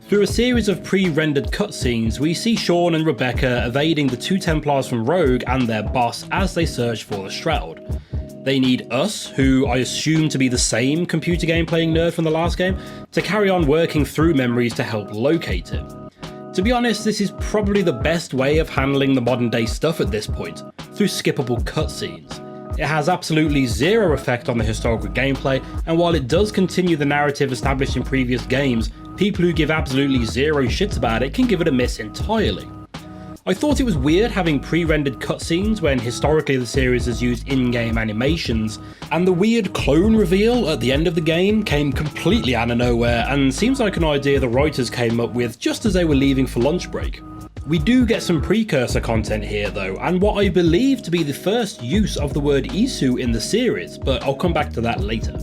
Speaker 1: Through a series of pre-rendered cutscenes, we see Sean and Rebecca evading the 2 Templars from Rogue and their boss as they search for the Shroud. They need us, who I assume to be the same computer game playing nerd from the last game, to carry on working through memories to help locate it. To be honest, this is probably the best way of handling the modern day stuff at this point, through skippable cutscenes. It has absolutely zero effect on the historical gameplay, and while it does continue the narrative established in previous games, people who give absolutely zero shits about it can give it a miss entirely. I thought it was weird having pre-rendered cutscenes when historically the series has used in-game animations, and the weird clone reveal at the end of the game came completely out of nowhere and seems like an idea the writers came up with just as they were leaving for lunch break. We do get some precursor content here though, and what I believe to be the first use of the word Isu in the series, but I'll come back to that later.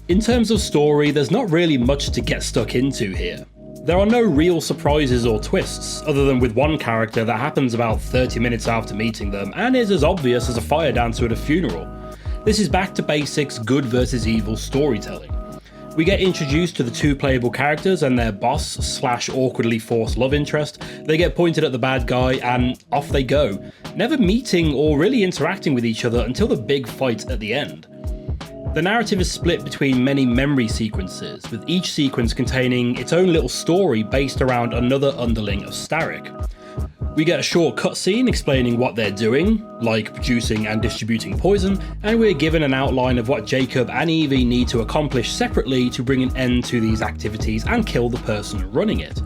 Speaker 1: In terms of story, there's not really much to get stuck into here. There are no real surprises or twists, other than with one character that happens about 30 minutes after meeting them and is as obvious as a fire dancer at a funeral. This is back to basics good versus evil storytelling. We get introduced to the two playable characters and their boss / awkwardly forced love interest. They get pointed at the bad guy and off they go, never meeting or really interacting with each other until the big fight at the end. The narrative is split between many memory sequences, with each sequence containing its own little story based around another underling of Starrick. We get a short cutscene explaining what they're doing, like producing and distributing poison, and we're given an outline of what Jacob and Evie need to accomplish separately to bring an end to these activities and kill the person running it.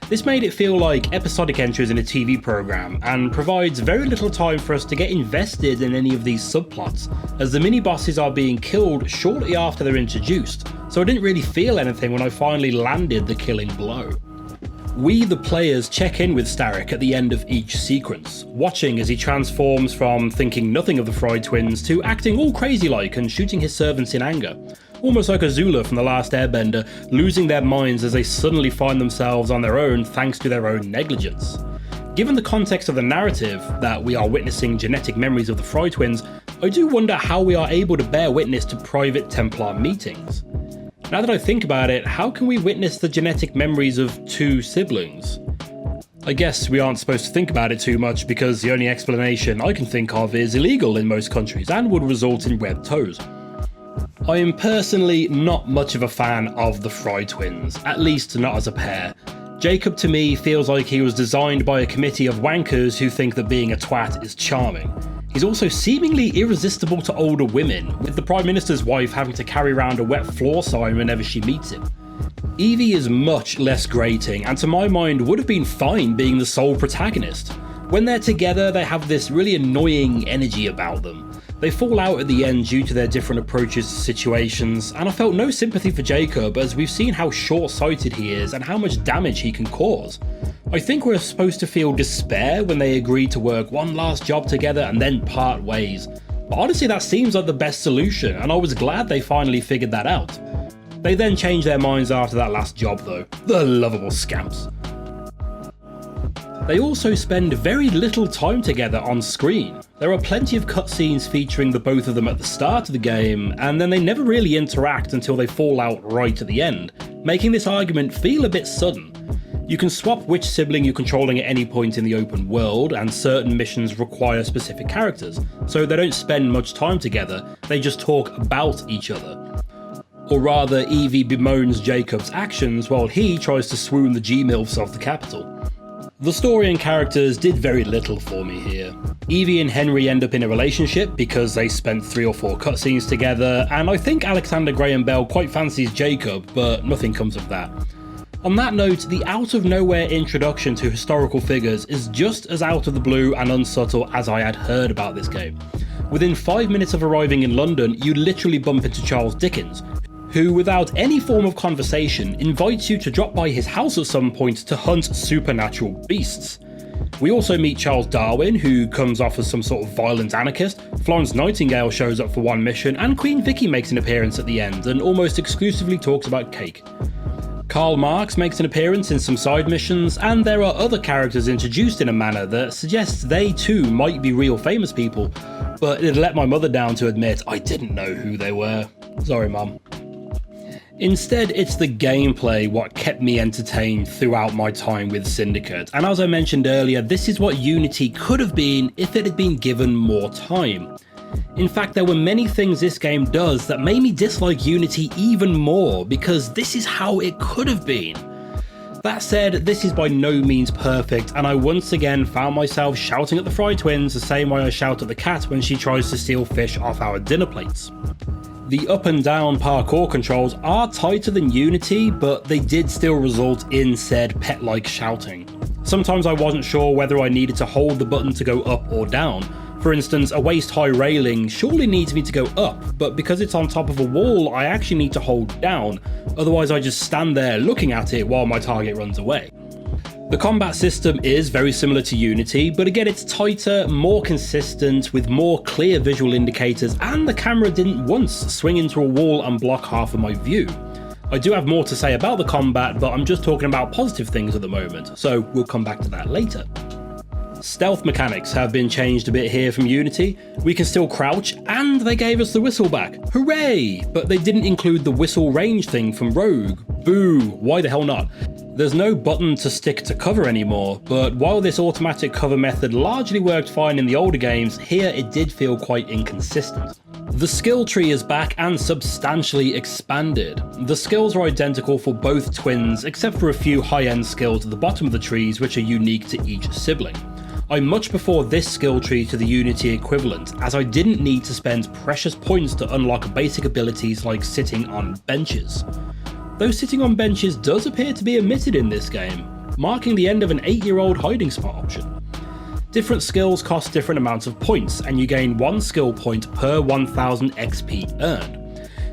Speaker 1: This made it feel like episodic entries in a TV program, and provides very little time for us to get invested in any of these subplots, as the mini-bosses are being killed shortly after they're introduced, so I didn't really feel anything when I finally landed the killing blow. We, the players, check in with Starrick at the end of each sequence, watching as he transforms from thinking nothing of the Fry twins to acting all crazy-like and shooting his servants in anger. Almost like Azula from The Last Airbender, losing their minds as they suddenly find themselves on their own thanks to their own negligence. Given the context of the narrative, that we are witnessing genetic memories of the Fry twins, I do wonder how we are able to bear witness to private Templar meetings. Now that I think about it, how can we witness the genetic memories of two siblings? I guess we aren't supposed to think about it too much because the only explanation I can think of is illegal in most countries and would result in webbed toes. I am personally not much of a fan of the Fry twins, at least not as a pair. Jacob to me feels like he was designed by a committee of wankers who think that being a twat is charming. He's also seemingly irresistible to older women, with the Prime Minister's wife having to carry around a wet floor sign whenever she meets him. Evie is much less grating, and to my mind would have been fine being the sole protagonist. When they're together, they have this really annoying energy about them. They fall out at the end due to their different approaches to situations, and I felt no sympathy for Jacob as we've seen how short-sighted he is and how much damage he can cause. I think we're supposed to feel despair when they agree to work one last job together and then part ways. But honestly, that seems like the best solution, and I was glad they finally figured that out. They then changed their minds after that last job though. The lovable scamps. They also spend very little time together on screen. There are plenty of cutscenes featuring the both of them at the start of the game, and then they never really interact until they fall out right at the end, making this argument feel a bit sudden. You can swap which sibling you're controlling at any point in the open world, and certain missions require specific characters, so they don't spend much time together, they just talk about each other. Or rather, Evie bemoans Jacob's actions while he tries to swoon the G-MILFs of the capital. The story and characters did very little for me here. Evie and Henry end up in a relationship because they spent 3 or 4 cutscenes together, and I think Alexander Graham Bell quite fancies Jacob, but nothing comes of that. On that note, the out-of-nowhere introduction to historical figures is just as out of the blue and unsubtle as I had heard about this game. Within 5 minutes of arriving in London, you literally bump into Charles Dickens, who, without any form of conversation, invites you to drop by his house at some point to hunt supernatural beasts. We also meet Charles Darwin, who comes off as some sort of violent anarchist, Florence Nightingale shows up for one mission, and Queen Vicky makes an appearance at the end and almost exclusively talks about cake. Karl Marx makes an appearance in some side missions, and there are other characters introduced in a manner that suggests they too might be real famous people, but it let my mother down to admit I didn't know who they were. Sorry, Mum. Instead, it's the gameplay what kept me entertained throughout my time with Syndicate, and as I mentioned earlier, this is what Unity could have been if it had been given more time. In fact, there were many things this game does that made me dislike Unity even more, because this is how it could have been. That said, this is by no means perfect, and I once again found myself shouting at the Fry twins the same way I shout at the cat when she tries to steal fish off our dinner plates. The up and down parkour controls are tighter than Unity, but they did still result in said pet-like shouting. Sometimes I wasn't sure whether I needed to hold the button to go up or down. For instance, a waist-high railing surely needs me to go up, but because it's on top of a wall, I actually need to hold down, otherwise I just stand there looking at it while my target runs away. The combat system is very similar to Unity, but again it's tighter, more consistent, with more clear visual indicators, and the camera didn't once swing into a wall and block half of my view. I do have more to say about the combat, but I'm just talking about positive things at the moment, so we'll come back to that later. Stealth mechanics have been changed a bit here from Unity. We can still crouch, and they gave us the whistle back. Hooray! But they didn't include the whistle range thing from Rogue. Boo! Why the hell not? There's no button to stick to cover anymore, but while this automatic cover method largely worked fine in the older games, here it did feel quite inconsistent. The skill tree is back and substantially expanded. The skills are identical for both twins, except for a few high-end skills at the bottom of the trees which are unique to each sibling. I much prefer this skill tree to the Unity equivalent, as I didn't need to spend precious points to unlock basic abilities like sitting on benches. Though sitting on benches does appear to be omitted in this game, marking the end of an 8-year-old hiding spot option. Different skills cost different amounts of points, and you gain 1 skill point per 1000 XP earned.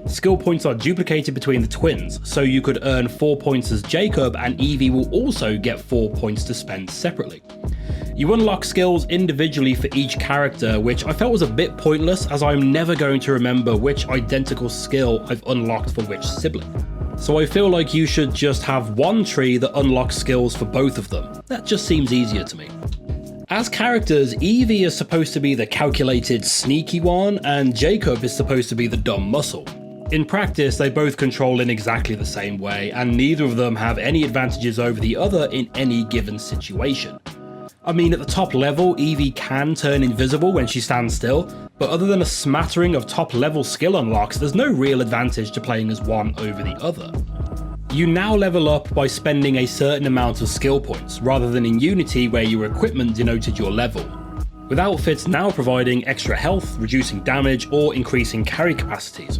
Speaker 1: Skill points are duplicated between the twins, so you could earn 4 points as Jacob, and Evie will also get 4 points to spend separately. You unlock skills individually for each character, which I felt was a bit pointless, as I'm never going to remember which identical skill I've unlocked for which sibling. So I feel like you should just have one tree that unlocks skills for both of them. That just seems easier to me. As characters, Evie is supposed to be the calculated, sneaky one, and Jacob is supposed to be the dumb muscle. In practice, they both control in exactly the same way, and neither of them have any advantages over the other in any given situation. I mean, at the top level, Evie can turn invisible when she stands still, but other than a smattering of top level skill unlocks, there's no real advantage to playing as one over the other. You now level up by spending a certain amount of skill points, rather than in Unity where your equipment denoted your level, with outfits now providing extra health, reducing damage, or increasing carry capacities.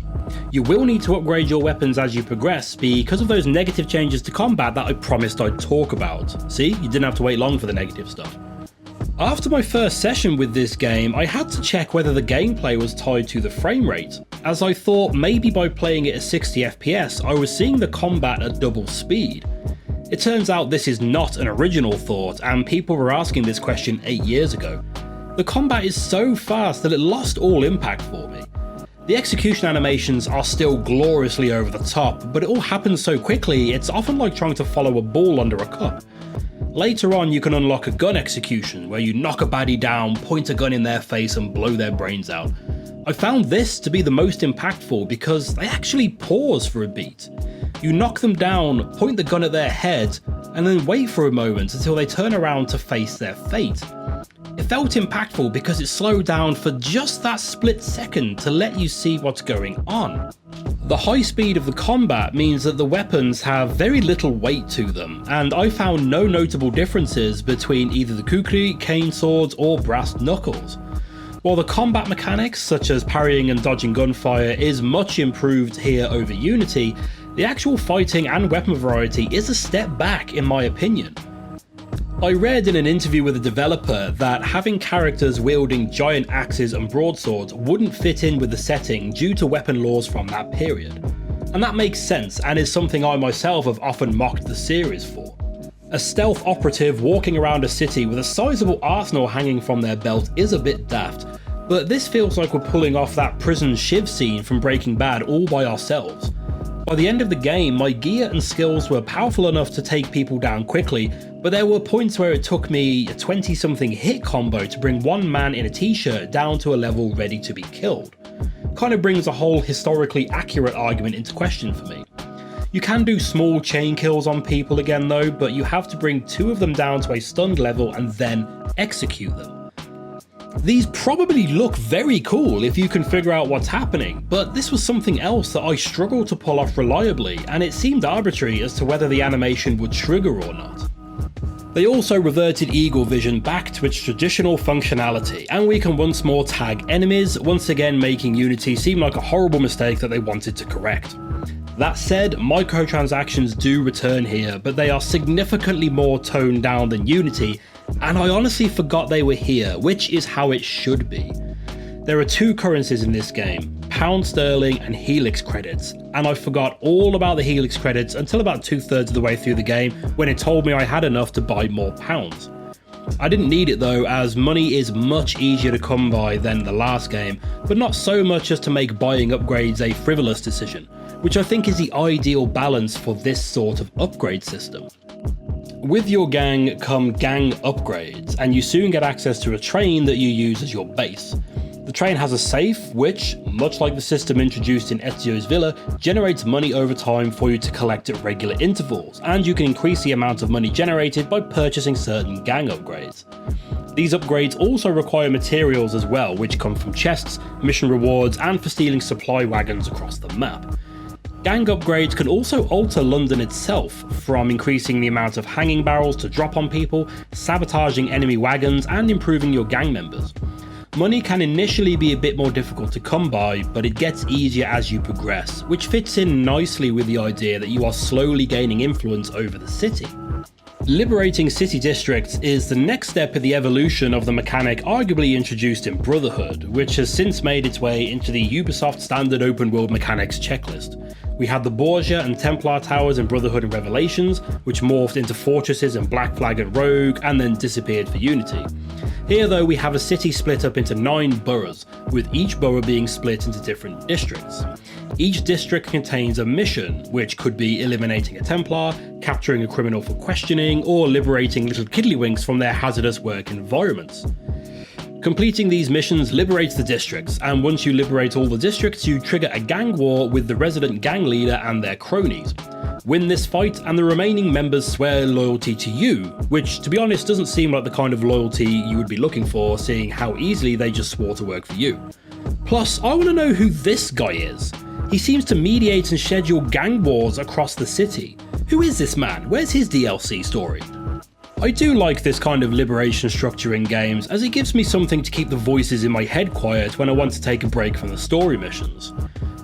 Speaker 1: You will need to upgrade your weapons as you progress because of those negative changes to combat that I promised I'd talk about. See, you didn't have to wait long for the negative stuff. After my first session with this game, I had to check whether the gameplay was tied to the frame rate, as I thought maybe by playing it at 60 FPS I was seeing the combat at double speed. It turns out this is not an original thought, and people were asking this question 8 years ago. The combat is so fast that it lost all impact for me. The execution animations are still gloriously over the top, but it all happens so quickly it's often like trying to follow a ball under a cup. Later on you can unlock a gun execution, where you knock a baddie down, point a gun in their face and blow their brains out. I found this to be the most impactful because they actually pause for a beat. You knock them down, point the gun at their head, and then wait for a moment until they turn around to face their fate. It felt impactful because it slowed down for just that split second to let you see what's going on. The high speed of the combat means that the weapons have very little weight to them, and I found no notable differences between either the kukri, cane swords, or brass knuckles. While the combat mechanics, such as parrying and dodging gunfire, is much improved here over Unity, the actual fighting and weapon variety is a step back in my opinion. I read in an interview with a developer that having characters wielding giant axes and broadswords wouldn't fit in with the setting due to weapon laws from that period. And that makes sense, and is something I myself have often mocked the series for. A stealth operative walking around a city with a sizable arsenal hanging from their belt is a bit daft, but this feels like we're pulling off that prison shiv scene from Breaking Bad all by ourselves. By the end of the game, my gear and skills were powerful enough to take people down quickly, but there were points where it took me a 20-something hit combo to bring one man in a t-shirt down to a level ready to be killed. Kind of brings a whole historically accurate argument into question for me. You can do small chain kills on people again though, but you have to bring 2 of them down to a stunned level and then execute them. These probably look very cool if you can figure out what's happening, but this was something else that I struggled to pull off reliably, and it seemed arbitrary as to whether the animation would trigger or not. They also reverted Eagle Vision back to its traditional functionality, and we can once more tag enemies, once again making Unity seem like a horrible mistake that they wanted to correct. That said, microtransactions do return here, but they are significantly more toned down than Unity, and I honestly forgot they were here, which is how it should be. There are 2 currencies in this game, pound sterling and helix credits, and I forgot all about the helix credits until about 2/3 of the way through the game when it told me I had enough to buy more pounds. I didn't need it though, as money is much easier to come by than the last game, but not so much as to make buying upgrades a frivolous decision, which I think is the ideal balance for this sort of upgrade system. With your gang come gang upgrades, and you soon get access to a train that you use as your base. The train has a safe which, much like the system introduced in Ezio's Villa, generates money over time for you to collect at regular intervals, and you can increase the amount of money generated by purchasing certain gang upgrades. These upgrades also require materials as well, which come from chests, mission rewards, and for stealing supply wagons across the map. Gang upgrades can also alter London itself, from increasing the amount of hanging barrels to drop on people, sabotaging enemy wagons, and improving your gang members. Money can initially be a bit more difficult to come by, but it gets easier as you progress, which fits in nicely with the idea that you are slowly gaining influence over the city. Liberating city districts is the next step in the evolution of the mechanic arguably introduced in Brotherhood, which has since made its way into the Ubisoft standard open world mechanics checklist. We had the Borgia and Templar towers in Brotherhood and Revelations, which morphed into fortresses in Black Flag and Rogue, and then disappeared for Unity. Here though, we have a city split up into 9 boroughs, with each borough being split into different districts. Each district contains a mission, which could be eliminating a Templar, capturing a criminal for questioning, or liberating little kiddlywinks from their hazardous work environments. Completing these missions liberates the districts, and once you liberate all the districts, you trigger a gang war with the resident gang leader and their cronies. Win this fight, and the remaining members swear loyalty to you, which to be honest doesn't seem like the kind of loyalty you would be looking for, seeing how easily they just swore to work for you. Plus, I want to know who this guy is. He seems to mediate and schedule gang wars across the city. Who is this man? Where's his DLC story? I do like this kind of liberation structure in games, as it gives me something to keep the voices in my head quiet when I want to take a break from the story missions.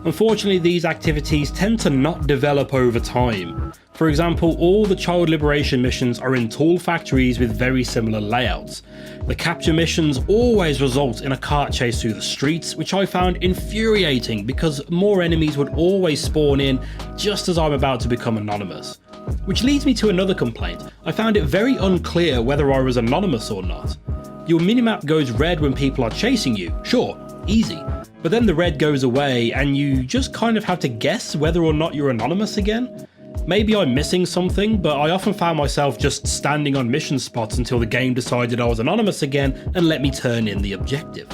Speaker 1: Unfortunately, these activities tend to not develop over time. For example, all the child liberation missions are in tool factories with very similar layouts. The capture missions always result in a cart chase through the streets, which I found infuriating because more enemies would always spawn in just as I'm about to become anonymous. Which leads me to another complaint. I found it very unclear whether I was anonymous or not. Your minimap goes red when people are chasing you, sure, easy, but then the red goes away and you just kind of have to guess whether or not you're anonymous again. Maybe I'm missing something, but I often found myself just standing on mission spots until the game decided I was anonymous again and let me turn in the objective.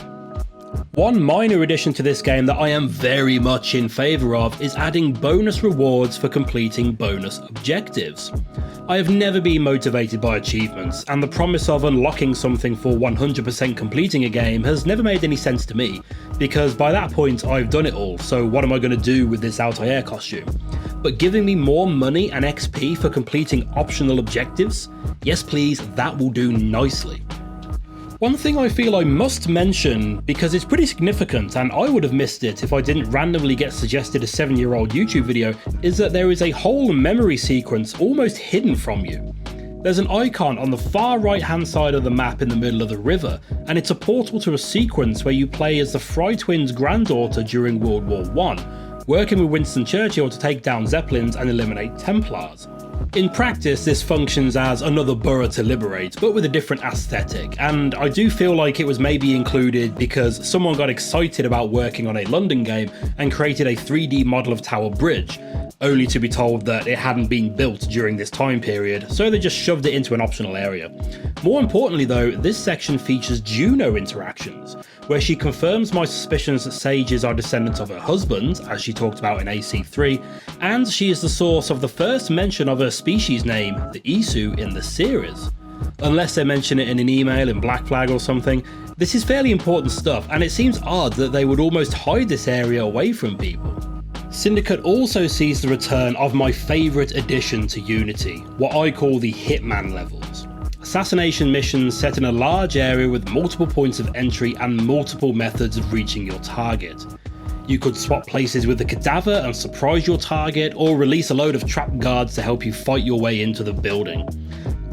Speaker 1: One minor addition to this game that I am very much in favour of is adding bonus rewards for completing bonus objectives. I have never been motivated by achievements, and the promise of unlocking something for 100% completing a game has never made any sense to me, because by that point I've done it all, so what am I going to do with this Altair costume? But giving me more money and XP for completing optional objectives? Yes please, that will do nicely. One thing I feel I must mention, because it's pretty significant and I would have missed it if I didn't randomly get suggested a 7-year-old YouTube video, is that there is a whole memory sequence almost hidden from you. There's an icon on the far right hand side of the map in the middle of the river, and it's a portal to a sequence where you play as the Fry twins' granddaughter during World War I, working with Winston Churchill to take down Zeppelins and eliminate Templars. In practice, this functions as another borough to liberate, but with a different aesthetic, and I do feel like it was maybe included because someone got excited about working on a London game and created a 3D model of Tower Bridge, only to be told that it hadn't been built during this time period, so they just shoved it into an optional area. More importantly though, this section features Juno interactions, where she confirms my suspicions that sages are descendants of her husband, as she talked about in AC3, and she is the source of the first mention of her species name, the Isu, in the series. Unless they mention it in an email in Black Flag or something, this is fairly important stuff, and it seems odd that they would almost hide this area away from people. Syndicate also sees the return of my favourite addition to Unity, what I call the Hitman levels. Assassination missions set in a large area with multiple points of entry and multiple methods of reaching your target. You could swap places with the cadaver and surprise your target, or release a load of trap guards to help you fight your way into the building.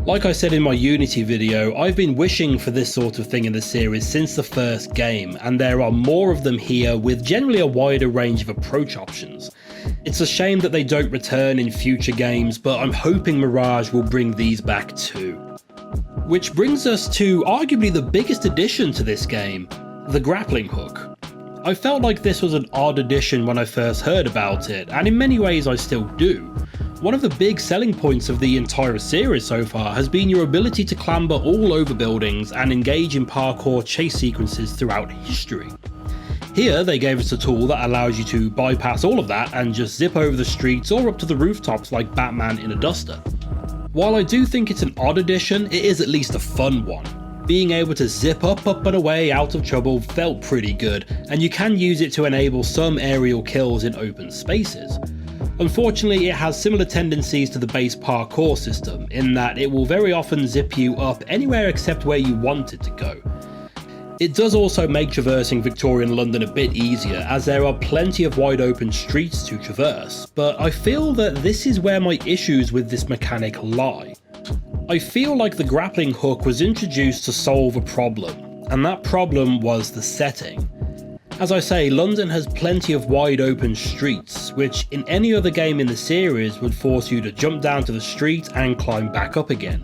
Speaker 1: Like I said in my Unity video, I've been wishing for this sort of thing in the series since the first game, and there are more of them here with generally a wider range of approach options. It's a shame that they don't return in future games, but I'm hoping Mirage will bring these back too. Which brings us to arguably the biggest addition to this game, the grappling hook. I felt like this was an odd addition when I first heard about it, and in many ways I still do. One of the big selling points of the entire series so far has been your ability to clamber all over buildings and engage in parkour chase sequences throughout history. Here they gave us a tool that allows you to bypass all of that and just zip over the streets or up to the rooftops like Batman in a duster. While I do think it's an odd addition, it is at least a fun one. Being able to zip up and away out of trouble felt pretty good, and you can use it to enable some aerial kills in open spaces. Unfortunately, it has similar tendencies to the base parkour system, in that it will very often zip you up anywhere except where you want it to go. It does also make traversing Victorian London a bit easier, as there are plenty of wide open streets to traverse, but I feel that this is where my issues with this mechanic lie. I feel like the grappling hook was introduced to solve a problem, and that problem was the setting. As I say, London has plenty of wide open streets, which in any other game in the series would force you to jump down to the street and climb back up again.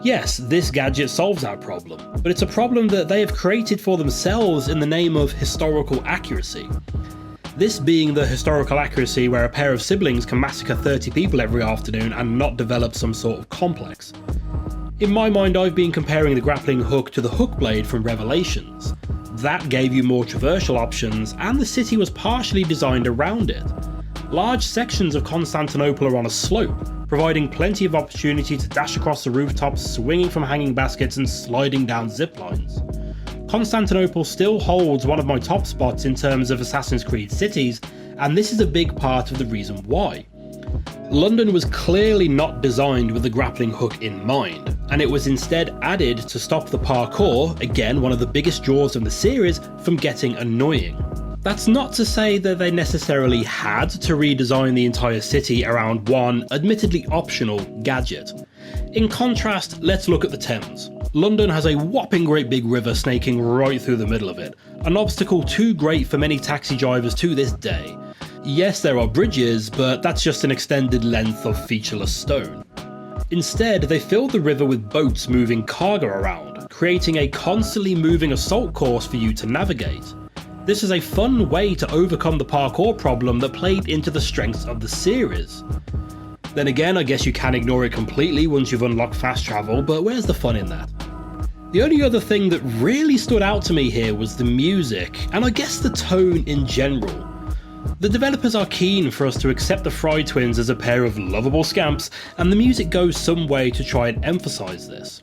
Speaker 1: Yes, this gadget solves that problem, but it's a problem that they have created for themselves in the name of historical accuracy. This being the historical accuracy where a pair of siblings can massacre 30 people every afternoon and not develop some sort of complex. In my mind, I've been comparing the grappling hook to the hook blade from Revelations. That gave you more traversal options, and the city was partially designed around it. Large sections of Constantinople are on a slope, providing plenty of opportunity to dash across the rooftops, swinging from hanging baskets and sliding down zip lines. Constantinople still holds one of my top spots in terms of Assassin's Creed cities, and this is a big part of the reason why. London was clearly not designed with the grappling hook in mind, and it was instead added to stop the parkour, again one of the biggest draws of the series, from getting annoying. That's not to say that they necessarily had to redesign the entire city around one, admittedly optional, gadget. In contrast, let's look at the Thames. London has a whopping great big river snaking right through the middle of it, an obstacle too great for many taxi drivers to this day. Yes, there are bridges, but that's just an extended length of featureless stone. Instead, they filled the river with boats moving cargo around, creating a constantly moving assault course for you to navigate. This is a fun way to overcome the parkour problem that played into the strengths of the series. Then again, I guess you can ignore it completely once you've unlocked fast travel, but where's the fun in that? The only other thing that really stood out to me here was the music, and I guess the tone in general. The developers are keen for us to accept the Fry twins as a pair of lovable scamps, and the music goes some way to try and emphasise this.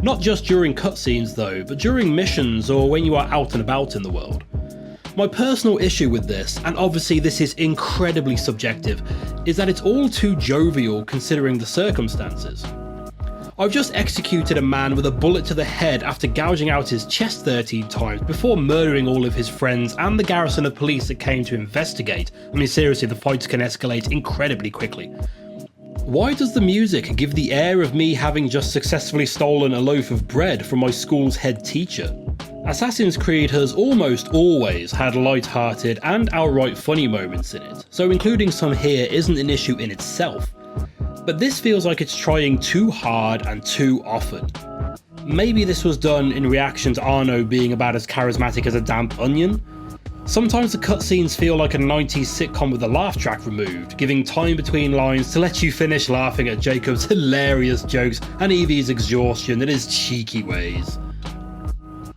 Speaker 1: Not just during cutscenes though, but during missions or when you are out and about in the world. My personal issue with this, and obviously this is incredibly subjective, is that it's all too jovial considering the circumstances. I've just executed a man with a bullet to the head after gouging out his chest 13 times before murdering all of his friends and the garrison of police that came to investigate. I mean seriously, the fights can escalate incredibly quickly. Why does the music give the air of me having just successfully stolen a loaf of bread from my school's head teacher? Assassin's Creed has almost always had light-hearted and outright funny moments in it, so including some here isn't an issue in itself. But this feels like it's trying too hard and too often. Maybe this was done in reaction to Arno being about as charismatic as a damp onion? Sometimes the cutscenes feel like a 90s sitcom with a laugh track removed, giving time between lines to let you finish laughing at Jacob's hilarious jokes and Evie's exhaustion in his cheeky ways.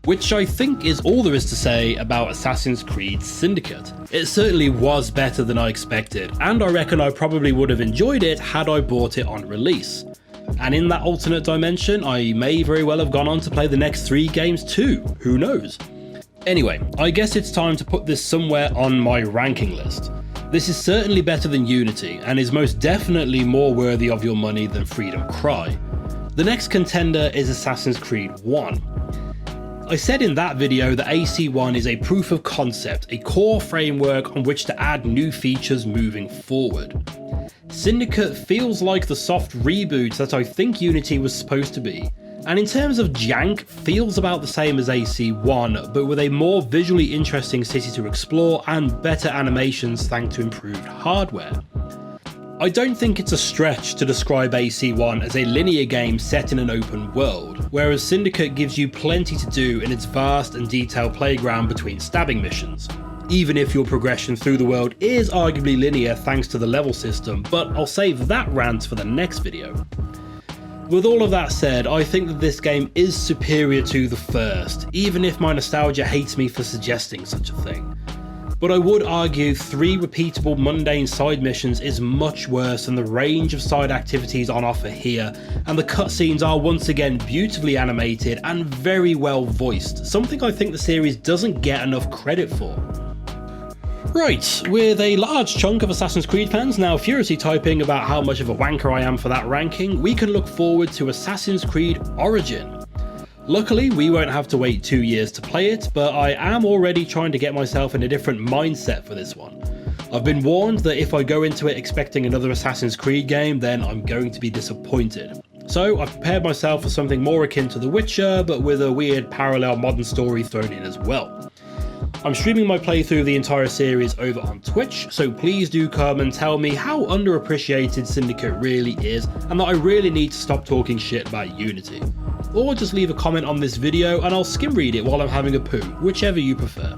Speaker 1: Which I think is all there is to say about Assassin's Creed Syndicate. It certainly was better than I expected, and I reckon I probably would have enjoyed it had I bought it on release. And in that alternate dimension, I may very well have gone on to play the next 3 games too, who knows? Anyway, I guess it's time to put this somewhere on my ranking list. This is certainly better than Unity, and is most definitely more worthy of your money than Freedom Cry. The next contender is Assassin's Creed 1. I said in that video that AC1 is a proof of concept, a core framework on which to add new features moving forward. Syndicate feels like the soft reboot that I think Unity was supposed to be, and in terms of jank, feels about the same as AC1, but with a more visually interesting city to explore and better animations thanks to improved hardware. I don't think it's a stretch to describe AC1 as a linear game set in an open world, whereas Syndicate gives you plenty to do in its vast and detailed playground between stabbing missions, even if your progression through the world is arguably linear thanks to the level system, but I'll save that rant for the next video. With all of that said, I think that this game is superior to the first, even if my nostalgia hates me for suggesting such a thing. But I would argue 3 repeatable mundane side missions is much worse than the range of side activities on offer here, and the cutscenes are once again beautifully animated and very well voiced, something I think the series doesn't get enough credit for. Right, with a large chunk of Assassin's Creed fans now furiously typing about how much of a wanker I am for that ranking, we can look forward to Assassin's Creed Origin. Luckily, we won't have to wait 2 years to play it, but I am already trying to get myself in a different mindset for this one. I've been warned that if I go into it expecting another Assassin's Creed game, then I'm going to be disappointed. So I've prepared myself for something more akin to The Witcher, but with a weird parallel modern story thrown in as well. I'm streaming my playthrough of the entire series over on Twitch, so please do come and tell me how underappreciated Syndicate really is, and that I really need to stop talking shit about Unity. Or just leave a comment on this video and I'll skim read it while I'm having a poo, whichever you prefer.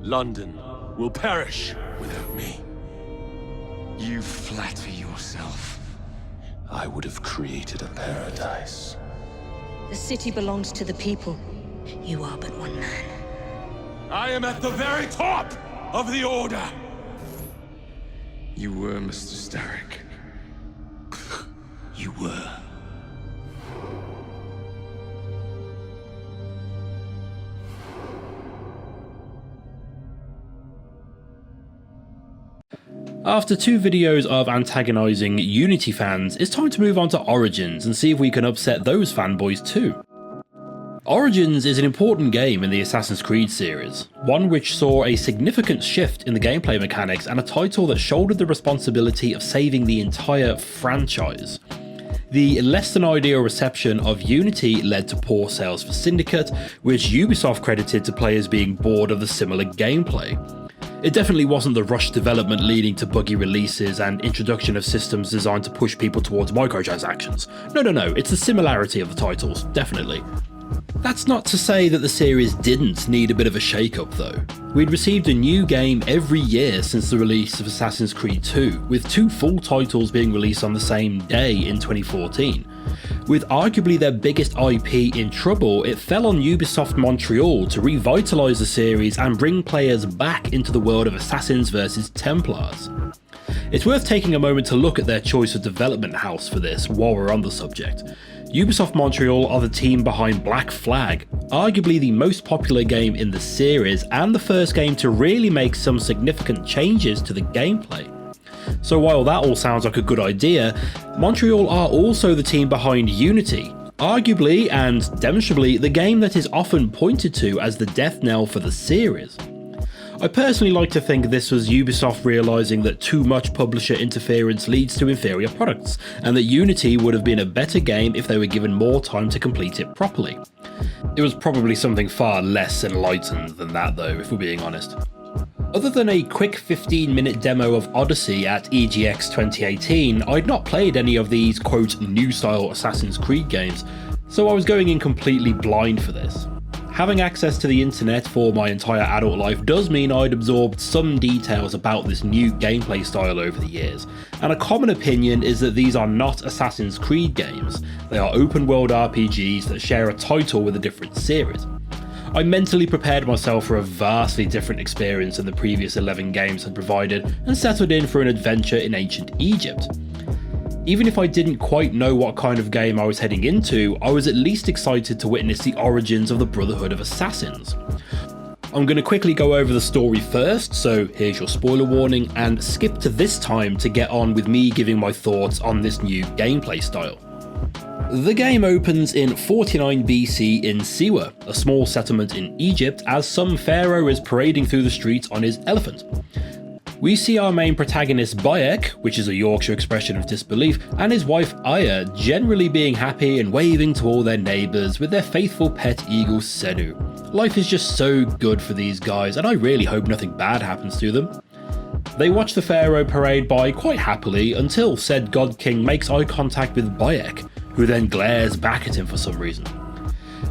Speaker 13: London will perish without me.
Speaker 10: You flatter yourself. I would have created a paradise.
Speaker 9: The city belongs to the people. You are but one man.
Speaker 13: I am at the very top of the Order!
Speaker 10: You were, Mr. Starrick. You were.
Speaker 1: After 2 videos of antagonising Unity fans, it's time to move on to Origins and see if we can upset those fanboys too. Origins is an important game in the Assassin's Creed series, one which saw a significant shift in the gameplay mechanics and a title that shouldered the responsibility of saving the entire franchise. The less than ideal reception of Unity led to poor sales for Syndicate, which Ubisoft credited to players being bored of the similar gameplay. It definitely wasn't the rushed development leading to buggy releases and introduction of systems designed to push people towards microtransactions. No, it's the similarity of the titles, definitely. That's not to say that the series didn't need a bit of a shake-up though. We'd received a new game every year since the release of Assassin's Creed 2, with 2 full titles being released on the same day in 2014. With arguably their biggest IP in trouble, it fell on Ubisoft Montreal to revitalise the series and bring players back into the world of Assassins vs Templars. It's worth taking a moment to look at their choice of development house for this while we're on the subject. Ubisoft Montreal are the team behind Black Flag, arguably the most popular game in the series and the first game to really make some significant changes to the gameplay. So while that all sounds like a good idea, Montreal are also the team behind Unity, arguably and demonstrably the game that is often pointed to as the death knell for the series. I personally like to think this was Ubisoft realising that too much publisher interference leads to inferior products, and that Unity would have been a better game if they were given more time to complete it properly. It was probably something far less enlightened than that though, if we're being honest. Other than a quick 15-minute demo of Odyssey at EGX 2018, I'd not played any of these quote new style Assassin's Creed games, so I was going in completely blind for this. Having access to the internet for my entire adult life does mean I'd absorbed some details about this new gameplay style over the years, and a common opinion is that these are not Assassin's Creed games, they are open world RPGs that share a title with a different series. I mentally prepared myself for a vastly different experience than the previous 11 games had provided and settled in for an adventure in ancient Egypt. Even if I didn't quite know what kind of game I was heading into, I was at least excited to witness the origins of the Brotherhood of Assassins. I'm going to quickly go over the story first, so here's your spoiler warning, and skip to this time to get on with me giving my thoughts on this new gameplay style. The game opens in 49 BC in Siwa, a small settlement in Egypt, as some pharaoh is parading through the streets on his elephant. We see our main protagonist Bayek, which is a Yorkshire expression of disbelief, and his wife Aya generally being happy and waving to all their neighbours with their faithful pet eagle Senu. Life is just so good for these guys, and I really hope nothing bad happens to them. They watch the pharaoh parade by quite happily until said god king makes eye contact with Bayek, who then glares back at him for some reason.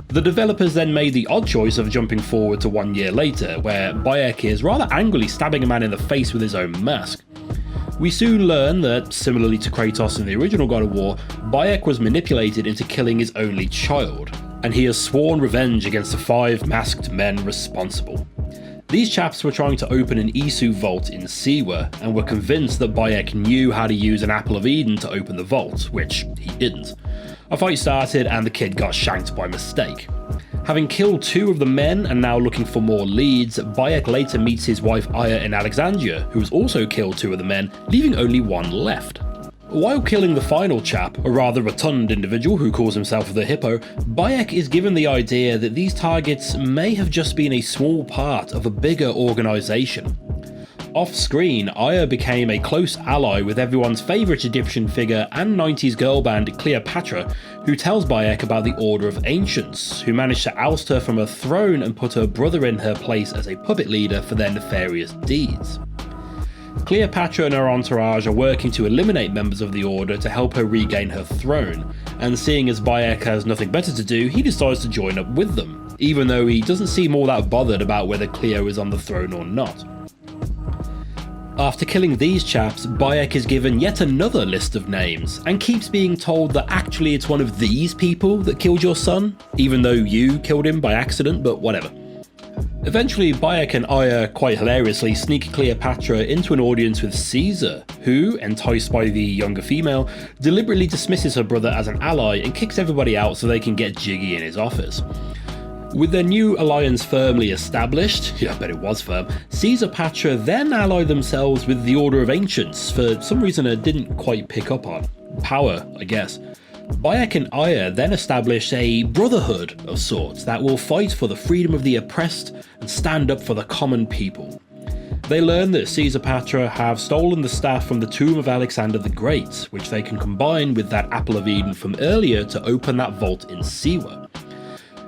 Speaker 1: The developers then made the odd choice of jumping forward to 1 year later, where Bayek is rather angrily stabbing a man in the face with his own mask. We soon learn that, similarly to Kratos in the original God of War, Bayek was manipulated into killing his only child, and he has sworn revenge against the 5 masked men responsible. These chaps were trying to open an Isu vault in Siwa, and were convinced that Bayek knew how to use an Apple of Eden to open the vault, which he didn't. A fight started and the kid got shanked by mistake. Having killed 2 of the men and now looking for more leads, Bayek later meets his wife Aya in Alexandria, who has also killed 2 of the men, leaving only 1 left. While killing the final chap, a rather rotund individual who calls himself the Hippo, Bayek is given the idea that these targets may have just been a small part of a bigger organisation. Off-screen, Aya became a close ally with everyone's favourite Egyptian figure and 90s girl band Cleopatra, who tells Bayek about the Order of Ancients, who managed to oust her from her throne and put her brother in her place as a puppet leader for their nefarious deeds. Cleopatra and her entourage are working to eliminate members of the Order to help her regain her throne, and seeing as Bayek has nothing better to do, he decides to join up with them, even though he doesn't seem all that bothered about whether Cleo is on the throne or not. After killing these chaps, Bayek is given yet another list of names, and keeps being told that actually it's one of these people that killed your son, even though you killed him by accident, but whatever. Eventually, Bayek and Aya quite hilariously sneak Cleopatra into an audience with Caesar, who, enticed by the younger female, deliberately dismisses her brother as an ally and kicks everybody out so they can get jiggy in his office. With their new alliance firmly established, yeah, I bet it was firm, Caesar Patra then ally themselves with the Order of Ancients, for some reason I didn't quite pick up on. Power, I guess. Bayek and Aya then establish a brotherhood of sorts that will fight for the freedom of the oppressed and stand up for the common people. They learn that Caesar Patra have stolen the staff from the tomb of Alexander the Great, which they can combine with that Apple of Eden from earlier to open that vault in Siwa.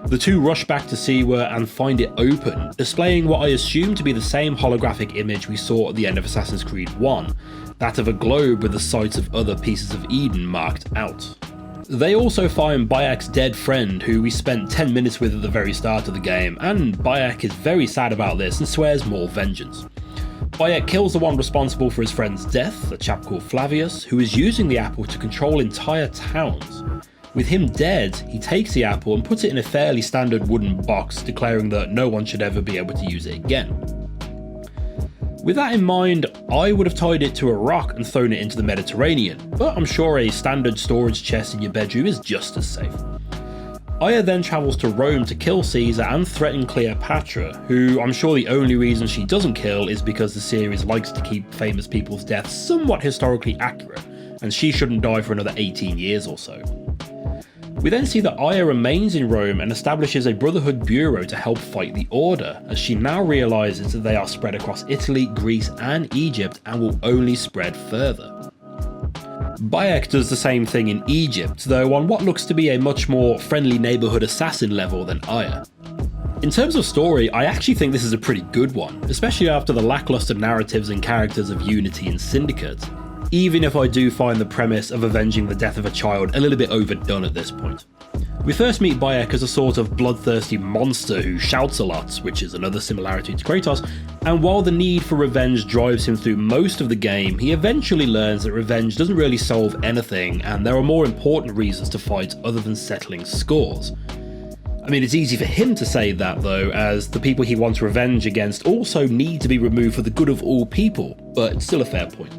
Speaker 1: The two rush back to Siwa and find it open, displaying what I assume to be the same holographic image we saw at the end of Assassin's Creed 1, that of a globe with the sites of other pieces of Eden marked out. They also find Bayek's dead friend, who we spent 10 minutes with at the very start of the game, and Bayek is very sad about this and swears more vengeance. Bayek kills the one responsible for his friend's death, a chap called Flavius, who is using the apple to control entire towns. With him dead, he takes the apple and puts it in a fairly standard wooden box, declaring that no one should ever be able to use it again. With that in mind, I would have tied it to a rock and thrown it into the Mediterranean, but I'm sure a standard storage chest in your bedroom is just as safe. Aya then travels to Rome to kill Caesar and threaten Cleopatra, who I'm sure the only reason she doesn't kill is because the series likes to keep famous people's deaths somewhat historically accurate, and she shouldn't die for another 18 years or so. We then see that Aya remains in Rome and establishes a Brotherhood bureau to help fight the Order, as she now realises that they are spread across Italy, Greece and Egypt and will only spread further. Bayek does the same thing in Egypt, though on what looks to be a much more friendly neighbourhood assassin level than Aya. In terms of story, I actually think this is a pretty good one, especially after the lacklustre narratives and characters of Unity and Syndicate, even if I do find the premise of avenging the death of a child a little bit overdone at this point. We first meet Bayek as a sort of bloodthirsty monster who shouts a lot, which is another similarity to Kratos, and while the need for revenge drives him through most of the game, he eventually learns that revenge doesn't really solve anything, and there are more important reasons to fight other than settling scores. I mean, it's easy for him to say that though, as the people he wants revenge against also need to be removed for the good of all people, but it's still a fair point.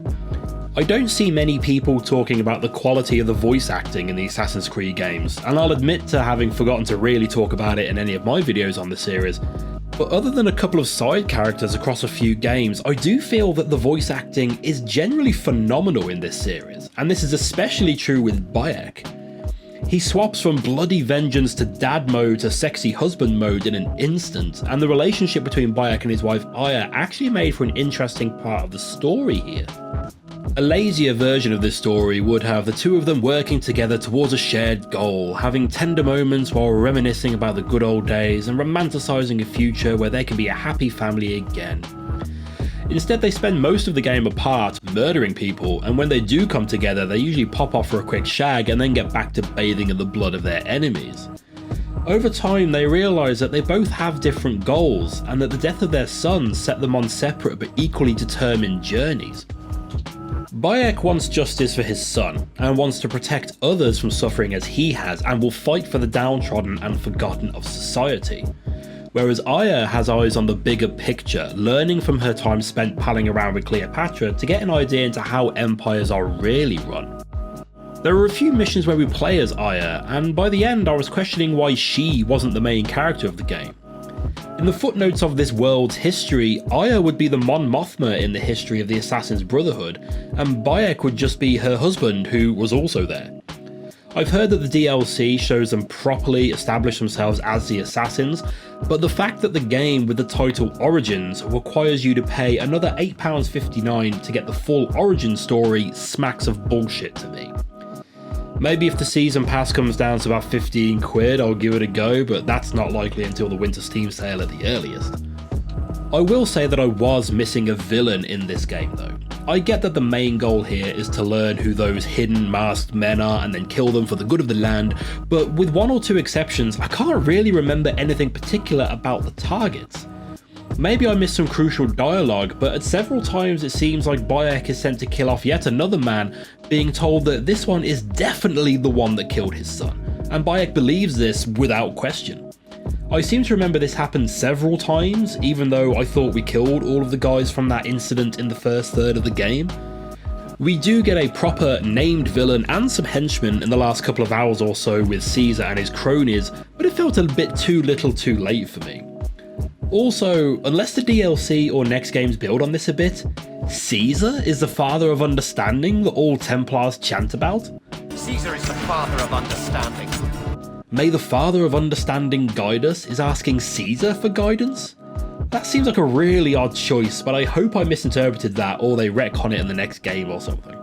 Speaker 1: I don't see many people talking about the quality of the voice acting in the Assassin's Creed games, and I'll admit to having forgotten to really talk about it in any of my videos on this series, but other than a couple of side characters across a few games, I do feel that the voice acting is generally phenomenal in this series, and this is especially true with Bayek. He swaps from bloody vengeance to dad mode to sexy husband mode in an instant, and the relationship between Bayek and his wife Aya actually made for an interesting part of the story here. A lazier version of this story would have the two of them working together towards a shared goal, having tender moments while reminiscing about the good old days and romanticising a future where they can be a happy family again. Instead, they spend most of the game apart, murdering people, and when they do come together, they usually pop off for a quick shag and then get back to bathing in the blood of their enemies. Over time, they realise that they both have different goals, and that the death of their son set them on separate but equally determined journeys. Bayek wants justice for his son, and wants to protect others from suffering as he has, and will fight for the downtrodden and forgotten of society. Whereas Aya has eyes on the bigger picture, learning from her time spent palling around with Cleopatra to get an idea into how empires are really run. There are a few missions where we play as Aya, and by the end I was questioning why she wasn't the main character of the game. In the footnotes of this world's history, Aya would be the Mon Mothma in the history of the Assassin's Brotherhood, and Bayek would just be her husband who was also there. I've heard that the DLC shows them properly establish themselves as the Assassins, but the fact that the game with the title Origins requires you to pay another £8.59 to get the full origin story smacks of bullshit to me. Maybe if the season pass comes down to about 15 quid, I'll give it a go, but that's not likely until the winter Steam sale at the earliest. I will say that I was missing a villain in this game though. I get that the main goal here is to learn who those hidden masked men are and then kill them for the good of the land, but with one or two exceptions, I can't really remember anything particular about the targets. Maybe I missed some crucial dialogue, but at several times it seems like Bayek is sent to kill off yet another man, being told that this one is definitely the one that killed his son, and Bayek believes this without question. I seem to remember this happened several times, even though I thought we killed all of the guys from that incident in the first third of the game. We do get a proper named villain and some henchmen in the last couple of hours or so with Caesar and his cronies, but it felt a bit too little too late for me. Also, unless the DLC or next games build on this a bit, Caesar is the father of understanding that all Templars chant about?
Speaker 17: Caesar is the father of understanding.
Speaker 1: May the father of understanding guide us is asking Caesar for guidance? That seems like a really odd choice, but I hope I misinterpreted that or they retcon it in the next game or something.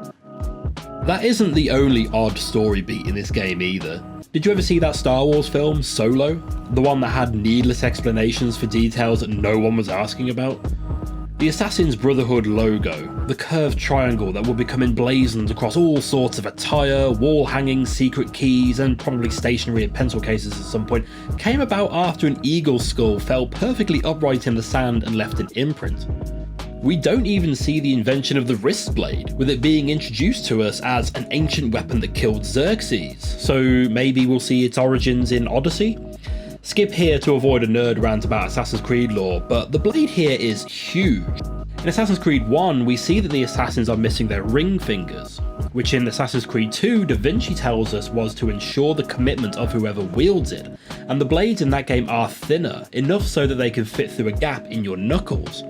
Speaker 1: That isn't the only odd story beat in this game either. Did you ever see that Star Wars film, Solo? The one that had needless explanations for details that no one was asking about? The Assassin's Brotherhood logo, the curved triangle that would become emblazoned across all sorts of attire, wall hangings, secret keys, and probably stationery and pencil cases at some point, came about after an eagle's skull fell perfectly upright in the sand and left an imprint. We don't even see the invention of the wrist blade, with it being introduced to us as an ancient weapon that killed Xerxes, so maybe we'll see its origins in Odyssey? Skip here to avoid a nerd rant about Assassin's Creed lore, but the blade here is huge. In Assassin's Creed 1, we see that the assassins are missing their ring fingers, which in Assassin's Creed 2, Da Vinci tells us was to ensure the commitment of whoever wields it, and the blades in that game are thinner, enough so that they can fit through a gap in your knuckles.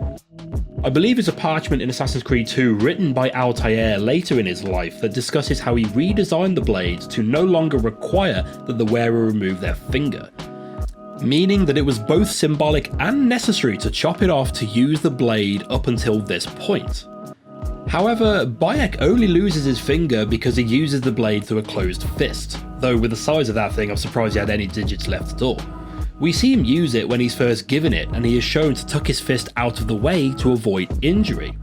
Speaker 1: I believe there's a parchment in Assassin's Creed 2 written by Altair later in his life that discusses how he redesigned the blades to no longer require that the wearer remove their finger, meaning that it was both symbolic and necessary to chop it off to use the blade up until this point. However, Bayek only loses his finger because he uses the blade through a closed fist, though with the size of that thing I'm surprised he had any digits left at all. We see him use it when he's first given it, and he is shown to tuck his fist out of the way to avoid injury.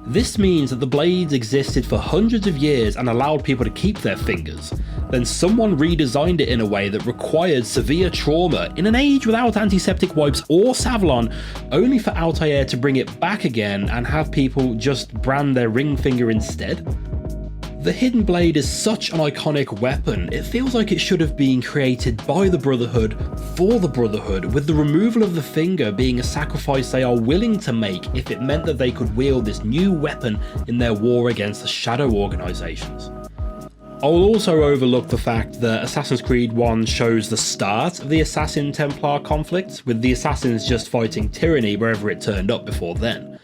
Speaker 1: This means that the blades existed for hundreds of years and allowed people to keep their fingers. Then someone redesigned it in a way that required severe trauma in an age without antiseptic wipes or Savlon, only for Altair to bring it back again and have people just brand their ring finger instead. The hidden blade is such an iconic weapon, it feels like it should have been created by the Brotherhood for the Brotherhood, with the removal of the finger being a sacrifice they are willing to make if it meant that they could wield this new weapon in their war against the shadow organisations. I will also overlook the fact that Assassin's Creed 1 shows the start of the Assassin-Templar conflict, with the Assassins just fighting tyranny wherever it turned up before then.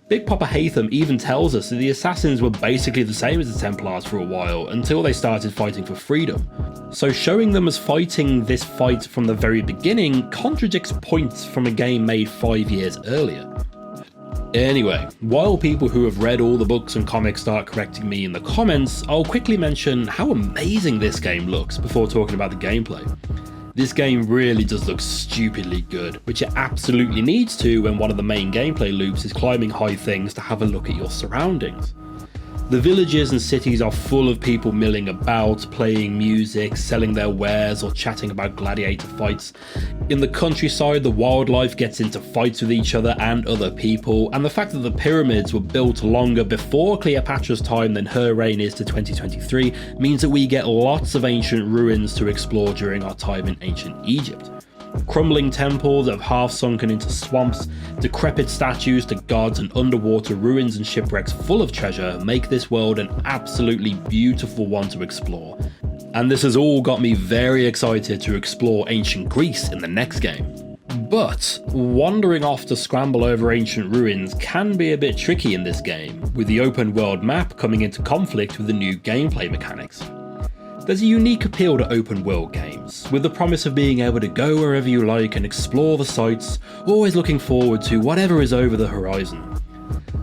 Speaker 1: Big Papa Hatham even tells us that the Assassins were basically the same as the Templars for a while until they started fighting for freedom. So showing them as fighting this fight from the very beginning contradicts points from a game made 5 years earlier. Anyway, while people who have read all the books and comics start correcting me in the comments, I'll quickly mention how amazing this game looks before talking about the gameplay. This game really does look stupidly good, which it absolutely needs to when one of the main gameplay loops is climbing high things to have a look at your surroundings. The villages and cities are full of people milling about, playing music, selling their wares, or chatting about gladiator fights. In the countryside, the wildlife gets into fights with each other and other people, and the fact that the pyramids were built longer before Cleopatra's time than her reign is to 2023 means that we get lots of ancient ruins to explore during our time in ancient Egypt. Crumbling temples that have half sunken into swamps, decrepit statues to gods, and underwater ruins and shipwrecks full of treasure make this world an absolutely beautiful one to explore. And this has all got me very excited to explore ancient Greece in the next game. But wandering off to scramble over ancient ruins can be a bit tricky in this game, with the open world map coming into conflict with the new gameplay mechanics. There's a unique appeal to open world games, with the promise of being able to go wherever you like and explore the sights, always looking forward to whatever is over the horizon.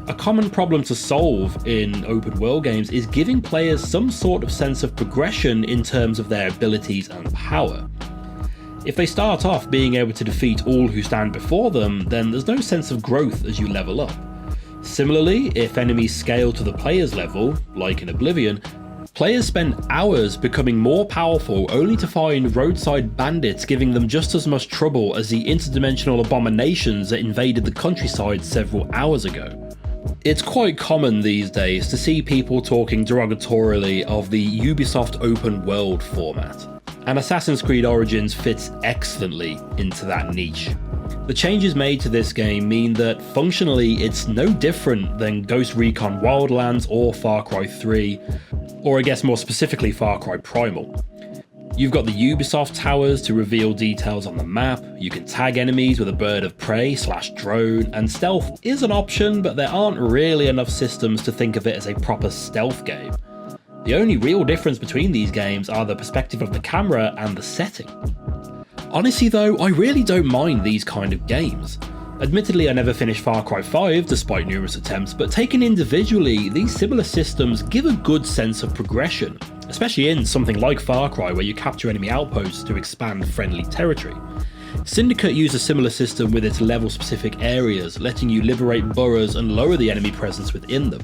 Speaker 1: A common problem to solve in open world games is giving players some sort of sense of progression in terms of their abilities and power. If they start off being able to defeat all who stand before them, then there's no sense of growth as you level up. Similarly, if enemies scale to the player's level, like in Oblivion, players spend hours becoming more powerful only to find roadside bandits giving them just as much trouble as the interdimensional abominations that invaded the countryside several hours ago. It's quite common these days to see people talking derogatorily of the Ubisoft open world format, and Assassin's Creed Origins fits excellently into that niche. The changes made to this game mean that functionally it's no different than Ghost Recon Wildlands or Far Cry 3, or I guess more specifically Far Cry Primal. You've got the Ubisoft towers to reveal details on the map, you can tag enemies with a bird of prey / drone, and stealth is an option, but there aren't really enough systems to think of it as a proper stealth game. The only real difference between these games are the perspective of the camera and the setting. Honestly though, I really don't mind these kind of games. Admittedly, I never finished Far Cry 5 despite numerous attempts, but taken individually, these similar systems give a good sense of progression, especially in something like Far Cry where you capture enemy outposts to expand friendly territory. Syndicate used a similar system with its level-specific areas, letting you liberate boroughs and lower the enemy presence within them.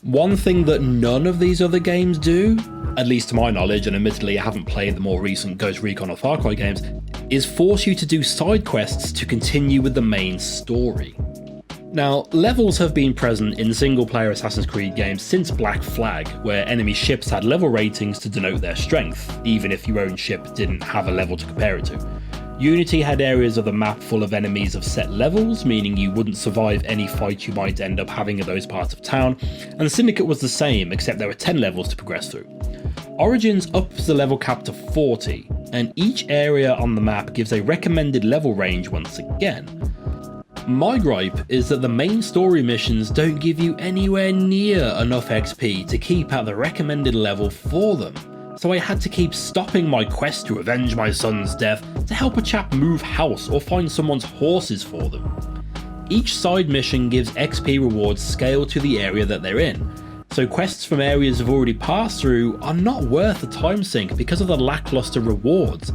Speaker 1: One thing that none of these other games do, at least to my knowledge, and admittedly I haven't played the more recent Ghost Recon or Far Cry games, is force you to do side quests to continue with the main story. Now, levels have been present in single-player Assassin's Creed games since Black Flag, where enemy ships had level ratings to denote their strength, even if your own ship didn't have a level to compare it to. Unity had areas of the map full of enemies of set levels, meaning you wouldn't survive any fight you might end up having in those parts of town, and Syndicate was the same, except there were 10 levels to progress through. Origins ups the level cap to 40, and each area on the map gives a recommended level range once again. My gripe is that the main story missions don't give you anywhere near enough XP to keep at the recommended level for them, so I had to keep stopping my quest to avenge my son's death to help a chap move house or find someone's horses for them. Each side mission gives XP rewards scaled to the area that they're in, so quests from areas I've already passed through are not worth the time sink because of the lackluster rewards.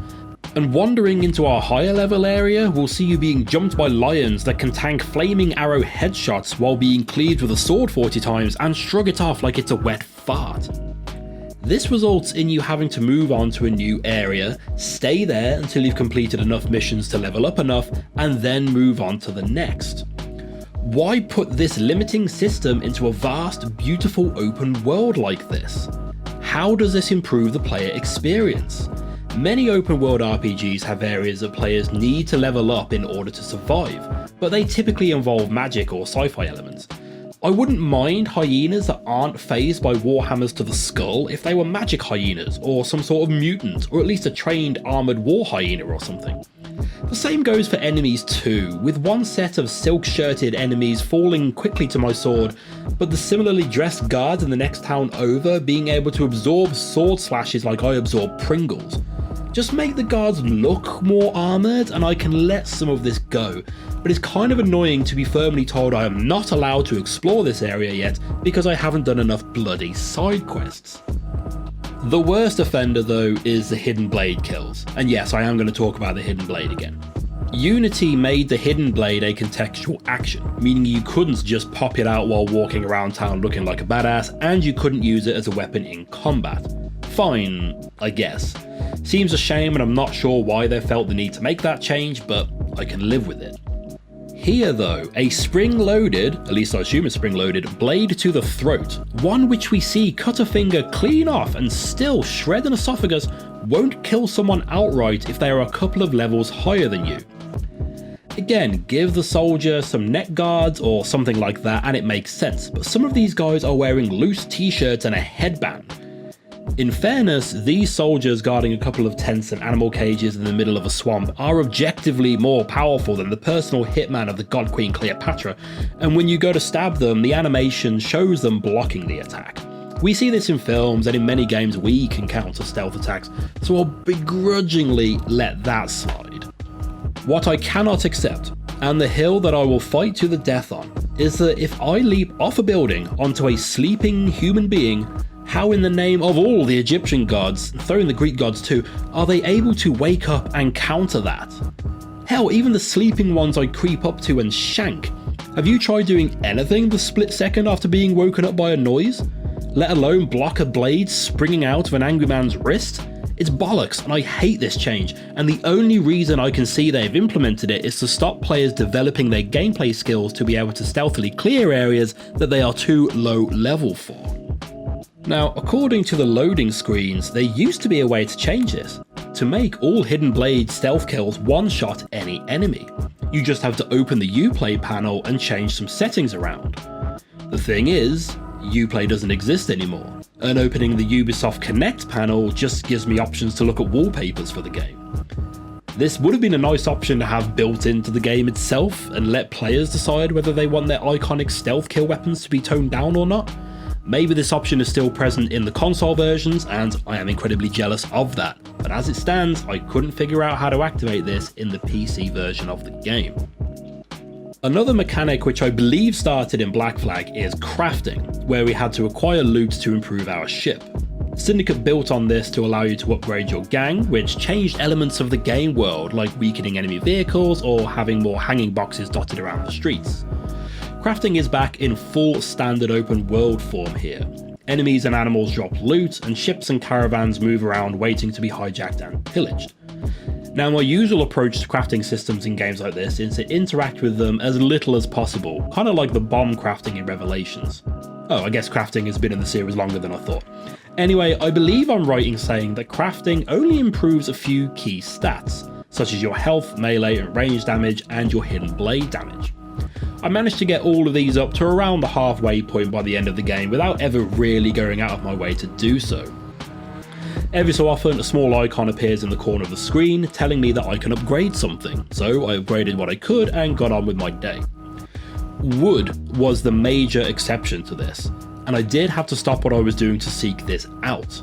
Speaker 1: And wandering into our higher level area will see you being jumped by lions that can tank flaming arrow headshots while being cleaved with a sword 40 times and shrug it off like it's a wet fart. This results in you having to move on to a new area, stay there until you've completed enough missions to level up enough, and then move on to the next. Why put this limiting system into a vast, beautiful open world like this? How does this improve the player experience? Many open world RPGs have areas that players need to level up in order to survive, but they typically involve magic or sci-fi elements. I wouldn't mind hyenas that aren't phased by warhammers to the skull if they were magic hyenas, or some sort of mutant, or at least a trained armoured war hyena or something. The same goes for enemies too, with one set of silk-shirted enemies falling quickly to my sword, but the similarly dressed guards in the next town over being able to absorb sword slashes like I absorb Pringles. Just make the guards look more armoured and I can let some of this go, but it's kind of annoying to be firmly told I am not allowed to explore this area yet because I haven't done enough bloody side quests. The worst offender though is the Hidden Blade kills, and yes, I am going to talk about the Hidden Blade again. Unity made the Hidden Blade a contextual action, meaning you couldn't just pop it out while walking around town looking like a badass, and you couldn't use it as a weapon in combat. Fine, I guess. Seems a shame and I'm not sure why they felt the need to make that change, but I can live with it. Here though, a spring-loaded, at least I assume it's spring-loaded, blade to the throat, one which we see cut a finger clean off and still shred an esophagus, won't kill someone outright if they are a couple of levels higher than you. Again, give the soldier some neck guards or something like that and it makes sense, but some of these guys are wearing loose t-shirts and a headband. In fairness, these soldiers guarding a couple of tents and animal cages in the middle of a swamp are objectively more powerful than the personal hitman of the God Queen Cleopatra, and when you go to stab them, the animation shows them blocking the attack. We see this in films, and in many games we can counter stealth attacks, so I'll begrudgingly let that slide. What I cannot accept, and the hill that I will fight to the death on, is that if I leap off a building onto a sleeping human being, how in the name of all the Egyptian gods, throw in the Greek gods too, are they able to wake up and counter that? Hell, even the sleeping ones I creep up to and shank. Have you tried doing anything the split second after being woken up by a noise? Let alone block a blade springing out of an angry man's wrist? It's bollocks and I hate this change, and the only reason I can see they've implemented it is to stop players developing their gameplay skills to be able to stealthily clear areas that they are too low level for. Now, according to the loading screens, there used to be a way to change this, to make all Hidden Blade stealth kills one-shot any enemy. You just have to open the Uplay panel and change some settings around. The thing is, Uplay doesn't exist anymore, and opening the Ubisoft Connect panel just gives me options to look at wallpapers for the game. This would have been a nice option to have built into the game itself and let players decide whether they want their iconic stealth kill weapons to be toned down or not. Maybe this option is still present in the console versions, and I am incredibly jealous of that, but as it stands, I couldn't figure out how to activate this in the PC version of the game. Another mechanic which I believe started in Black Flag is crafting, where we had to acquire loot to improve our ship. Syndicate built on this to allow you to upgrade your gang, which changed elements of the game world, like weakening enemy vehicles or having more hanging boxes dotted around the streets. Crafting is back in full standard open world form here. Enemies and animals drop loot, and ships and caravans move around waiting to be hijacked and pillaged. Now, my usual approach to crafting systems in games like this is to interact with them as little as possible, kind of like the bomb crafting in Revelations. Oh, I guess crafting has been in the series longer than I thought. Anyway, I believe I'm right in saying that crafting only improves a few key stats, such as your health, melee and range damage, and your hidden blade damage. I managed to get all of these up to around the halfway point by the end of the game without ever really going out of my way to do so. Every so often, a small icon appears in the corner of the screen telling me that I can upgrade something, so I upgraded what I could and got on with my day. Wood was the major exception to this, and I did have to stop what I was doing to seek this out.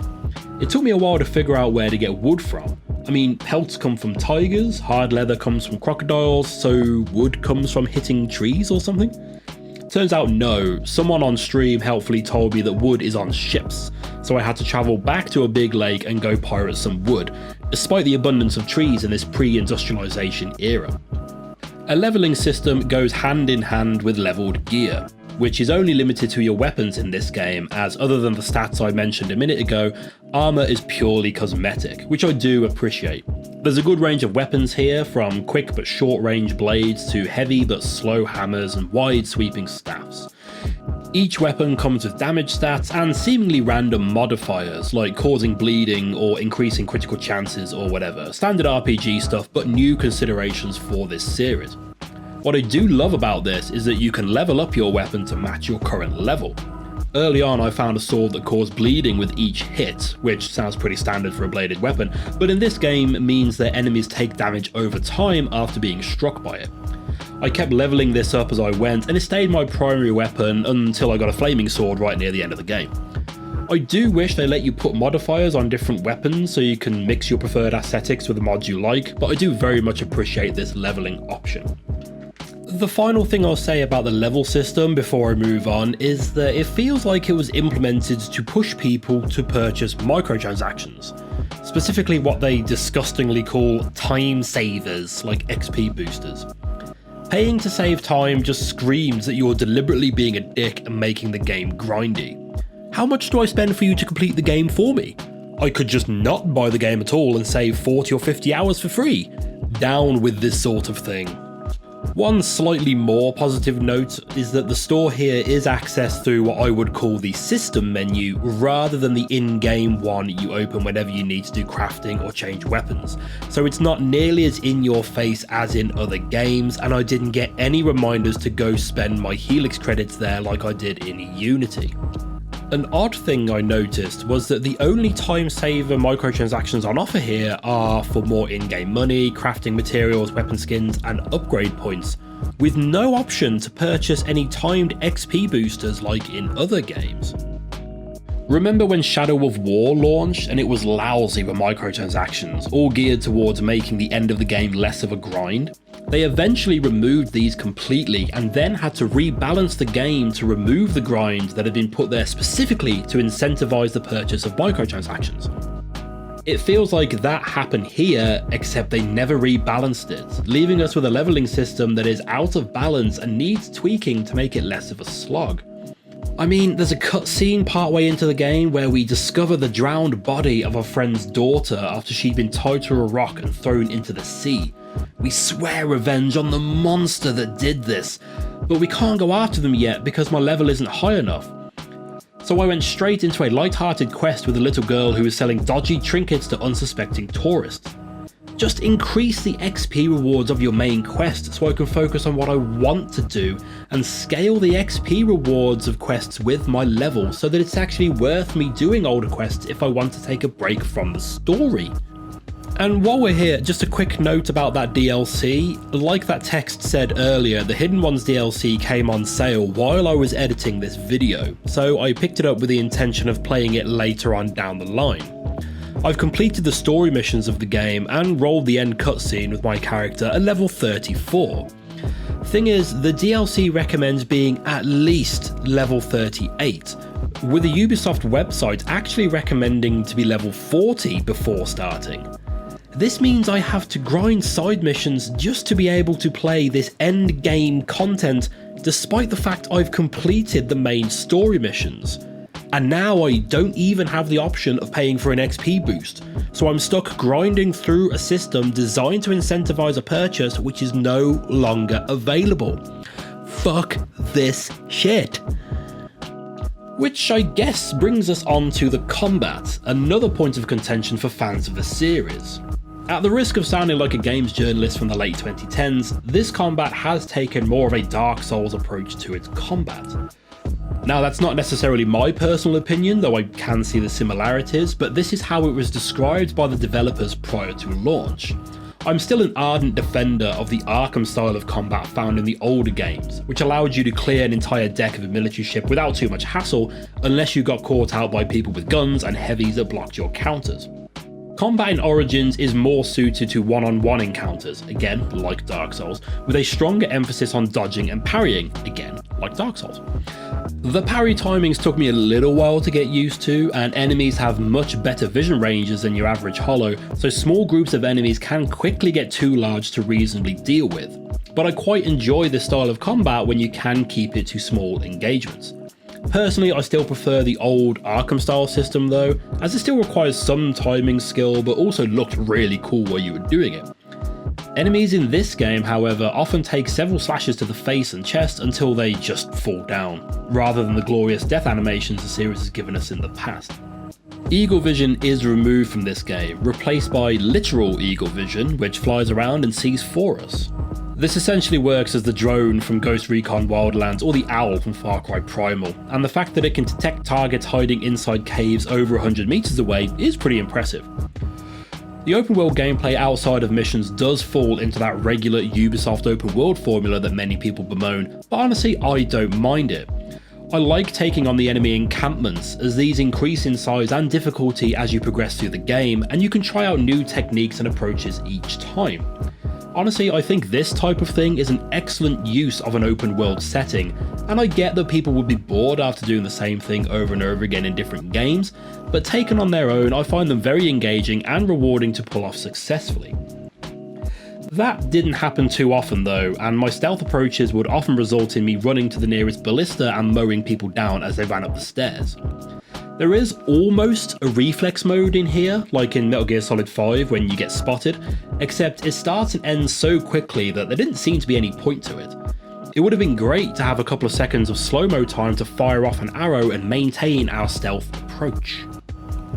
Speaker 1: It took me a while to figure out where to get wood from. I mean, pelts come from tigers, hard leather comes from crocodiles, so wood comes from hitting trees or something? Turns out no, someone on stream helpfully told me that wood is on ships, so I had to travel back to a big lake and go pirate some wood, despite the abundance of trees in this pre-industrialization era. A leveling system goes hand in hand with leveled gear, which is only limited to your weapons in this game, as other than the stats I mentioned a minute ago, armor is purely cosmetic, which I do appreciate. There's a good range of weapons here, from quick but short range blades to heavy but slow hammers and wide sweeping staffs. Each weapon comes with damage stats and seemingly random modifiers, like causing bleeding or increasing critical chances or whatever, standard RPG stuff, but new considerations for this series. What I do love about this is that you can level up your weapon to match your current level. Early on I found a sword that caused bleeding with each hit, which sounds pretty standard for a bladed weapon, but in this game means that enemies take damage over time after being struck by it. I kept leveling this up as I went, and it stayed my primary weapon until I got a flaming sword right near the end of the game. I do wish they let you put modifiers on different weapons so you can mix your preferred aesthetics with the mods you like, but I do very much appreciate this leveling option. The final thing I'll say about the level system before I move on is that it feels like it was implemented to push people to purchase microtransactions, specifically what they disgustingly call time savers like XP boosters. Paying to save time just screams that you're deliberately being a dick and making the game grindy. How much do I spend for you to complete the game for me? I could just not buy the game at all and save 40 or 50 hours for free. Down with this sort of thing. One slightly more positive note is that the store here is accessed through what I would call the system menu rather than the in-game one you open whenever you need to do crafting or change weapons. So it's not nearly as in your face as in other games, and I didn't get any reminders to go spend my Helix credits there like I did in Unity. An odd thing I noticed was that the only time saver microtransactions on offer here are for more in-game money, crafting materials, weapon skins, and upgrade points, with no option to purchase any timed XP boosters like in other games. Remember when Shadow of War launched and it was lousy with microtransactions, all geared towards making the end of the game less of a grind? They eventually removed these completely and then had to rebalance the game to remove the grind that had been put there specifically to incentivize the purchase of microtransactions. It feels like that happened here, except they never rebalanced it, leaving us with a leveling system that is out of balance and needs tweaking to make it less of a slog. I mean, there's a cutscene partway into the game where we discover the drowned body of our friend's daughter after she'd been tied to a rock and thrown into the sea. We swear revenge on the monster that did this, but we can't go after them yet because my level isn't high enough. So I went straight into a light-hearted quest with a little girl who was selling dodgy trinkets to unsuspecting tourists. Just increase the XP rewards of your main quest so I can focus on what I want to do and scale the XP rewards of quests with my level so that it's actually worth me doing older quests if I want to take a break from the story. And while we're here, just a quick note about that DLC. Like that text said earlier, the Hidden Ones DLC came on sale while I was editing this video, so I picked it up with the intention of playing it later on down the line. I've completed the story missions of the game and rolled the end cutscene with my character at level 34. Thing is, the DLC recommends being at least level 38, with the Ubisoft website actually recommending to be level 40 before starting. This means I have to grind side missions just to be able to play this end game content despite the fact I've completed the main story missions. And now I don't even have the option of paying for an XP boost, so I'm stuck grinding through a system designed to incentivize a purchase which is no longer available. Fuck this shit. Which I guess brings us on to the combat, another point of contention for fans of the series. At the risk of sounding like a games journalist from the late 2010s, this combat has taken more of a Dark Souls approach to its combat. Now that's not necessarily my personal opinion, though I can see the similarities, but this is how it was described by the developers prior to launch. I'm still an ardent defender of the Arkham style of combat found in the older games, which allowed you to clear an entire deck of a military ship without too much hassle, unless you got caught out by people with guns and heavies that blocked your counters. Combat in Origins is more suited to one-on-one encounters, again, like Dark Souls, with a stronger emphasis on dodging and parrying, again, like Dark Souls. The parry timings took me a little while to get used to, and enemies have much better vision ranges than your average Hollow, so small groups of enemies can quickly get too large to reasonably deal with. But I quite enjoy this style of combat when you can keep it to small engagements. Personally, I still prefer the old Arkham style system though, as it still requires some timing skill but also looked really cool while you were doing it. Enemies in this game, however, often take several slashes to the face and chest until they just fall down, rather than the glorious death animations the series has given us in the past. Eagle vision is removed from this game, replaced by literal eagle vision, which flies around and sees for us. This essentially works as the drone from Ghost Recon Wildlands or the owl from Far Cry Primal, and the fact that it can detect targets hiding inside caves over 100 meters away is pretty impressive. The open world gameplay outside of missions does fall into that regular Ubisoft open world formula that many people bemoan, but honestly I don't mind it. I like taking on the enemy encampments, as these increase in size and difficulty as you progress through the game, and you can try out new techniques and approaches each time. Honestly, I think this type of thing is an excellent use of an open world setting, and I get that people would be bored after doing the same thing over and over again in different games, but taken on their own I find them very engaging and rewarding to pull off successfully. That didn't happen too often though, and my stealth approaches would often result in me running to the nearest ballista and mowing people down as they ran up the stairs. There is almost a reflex mode in here, like in Metal Gear Solid 5 when you get spotted, except it starts and ends so quickly that there didn't seem to be any point to it. It would have been great to have a couple of seconds of slow-mo time to fire off an arrow and maintain our stealth approach.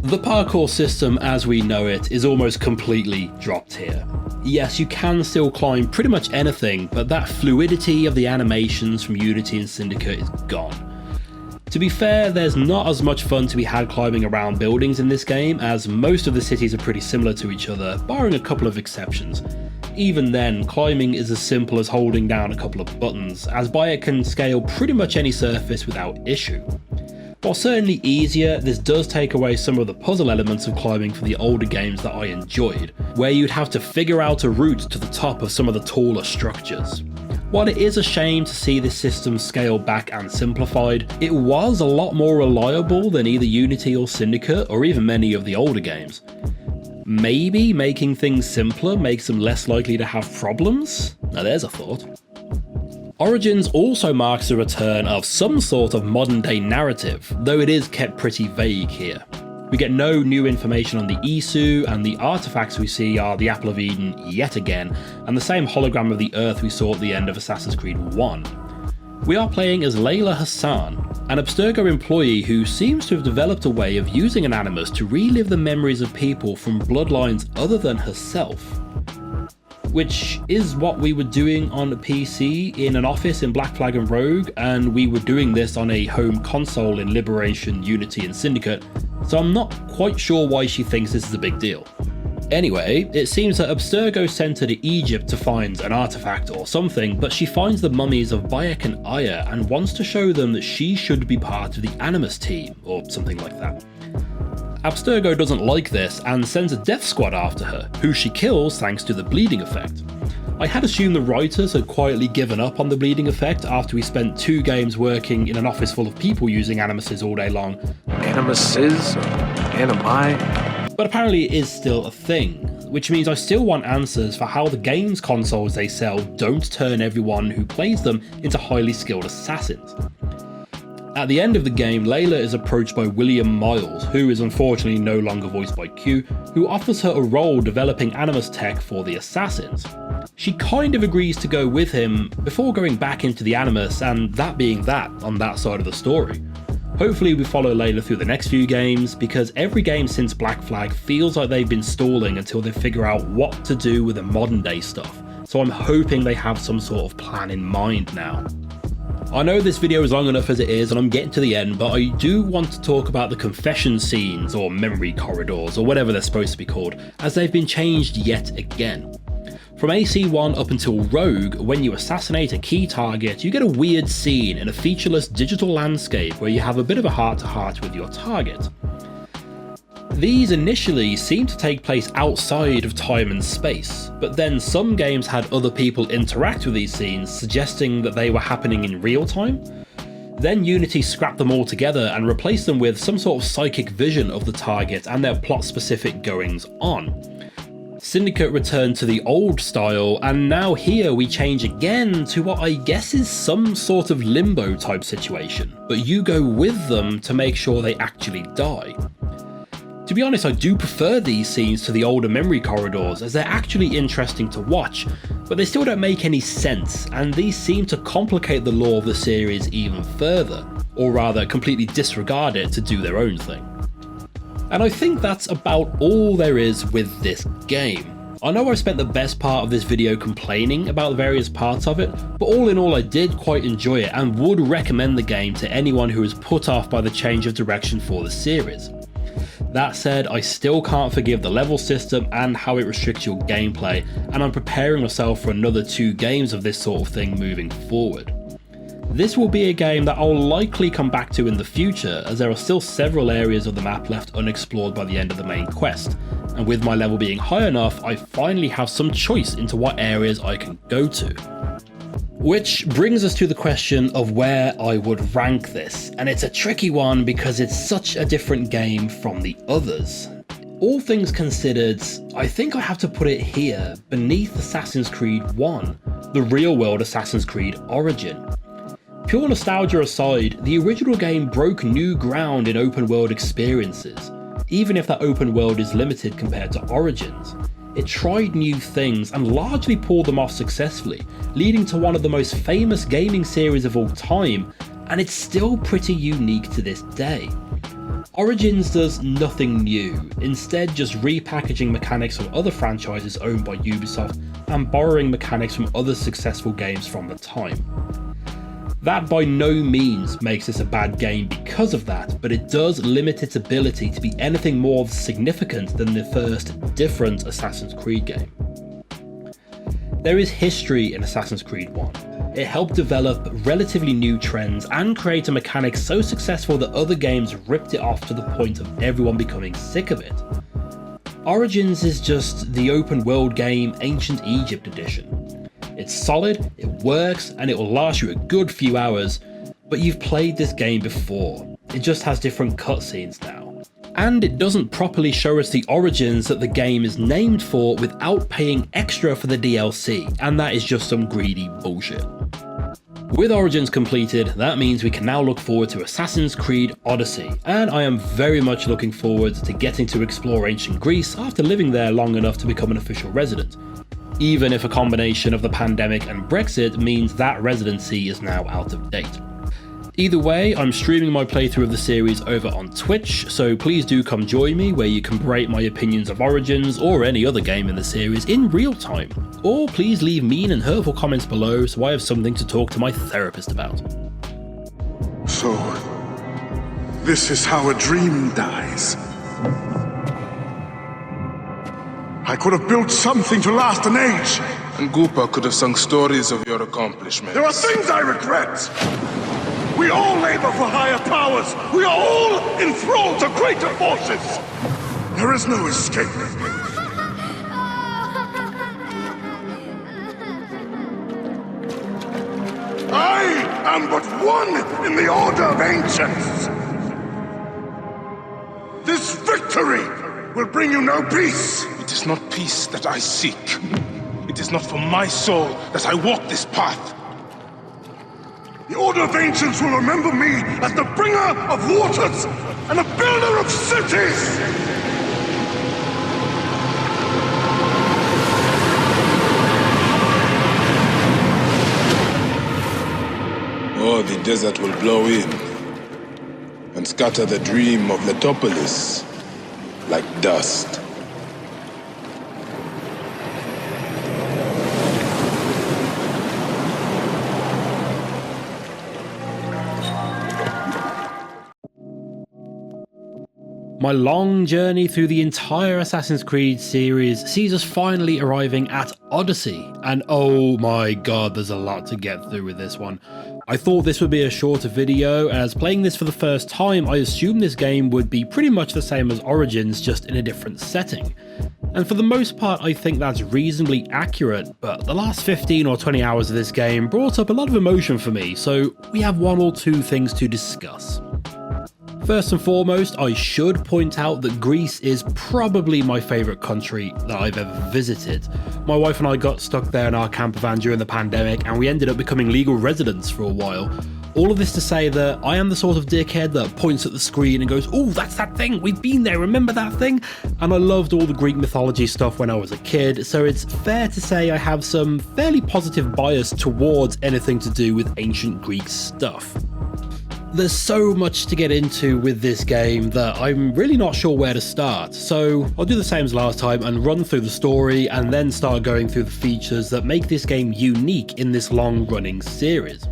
Speaker 1: The parkour system as we know it is almost completely dropped here. Yes, you can still climb pretty much anything, but that fluidity of the animations from Unity and Syndicate is gone. To be fair, there's not as much fun to be had climbing around buildings in this game, as most of the cities are pretty similar to each other, barring a couple of exceptions. Even then, climbing is as simple as holding down a couple of buttons, as it can scale pretty much any surface without issue. While certainly easier, this does take away some of the puzzle elements of climbing from the older games that I enjoyed, where you'd have to figure out a route to the top of some of the taller structures. While it is a shame to see this system scaled back and simplified, it was a lot more reliable than either Unity or Syndicate, or even many of the older games. Maybe making things simpler makes them less likely to have problems? Now there's a thought. Origins also marks the return of some sort of modern day narrative, though it is kept pretty vague here. We get no new information on the Isu, and the artifacts we see are the Apple of Eden yet again, and the same hologram of the Earth we saw at the end of Assassin's Creed 1. We are playing as Layla Hassan, an Abstergo employee who seems to have developed a way of using an animus to relive the memories of people from bloodlines other than herself. Which is what we were doing on a PC in an office in Black Flag and Rogue, and we were doing this on a home console in Liberation, Unity and Syndicate, so I'm not quite sure why she thinks this is a big deal. Anyway, it seems that Abstergo sent her to Egypt to find an artifact or something, but she finds the mummies of Bayek and Aya and wants to show them that she should be part of the Animus team, or something like that. Abstergo doesn't like this and sends a death squad after her, who she kills thanks to the bleeding effect. I had assumed the writers had quietly given up on the bleeding effect after we spent 2 games working in an office full of people using animuses all day long.
Speaker 2: Animuses? Animi?
Speaker 1: But apparently it is still a thing, which means I still want answers for how the games consoles they sell don't turn everyone who plays them into highly skilled assassins. At the end of the game, Layla is approached by William Miles, who is unfortunately no longer voiced by Q, who offers her a role developing Animus tech for the Assassins. She kind of agrees to go with him before going back into the Animus, and that being that on that side of the story. Hopefully we follow Layla through the next few games, because every game since Black Flag feels like they've been stalling until they figure out what to do with the modern day stuff, so I'm hoping they have some sort of plan in mind now. I know this video is long enough as it is and I'm getting to the end, but I do want to talk about the confession scenes or memory corridors or whatever they're supposed to be called, as they've been changed yet again. From AC1 up until Rogue, when you assassinate a key target, you get a weird scene in a featureless digital landscape where you have a bit of a heart-to-heart with your target. These initially seem to take place outside of time and space, but then some games had other people interact with these scenes, suggesting that they were happening in real time. Then Unity scrapped them all together and replaced them with some sort of psychic vision of the target and their plot-specific goings-on. Syndicate returned to the old style, and now here we change again to what I guess is some sort of limbo type situation, but you go with them to make sure they actually die. To be honest, I do prefer these scenes to the older memory corridors, as they're actually interesting to watch, but they still don't make any sense, and these seem to complicate the lore of the series even further, or rather completely disregard it to do their own thing. And I think that's about all there is with this game. I know I spent the best part of this video complaining about the various parts of it, but all in all I did quite enjoy it and would recommend the game to anyone who is put off by the change of direction for the series. That said, I still can't forgive the level system and how it restricts your gameplay, and I'm preparing myself for another 2 games of this sort of thing moving forward. This will be a game that I'll likely come back to in the future, as there are still several areas of the map left unexplored by the end of the main quest, and with my level being high enough, I finally have some choice into what areas I can go to. Which brings us to the question of where I would rank this, and it's a tricky one because it's such a different game from the others. All things considered, I think I have to put it here, beneath Assassin's Creed 1, the real-world Assassin's Creed Origin. Pure nostalgia aside, the original game broke new ground in open world experiences, even if that open world is limited compared to Origins. It tried new things and largely pulled them off successfully, leading to one of the most famous gaming series of all time, and it's still pretty unique to this day. Origins does nothing new, instead just repackaging mechanics from other franchises owned by Ubisoft and borrowing mechanics from other successful games from the time. That by no means makes this a bad game because of that, but it does limit its ability to be anything more significant than the first different Assassin's Creed game. There is history in Assassin's Creed 1. It helped develop relatively new trends and create a mechanic so successful that other games ripped it off to the point of everyone becoming sick of it. Origins is just the open world game Ancient Egypt edition. It's solid, it works, and it will last you a good few hours, but you've played this game before. It just has different cutscenes now. And it doesn't properly show us the origins that the game is named for without paying extra for the DLC, and that is just some greedy bullshit. With Origins completed, that means we can now look forward to Assassin's Creed Odyssey, and I am very much looking forward to getting to explore ancient Greece after living there long enough to become an official resident. Even if a combination of the pandemic and Brexit means that residency is now out of date. Either way, I'm streaming my playthrough of the series over on Twitch, so please do come join me where you can berate my opinions of Origins or any other game in the series in real time. Or please leave mean and hurtful comments below so I have something to talk to my therapist about.
Speaker 22: So, this is how a dream dies. I could have built something to last an age.
Speaker 15: And Goopa could have sung stories of your accomplishments.
Speaker 22: There are things I regret. We all labor for higher powers. We are all enthralled to greater forces. There is no escape. I am but one in the order of ancients. This victory will bring you no peace.
Speaker 15: It is not peace that I seek. It is not for my soul that I walk this path.
Speaker 22: The Order of Ancients will remember me as the bringer of waters and the builder of cities!
Speaker 15: Oh, the desert will blow in and scatter the dream of Letopolis like dust.
Speaker 1: My long journey through the entire Assassin's Creed series sees us finally arriving at Odyssey, and oh my god, there's a lot to get through with this one. I thought this would be a shorter video, as playing this for the first time, I assumed this game would be pretty much the same as Origins, just in a different setting. And for the most part, I think that's reasonably accurate, but the last 15 or 20 hours of this game brought up a lot of emotion for me, so we have one or two things to discuss. First and foremost, I should point out that Greece is probably my favourite country that I've ever visited. My wife and I got stuck there in our camper van during the pandemic, and we ended up becoming legal residents for a while. All of this to say that I am the sort of dickhead that points at the screen and goes, "Oh, that's that thing, we've been there, remember that thing?" And I loved all the Greek mythology stuff when I was a kid, so it's fair to say I have some fairly positive bias towards anything to do with ancient Greek stuff. There's so much to get into with this game that I'm really not sure where to start, so I'll do the same as last time and run through the story and then start going through the features that make this game unique in this long-running series.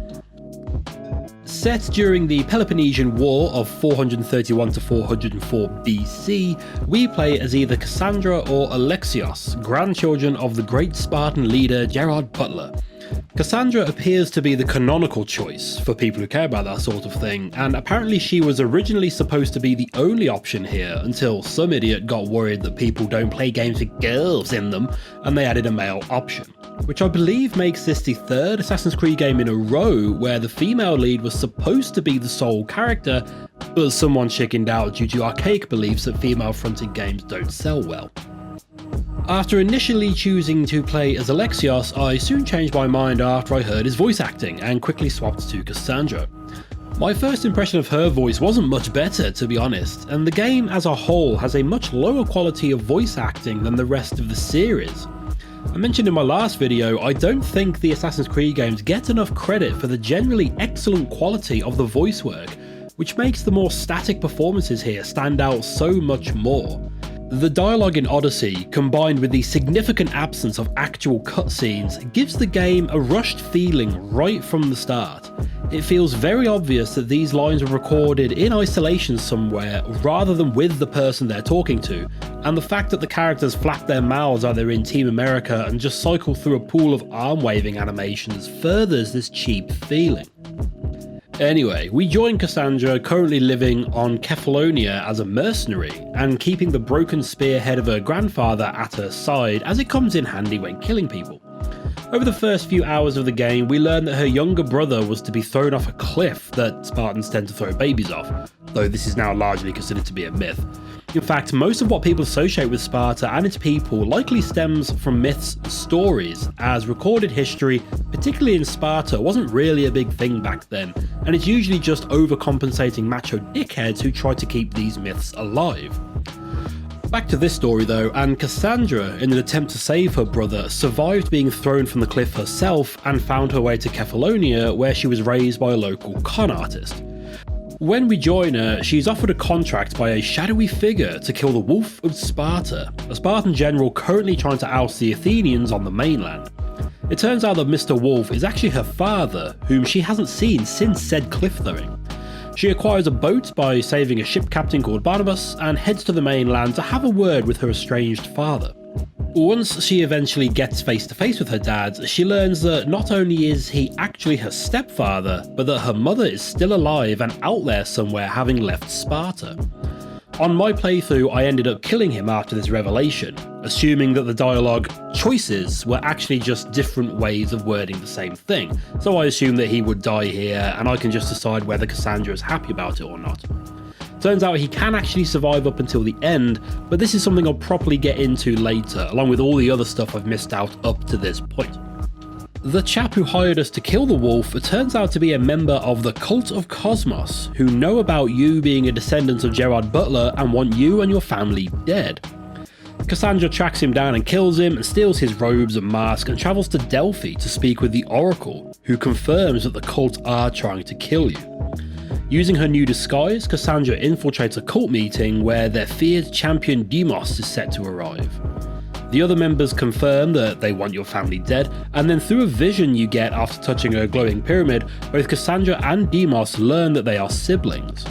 Speaker 1: Set during the Peloponnesian War of 431 to 404 BC, we play as either Cassandra or Alexios, grandchildren of the great Spartan leader Gerard Butler. Cassandra appears to be the canonical choice for people who care about that sort of thing, and apparently she was originally supposed to be the only option here until some idiot got worried that people don't play games with girls in them, and they added a male option. Which I believe makes this the third Assassin's Creed game in a row where the female lead was supposed to be the sole character, but someone chickened out due to archaic beliefs that female-fronted games don't sell well. After initially choosing to play as Alexios, I soon changed my mind after I heard his voice acting and quickly swapped to Cassandra. My first impression of her voice wasn't much better, to be honest, and the game as a whole has a much lower quality of voice acting than the rest of the series. I mentioned in my last video, I don't think the Assassin's Creed games get enough credit for the generally excellent quality of the voice work, which makes the more static performances here stand out so much more. The dialogue in Odyssey, combined with the significant absence of actual cutscenes, gives the game a rushed feeling right from the start. It feels very obvious that these lines were recorded in isolation somewhere rather than with the person they're talking to, and the fact that the characters flap their mouths like they're in Team America and just cycle through a pool of arm-waving animations furthers this cheap feeling. Anyway, we join Cassandra, currently living on Kefalonia as a mercenary, and keeping the broken spearhead of her grandfather at her side as it comes in handy when killing people. Over the first few hours of the game, we learn that her younger brother was to be thrown off a cliff that Spartans tend to throw babies off, though this is now largely considered to be a myth. In fact, most of what people associate with Sparta and its people likely stems from myths and stories, as recorded history, particularly in Sparta, wasn't really a big thing back then, and it's usually just overcompensating macho dickheads who try to keep these myths alive. Back to this story though, and Cassandra, in an attempt to save her brother, survived being thrown from the cliff herself and found her way to Kefalonia, where she was raised by a local con artist. When we join her, she's offered a contract by a shadowy figure to kill the Wolf of Sparta, a Spartan general currently trying to oust the Athenians on the mainland. It turns out that Mr. Wolf is actually her father, whom she hasn't seen since said cliff throwing. She acquires a boat by saving a ship captain called Barnabas and heads to the mainland to have a word with her estranged father. Once she eventually gets face to face with her dad, she learns that not only is he actually her stepfather, but that her mother is still alive and out there somewhere having left Sparta. On my playthrough, I ended up killing him after this revelation, assuming that the dialogue choices were actually just different ways of wording the same thing, so I assume that he would die here and I can just decide whether Cassandra is happy about it or not. Turns out he can actually survive up until the end, but this is something I'll properly get into later, along with all the other stuff I've missed out up to this point. The chap who hired us to kill the wolf turns out to be a member of the Cult of Cosmos, who know about you being a descendant of Gerard Butler and want you and your family dead. Cassandra tracks him down and kills him and steals his robes and mask and travels to Delphi to speak with the Oracle, who confirms that the cult are trying to kill you. Using her new disguise, Cassandra infiltrates a cult meeting where their feared champion Demos is set to arrive. The other members confirm that they want your family dead, and then through a vision you get after touching a glowing pyramid, both Cassandra and Demos learn that they are siblings.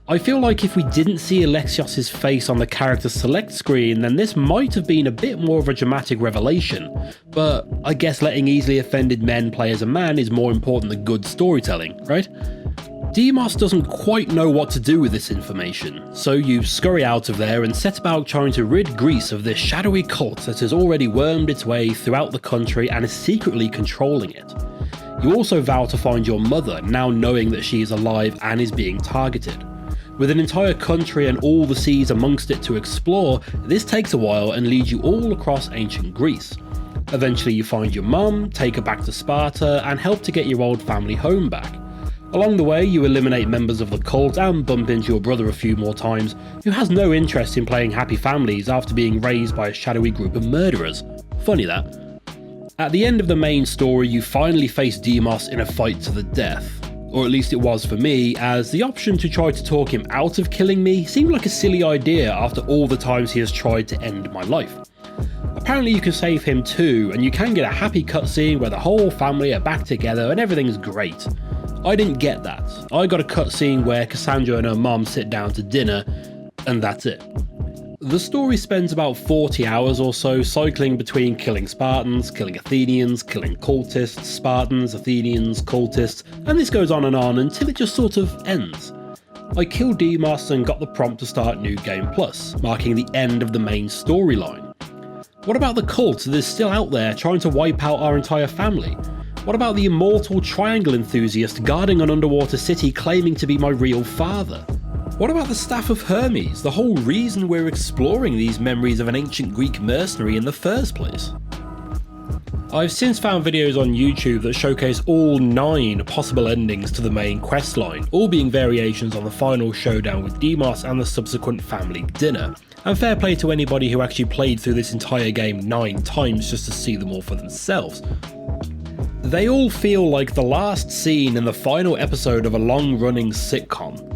Speaker 1: I feel like if we didn't see Alexios' face on the character select screen, then this might have been a bit more of a dramatic revelation, but I guess letting easily offended men play as a man is more important than good storytelling, right? Demos doesn't quite know what to do with this information, so you scurry out of there and set about trying to rid Greece of this shadowy cult that has already wormed its way throughout the country and is secretly controlling it. You also vow to find your mother, now knowing that she is alive and is being targeted. With an entire country and all the seas amongst it to explore, this takes a while and leads you all across ancient Greece. Eventually you find your mum, take her back to Sparta, and help to get your old family home back. Along the way, you eliminate members of the cult and bump into your brother a few more times, who has no interest in playing happy families after being raised by a shadowy group of murderers. Funny that. At the end of the main story, you finally face Demos in a fight to the death. or at least it was for me, as the option to try to talk him out of killing me seemed like a silly idea after all the times he has tried to end my life. Apparently you can save him too, and you can get a happy cutscene where the whole family are back together and everything's great. I didn't get that. I got a cutscene where Cassandra and her mom sit down to dinner, and that's it. The story spends about 40 hours or so cycling between killing Spartans, killing Athenians, killing cultists, Spartans, Athenians, cultists, and this goes on until it just sort of ends. I killed Demos and got the prompt to start New Game Plus, marking the end of the main storyline. What about the cult that is still out there trying to wipe out our entire family? What about the immortal triangle enthusiast guarding an underwater city claiming to be my real father? What about the staff of Hermes, the whole reason we're exploring these memories of an ancient Greek mercenary in the first place? I've since found videos on YouTube that showcase all 9 possible endings to the main questline, all being variations on the final showdown with Demos and the subsequent family dinner. And fair play to anybody who actually played through this entire game 9 times just to see them all for themselves. They all feel like the last scene in the final episode of a long-running sitcom,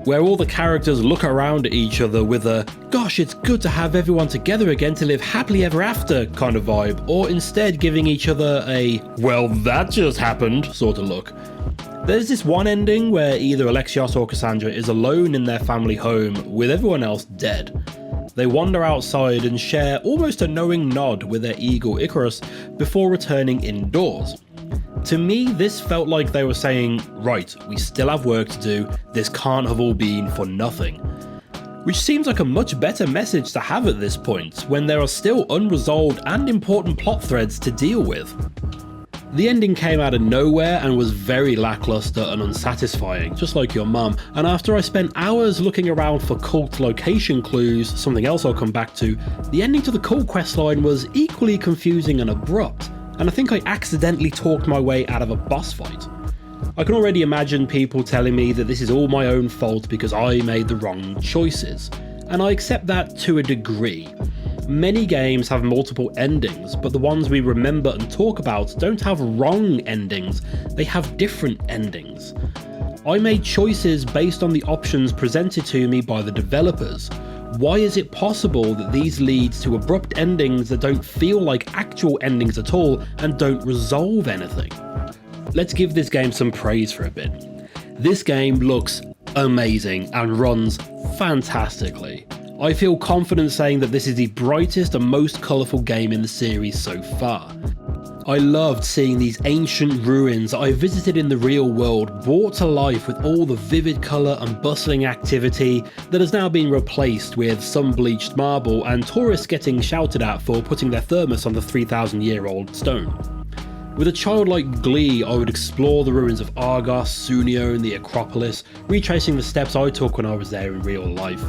Speaker 1: where all the characters look around at each other with a "gosh, it's good to have everyone together again to live happily ever after" kind of vibe, or instead giving each other a "well, that just happened" sort of look. There's this one ending where either Alexios or Cassandra is alone in their family home with everyone else dead. They wander outside and share almost a knowing nod with their eagle Icarus before returning indoors. To me, this felt like they were saying, right, we still have work to do, this can't have all been for nothing. Which seems like a much better message to have at this point, when there are still unresolved and important plot threads to deal with. The ending came out of nowhere and was very lackluster and unsatisfying, just like your mum, and after I spent hours looking around for cult location clues, something else I'll come back to, the ending to the cult questline was equally confusing and abrupt, and I think I accidentally talked my way out of a boss fight. I can already imagine people telling me that this is all my own fault because I made the wrong choices, and I accept that to a degree. Many games have multiple endings, but the ones we remember and talk about don't have wrong endings, they have different endings. I made choices based on the options presented to me by the developers. Why is it possible that these lead to abrupt endings that don't feel like actual endings at all and don't resolve anything? Let's give this game some praise for a bit. This game looks amazing and runs fantastically. I feel confident saying that this is the brightest and most colourful game in the series so far. I loved seeing these ancient ruins I visited in the real world brought to life with all the vivid colour and bustling activity that has now been replaced with some bleached marble and tourists getting shouted at for putting their thermos on the 3,000-year-old stone. With a childlike glee, I would explore the ruins of Argos, Sunio and the Acropolis, retracing the steps I took when I was there in real life.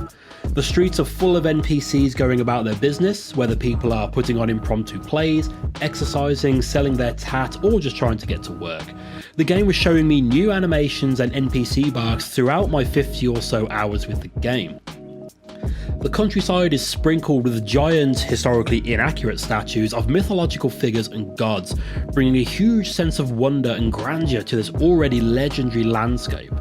Speaker 1: The streets are full of NPCs going about their business, whether people are putting on impromptu plays, exercising, selling their tat, or just trying to get to work. The game was showing me new animations and NPC barks throughout my 50 or so hours with the game. The countryside is sprinkled with giant, historically inaccurate statues of mythological figures and gods, bringing a huge sense of wonder and grandeur to this already legendary landscape.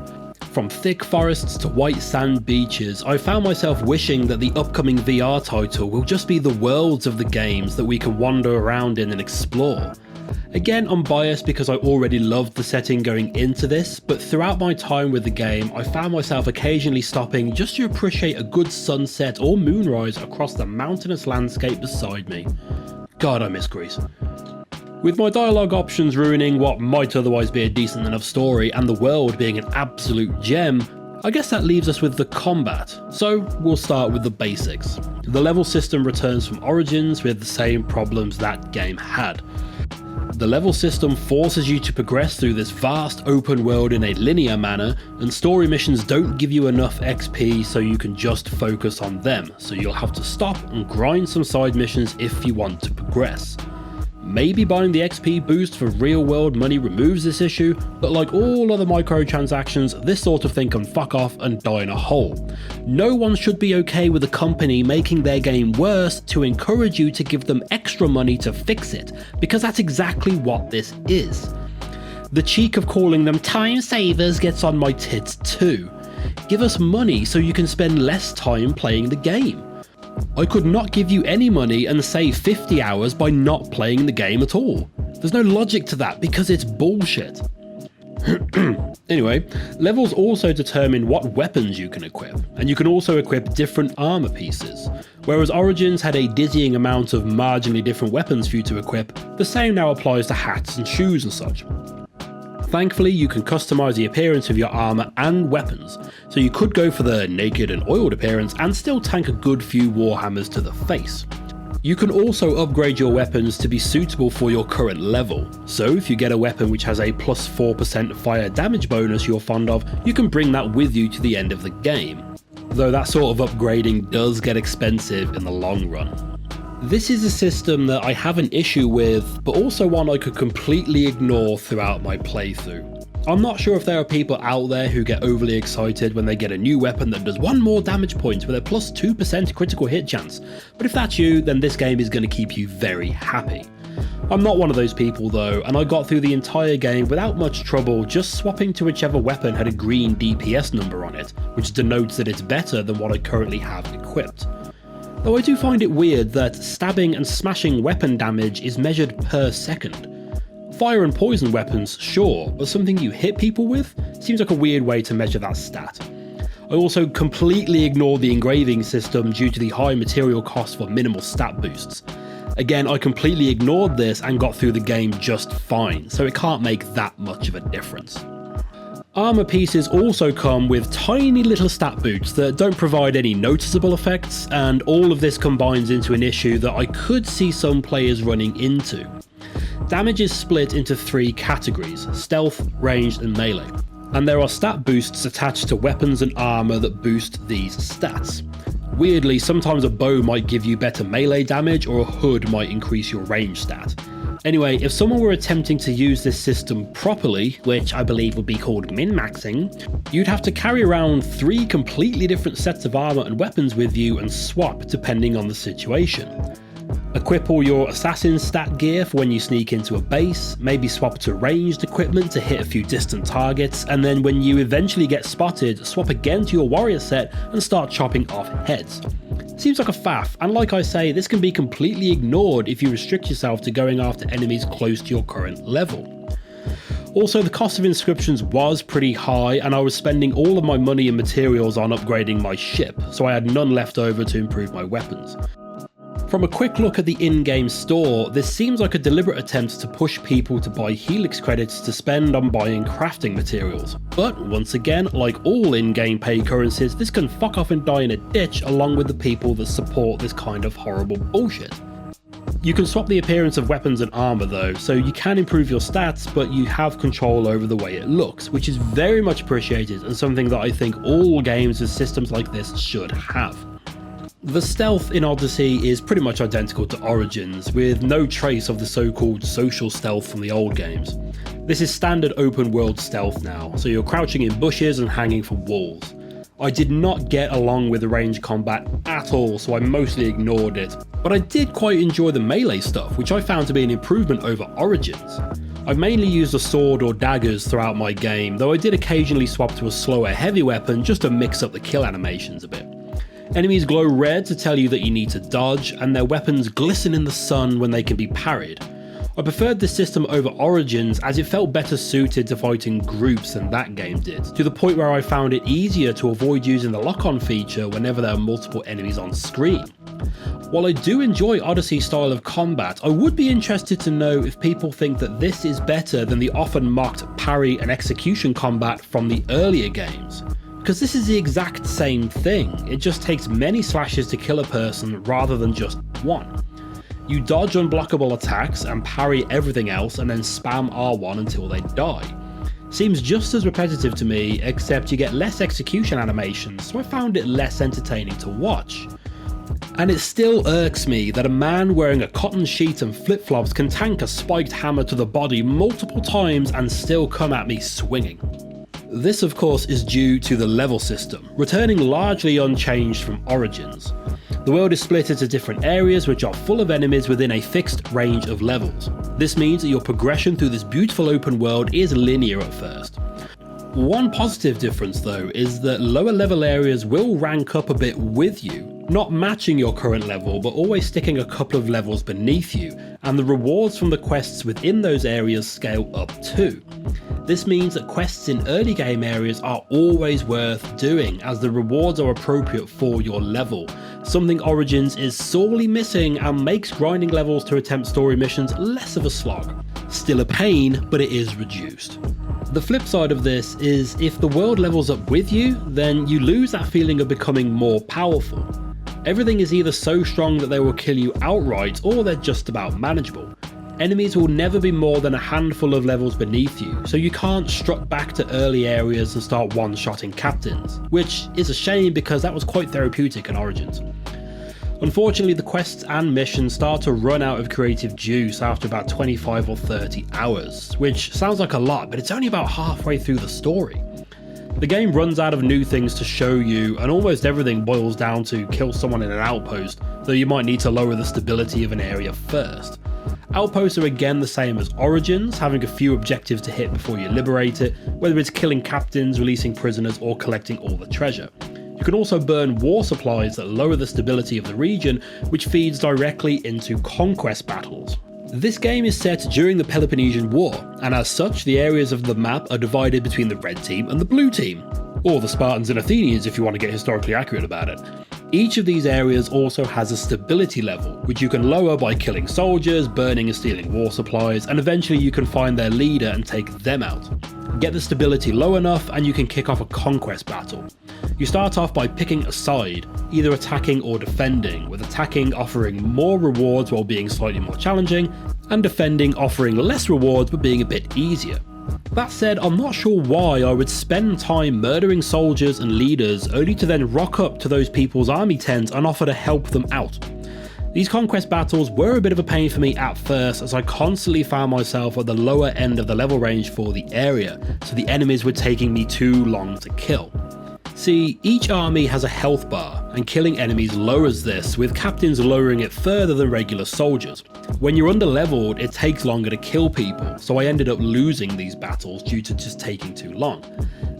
Speaker 1: From thick forests to white sand beaches, I found myself wishing that the upcoming VR title will just be the worlds of the games that we can wander around in and explore. Again, I'm biased because I already loved the setting going into this, but throughout my time with the game, I found myself occasionally stopping just to appreciate a good sunset or moonrise across the mountainous landscape beside me. God, I miss Greece. With my dialogue options ruining what might otherwise be a decent enough story and the world being an absolute gem, I guess that leaves us with the combat, so we'll start with the basics. The level system returns from Origins with the same problems that game had. The level system forces you to progress through this vast open world in a linear manner, and story missions don't give you enough XP so you can just focus on them, so you'll have to stop and grind some side missions if you want to progress. Maybe buying the XP boost for real world money removes this issue, but like all other microtransactions, this sort of thing can fuck off and die in a hole. No one should be okay with a company making their game worse to encourage you to give them extra money to fix it, because that's exactly what this is. The cheek of calling them time savers gets on my tits too. Give us money so you can spend less time playing the game. I could not give you any money and save 50 hours by not playing the game at all. There's no logic to that because it's bullshit. Anyway, levels also determine what weapons you can equip, and you can also equip different armor pieces. Whereas Origins had a dizzying amount of marginally different weapons for you to equip, the same now applies to hats and shoes and such. Thankfully, you can customize the appearance of your armor and weapons, so you could go for the naked and oiled appearance and still tank a good few warhammers to the face. You can also upgrade your weapons to be suitable for your current level, so if you get a weapon which has a plus 4% fire damage bonus you're fond of, you can bring that with you to the end of the game. Though that sort of upgrading does get expensive in the long run. This is a system that I have an issue with, but also one I could completely ignore throughout my playthrough. I'm not sure if there are people out there who get overly excited when they get a new weapon that does 1 more damage point with a plus 2% critical hit chance, but if that's you, then this game is going to keep you very happy. I'm not one of those people though, and I got through the entire game without much trouble, just swapping to whichever weapon had a green DPS number on it, which denotes that it's better than what I currently have equipped. Though I do find it weird that stabbing and smashing weapon damage is measured per second. Fire and poison weapons, sure, but something you hit people with? Seems like a weird way to measure that stat. I also completely ignored the engraving system due to the high material cost for minimal stat boosts. Again, I completely ignored this and got through the game just fine, so it can't make that much of a difference. Armor pieces also come with tiny little stat boosts that don't provide any noticeable effects, and all of this combines into an issue that I could see some players running into. Damage is split into 3 categories: stealth, ranged and melee, and there are stat boosts attached to weapons and armor that boost these stats. Weirdly, sometimes a bow might give you better melee damage or a hood might increase your range stat. Anyway, if someone were attempting to use this system properly, which I believe would be called min-maxing, you'd have to carry around 3 completely different sets of armor and weapons with you and swap depending on the situation. Equip all your assassin stat gear for when you sneak into a base, maybe swap to ranged equipment to hit a few distant targets, and then when you eventually get spotted, swap again to your warrior set and start chopping off heads. Seems like a faff, and like I say, this can be completely ignored if you restrict yourself to going after enemies close to your current level. Also, the cost of inscriptions was pretty high, and I was spending all of my money and materials on upgrading my ship, so I had none left over to improve my weapons. From a quick look at the in-game store, this seems like a deliberate attempt to push people to buy Helix credits to spend on buying crafting materials. But once again, like all in-game pay currencies, this can fuck off and die in a ditch along with the people that support this kind of horrible bullshit. You can swap the appearance of weapons and armor though, so you can improve your stats, but you have control over the way it looks, which is very much appreciated and something that I think all games with systems like this should have. The stealth in Odyssey is pretty much identical to Origins, with no trace of the so-called social stealth from the old games. This is standard open world stealth now, so you're crouching in bushes and hanging from walls. I did not get along with the range combat at all, so I mostly ignored it, but I did quite enjoy the melee stuff, which I found to be an improvement over Origins. I've mainly used a sword or daggers throughout my game, though I did occasionally swap to a slower heavy weapon just to mix up the kill animations a bit. Enemies glow red to tell you that you need to dodge, and their weapons glisten in the sun when they can be parried. I preferred this system over Origins as it felt better suited to fighting groups than that game did, to the point where I found it easier to avoid using the lock-on feature whenever there are multiple enemies on screen. While I do enjoy Odyssey's style of combat, I would be interested to know if people think that this is better than the often mocked parry and execution combat from the earlier games. Because this is the exact same thing, it just takes many slashes to kill a person rather than just one. You dodge unblockable attacks and parry everything else and then spam R1 until they die. Seems just as repetitive to me, except you get less execution animations, so I found it less entertaining to watch. And it still irks me that a man wearing a cotton sheet and flip-flops can tank a spiked hammer to the body multiple times and still come at me swinging. This of course is due to the level system, returning largely unchanged from Origins. The world is split into different areas which are full of enemies within a fixed range of levels. This means that your progression through this beautiful open world is linear at first. One positive difference though is that lower level areas will rank up a bit with you, not matching your current level but always sticking a couple of levels beneath you, and the rewards from the quests within those areas scale up too. This means that quests in early game areas are always worth doing as the rewards are appropriate for your level, something Origins is sorely missing and makes grinding levels to attempt story missions less of a slog. Still a pain, but it is reduced. The flip side of this is if the world levels up with you, then you lose that feeling of becoming more powerful. Everything is either so strong that they will kill you outright or they're just about manageable. Enemies will never be more than a handful of levels beneath you, so you can't strut back to early areas and start one-shotting captains, which is a shame because that was quite therapeutic in Origins. Unfortunately, the quests and missions start to run out of creative juice after about 25 or 30 hours, which sounds like a lot, but it's only about halfway through the story. The game runs out of new things to show you, and almost everything boils down to kill someone in an outpost, though you might need to lower the stability of an area first. Outposts are again the same as Origins, having a few objectives to hit before you liberate it, whether it's killing captains, releasing prisoners, or collecting all the treasure. You can also burn war supplies that lower the stability of the region, which feeds directly into conquest battles. This game is set during the Peloponnesian War, and as such the areas of the map are divided between the red team and the blue team, or the Spartans and Athenians if you want to get historically accurate about it. Each of these areas also has a stability level, which you can lower by killing soldiers, burning and stealing war supplies, and eventually you can find their leader and take them out. Get the stability low enough and you can kick off a conquest battle. You start off by picking a side, either attacking or defending, with attacking offering more rewards while being slightly more challenging, and defending offering less rewards but being a bit easier. That said, I'm not sure why I would spend time murdering soldiers and leaders only to then rock up to those people's army tents and offer to help them out. These conquest battles were a bit of a pain for me at first, as I constantly found myself at the lower end of the level range for the area, so the enemies were taking me too long to kill. See, each army has a health bar, and killing enemies lowers this, with captains lowering it further than regular soldiers. When you're underleveled, it takes longer to kill people, so I ended up losing these battles due to just taking too long.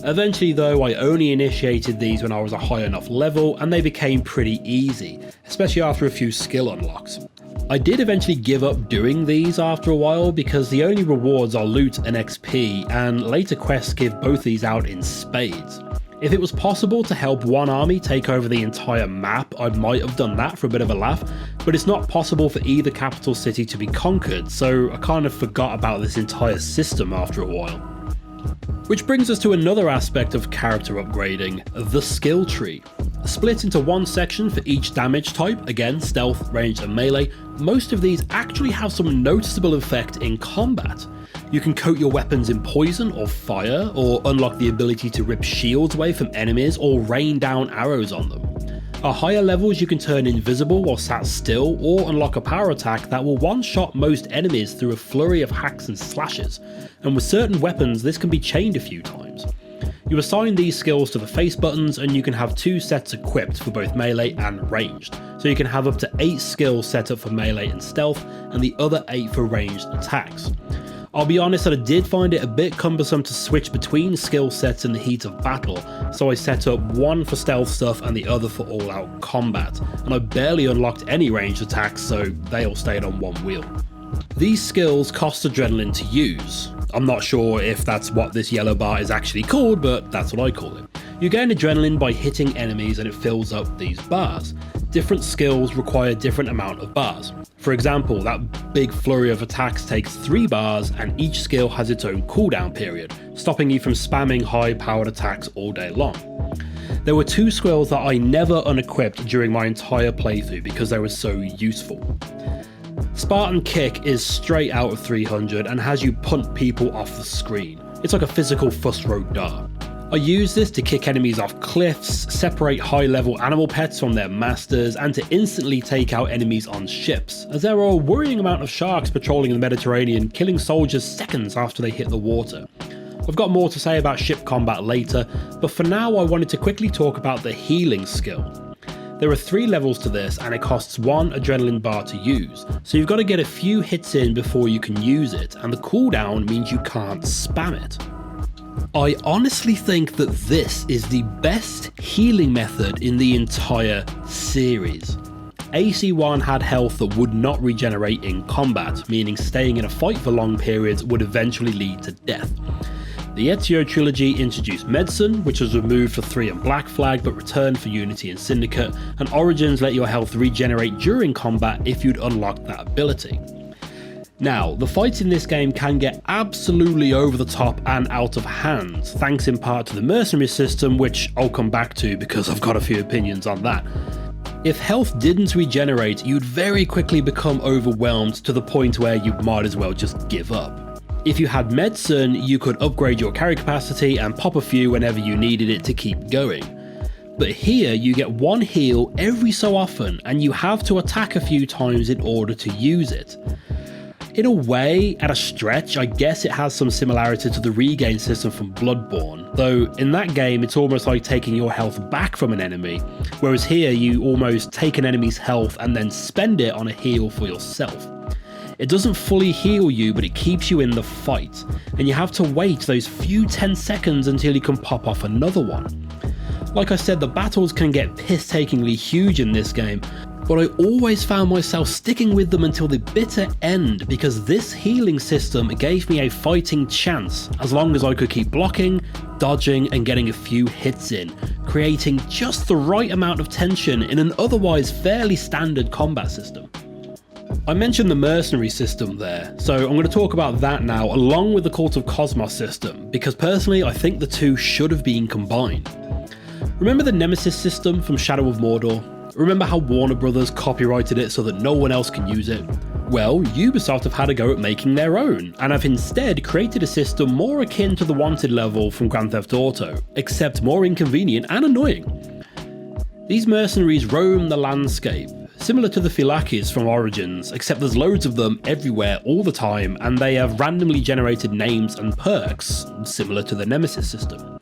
Speaker 1: Eventually though, I only initiated these when I was a high enough level, and they became pretty easy, especially after a few skill unlocks. I did eventually give up doing these after a while because the only rewards are loot and XP, and later quests give both these out in spades. If it was possible to help one army take over the entire map, I might have done that for a bit of a laugh, but it's not possible for either capital city to be conquered, so I kind of forgot about this entire system after a while. Which brings us to another aspect of character upgrading, the skill tree. Split into one section for each damage type, again stealth, ranged and melee, most of these actually have some noticeable effect in combat. You can coat your weapons in poison or fire, or unlock the ability to rip shields away from enemies or rain down arrows on them. At higher levels you can turn invisible while sat still, or unlock a power attack that will one-shot most enemies through a flurry of hacks and slashes, and with certain weapons this can be chained a few times. You assign these skills to the face buttons and you can have 2 sets equipped for both melee and ranged, so you can have up to 8 skills set up for melee and stealth, and the other 8 for ranged attacks. I'll be honest that I did find it a bit cumbersome to switch between skill sets in the heat of battle, so I set up one for stealth stuff and the other for all-out combat, and I barely unlocked any ranged attacks, so they all stayed on one wheel. These skills cost adrenaline to use. I'm not sure if that's what this yellow bar is actually called, but that's what I call it. You gain adrenaline by hitting enemies and it fills up these bars. Different skills require different amount of bars. For example, that big flurry of attacks takes 3 bars and each skill has its own cooldown period, stopping you from spamming high powered attacks all day long. There were 2 skills that I never unequipped during my entire playthrough because they were so useful. Spartan Kick is straight out of 300 and has you punt people off the screen. It's like a physical fuss road dart. I use this to kick enemies off cliffs, separate high level animal pets from their masters, and to instantly take out enemies on ships, as there are a worrying amount of sharks patrolling the Mediterranean, killing soldiers seconds after they hit the water. I've got more to say about ship combat later, but for now I wanted to quickly talk about the healing skill. There are 3 levels to this and it costs 1 adrenaline bar to use, so you've got to get a few hits in before you can use it, and the cooldown means you can't spam it. I honestly think that this is the best healing method in the entire series. AC1 had health that would not regenerate in combat, meaning staying in a fight for long periods would eventually lead to death. The Ezio trilogy introduced medicine, which was removed for 3 and Black Flag but returned for Unity and Syndicate, and Origins let your health regenerate during combat if you'd unlocked that ability. Now, the fights in this game can get absolutely over the top and out of hand, thanks in part to the mercenary system, which I'll come back to because I've got a few opinions on that. If health didn't regenerate, you'd very quickly become overwhelmed to the point where you might as well just give up. If you had medicine, you could upgrade your carry capacity and pop a few whenever you needed it to keep going. But here you get 1 heal every so often and you have to attack a few times in order to use it. In a way, at a stretch, I guess it has some similarity to the regain system from Bloodborne, though in that game it's almost like taking your health back from an enemy, whereas here you almost take an enemy's health and then spend it on a heal for yourself. It doesn't fully heal you, but it keeps you in the fight, and you have to wait those few 10 seconds until you can pop off another one. Like I said, the battles can get piss-takingly huge in this game, but I always found myself sticking with them until the bitter end because this healing system gave me a fighting chance as long as I could keep blocking, dodging and getting a few hits in, creating just the right amount of tension in an otherwise fairly standard combat system. I mentioned the mercenary system there, so I'm going to talk about that now along with the Cult of Cosmos system, because personally I think the two should have been combined. Remember the Nemesis system from Shadow of Mordor? Remember how Warner Brothers copyrighted it so that no one else can use it? Well, Ubisoft have had a go at making their own, and have instead created a system more akin to the Wanted level from Grand Theft Auto, except more inconvenient and annoying. These mercenaries roam the landscape, similar to the Phylakes from Origins, except there's loads of them everywhere all the time, and they have randomly generated names and perks, similar to the Nemesis system.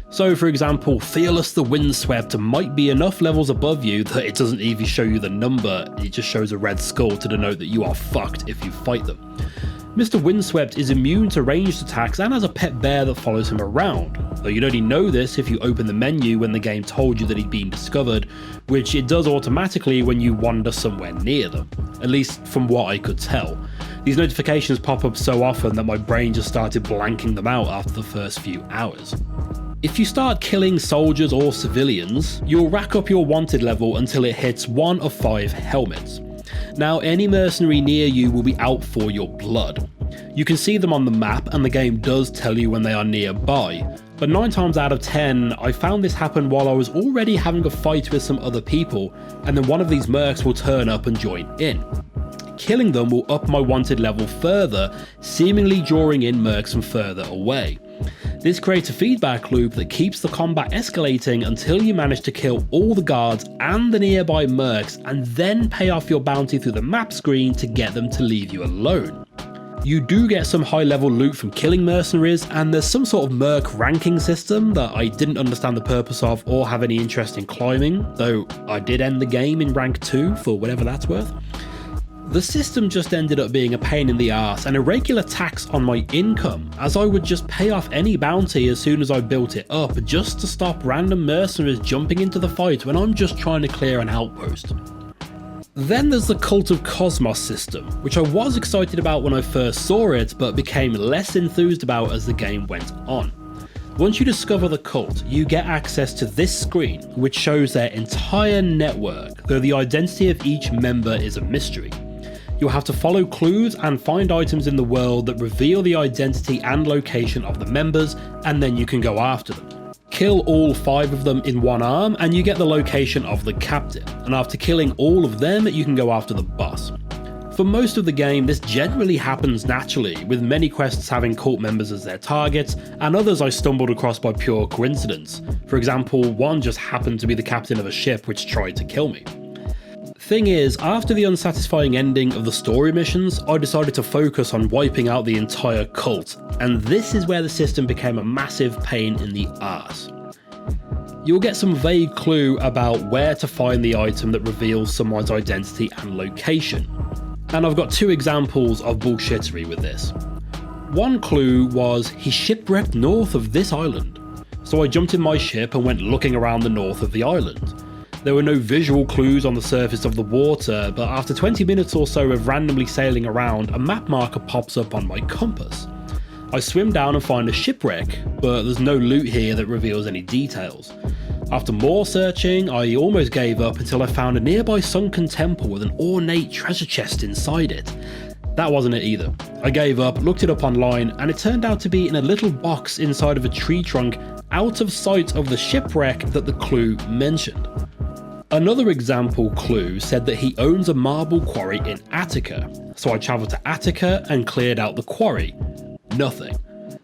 Speaker 1: So for example, Fearless the Windswept might be enough levels above you that it doesn't even show you the number, it just shows a red skull to denote that you are fucked if you fight them. Mr. Windswept is immune to ranged attacks and has a pet bear that follows him around, though you'd only know this if you open the menu when the game told you that he'd been discovered, which it does automatically when you wander somewhere near them, at least from what I could tell. These notifications pop up so often that my brain just started blanking them out after the first few hours. If you start killing soldiers or civilians, you'll rack up your wanted level until it hits 1 of 5 helmets. Now, any mercenary near you will be out for your blood. You can see them on the map and the game does tell you when they are nearby, but 9 times out of 10 I found this happen while I was already having a fight with some other people, and then one of these mercs will turn up and join in. Killing them will up my wanted level further, seemingly drawing in mercs from further away. This creates a feedback loop that keeps the combat escalating until you manage to kill all the guards and the nearby mercs, and then pay off your bounty through the map screen to get them to leave you alone. You do get some high level loot from killing mercenaries, and there's some sort of merc ranking system that I didn't understand the purpose of or have any interest in climbing, though I did end the game in rank 2 for whatever that's worth. The system just ended up being a pain in the arse and a regular tax on my income, as I would just pay off any bounty as soon as I built it up just to stop random mercenaries jumping into the fight when I'm just trying to clear an outpost. Then there's the Cult of Cosmos system, which I was excited about when I first saw it, but became less enthused about as the game went on. Once you discover the cult, you get access to this screen, which shows their entire network, though the identity of each member is a mystery. You'll have to follow clues and find items in the world that reveal the identity and location of the members, and then you can go after them. Kill all 5 of them in one arm and you get the location of the captain, and after killing all of them you can go after the boss. For most of the game this generally happens naturally, with many quests having cult members as their targets, and others I stumbled across by pure coincidence. For example, one just happened to be the captain of a ship which tried to kill me. Thing is, after the unsatisfying ending of the story missions, I decided to focus on wiping out the entire cult, and this is where the system became a massive pain in the arse. you'll get some vague clue about where to find the item that reveals someone's identity and location. And I've got 2 examples of bullshittery with this. One clue was he shipwrecked north of this island. So I jumped in my ship and went looking around the north of the island. There were no visual clues on the surface of the water, but after 20 minutes or so of randomly sailing around, a map marker pops up on my compass. I swim down and find a shipwreck, but there's no loot here that reveals any details. After more searching, I almost gave up until I found a nearby sunken temple with an ornate treasure chest inside it. That wasn't it either. I gave up, looked it up online, and it turned out to be in a little box inside of a tree trunk out of sight of the shipwreck that the clue mentioned. Another example clue said that he owns a marble quarry in Attica, so I travelled to Attica and cleared out the quarry. Nothing.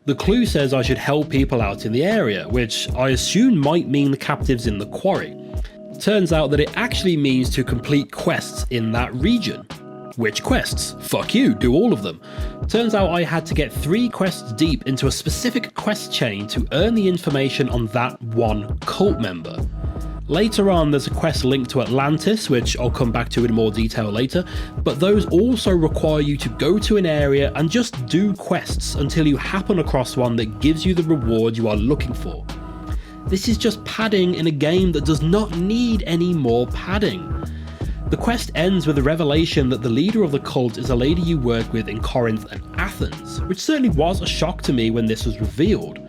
Speaker 1: The clue says I should help people out in the area, which I assume might mean the captives in the quarry. Turns out that it actually means to complete quests in that region. Which quests? Fuck you, do all of them. Turns out I had to get 3 quests deep into a specific quest chain to earn the information on that one cult member. Later on, there's a quest linked to Atlantis, which I'll come back to in more detail later, but those also require you to go to an area and just do quests until you happen across one that gives you the reward you are looking for. This is just padding in a game that does not need any more padding. The quest ends with a revelation that the leader of the cult is a lady you work with in Corinth and Athens, which certainly was a shock to me when this was revealed.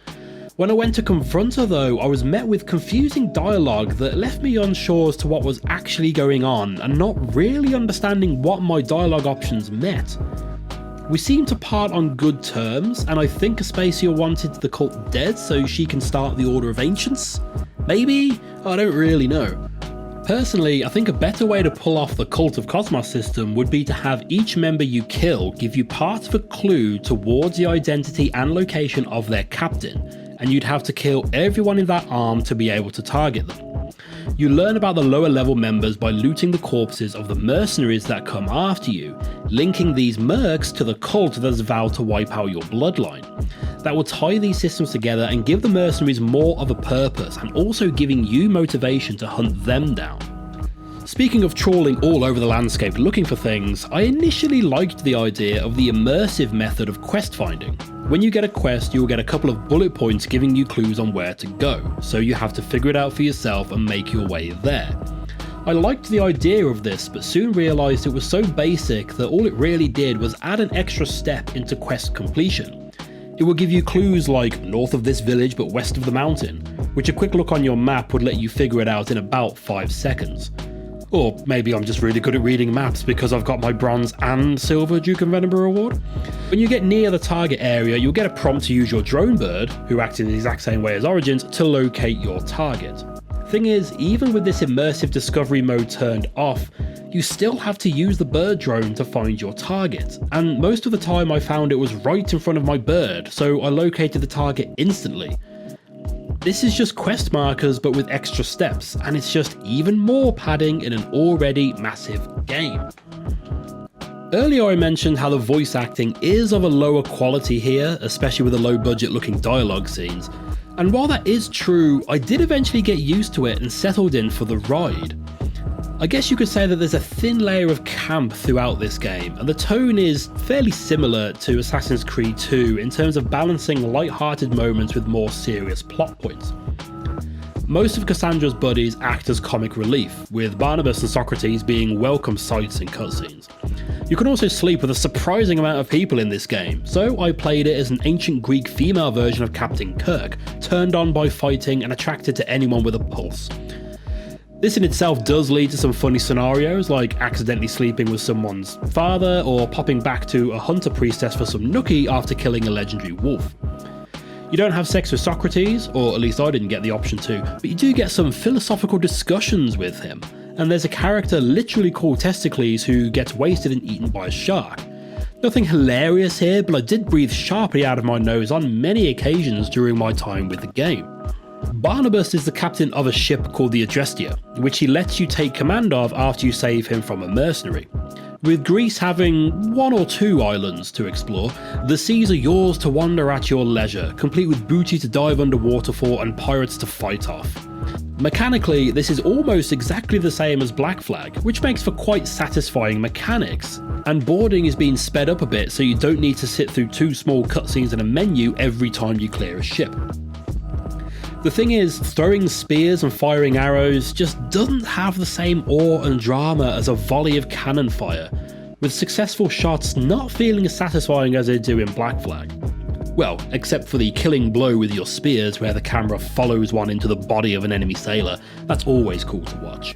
Speaker 1: When I went to confront her though, I was met with confusing dialogue that left me unsure as to what was actually going on and not really understanding what my dialogue options meant. We seemed to part on good terms, and I think Aspasia wanted the cult dead so she can start the Order of Ancients? Maybe? I don't really know. Personally, I think a better way to pull off the Cult of Cosmos system would be to have each member you kill give you part of a clue towards the identity and location of their captain, and you'd have to kill everyone in that arm to be able to target them. You learn about the lower level members by looting the corpses of the mercenaries that come after you, linking these mercs to the cult that has vowed to wipe out your bloodline. That will tie these systems together and give the mercenaries more of a purpose, and also giving you motivation to hunt them down. Speaking of trawling all over the landscape looking for things, I initially liked the idea of the immersive method of quest finding. When you get a quest, you will get a couple of bullet points giving you clues on where to go, so you have to figure it out for yourself and make your way there. I liked the idea of this, but soon realised it was so basic that all it really did was add an extra step into quest completion. It will give you clues like north of this village but west of the mountain, which a quick look on your map would let you figure it out in about 5 seconds. Or maybe I'm just really good at reading maps because I've got my bronze and silver Duke of Edinburgh award. When you get near the target area, you'll get a prompt to use your drone bird, who acts in the exact same way as Origins, to locate your target. Thing is, even with this immersive discovery mode turned off, you still have to use the bird drone to find your target, and most of the time I found it was right in front of my bird, so I located the target instantly. This is just quest markers but with extra steps, and it's just even more padding in an already massive game. Earlier I mentioned how the voice acting is of a lower quality here, especially with the low budget looking dialogue scenes, and while that is true, I did eventually get used to it and settled in for the ride. I guess you could say that there's a thin layer of camp throughout this game, and the tone is fairly similar to Assassin's Creed 2 in terms of balancing light-hearted moments with more serious plot points. Most of Cassandra's buddies act as comic relief, with Barnabas and Socrates being welcome sights in cutscenes. You can also sleep with a surprising amount of people in this game, so I played it as an ancient Greek female version of Captain Kirk, turned on by fighting and attracted to anyone with a pulse. This in itself does lead to some funny scenarios, like accidentally sleeping with someone's father, or popping back to a hunter priestess for some nookie after killing a legendary wolf. You don't have sex with Socrates, or at least I didn't get the option to, but you do get some philosophical discussions with him, and there's a character literally called Testicles who gets wasted and eaten by a shark. Nothing hilarious here, but I did breathe sharply out of my nose on many occasions during my time with the game. Barnabas is the captain of a ship called the Adrestia, which he lets you take command of after you save him from a mercenary. With Greece having 1 or 2 islands to explore, the seas are yours to wander at your leisure, complete with booty to dive underwater for and pirates to fight off. Mechanically, this is almost exactly the same as Black Flag, which makes for quite satisfying mechanics, and boarding is being sped up a bit so you don't need to sit through 2 small cutscenes in a menu every time you clear a ship. The thing is, throwing spears and firing arrows just doesn't have the same awe and drama as a volley of cannon fire, with successful shots not feeling as satisfying as they do in Black Flag. Well, except for the killing blow with your spears where the camera follows one into the body of an enemy sailor. That's always cool to watch.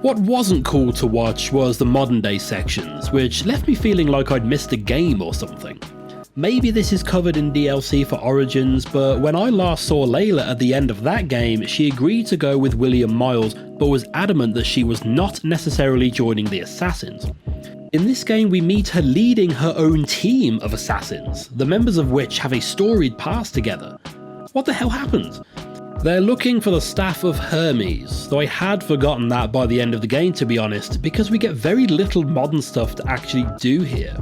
Speaker 1: What wasn't cool to watch was the modern day sections, which left me feeling like I'd missed a game or something. Maybe this is covered in DLC for Origins, but when I last saw Layla at the end of that game, she agreed to go with William Miles, but was adamant that she was not necessarily joining the Assassins. In this game, we meet her leading her own team of assassins, the members of which have a storied past together. What the hell happened? They're looking for the staff of Hermes, though I had forgotten that by the end of the game, to be honest, because we get very little modern stuff to actually do here.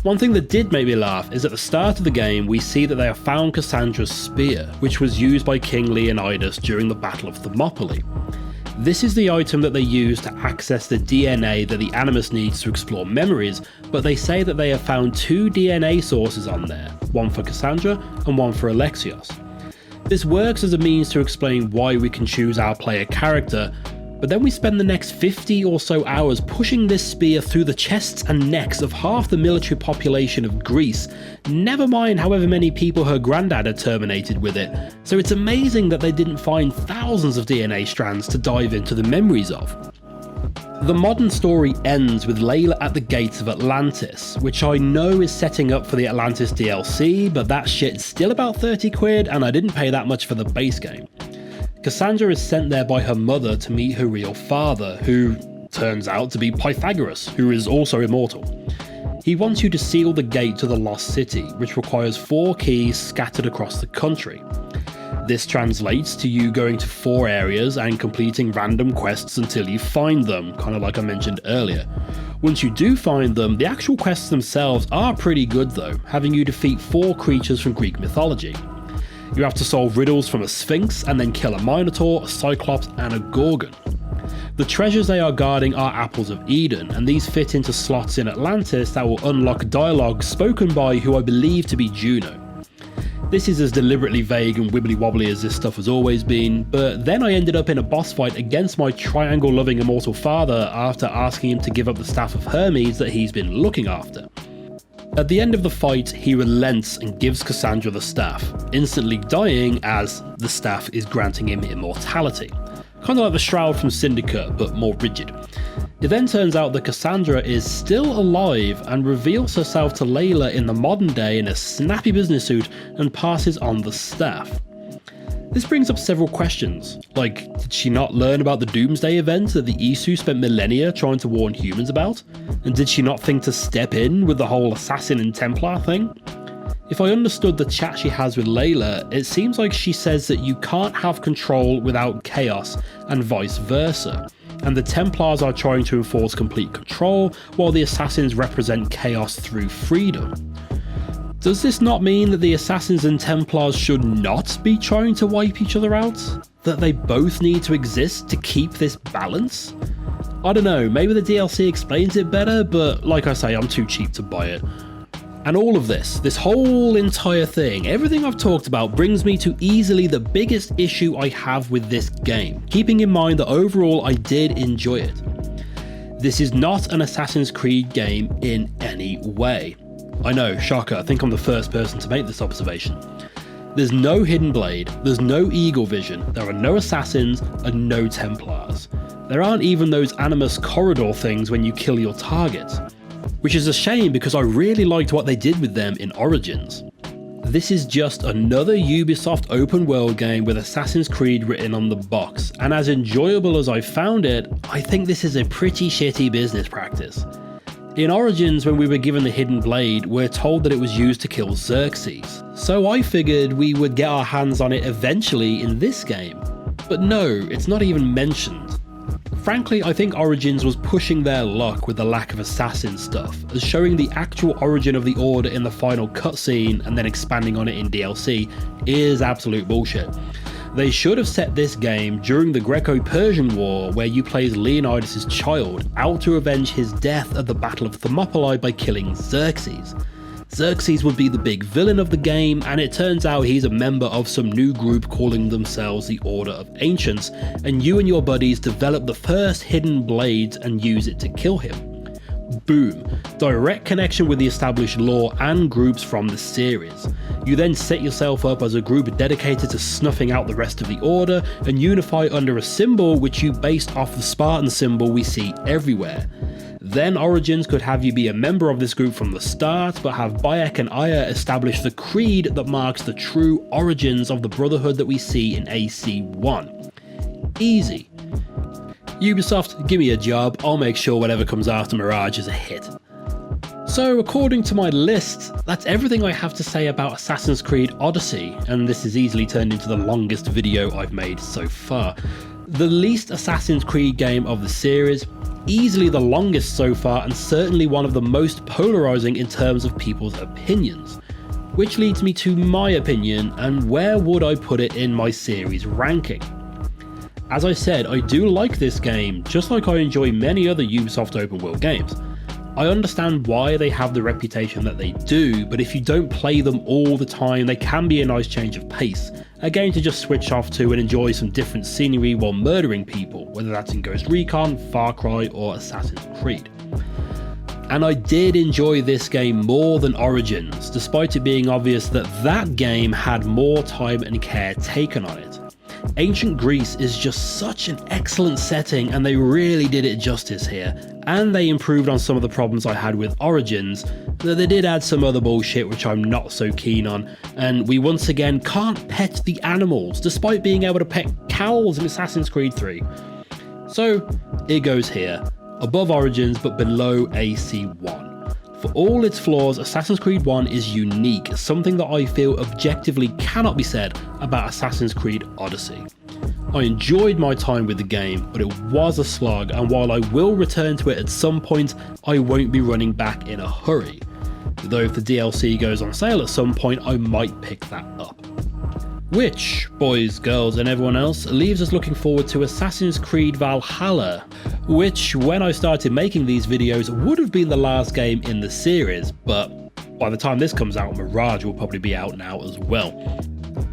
Speaker 1: One thing that did make me laugh is at the start of the game we see that they have found Cassandra's spear, which was used by King Leonidas during the Battle of Thermopylae. This is the item that they use to access the DNA that the Animus needs to explore memories, but they say that they have found 2 DNA sources on there, one for Cassandra and one for Alexios. This works as a means to explain why we can choose our player character, but then we spend the next 50 or so hours pushing this spear through the chests and necks of half the military population of Greece, never mind however many people her granddad had terminated with it, so it's amazing that they didn't find thousands of DNA strands to dive into the memories of. The modern story ends with Layla at the gates of Atlantis, which I know is setting up for the Atlantis DLC, but that shit's still about 30 quid and I didn't pay that much for the base game. Cassandra is sent there by her mother to meet her real father, who turns out to be Pythagoras, who is also immortal. He wants you to seal the gate to the Lost City, which requires 4 keys scattered across the country. This translates to you going to 4 areas and completing random quests until you find them, kind of like I mentioned earlier. Once you do find them, the actual quests themselves are pretty good though, having you defeat 4 creatures from Greek mythology. You have to solve riddles from a Sphinx and then kill a Minotaur, a Cyclops and a Gorgon. The treasures they are guarding are Apples of Eden, and these fit into slots in Atlantis that will unlock dialogue spoken by who I believe to be Juno. This is as deliberately vague and wibbly-wobbly as this stuff has always been, but then I ended up in a boss fight against my triangle-loving immortal father after asking him to give up the staff of Hermes that he's been looking after. At the end of the fight, he relents and gives Cassandra the staff, instantly dying as the staff is granting him immortality. Kind of like the Shroud from Syndicate, but more rigid. It then turns out that Cassandra is still alive and reveals herself to Layla in the modern day in a snappy business suit and passes on the staff. This brings up several questions, like did she not learn about the Doomsday event that the Isu spent millennia trying to warn humans about? And did she not think to step in with the whole Assassin and Templar thing? If I understood the chat she has with Layla, it seems like she says that you can't have control without chaos and vice versa, and the Templars are trying to enforce complete control while the Assassins represent chaos through freedom. Does this not mean that the Assassins and Templars should not be trying to wipe each other out? That they both need to exist to keep this balance? I don't know, maybe the DLC explains it better, but like I say, I'm too cheap to buy it. And all of this whole entire thing, everything I've talked about brings me to easily the biggest issue I have with this game, keeping in mind that overall I did enjoy it. This is not an Assassin's Creed game in any way. I know, shocker, I think I'm the first person to make this observation. There's no Hidden Blade, there's no Eagle Vision, there are no Assassins and no Templars. There aren't even those Animus corridor things when you kill your target. Which is a shame because I really liked what they did with them in Origins. This is just another Ubisoft open world game with Assassin's Creed written on the box, and as enjoyable as I found it, I think this is a pretty shitty business practice. In Origins, when we were given the Hidden Blade, we're told that it was used to kill Xerxes, so I figured we would get our hands on it eventually in this game. But no, it's not even mentioned. Frankly, I think Origins was pushing their luck with the lack of assassin stuff, as showing the actual origin of the Order in the final cutscene and then expanding on it in DLC is absolute bullshit. They should have set this game during the Greco-Persian War, where you play as Leonidas' child, out to avenge his death at the Battle of Thermopylae by killing Xerxes. Xerxes would be the big villain of the game, and it turns out he's a member of some new group calling themselves the Order of Ancients, and you and your buddies develop the first hidden blades and use it to kill him. Boom. Direct connection with the established lore and groups from the series. You then set yourself up as a group dedicated to snuffing out the rest of the Order and unify under a symbol which you based off the Spartan symbol we see everywhere. Then Origins could have you be a member of this group from the start, but have Bayek and Aya establish the creed that marks the true origins of the Brotherhood that we see in AC1. Easy. Ubisoft, give me a job, I'll make sure whatever comes after Mirage is a hit. So according to my list, that's everything I have to say about Assassin's Creed Odyssey, and this has easily turned into the longest video I've made so far. The least Assassin's Creed game of the series, easily the longest so far, and certainly one of the most polarizing in terms of people's opinions. Which leads me to my opinion, and where would I put it in my series ranking? As I said, I do like this game, just like I enjoy many other Ubisoft open world games. I understand why they have the reputation that they do, but if you don't play them all the time, they can be a nice change of pace. A game to just switch off to and enjoy some different scenery while murdering people, whether that's in Ghost Recon, Far Cry or Assassin's Creed. And I did enjoy this game more than Origins, despite it being obvious that that game had more time and care taken on it. Ancient Greece is just such an excellent setting, and they really did it justice here, and they improved on some of the problems I had with Origins, though they did add some other bullshit which I'm not so keen on, and we once again can't pet the animals, despite being able to pet cows in Assassin's Creed 3. So, it goes here, above Origins but below AC1. For all its flaws, Assassin's Creed 1 is unique, something that I feel objectively cannot be said about Assassin's Creed Odyssey. I enjoyed my time with the game, but it was a slog, and while I will return to it at some point, I won't be running back in a hurry. Though if the DLC goes on sale at some point, I might pick that up. Which, boys, girls and everyone else, leaves us looking forward to Assassin's Creed Valhalla, which when I started making these videos would have been the last game in the series, but by the time this comes out, Mirage will probably be out now as well.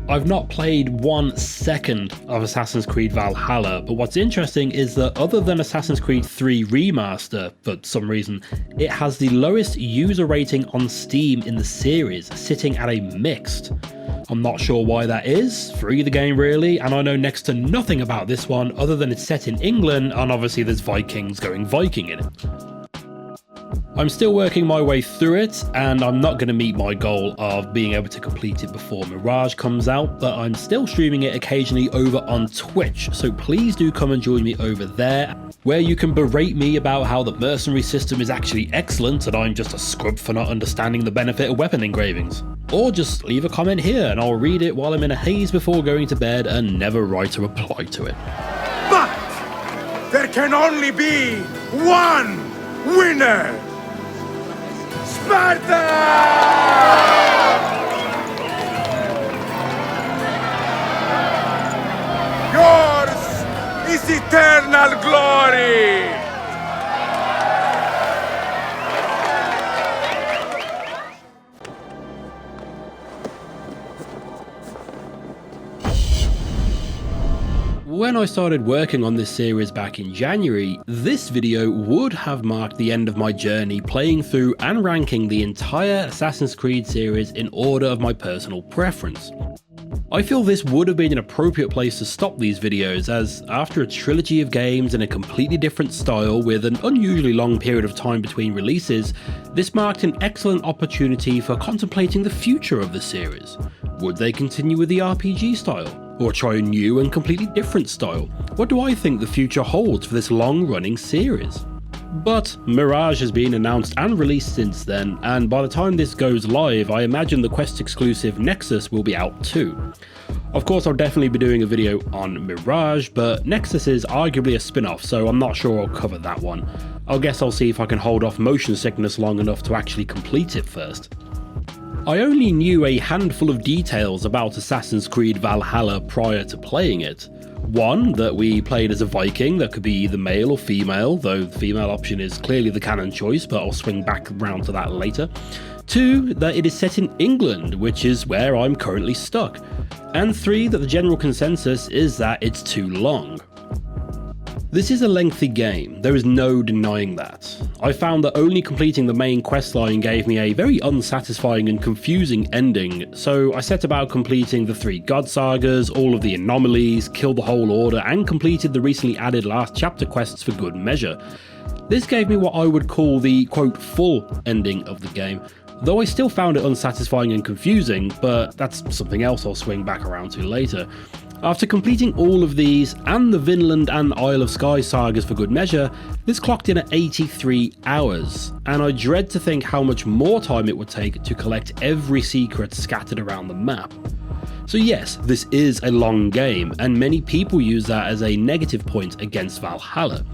Speaker 1: I've not played 1 second of Assassin's Creed Valhalla, but what's interesting is that other than Assassin's Creed 3 Remaster, for some reason, it has the lowest user rating on Steam in the series, sitting at a mixed. I'm not sure why that is, for either game really, and I know next to nothing about this one other than it's set in England and obviously there's Vikings going Viking in it. I'm still working my way through it, and I'm not going to meet my goal of being able to complete it before Mirage comes out, but I'm still streaming it occasionally over on Twitch, so please do come and join me over there, where you can berate me about how the mercenary system is actually excellent and I'm just a scrub for not understanding the benefit of weapon engravings. Or just leave a comment here and I'll read it while I'm in a haze before going to bed and never write a reply to it.
Speaker 12: But there can only be one winner! Sparta! Yours is eternal glory!
Speaker 1: When I started working on this series back in January, this video would have marked the end of my journey playing through and ranking the entire Assassin's Creed series in order of my personal preference. I feel this would have been an appropriate place to stop these videos, as after a trilogy of games in a completely different style with an unusually long period of time between releases, this marked an excellent opportunity for contemplating the future of the series. Would they continue with the RPG style? Or try a new and completely different style? What do I think the future holds for this long-running series? But Mirage has been announced and released since then, and by the time this goes live, I imagine the Quest exclusive Nexus will be out too. Of course, I'll definitely be doing a video on Mirage, but Nexus is arguably a spin-off, so I'm not sure I'll cover that one. I guess I'll see if I can hold off motion sickness long enough to actually complete it first. I only knew a handful of details about Assassin's Creed Valhalla prior to playing it. One, that we played as a Viking that could be either male or female, though the female option is clearly the canon choice, but I'll swing back around to that later. Two, that it is set in England, which is where I'm currently stuck. And three, that the general consensus is that it's too long. This is a lengthy game, there is no denying that. I found that only completing the main questline gave me a very unsatisfying and confusing ending, so I set about completing the 3 God Sagas, all of the anomalies, killed the whole order, and completed the recently added last chapter quests for good measure. This gave me what I would call the quote full ending of the game, though I still found it unsatisfying and confusing, but that's something else I'll swing back around to later. After completing all of these, and the Vinland and Isle of Skye sagas for good measure, this clocked in at 83 hours, and I dread to think how much more time it would take to collect every secret scattered around the map. So yes, this is a long game, and many people use that as a negative point against Valhalla.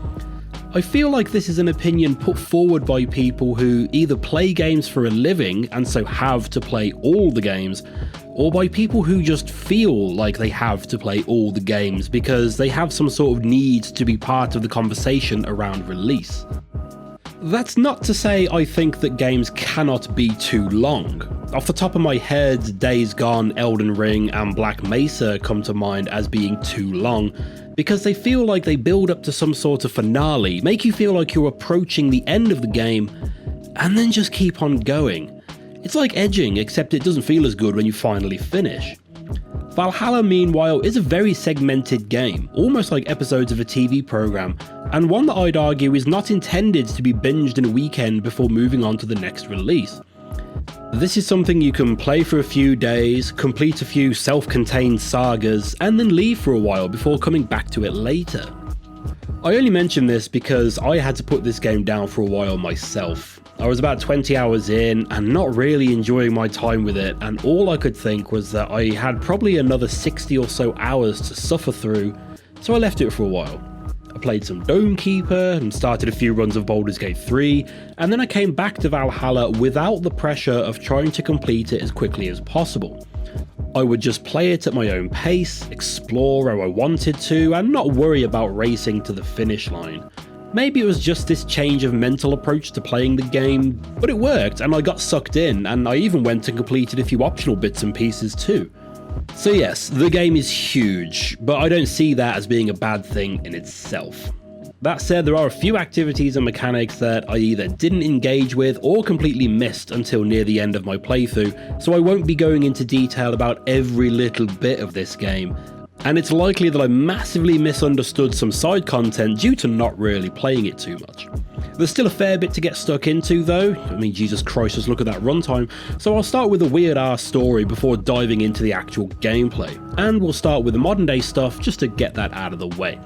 Speaker 1: I feel like this is an opinion put forward by people who either play games for a living and so have to play all the games, or by people who just feel like they have to play all the games because they have some sort of need to be part of the conversation around release. That's not to say I think that games cannot be too long. Off the top of my head, Days Gone, Elden Ring, and Black Mesa come to mind as being too long, because they feel like they build up to some sort of finale, make you feel like you're approaching the end of the game, and then just keep on going. It's like edging, except it doesn't feel as good when you finally finish. Valhalla, meanwhile, is a very segmented game, almost like episodes of a TV program, and one that I'd argue is not intended to be binged in a weekend before moving on to the next release. This is something you can play for a few days, complete a few self-contained sagas, and then leave for a while before coming back to it later. I only mention this because I had to put this game down for a while myself. I was about 20 hours in and not really enjoying my time with it, and all I could think was that I had probably another 60 or so hours to suffer through, so I left it for a while. I played some Domekeeper and started a few runs of Baldur's Gate 3, and then I came back to Valhalla without the pressure of trying to complete it as quickly as possible. I would just play it at my own pace, explore how I wanted to, and not worry about racing to the finish line. Maybe it was just this change of mental approach to playing the game, but it worked and I got sucked in, and I even went and completed a few optional bits and pieces too. So yes, the game is huge, but I don't see that as being a bad thing in itself. That said, there are a few activities and mechanics that I either didn't engage with or completely missed until near the end of my playthrough, so I won't be going into detail about every little bit of this game. And it's likely that I massively misunderstood some side content due to not really playing it too much. There's still a fair bit to get stuck into though. I mean, Jesus Christ, just look at that runtime. So I'll start with a weird ass story before diving into the actual gameplay. And we'll start with the modern day stuff just to get that out of the way.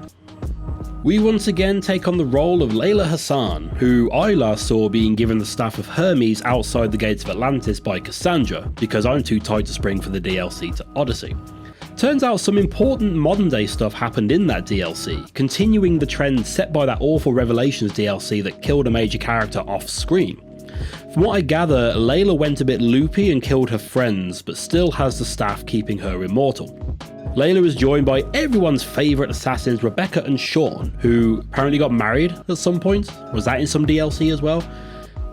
Speaker 1: We once again take on the role of Layla Hassan, who I last saw being given the staff of Hermes outside the gates of Atlantis by Cassandra, because I'm too tight to spring for the DLC to Odyssey. Turns out some important modern day stuff happened in that DLC, continuing the trend set by that awful Revelations DLC that killed a major character off screen. From what I gather, Layla went a bit loopy and killed her friends, but still has the staff keeping her immortal. Layla is joined by everyone's favourite assassins Rebecca and Sean, who apparently got married at some point. Was that in some DLC as well?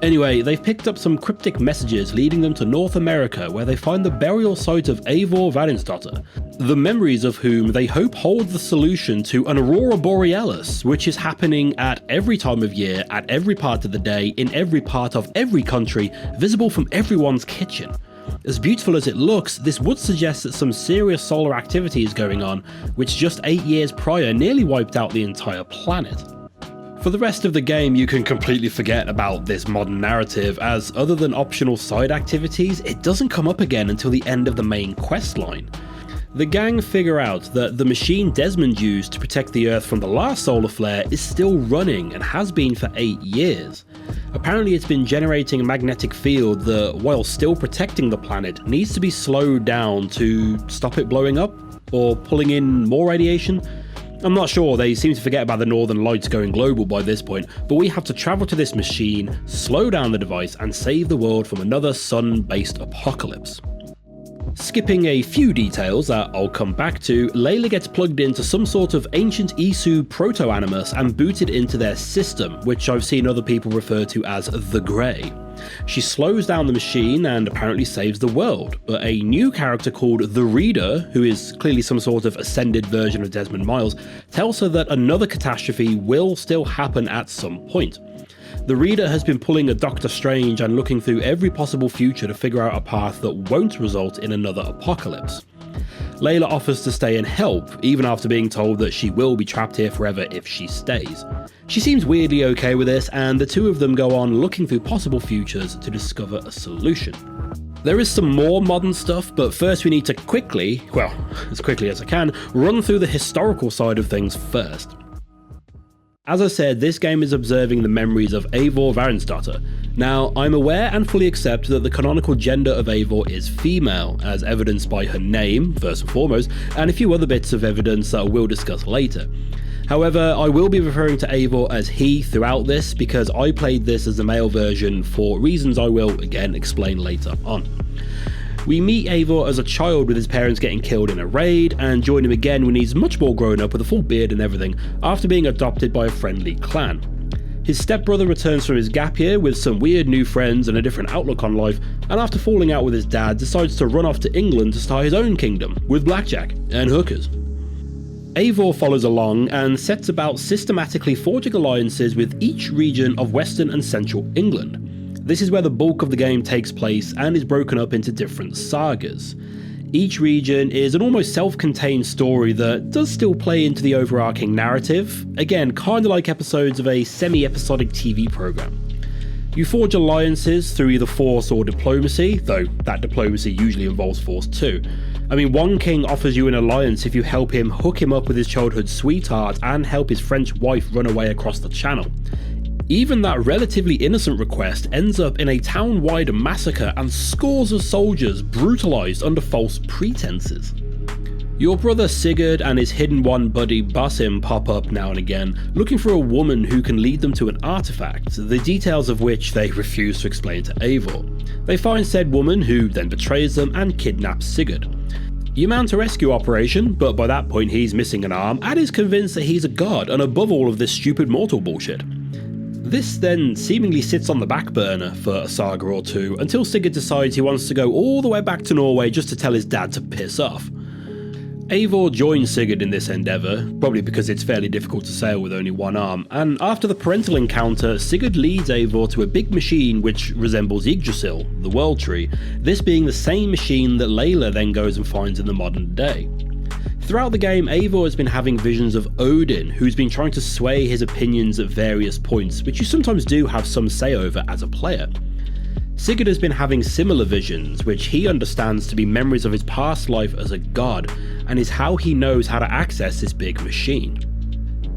Speaker 1: Anyway, they've picked up some cryptic messages leading them to North America, where they find the burial site of Eivor Varinsdottir, the memories of whom they hope hold the solution to an aurora borealis, which is happening at every time of year, at every part of the day, in every part of every country, visible from everyone's kitchen. As beautiful as it looks, this would suggest that some serious solar activity is going on, which just 8 years prior nearly wiped out the entire planet. For the rest of the game, you can completely forget about this modern narrative, as other than optional side activities, it doesn't come up again until the end of the main questline. The gang figure out that the machine Desmond used to protect the Earth from the last solar flare is still running and has been for 8 years. Apparently it's been generating a magnetic field that, while still protecting the planet, needs to be slowed down to stop it blowing up. or pulling in more radiation? I'm not sure, they seem to forget about the Northern Lights going global by this point, but we have to travel to this machine, slow down the device, and save the world from another sun-based apocalypse. Skipping a few details that I'll come back to, Layla gets plugged into some sort of ancient Isu proto-animus and booted into their system, which I've seen other people refer to as the Grey. She slows down the machine and apparently saves the world, but a new character called the Reader, who is clearly some sort of ascended version of Desmond Miles, tells her that another catastrophe will still happen at some point. The Reader has been pulling a Doctor Strange and looking through every possible future to figure out a path that won't result in another apocalypse. Layla offers to stay and help, even after being told that she will be trapped here forever if she stays. She seems weirdly okay with this, and the two of them go on looking through possible futures to discover a solution. There is some more modern stuff, but first we need to quickly, well, as quickly as I can, run through the historical side of things first. As I said, this game is observing the memories of Eivor Varinsdottir. Now, I'm aware and fully accept that the canonical gender of Eivor is female, as evidenced by her name, first and foremost, and a few other bits of evidence that I will discuss later. However, I will be referring to Eivor as he throughout this because I played this as the male version for reasons I will, again, explain later on. We meet Eivor as a child with his parents getting killed in a raid, and join him again when he's much more grown up with a full beard and everything, after being adopted by a friendly clan. His stepbrother returns from his gap year with some weird new friends and a different outlook on life, and after falling out with his dad, decides to run off to England to start his own kingdom, with blackjack and hookers. Eivor follows along and sets about systematically forging alliances with each region of Western and Central England. This is where the bulk of the game takes place and is broken up into different sagas. Each region is an almost self-contained story that does still play into the overarching narrative, again kinda like episodes of a semi-episodic TV program. You forge alliances through either force or diplomacy, though that diplomacy usually involves force too. I mean, one king offers you an alliance if you help him hook him up with his childhood sweetheart and help his French wife run away across the channel. Even that relatively innocent request ends up in a town-wide massacre and scores of soldiers brutalised under false pretenses. Your brother Sigurd and his hidden one buddy Basim pop up now and again, looking for a woman who can lead them to an artifact, the details of which they refuse to explain to Eivor. They find said woman, who then betrays them and kidnaps Sigurd. You mount a rescue operation, but by that point he's missing an arm and is convinced that he's a god and above all of this stupid mortal bullshit. This then seemingly sits on the back burner for a saga or two until Sigurd decides he wants to go all the way back to Norway just to tell his dad to piss off. Eivor joins Sigurd in this endeavour, probably because it's fairly difficult to sail with only one arm, and after the parental encounter, Sigurd leads Eivor to a big machine which resembles Yggdrasil, the World Tree, this being the same machine that Layla then goes and finds in the modern day. Throughout the game, Eivor has been having visions of Odin, who's been trying to sway his opinions at various points, which you sometimes do have some say over as a player. Sigurd has been having similar visions, which he understands to be memories of his past life as a god, and is how he knows how to access this big machine.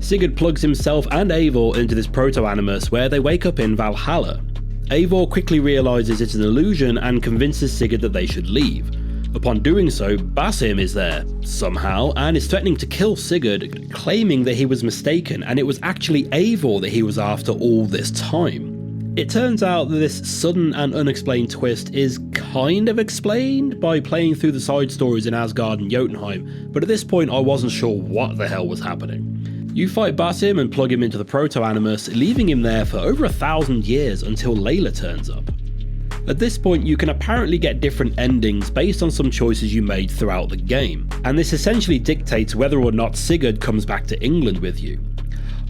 Speaker 1: Sigurd plugs himself and Eivor into this proto-animus where they wake up in Valhalla. Eivor quickly realises it's an illusion and convinces Sigurd that they should leave. Upon doing so, Basim is there, somehow, and is threatening to kill Sigurd, claiming that he was mistaken and it was actually Eivor that he was after all this time. It turns out that this sudden and unexplained twist is kind of explained by playing through the side stories in Asgard and Jotunheim, but at this point I wasn't sure what the hell was happening. You fight Basim and plug him into the proto-animus, leaving him there for over 1,000 years until Layla turns up. At this point, you can apparently get different endings based on some choices you made throughout the game, and this essentially dictates whether or not Sigurd comes back to England with you.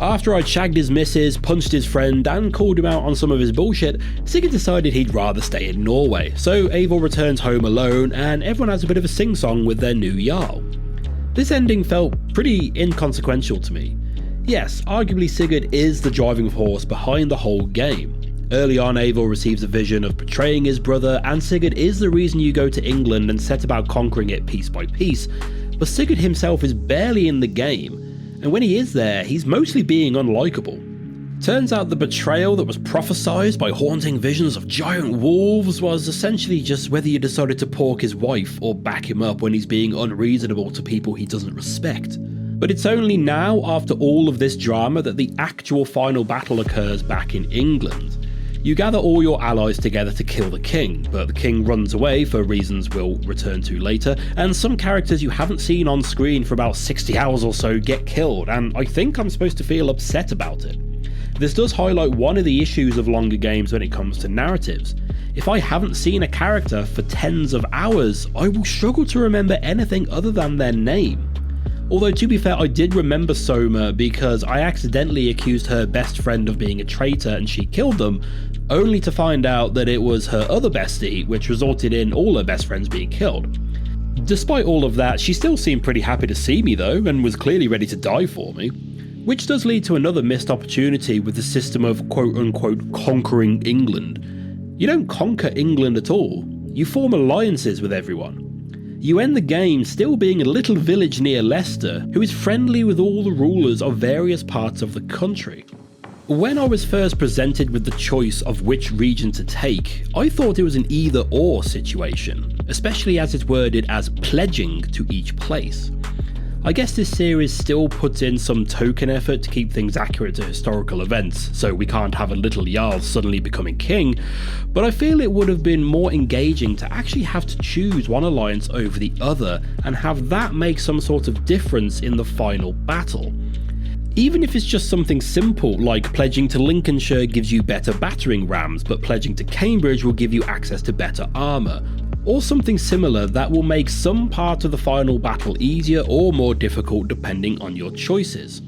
Speaker 1: After I'd shagged his missus, punched his friend, and called him out on some of his bullshit, Sigurd decided he'd rather stay in Norway, so Eivor returns home alone, and everyone has a bit of a sing-song with their new Jarl. This ending felt pretty inconsequential to me. Yes, arguably Sigurd is the driving force behind the whole game. Early on, Eivor receives a vision of betraying his brother, and Sigurd is the reason you go to England and set about conquering it piece by piece, but Sigurd himself is barely in the game, and when he is there, he's mostly being unlikable. Turns out the betrayal that was prophesied by haunting visions of giant wolves was essentially just whether you decided to pork his wife or back him up when he's being unreasonable to people he doesn't respect. But it's only now, after all of this drama, that the actual final battle occurs back in England. You gather all your allies together to kill the king, but the king runs away for reasons we'll return to later, and some characters you haven't seen on screen for about 60 hours or so get killed, and I think I'm supposed to feel upset about it. This does highlight one of the issues of longer games when it comes to narratives. If I haven't seen a character for tens of hours, I will struggle to remember anything other than their name. Although to be fair, I did remember Soma because I accidentally accused her best friend of being a traitor and she killed them, only to find out that it was her other bestie, which resulted in all her best friends being killed. Despite all of that, she still seemed pretty happy to see me though, and was clearly ready to die for me. Which does lead to another missed opportunity with the system of quote-unquote conquering England. You don't conquer England at all, you form alliances with everyone. You end the game still being a little village near Leicester who is friendly with all the rulers of various parts of the country. When I was first presented with the choice of which region to take, I thought it was an either-or situation, especially as it's worded as pledging to each place. I guess this series still puts in some token effort to keep things accurate to historical events, so we can't have a little Jarl suddenly becoming king, but I feel it would have been more engaging to actually have to choose one alliance over the other and have that make some sort of difference in the final battle. Even if it's just something simple like pledging to Lincolnshire gives you better battering rams, but pledging to Cambridge will give you access to better armour, or something similar that will make some part of the final battle easier or more difficult depending on your choices.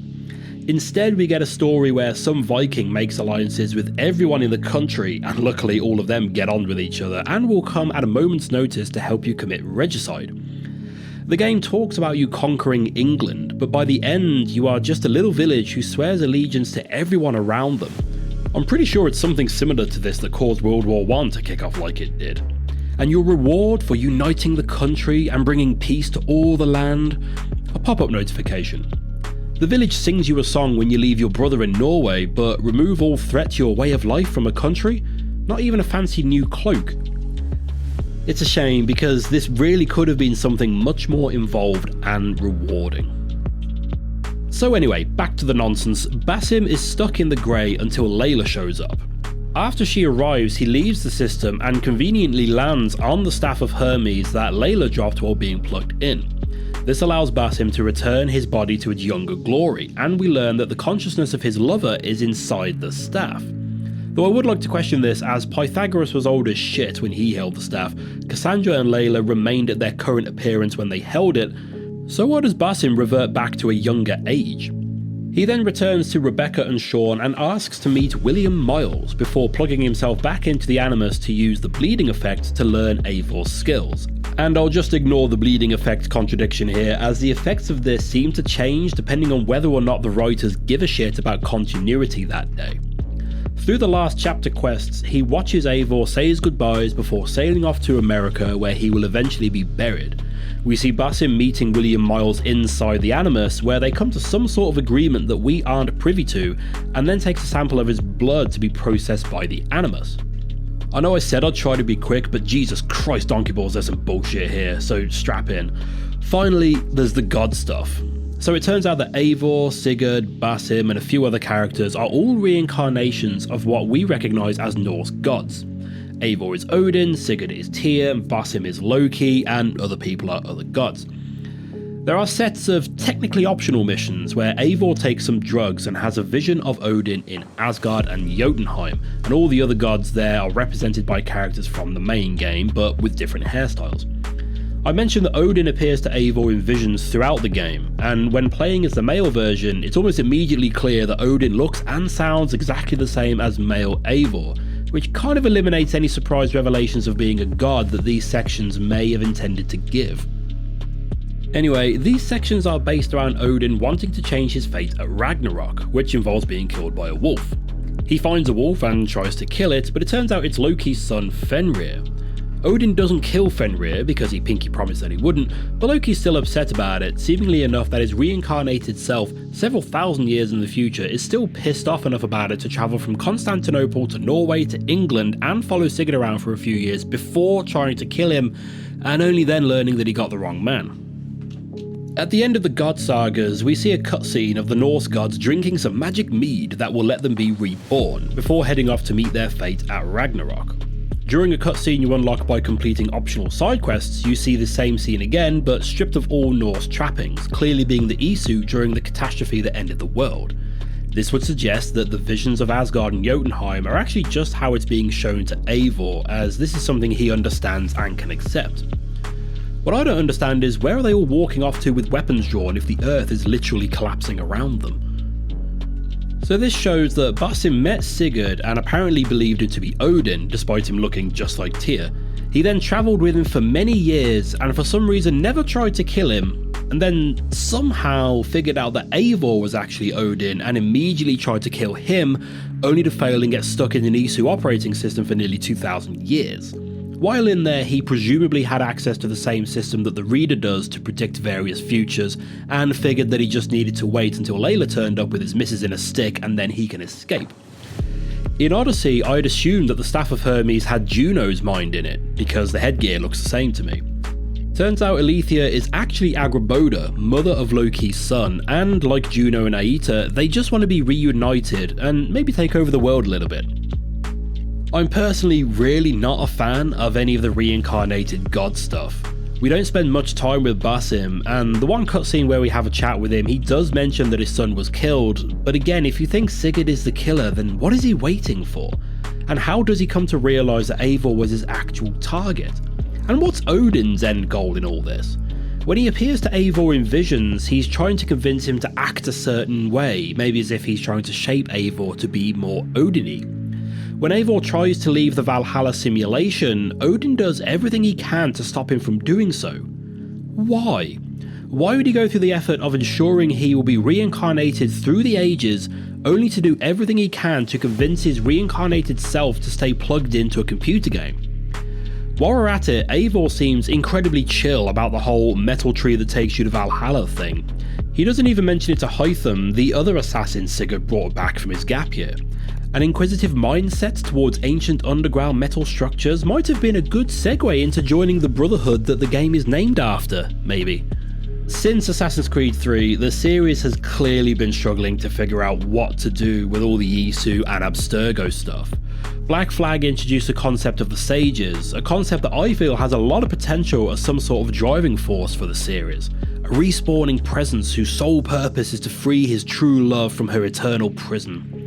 Speaker 1: Instead, we get a story where some Viking makes alliances with everyone in the country, and luckily all of them get on with each other and will come at a moment's notice to help you commit regicide. The game talks about you conquering England, but by the end you are just a little village who swears allegiance to everyone around them. I'm pretty sure it's something similar to this that caused World War I to kick off like it did. And your reward for uniting the country and bringing peace to all the land? A pop-up notification. The village sings you a song when you leave your brother in Norway, but remove all threat to your way of life from a country? Not even a fancy new cloak. It's a shame because this really could have been something much more involved and rewarding. So anyway, back to the nonsense. Basim is stuck in the grey until Layla shows up. After she arrives, he leaves the system and conveniently lands on the staff of Hermes that Layla dropped while being plugged in. This allows Basim to return his body to its younger glory, and we learn that the consciousness of his lover is inside the staff. Though I would like to question this, as Pythagoras was old as shit when he held the staff, Cassandra and Layla remained at their current appearance when they held it, so why does Basim revert back to a younger age? He then returns to Rebecca and Sean and asks to meet William Miles before plugging himself back into the Animus to use the bleeding effect to learn Eivor's skills. And I'll just ignore the bleeding effect contradiction here, as the effects of this seem to change depending on whether or not the writers give a shit about continuity that day. Through the last chapter quests, he watches Eivor say his goodbyes before sailing off to America where he will eventually be buried. We see Basim meeting William Miles inside the Animus, where they come to some sort of agreement that we aren't privy to, and then takes a sample of his blood to be processed by the Animus. I know I said I'd try to be quick, but Jesus Christ donkey balls, there's some bullshit here, so strap in. Finally, there's the god stuff. So it turns out that Eivor, Sigurd, Basim and a few other characters are all reincarnations of what we recognise as Norse gods. Eivor is Odin, Sigurd is Tyr, Basim is Loki, and other people are other gods. There are sets of technically optional missions where Eivor takes some drugs and has a vision of Odin in Asgard and Jotunheim, and all the other gods there are represented by characters from the main game, but with different hairstyles. I mentioned that Odin appears to Eivor in visions throughout the game, and when playing as the male version, it's almost immediately clear that Odin looks and sounds exactly the same as male Eivor, which kind of eliminates any surprise revelations of being a god that these sections may have intended to give. Anyway, these sections are based around Odin wanting to change his fate at Ragnarok, which involves being killed by a wolf. He finds a wolf and tries to kill it, but it turns out it's Loki's son Fenrir. Odin doesn't kill Fenrir because he pinky promised that he wouldn't, but Loki's still upset about it, seemingly enough that his reincarnated self, several thousand years in the future, is still pissed off enough about it to travel from Constantinople to Norway to England and follow Sigurd around for a few years before trying to kill him, and only then learning that he got the wrong man. At the end of the god sagas, we see a cutscene of the Norse gods drinking some magic mead that will let them be reborn, before heading off to meet their fate at Ragnarok. During a cutscene you unlock by completing optional side quests, you see the same scene again, but stripped of all Norse trappings, clearly being the Isu during the catastrophe that ended the world. This would suggest that the visions of Asgard and Jotunheim are actually just how it's being shown to Eivor, as this is something he understands and can accept. What I don't understand is, where are they all walking off to with weapons drawn if the earth is literally collapsing around them? So this shows that Basim met Sigurd and apparently believed him to be Odin, despite him looking just like Tyr. He then travelled with him for many years and for some reason never tried to kill him, and then somehow figured out that Eivor was actually Odin and immediately tried to kill him, only to fail and get stuck in an Isu operating system for nearly 2,000 years. While in there, he presumably had access to the same system that the reader does to predict various futures, and figured that he just needed to wait until Layla turned up with his missus in a stick and then he can escape. In Odyssey, I'd assumed that the Staff of Hermes had Juno's mind in it, because the headgear looks the same to me. Turns out Alethea is actually Agraboda, mother of Loki's son, and like Juno and Aita, they just want to be reunited and maybe take over the world a little bit. I'm personally really not a fan of any of the reincarnated god stuff. We don't spend much time with Basim, and the one cutscene where we have a chat with him, he does mention that his son was killed, but again, if you think Sigurd is the killer, then what is he waiting for? And how does he come to realise that Eivor was his actual target? And what's Odin's end goal in all this? When he appears to Eivor in visions, he's trying to convince him to act a certain way, maybe as if he's trying to shape Eivor to be more Odin-y. When Eivor tries to leave the Valhalla simulation, Odin does everything he can to stop him from doing so. Why? Why would he go through the effort of ensuring he will be reincarnated through the ages, only to do everything he can to convince his reincarnated self to stay plugged into a computer game? While we're at it, Eivor seems incredibly chill about the whole metal tree that takes you to Valhalla thing. He doesn't even mention it to Hytham, the other assassin Sigurd brought back from his gap year. An inquisitive mindset towards ancient underground metal structures might have been a good segue into joining the Brotherhood that the game is named after, maybe. Since Assassin's Creed 3, the series has clearly been struggling to figure out what to do with all the Isu and Abstergo stuff. Black Flag introduced the concept of the Sages, a concept that I feel has a lot of potential as some sort of driving force for the series. A respawning presence whose sole purpose is to free his true love from her eternal prison.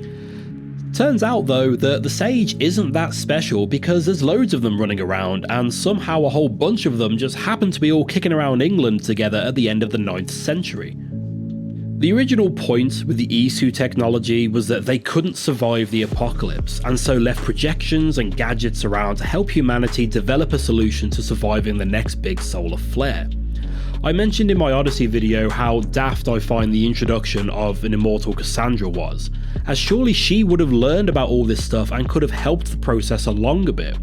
Speaker 1: Turns out though that the Sage isn't that special because there's loads of them running around, and somehow a whole bunch of them just happen to be all kicking around England together at the end of the 9th century. The original point with the Isu technology was that they couldn't survive the apocalypse, and so left projections and gadgets around to help humanity develop a solution to surviving the next big solar flare. I mentioned in my Odyssey video how daft I find the introduction of an immortal Cassandra was, as surely she would have learned about all this stuff and could have helped the process along a bit.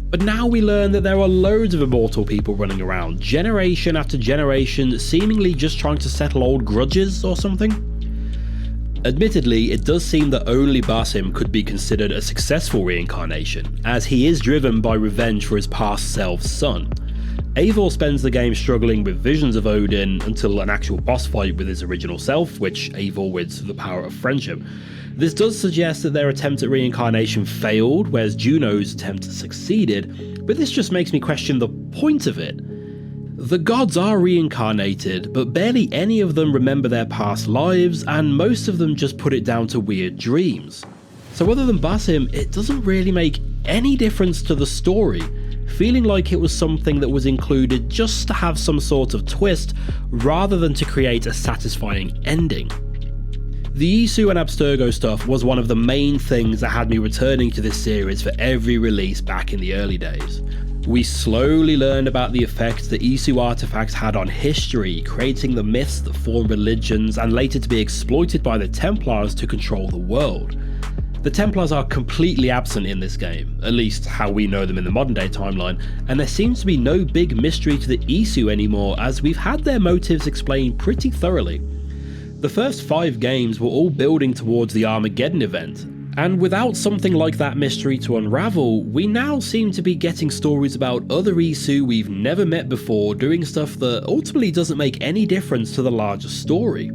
Speaker 1: But now we learn that there are loads of immortal people running around, generation after generation, seemingly just trying to settle old grudges or something. Admittedly, it does seem that only Basim could be considered a successful reincarnation, as he is driven by revenge for his past self's son. Eivor spends the game struggling with visions of Odin until an actual boss fight with his original self, which Eivor wins through the power of friendship. This does suggest that their attempt at reincarnation failed, whereas Juno's attempt succeeded, but this just makes me question the point of it. The gods are reincarnated, but barely any of them remember their past lives, and most of them just put it down to weird dreams. So other than Basim, it doesn't really make any difference to the story, feeling like it was something that was included just to have some sort of twist, rather than to create a satisfying ending. The Isu and Abstergo stuff was one of the main things that had me returning to this series for every release back in the early days. We slowly learned about the effects the Isu artifacts had on history, creating the myths that form religions and later to be exploited by the Templars to control the world. The Templars are completely absent in this game, at least how we know them in the modern day timeline, and there seems to be no big mystery to the Isu anymore, as we've had their motives explained pretty thoroughly. The first 5 games were all building towards the Armageddon event, and without something like that mystery to unravel, we now seem to be getting stories about other Isu we've never met before doing stuff that ultimately doesn't make any difference to the larger story.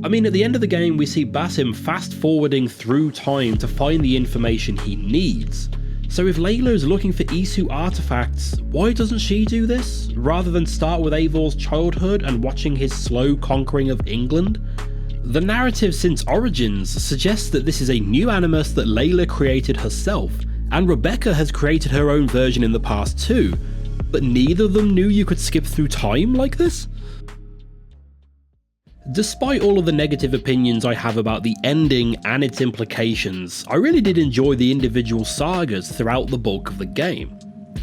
Speaker 1: I mean, at the end of the game we see Basim fast forwarding through time to find the information he needs. So if Layla's looking for Isu artifacts, why doesn't she do this, rather than start with Eivor's childhood and watching his slow conquering of England? The narrative since Origins suggests that this is a new animus that Layla created herself, and Rebecca has created her own version in the past too, but neither of them knew you could skip through time like this? Despite all of the negative opinions I have about the ending and its implications, I really did enjoy the individual sagas throughout the bulk of the game.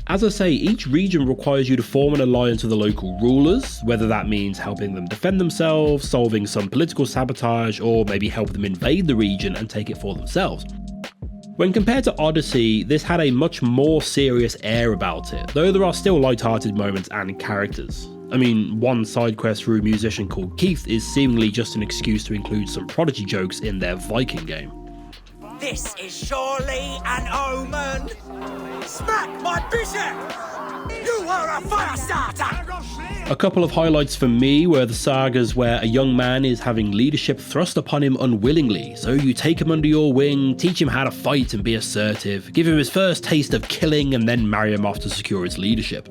Speaker 1: As I say, each region requires you to form an alliance with the local rulers, whether that means helping them defend themselves, solving some political sabotage, or maybe help them invade the region and take it for themselves. When compared to Odyssey, this had a much more serious air about it, though there are still light-hearted moments and characters. I mean, one side quest through a musician called Keith is seemingly just an excuse to include some Prodigy jokes in their Viking game.
Speaker 19: This is surely an omen. Smack my bishop! You are a fire starter!
Speaker 1: A couple of highlights for me were the sagas where a young man is having leadership thrust upon him unwillingly, so you take him under your wing, teach him how to fight and be assertive, give him his first taste of killing, and then marry him off to secure his leadership.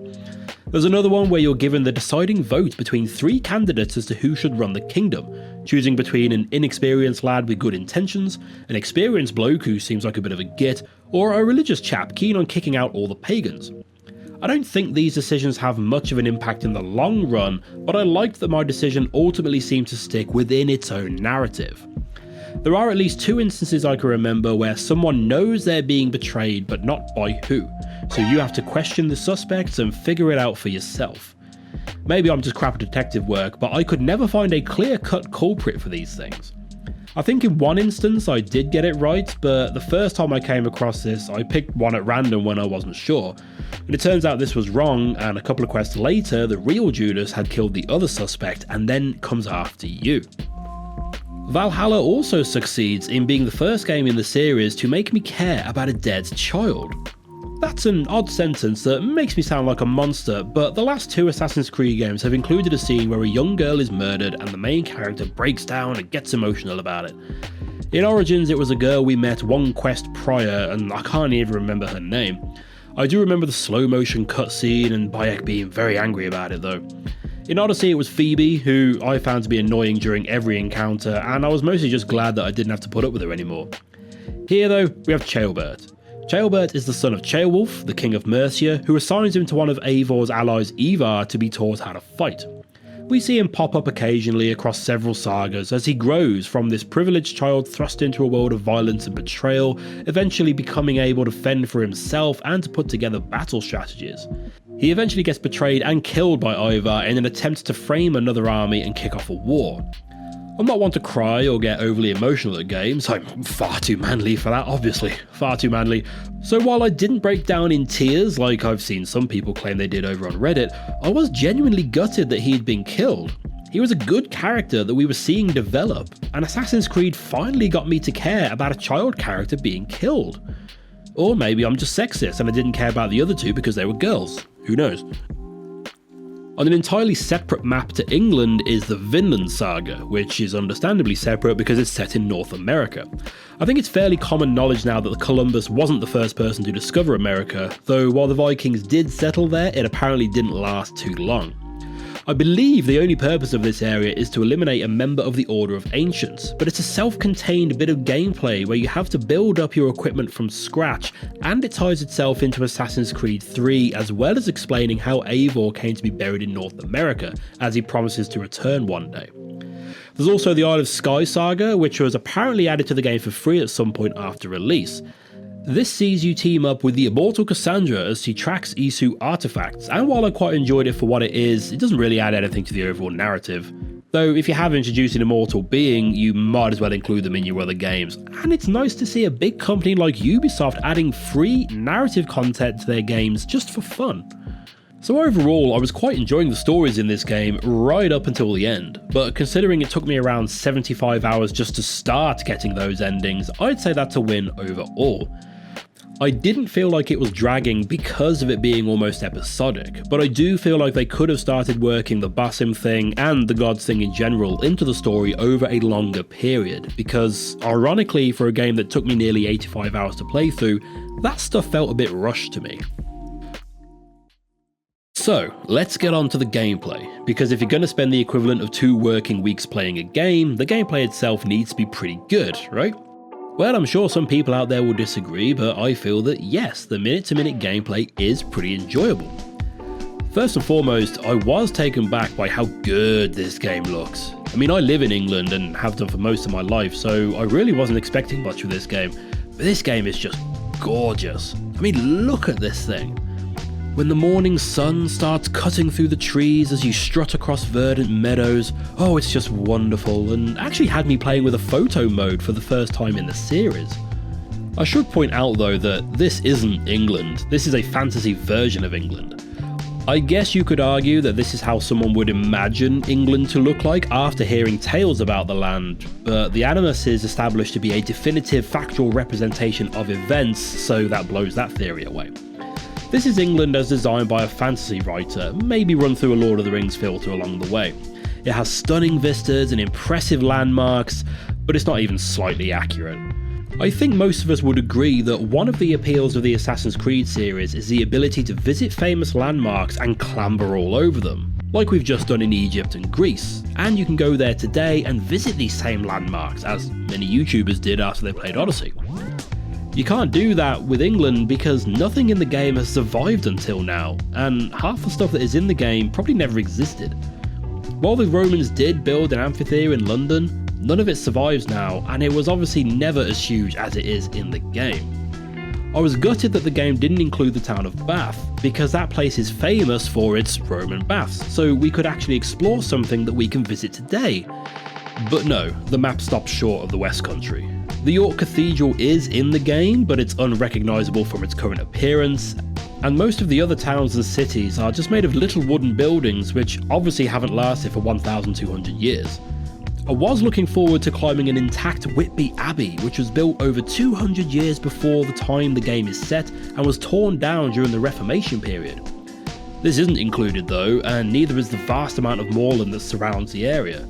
Speaker 1: There's another one where you're given the deciding vote between 3 candidates as to who should run the kingdom, choosing between an inexperienced lad with good intentions, an experienced bloke who seems like a bit of a git, or a religious chap keen on kicking out all the pagans. I don't think these decisions have much of an impact in the long run, but I liked that my decision ultimately seemed to stick within its own narrative. There are at least 2 instances I can remember where someone knows they're being betrayed but not by who, so you have to question the suspects and figure it out for yourself. Maybe I'm just crap at detective work, but I could never find a clear-cut culprit for these things. I think in one instance I did get it right, but the first time I came across this I picked one at random when I wasn't sure, and it turns out this was wrong, and a couple of quests later the real Judas had killed the other suspect and then comes after you. Valhalla also succeeds in being the first game in the series to make me care about a dead child. That's an odd sentence that makes me sound like a monster, but the last 2 Assassin's Creed games have included a scene where a young girl is murdered and the main character breaks down and gets emotional about it. In Origins it was a girl we met one quest prior, and I can't even remember her name. I do remember the slow motion cutscene and Bayek being very angry about it though. In Odyssey it was Phoebe, who I found to be annoying during every encounter, and I was mostly just glad that I didn't have to put up with her anymore. Here though, we have Ceolbert. Ceolbert is the son of Ceolwulf, the king of Mercia, who assigns him to one of Eivor's allies Ivar to be taught how to fight. We see him pop up occasionally across several sagas as he grows from this privileged child thrust into a world of violence and betrayal, eventually becoming able to fend for himself and to put together battle strategies. He eventually gets betrayed and killed by Ivar in an attempt to frame another army and kick off a war. I'm not one to cry or get overly emotional at games, I'm far too manly for that, obviously, far too manly. So while I didn't break down in tears like I've seen some people claim they did over on Reddit, I was genuinely gutted that he had been killed. He was a good character that we were seeing develop, and Assassin's Creed finally got me to care about a child character being killed. Or maybe I'm just sexist and I didn't care about the other 2 because they were girls, who knows. On an entirely separate map to England is the Vinland Saga, which is understandably separate because it's set in North America. I think it's fairly common knowledge now that Columbus wasn't the first person to discover America, though while the Vikings did settle there, it apparently didn't last too long. I believe the only purpose of this area is to eliminate a member of the Order of Ancients, but it's a self-contained bit of gameplay where you have to build up your equipment from scratch, and it ties itself into Assassin's Creed 3 as well as explaining how Eivor came to be buried in North America, as he promises to return one day. There's also the Isle of Skye saga, which was apparently added to the game for free at some point after release. This sees you team up with the immortal Cassandra as she tracks Isu artifacts, and while I quite enjoyed it for what it is, it doesn't really add anything to the overall narrative. Though if you have introduced an immortal being, you might as well include them in your other games, and it's nice to see a big company like Ubisoft adding free narrative content to their games just for fun. So overall, I was quite enjoying the stories in this game right up until the end, but considering it took me around 75 hours just to start getting those endings, I'd say that's a win overall. I didn't feel like it was dragging because of it being almost episodic, but I do feel like they could have started working the Basim thing and the gods thing in general into the story over a longer period, because ironically for a game that took me nearly 85 hours to play through, that stuff felt a bit rushed to me. So, let's get on to the gameplay, because if you're going to spend the equivalent of 2 working weeks playing a game, the gameplay itself needs to be pretty good, right? Well, I'm sure some people out there will disagree, but I feel that yes, the minute-to-minute gameplay is pretty enjoyable. First and foremost, I was taken back by how good this game looks. I mean, I live in England and have done for most of my life, so I really wasn't expecting much with this game, but this game is just gorgeous. I mean, look at this thing. When the morning sun starts cutting through the trees as you strut across verdant meadows, oh, it's just wonderful, and actually had me playing with a photo mode for the first time in the series. I should point out though that this isn't England, this is a fantasy version of England. I guess you could argue that this is how someone would imagine England to look like after hearing tales about the land, but the Animus is established to be a definitive factual representation of events, so that blows that theory away. This is England as designed by a fantasy writer, maybe run through a Lord of the Rings filter along the way. It has stunning vistas and impressive landmarks, but it's not even slightly accurate. I think most of us would agree that one of the appeals of the Assassin's Creed series is the ability to visit famous landmarks and clamber all over them, like we've just done in Egypt and Greece, and you can go there today and visit these same landmarks, as many YouTubers did after they played Odyssey. You can't do that with England because nothing in the game has survived until now, and half the stuff that is in the game probably never existed. While the Romans did build an amphitheatre in London, none of it survives now, and it was obviously never as huge as it is in the game. I was gutted that the game didn't include the town of Bath, because that place is famous for its Roman baths, so we could actually explore something that we can visit today. But no, the map stops short of the West Country. The York Cathedral is in the game, but it's unrecognisable from its current appearance, and most of the other towns and cities are just made of little wooden buildings which obviously haven't lasted for 1,200 years. I was looking forward to climbing an intact Whitby Abbey, which was built over 200 years before the time the game is set and was torn down during the Reformation period. This isn't included though, and neither is the vast amount of moorland that surrounds the area.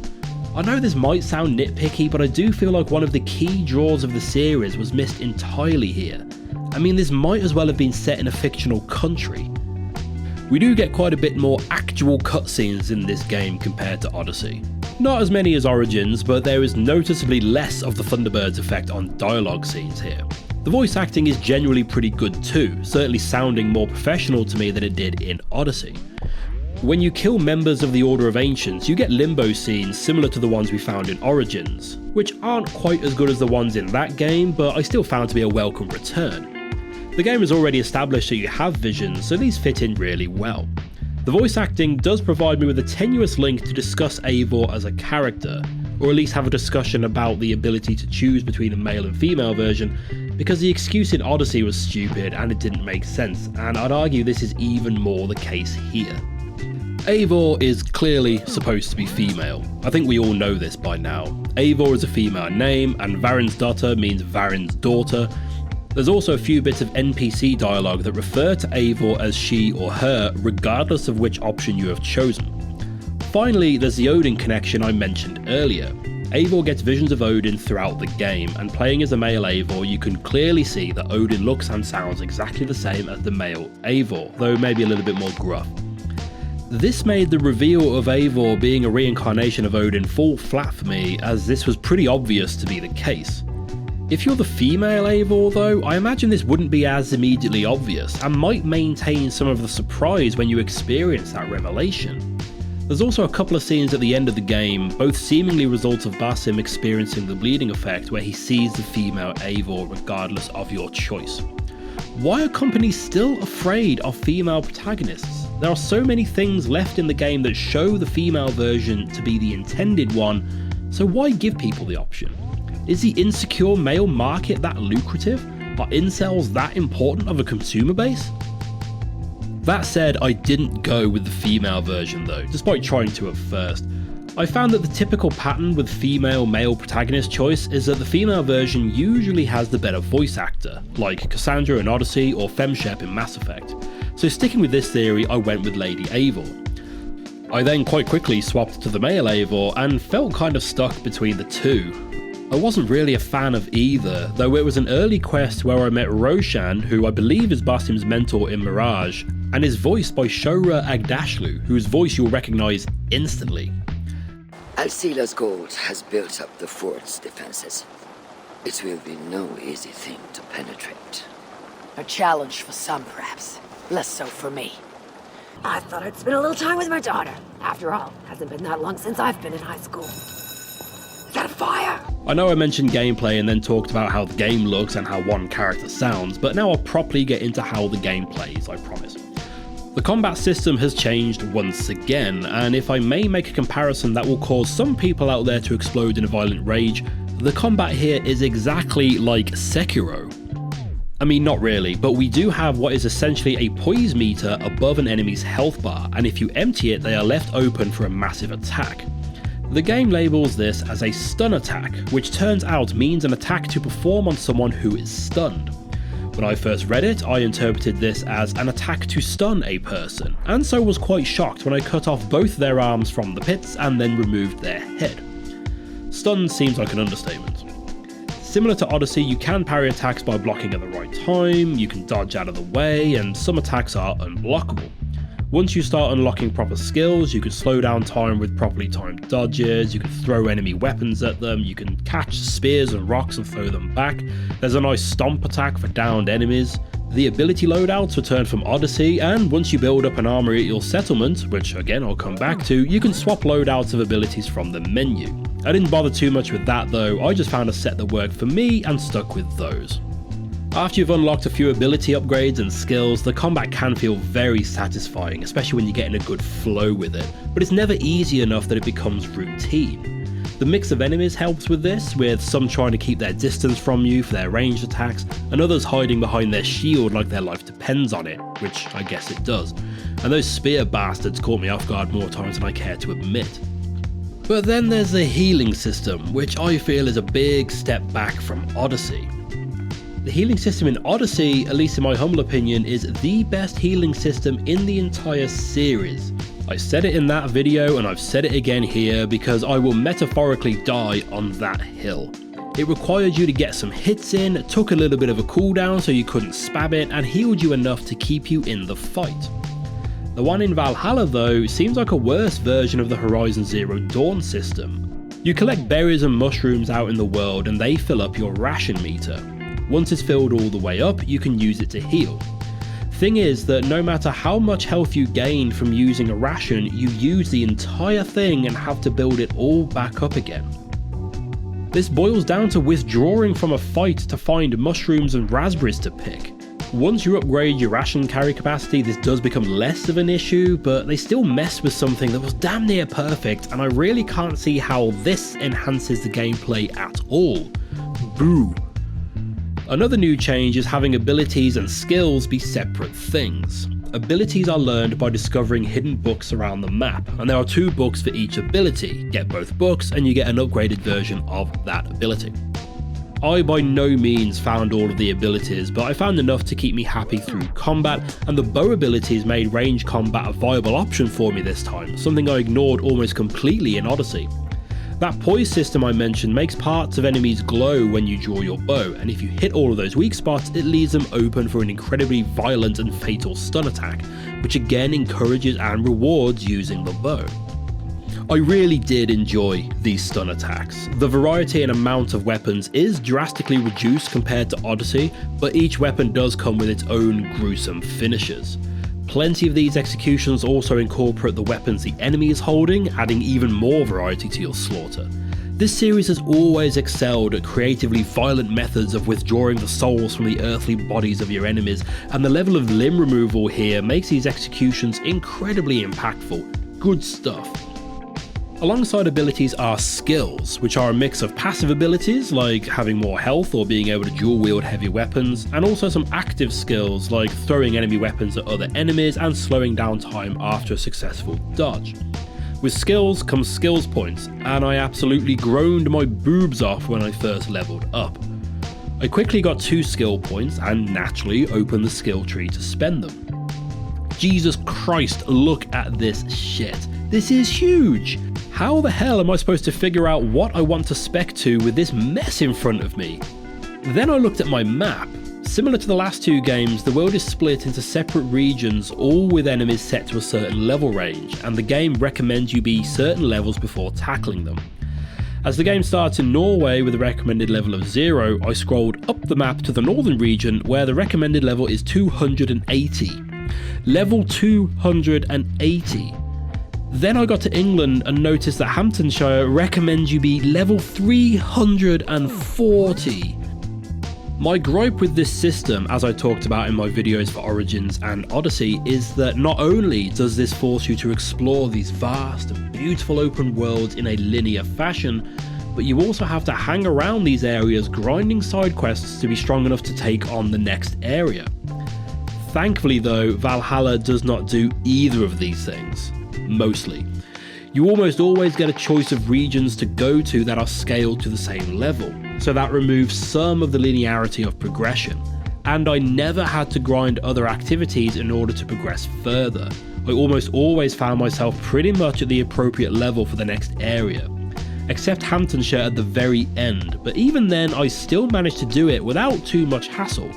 Speaker 1: I know this might sound nitpicky, but I do feel like one of the key draws of the series was missed entirely here. I mean, this might as well have been set in a fictional country. We do get quite a bit more actual cutscenes in this game compared to Odyssey. Not as many as Origins, but there is noticeably less of the Thunderbirds effect on dialogue scenes here. The voice acting is generally pretty good too, certainly sounding more professional to me than it did in Odyssey. When you kill members of the Order of Ancients, you get limbo scenes similar to the ones we found in Origins, which aren't quite as good as the ones in that game, but I still found to be a welcome return. The game has already established that you have visions, so these fit in really well. The voice acting does provide me with a tenuous link to discuss Eivor as a character, or at least have a discussion about the ability to choose between a male and female version, because the excuse in Odyssey was stupid and it didn't make sense, and I'd argue this is even more the case here. Eivor is clearly supposed to be female. I think we all know this by now. Eivor is a female name, and Varinsdottir means Varin's daughter. There's also a few bits of NPC dialogue that refer to Eivor as she or her, regardless of which option you have chosen. Finally, there's the Odin connection I mentioned earlier. Eivor gets visions of Odin throughout the game, and playing as a male Eivor, you can clearly see that Odin looks and sounds exactly the same as the male Eivor, though maybe a little bit more gruff. This made the reveal of Eivor being a reincarnation of Odin fall flat for me, as this was pretty obvious to be the case. If you're the female Eivor though, I imagine this wouldn't be as immediately obvious, and might maintain some of the surprise when you experience that revelation. There's also a couple of scenes at the end of the game, both seemingly results of Basim experiencing the bleeding effect, where he sees the female Eivor regardless of your choice. Why are companies still afraid of female protagonists? There are so many things left in the game that show the female version to be the intended one, so why give people the option? Is the insecure male market that lucrative? Are incels that important of a consumer base? That said, I didn't go with the female version though, despite trying to at first. I found that the typical pattern with female-male protagonist choice is that the female version usually has the better voice actor, like Cassandra in Odyssey or Femshep in Mass Effect. So sticking with this theory, I went with Lady Eivor. I then quite quickly swapped to the male Eivor and felt kind of stuck between the two. I wasn't really a fan of either, though it was an early quest where I met Roshan, who I believe is Basim's mentor in Mirage, and is voiced by Shora Agdashlu, whose voice you'll recognise instantly.
Speaker 7: Alcila's gold has built up the fort's defenses. It will be no easy thing to penetrate.
Speaker 20: A challenge for some, perhaps. Less so for me. I thought I'd spend a little time with my daughter. After all, hasn't been that long since I've been in high school. Is that a fire?
Speaker 1: I know I mentioned gameplay and then talked about how the game looks and how one character sounds, but now I'll properly get into how the game plays, I promise. The combat system has changed once again, and if I may make a comparison that will cause some people out there to explode in a violent rage, the combat here is exactly like Sekiro. I mean, not really, but we do have what is essentially a poise meter above an enemy's health bar, and if you empty it, they are left open for a massive attack. The game labels this as a stun attack, which turns out means an attack to perform on someone who is stunned. When I first read it, I interpreted this as an attack to stun a person, and so was quite shocked when I cut off both their arms from the pits and then removed their head. Stun seems like an understatement. Similar to Odyssey, you can parry attacks by blocking at the right time, you can dodge out of the way, and some attacks are unblockable. Once you start unlocking proper skills, you can slow down time with properly timed dodges, you can throw enemy weapons at them, you can catch spears and rocks and throw them back. There's a nice stomp attack for downed enemies. The ability loadouts return from Odyssey, and once you build up an armory at your settlement, which again I'll come back to, you can swap loadouts of abilities from the menu. I didn't bother too much with that though, I just found a set that worked for me and stuck with those. After you've unlocked a few ability upgrades and skills, the combat can feel very satisfying, especially when you get in a good flow with it, but it's never easy enough that it becomes routine. The mix of enemies helps with this, with some trying to keep their distance from you for their ranged attacks, and others hiding behind their shield like their life depends on it, which I guess it does. And those spear bastards caught me off guard more times than I care to admit. But then there's the healing system, which I feel is a big step back from Odyssey. The healing system in Odyssey, at least in my humble opinion, is the best healing system in the entire series. I said it in that video and I've said it again here because I will metaphorically die on that hill. It required you to get some hits in, took a little bit of a cooldown so you couldn't spam it, and healed you enough to keep you in the fight. The one in Valhalla though seems like a worse version of the Horizon Zero Dawn system. You collect berries and mushrooms out in the world and they fill up your ration meter. Once it's filled all the way up, you can use it to heal. Thing is that no matter how much health you gain from using a ration, you use the entire thing and have to build it all back up again. This boils down to withdrawing from a fight to find mushrooms and raspberries to pick. Once you upgrade your ration carry capacity, this does become less of an issue, but they still mess with something that was damn near perfect, and I really can't see how this enhances the gameplay at all. Boo. Another new change is having abilities and skills be separate things. Abilities are learned by discovering hidden books around the map, and there are 2 books for each ability. Get both books and you get an upgraded version of that ability. I by no means found all of the abilities, but I found enough to keep me happy through combat, and the bow abilities made range combat a viable option for me this time, something I ignored almost completely in Odyssey. That poise system I mentioned makes parts of enemies glow when you draw your bow, and if you hit all of those weak spots, it leaves them open for an incredibly violent and fatal stun attack, which again encourages and rewards using the bow. I really did enjoy these stun attacks. The variety and amount of weapons is drastically reduced compared to Odyssey, but each weapon does come with its own gruesome finishes. Plenty of these executions also incorporate the weapons the enemy is holding, adding even more variety to your slaughter. This series has always excelled at creatively violent methods of withdrawing the souls from the earthly bodies of your enemies, and the level of limb removal here makes these executions incredibly impactful. Good stuff. Alongside abilities are skills, which are a mix of passive abilities like having more health or being able to dual wield heavy weapons, and also some active skills like throwing enemy weapons at other enemies and slowing down time after a successful dodge. With skills comes skills points, and I absolutely groaned my boobs off when I first leveled up. I quickly got 2 skill points and naturally opened the skill tree to spend them. Jesus Christ, look at this shit. This is huge! How the hell am I supposed to figure out what I want to spec to with this mess in front of me? Then I looked at my map. Similar to the last 2 games, the world is split into separate regions, all with enemies set to a certain level range, and the game recommends you be certain levels before tackling them. As the game starts in Norway with a recommended level of 0, I scrolled up the map to the northern region where the recommended level is 280. Level 280. Then I got to England and noticed that Hamptonshire recommends you be level 340. My gripe with this system, as I talked about in my videos for Origins and Odyssey, is that not only does this force you to explore these vast and beautiful open worlds in a linear fashion, but you also have to hang around these areas grinding side quests to be strong enough to take on the next area. Thankfully though, Valhalla does not do either of these things. Mostly. You almost always get a choice of regions to go to that are scaled to the same level, so that removes some of the linearity of progression, and I never had to grind other activities in order to progress further. I almost always found myself pretty much at the appropriate level for the next area, except Hamptonshire at the very end, but even then I still managed to do it without too much hassle.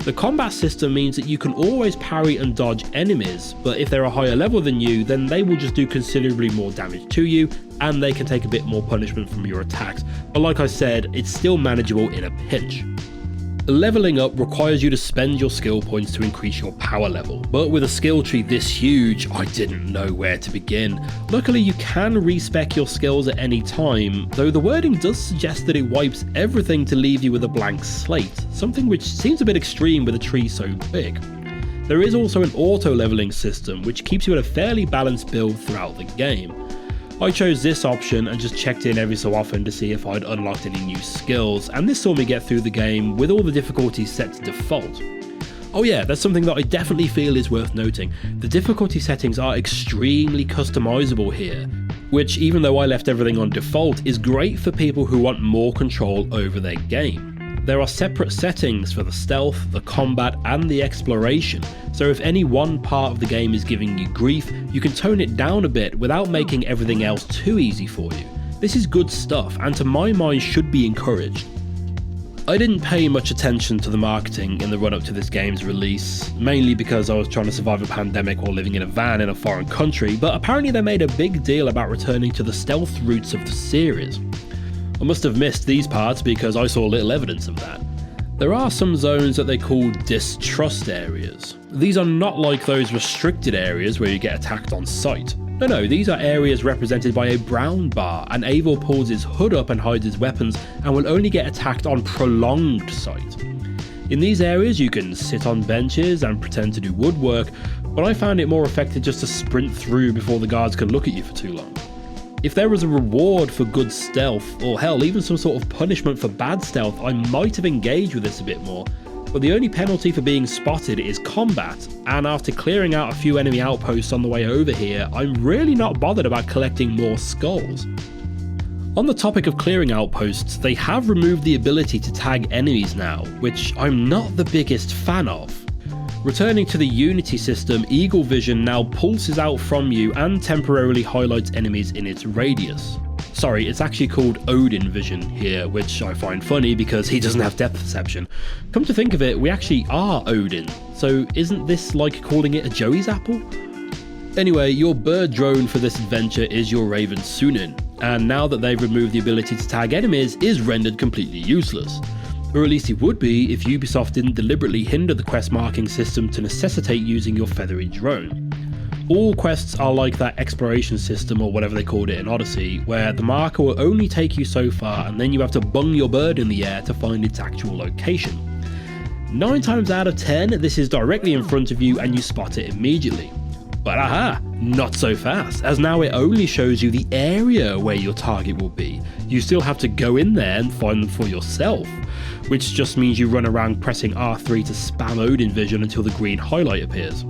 Speaker 1: The combat system means that you can always parry and dodge enemies, but if they're a higher level than you, then they will just do considerably more damage to you, and they can take a bit more punishment from your attacks, but like I said, it's still manageable in a pinch. Leveling up requires you to spend your skill points to increase your power level, but with a skill tree this huge, I didn't know where to begin. Luckily you can respec your skills at any time, though the wording does suggest that it wipes everything to leave you with a blank slate, something which seems a bit extreme with a tree so big. There is also an auto leveling system which keeps you at a fairly balanced build throughout the game. I chose this option and just checked in every so often to see if I'd unlocked any new skills, and this saw me get through the game with all the difficulties set to default. Oh yeah, that's something that I definitely feel is worth noting. The difficulty settings are extremely customizable here, which, even though I left everything on default, is great for people who want more control over their game. There are separate settings for the stealth, the combat, and the exploration, so if any one part of the game is giving you grief, you can tone it down a bit without making everything else too easy for you. This is good stuff, and to my mind should be encouraged. I didn't pay much attention to the marketing in the run-up to this game's release, mainly because I was trying to survive a pandemic while living in a van in a foreign country, but apparently they made a big deal about returning to the stealth roots of the series. I must have missed these parts because I saw little evidence of that. There are some zones that they call distrust areas. These are not like those restricted areas where you get attacked on sight. No, these are areas represented by a brown bar, and Abel pulls his hood up and hides his weapons and will only get attacked on prolonged sight. In these areas you can sit on benches and pretend to do woodwork, but I found it more effective just to sprint through before the guards can look at you for too long. If there was a reward for good stealth, or hell, even some sort of punishment for bad stealth, I might have engaged with this a bit more, but the only penalty for being spotted is combat, and after clearing out a few enemy outposts on the way over here, I'm really not bothered about collecting more skulls. On the topic of clearing outposts, they have removed the ability to tag enemies now, which I'm not the biggest fan of. Returning to the Unity system, Eagle Vision now pulses out from you and temporarily highlights enemies in its radius. Sorry, it's actually called Odin Vision here, which I find funny because he doesn't have depth perception. Come to think of it, we actually are Odin, so isn't this like calling it a Joey's apple? Anyway, your bird drone for this adventure is your Raven Sunin, and now that they've removed the ability to tag enemies, is rendered completely useless. Or at least it would be if Ubisoft didn't deliberately hinder the quest marking system to necessitate using your feathery drone. All quests are like that exploration system or whatever they called it in Odyssey, where the marker will only take you so far and then you have to bung your bird in the air to find its actual location. 9 times out of 10, this is directly in front of you and you spot it immediately. But aha, not so fast, as now it only shows you the area where your target will be. You still have to go in there and find them for yourself, which just means you run around pressing R3 to spam Odin Vision until the green highlight appears.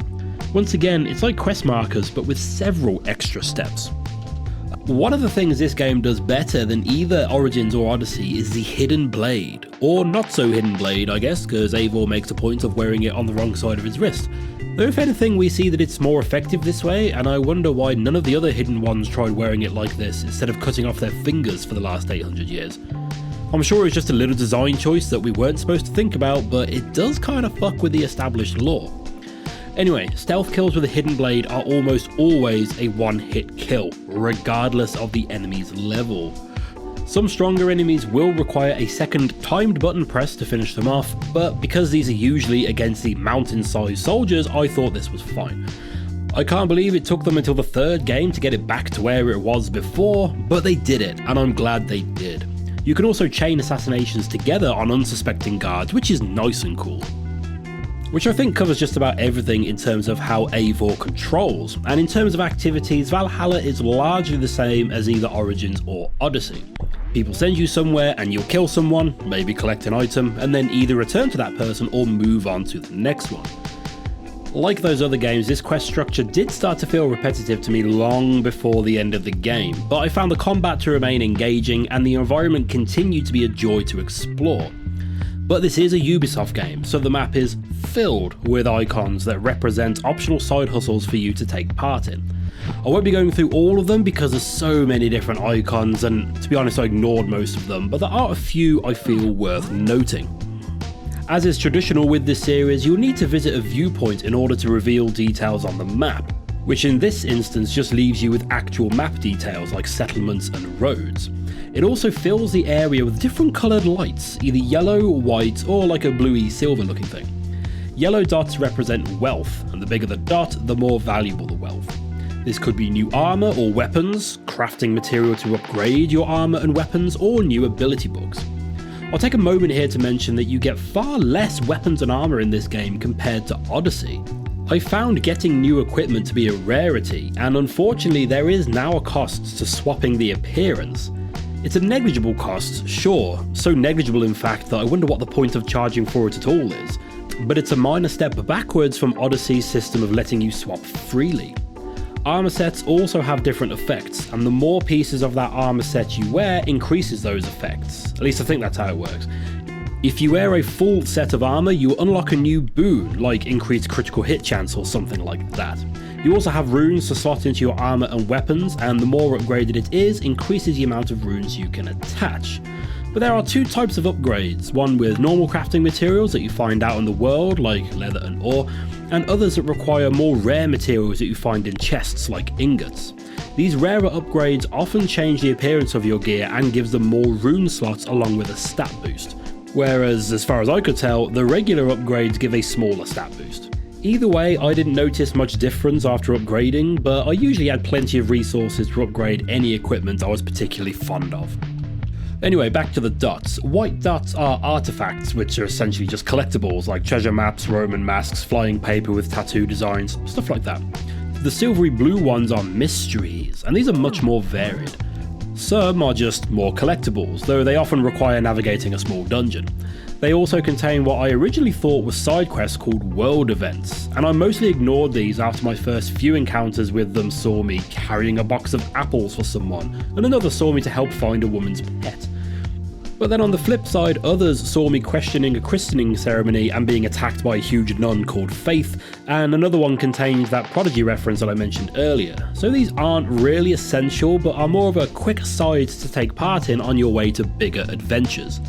Speaker 1: Once again, it's like quest markers, but with several extra steps. One of the things this game does better than either Origins or Odyssey is the hidden blade. Or not so hidden blade, I guess, because Eivor makes a point of wearing it on the wrong side of his wrist. Though if anything, we see that it's more effective this way, and I wonder why none of the other hidden ones tried wearing it like this instead of cutting off their fingers for the last 800 years. I'm sure it's just a little design choice that we weren't supposed to think about, but it does kind of fuck with the established lore. Anyway, stealth kills with a hidden blade are almost always a one-hit kill, regardless of the enemy's level. Some stronger enemies will require a second timed button press to finish them off, but because these are usually against the mountain-sized soldiers, I thought this was fine. I can't believe it took them until the 3rd game to get it back to where it was before, but they did it, and I'm glad they did. You can also chain assassinations together on unsuspecting guards, which is nice and cool. Which I think covers just about everything in terms of how Eivor controls, and in terms of activities, Valhalla is largely the same as either Origins or Odyssey. People send you somewhere and you'll kill someone, maybe collect an item, and then either return to that person or move on to the next one. Like those other games, this quest structure did start to feel repetitive to me long before the end of the game, but I found the combat to remain engaging and the environment continued to be a joy to explore. But this is a Ubisoft game, so the map is filled with icons that represent optional side hustles for you to take part in. I won't be going through all of them because there's so many different icons, and to be honest I ignored most of them, but there are a few I feel worth noting. As is traditional with this series, you'll need to visit a viewpoint in order to reveal details on the map, which in this instance just leaves you with actual map details like settlements and roads. It also fills the area with different coloured lights, either yellow, white, or like a bluey silver looking thing. Yellow dots represent wealth, and the bigger the dot, the more valuable the wealth. This could be new armour or weapons, crafting material to upgrade your armour and weapons, or new ability books. I'll take a moment here to mention that you get far less weapons and armour in this game compared to Odyssey. I found getting new equipment to be a rarity, and unfortunately there is now a cost to swapping the appearance. It's a negligible cost, sure, so negligible in fact that I wonder what the point of charging for it at all is, but it's a minor step backwards from Odyssey's system of letting you swap freely. Armour sets also have different effects, and the more pieces of that armour set you wear increases those effects, at least I think that's how it works. If you wear a full set of armour, you unlock a new boon, like increased critical hit chance or something like that. You also have runes to slot into your armour and weapons, and the more upgraded it is, increases the amount of runes you can attach. But there are 2 types of upgrades, one with normal crafting materials that you find out in the world, like leather and ore, and others that require more rare materials that you find in chests, like ingots. These rarer upgrades often change the appearance of your gear and gives them more rune slots along with a stat boost, whereas, as far as I could tell, the regular upgrades give a smaller stat boost. Either way, I didn't notice much difference after upgrading, but I usually had plenty of resources to upgrade any equipment I was particularly fond of. Anyway, back to the dots. White dots are artifacts, which are essentially just collectibles like treasure maps, Roman masks, flying paper with tattoo designs, stuff like that. The silvery blue ones are mysteries, and these are much more varied. Some are just more collectibles, though they often require navigating a small dungeon. They also contain what I originally thought were side quests called world events, and I mostly ignored these after my first few encounters with them saw me carrying a box of apples for someone, and another saw me to help find a woman's pet. But then on the flip side, others saw me questioning a christening ceremony and being attacked by a huge nun called Faith, and another one contains that Prodigy reference that I mentioned earlier. So these aren't really essential, but are more of a quick aside to take part in on your way to bigger adventures.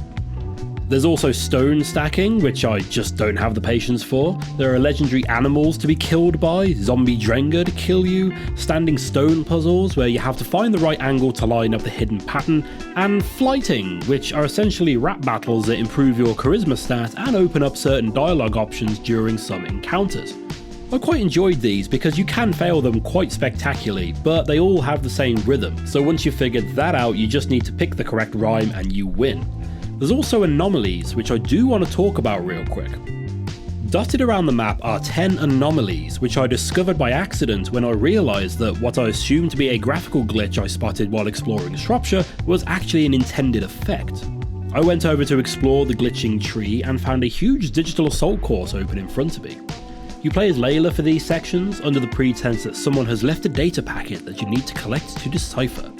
Speaker 1: There's also stone stacking, which I just don't have the patience for. There are legendary animals to be killed by, zombie Drenga to kill you, standing stone puzzles where you have to find the right angle to line up the hidden pattern, and flighting, which are essentially rap battles that improve your charisma stat and open up certain dialogue options during some encounters. I quite enjoyed these because you can fail them quite spectacularly, but they all have the same rhythm, so once you've figured that out you just need to pick the correct rhyme and you win. There's also anomalies, which I do want to talk about real quick. Dotted around the map are 10 anomalies, which I discovered by accident when I realised that what I assumed to be a graphical glitch I spotted while exploring Shropshire was actually an intended effect. I went over to explore the glitching tree and found a huge digital assault course open in front of me. You play as Layla for these sections under the pretense that someone has left a data packet that you need to collect to decipher.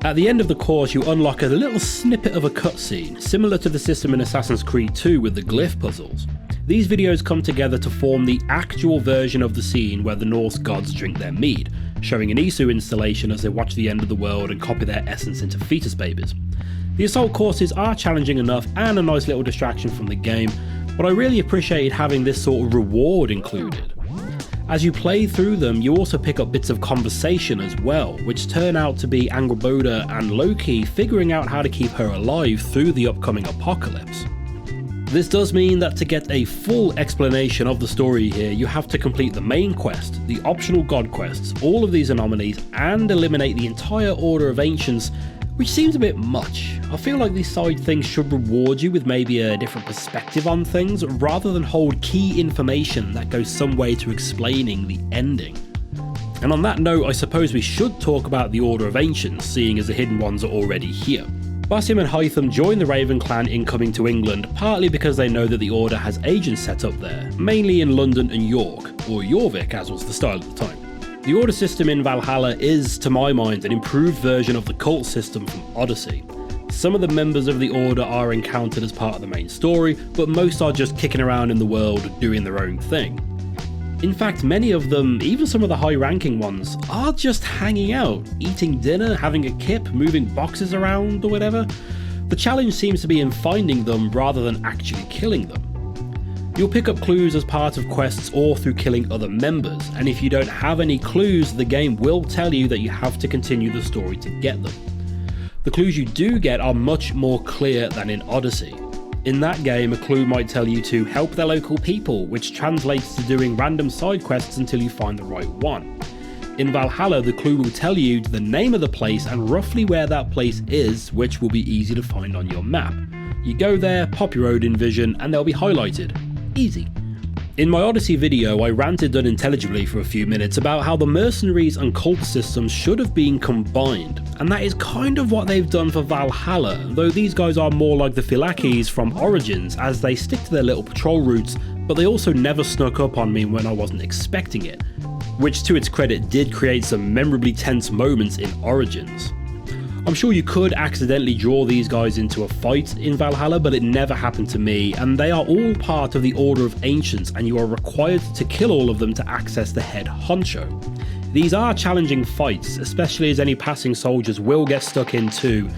Speaker 1: At the end of the course you unlock a little snippet of a cutscene, similar to the system in Assassin's Creed 2 with the glyph puzzles. These videos come together to form the actual version of the scene where the Norse gods drink their mead, showing an Isu installation as they watch the end of the world and copy their essence into fetus babies. The assault courses are challenging enough and a nice little distraction from the game, but I really appreciated having this sort of reward included. As you play through them, you also pick up bits of conversation as well, which turn out to be Angrboda and Loki figuring out how to keep her alive through the upcoming apocalypse. This does mean that to get a full explanation of the story here, you have to complete the main quest, the optional god quests, all of these anomalies, and eliminate the entire Order of Ancients, which seems a bit much. I feel like these side things should reward you with maybe a different perspective on things, rather than hold key information that goes some way to explaining the ending. And on that note, I suppose we should talk about the Order of Ancients, seeing as the hidden ones are already here. Basim and Hytham join the Raven clan in coming to England, partly because they know that the Order has agents set up there, mainly in London and York, or Jorvik as was the style at the time. The Order system in Valhalla is, to my mind, an improved version of the cult system from Odyssey. Some of the members of the Order are encountered as part of the main story, but most are just kicking around in the world doing their own thing. In fact, many of them, even some of the high-ranking ones, are just hanging out, eating dinner, having a kip, moving boxes around or whatever. The challenge seems to be in finding them rather than actually killing them. You'll pick up clues as part of quests or through killing other members, and if you don't have any clues, the game will tell you that you have to continue the story to get them. The clues you do get are much more clear than in Odyssey. In that game, a clue might tell you to help the local people, which translates to doing random side quests until you find the right one. In Valhalla, the clue will tell you the name of the place and roughly where that place is, which will be easy to find on your map. You go there, pop your Odin vision, and they'll be highlighted. Easy. In my Odyssey video, I ranted unintelligibly for a few minutes about how the mercenaries and cult systems should have been combined, and that is kind of what they've done for Valhalla, though these guys are more like the Phylakes from Origins, as they stick to their little patrol routes, but they also never snuck up on me when I wasn't expecting it, which to its credit did create some memorably tense moments in Origins. I'm sure you could accidentally draw these guys into a fight in Valhalla, but it never happened to me, and they are all part of the Order of Ancients, and you are required to kill all of them to access the head honcho. These are challenging fights, especially as any passing soldiers will get stuck in too,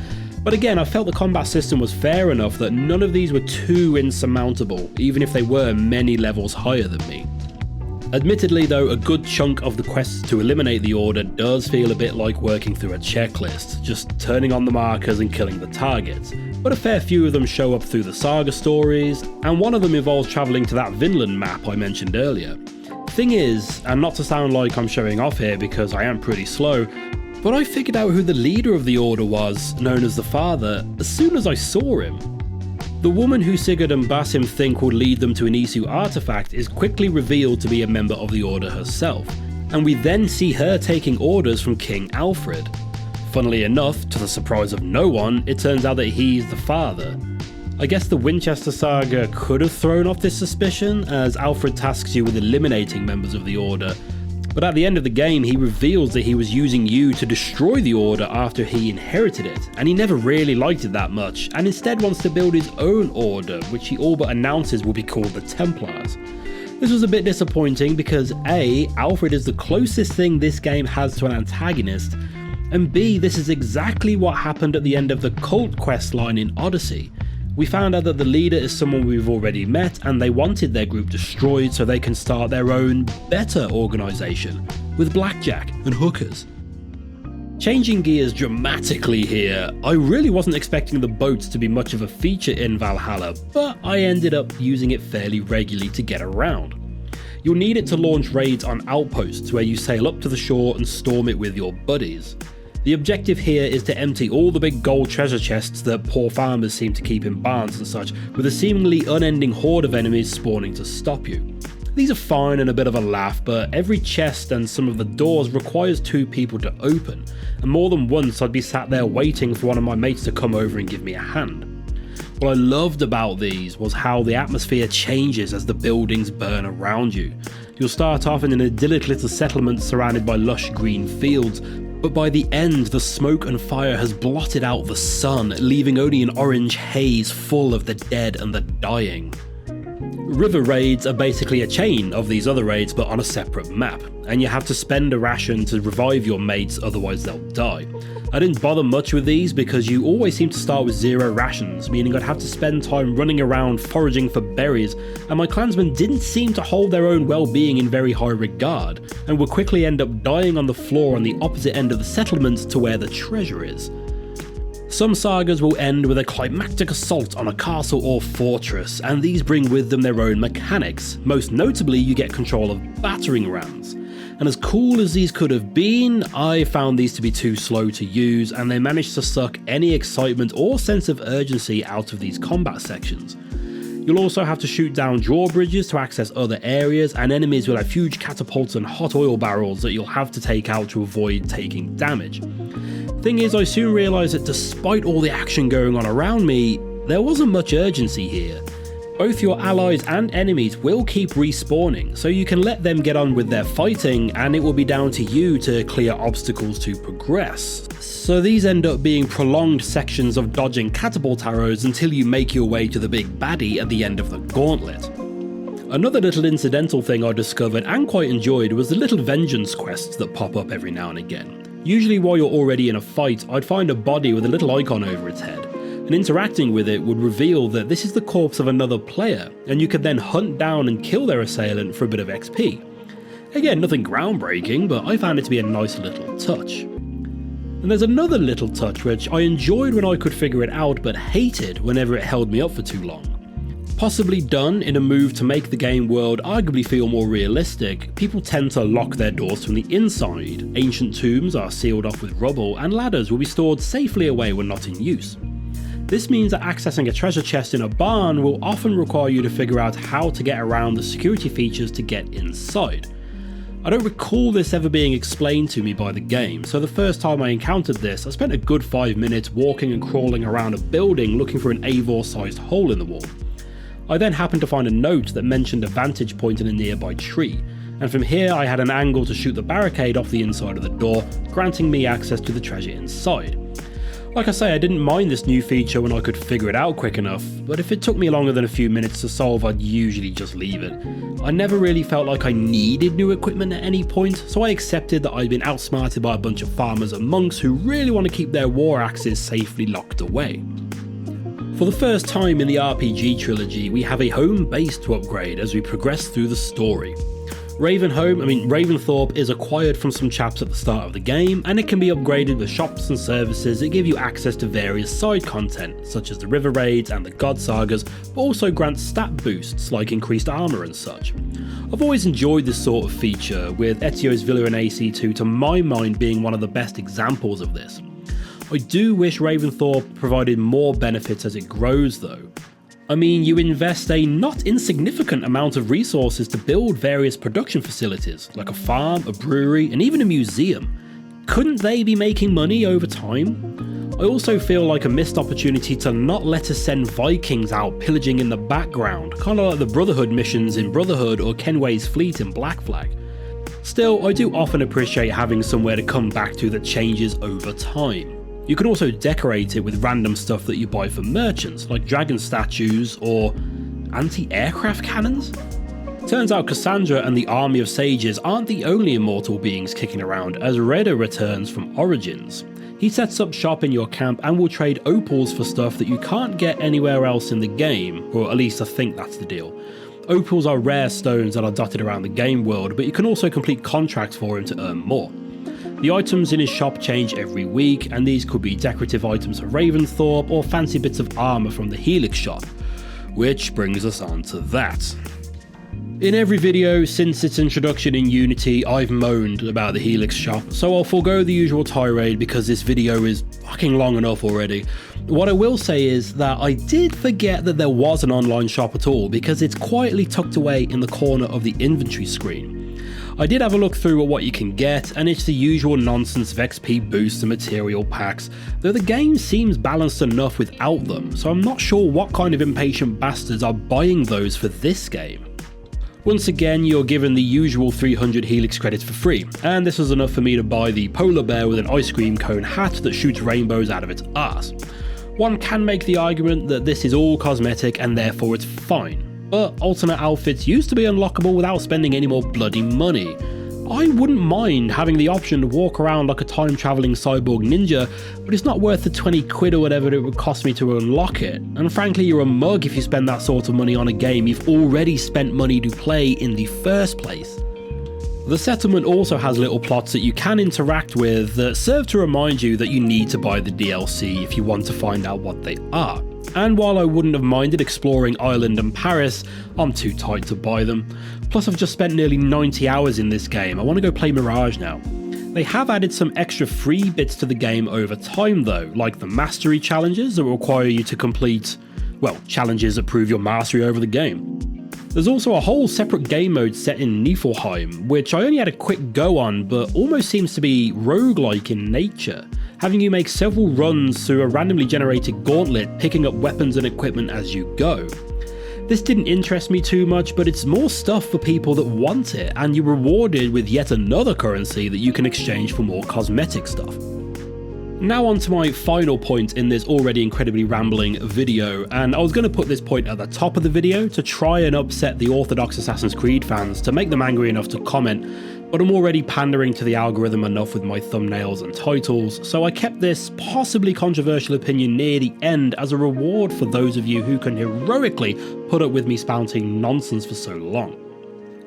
Speaker 1: but again I felt the combat system was fair enough that none of these were too insurmountable, even if they were many levels higher than me. Admittedly though, a good chunk of the quests to eliminate the Order does feel a bit like working through a checklist, just turning on the markers and killing the targets, but a fair few of them show up through the saga stories, and one of them involves travelling to that Vinland map I mentioned earlier. Thing is, and not to sound like I'm showing off here because I am pretty slow, but I figured out who the leader of the Order was, known as the Father, as soon as I saw him. The woman who Sigurd and Basim think would lead them to an Isu artifact is quickly revealed to be a member of the Order herself, and we then see her taking orders from King Alfred. Funnily enough, to the surprise of no one, it turns out that he's the father. I guess the Winchester saga could have thrown off this suspicion, as Alfred tasks you with eliminating members of the Order, but at the end of the game he reveals that he was using you to destroy the Order after he inherited it, and he never really liked it that much, and instead wants to build his own Order, which he all but announces will be called the Templars. This was a bit disappointing because A, Alfred is the closest thing this game has to an antagonist, and B, this is exactly what happened at the end of the cult quest line in Odyssey. We found out that the leader is someone we've already met, and they wanted their group destroyed so they can start their own, better organisation, with blackjack and hookers. Changing gears dramatically here, I really wasn't expecting the boats to be much of a feature in Valhalla, but I ended up using it fairly regularly to get around. You'll need it to launch raids on outposts where you sail up to the shore and storm it with your buddies. The objective here is to empty all the big gold treasure chests that poor farmers seem to keep in barns and such, with a seemingly unending horde of enemies spawning to stop you. These are fine and a bit of a laugh, but every chest and some of the doors requires 2 people to open, and more than once I'd be sat there waiting for one of my mates to come over and give me a hand. What I loved about these was how the atmosphere changes as the buildings burn around you. You'll start off in an idyllic little settlement surrounded by lush green fields, but by the end the smoke and fire has blotted out the sun, leaving only an orange haze full of the dead and the dying. River raids are basically a chain of these other raids but on a separate map, and you have to spend a ration to revive your mates, otherwise they'll die. I didn't bother much with these because you always seem to start with 0 rations, meaning I'd have to spend time running around foraging for berries, and my clansmen didn't seem to hold their own well-being in very high regard, and would quickly end up dying on the floor on the opposite end of the settlement to where the treasure is. Some sagas will end with a climactic assault on a castle or fortress, and these bring with them their own mechanics. Most notably, you get control of battering rams. And as cool as these could have been, I found these to be too slow to use, and they managed to suck any excitement or sense of urgency out of these combat sections. You'll also have to shoot down drawbridges to access other areas, and enemies will have huge catapults and hot oil barrels that you'll have to take out to avoid taking damage. Thing is, I soon realised that despite all the action going on around me, there wasn't much urgency here. Both your allies and enemies will keep respawning, so you can let them get on with their fighting, and it will be down to you to clear obstacles to progress. So these end up being prolonged sections of dodging catapult arrows until you make your way to the big baddie at the end of the gauntlet. Another little incidental thing I discovered and quite enjoyed was the little vengeance quests that pop up every now and again. Usually while you're already in a fight, I'd find a body with a little icon over its head, and interacting with it would reveal that this is the corpse of another player, and you could then hunt down and kill their assailant for a bit of XP. Again, nothing groundbreaking, but I found it to be a nice little touch. And there's another little touch which I enjoyed when I could figure it out, but hated whenever it held me up for too long. Possibly done in a move to make the game world arguably feel more realistic, people tend to lock their doors from the inside. Ancient tombs are sealed off with rubble, and ladders will be stored safely away when not in use. This means that accessing a treasure chest in a barn will often require you to figure out how to get around the security features to get inside. I don't recall this ever being explained to me by the game, so the first time I encountered this, I spent a good 5 minutes walking and crawling around a building looking for an Eivor-sized hole in the wall. I then happened to find a note that mentioned a vantage point in a nearby tree, and from here I had an angle to shoot the barricade off the inside of the door, granting me access to the treasure inside. Like I say, I didn't mind this new feature when I could figure it out quick enough, but if it took me longer than a few minutes to solve, I'd usually just leave it. I never really felt like I needed new equipment at any point, so I accepted that I'd been outsmarted by a bunch of farmers and monks who really want to keep their war axes safely locked away. For the first time in the RPG trilogy, we have a home base to upgrade as we progress through the story. Raventhorpe is acquired from some chaps at the start of the game, and it can be upgraded with shops and services that give you access to various side content, such as the river raids and the god sagas, but also grants stat boosts like increased armour and such. I've always enjoyed this sort of feature, with Ezio's Villa in AC2 to my mind being one of the best examples of this. I do wish Raventhorpe provided more benefits as it grows though. I mean, you invest a not insignificant amount of resources to build various production facilities, like a farm, a brewery, and even a museum. Couldn't they be making money over time? I also feel like a missed opportunity to not let us send Vikings out pillaging in the background, kind of like the Brotherhood missions in Brotherhood or Kenway's fleet in Black Flag. Still, I do often appreciate having somewhere to come back to that changes over time. You can also decorate it with random stuff that you buy from merchants, like dragon statues or anti-aircraft cannons? Turns out Cassandra and the army of sages aren't the only immortal beings kicking around, as Reda returns from Origins. He sets up shop in your camp and will trade opals for stuff that you can't get anywhere else in the game, or at least I think that's the deal. Opals are rare stones that are dotted around the game world, but you can also complete contracts for him to earn more. The items in his shop change every week, and these could be decorative items for Raventhorpe or fancy bits of armour from the Helix shop. Which brings us on to that. In every video since its introduction in Unity, I've moaned about the Helix shop, so I'll forego the usual tirade because this video is fucking long enough already. What I will say is that I did forget that there was an online shop at all, because it's quietly tucked away in the corner of the inventory screen. I did have a look through at what you can get, and it's the usual nonsense of XP boosts and material packs, though the game seems balanced enough without them, so I'm not sure what kind of impatient bastards are buying those for this game. Once again, you're given the usual 300 Helix credits for free, and this was enough for me to buy the polar bear with an ice cream cone hat that shoots rainbows out of its arse. One can make the argument that this is all cosmetic and therefore it's fine, but alternate outfits used to be unlockable without spending any more bloody money. I wouldn't mind having the option to walk around like a time-travelling cyborg ninja, but it's not worth the 20 quid or whatever it would cost me to unlock it, and frankly you're a mug if you spend that sort of money on a game you've already spent money to play in the first place. The settlement also has little plots that you can interact with that serve to remind you that you need to buy the DLC if you want to find out what they are. And while I wouldn't have minded exploring Ireland and Paris, I'm too tight to buy them. Plus I've just spent nearly 90 hours in this game, I want to go play Mirage now. They have added some extra free bits to the game over time though, like the mastery challenges that require you to complete, well, challenges that prove your mastery over the game. There's also a whole separate game mode set in Niflheim, which I only had a quick go on, but almost seems to be roguelike in nature, having you make several runs through a randomly generated gauntlet, picking up weapons and equipment as you go. This didn't interest me too much, but it's more stuff for people that want it, and you're rewarded with yet another currency that you can exchange for more cosmetic stuff. Now on to my final point in this already incredibly rambling video, and I was going to put this point at the top of the video to try and upset the orthodox Assassin's Creed fans to make them angry enough to comment, but I'm already pandering to the algorithm enough with my thumbnails and titles, so I kept this possibly controversial opinion near the end as a reward for those of you who can heroically put up with me spouting nonsense for so long.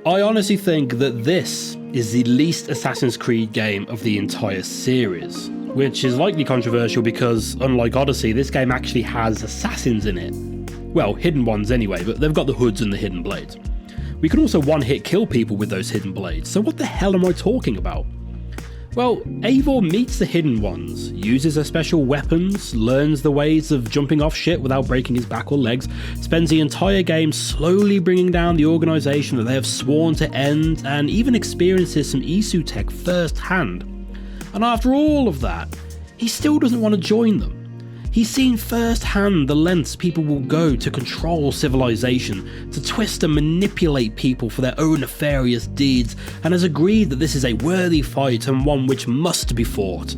Speaker 1: I honestly think that this is the least Assassin's Creed game of the entire series, which is likely controversial because, unlike Odyssey, this game actually has assassins in it. Well, hidden ones anyway, but they've got the hoods and the hidden blades. We can also one-hit kill people with those hidden blades, so what the hell am I talking about? Well, Eivor meets the hidden ones, uses their special weapons, learns the ways of jumping off shit without breaking his back or legs, spends the entire game slowly bringing down the organisation that they have sworn to end, and even experiences some Isu tech firsthand. And after all of that, he still doesn't want to join them. He's seen firsthand the lengths people will go to control civilization, to twist and manipulate people for their own nefarious deeds, and has agreed that this is a worthy fight and one which must be fought.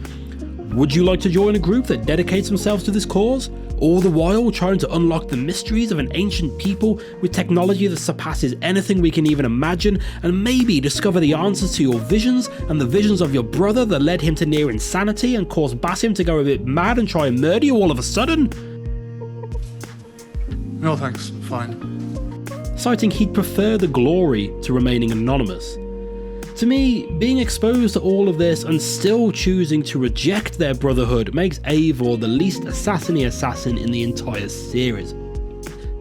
Speaker 1: Would you like to join a group that dedicates themselves to this cause? All the while trying to unlock the mysteries of an ancient people with technology that surpasses anything we can even imagine, and maybe discover the answers to your visions and the visions of your brother that led him to near insanity and caused Basim to go a bit mad and try and murder you all of a sudden?
Speaker 22: No thanks, fine.
Speaker 1: Citing he'd prefer the glory to remaining anonymous. To me, being exposed to all of this and still choosing to reject their Brotherhood makes Eivor the least assassiny assassin in the entire series.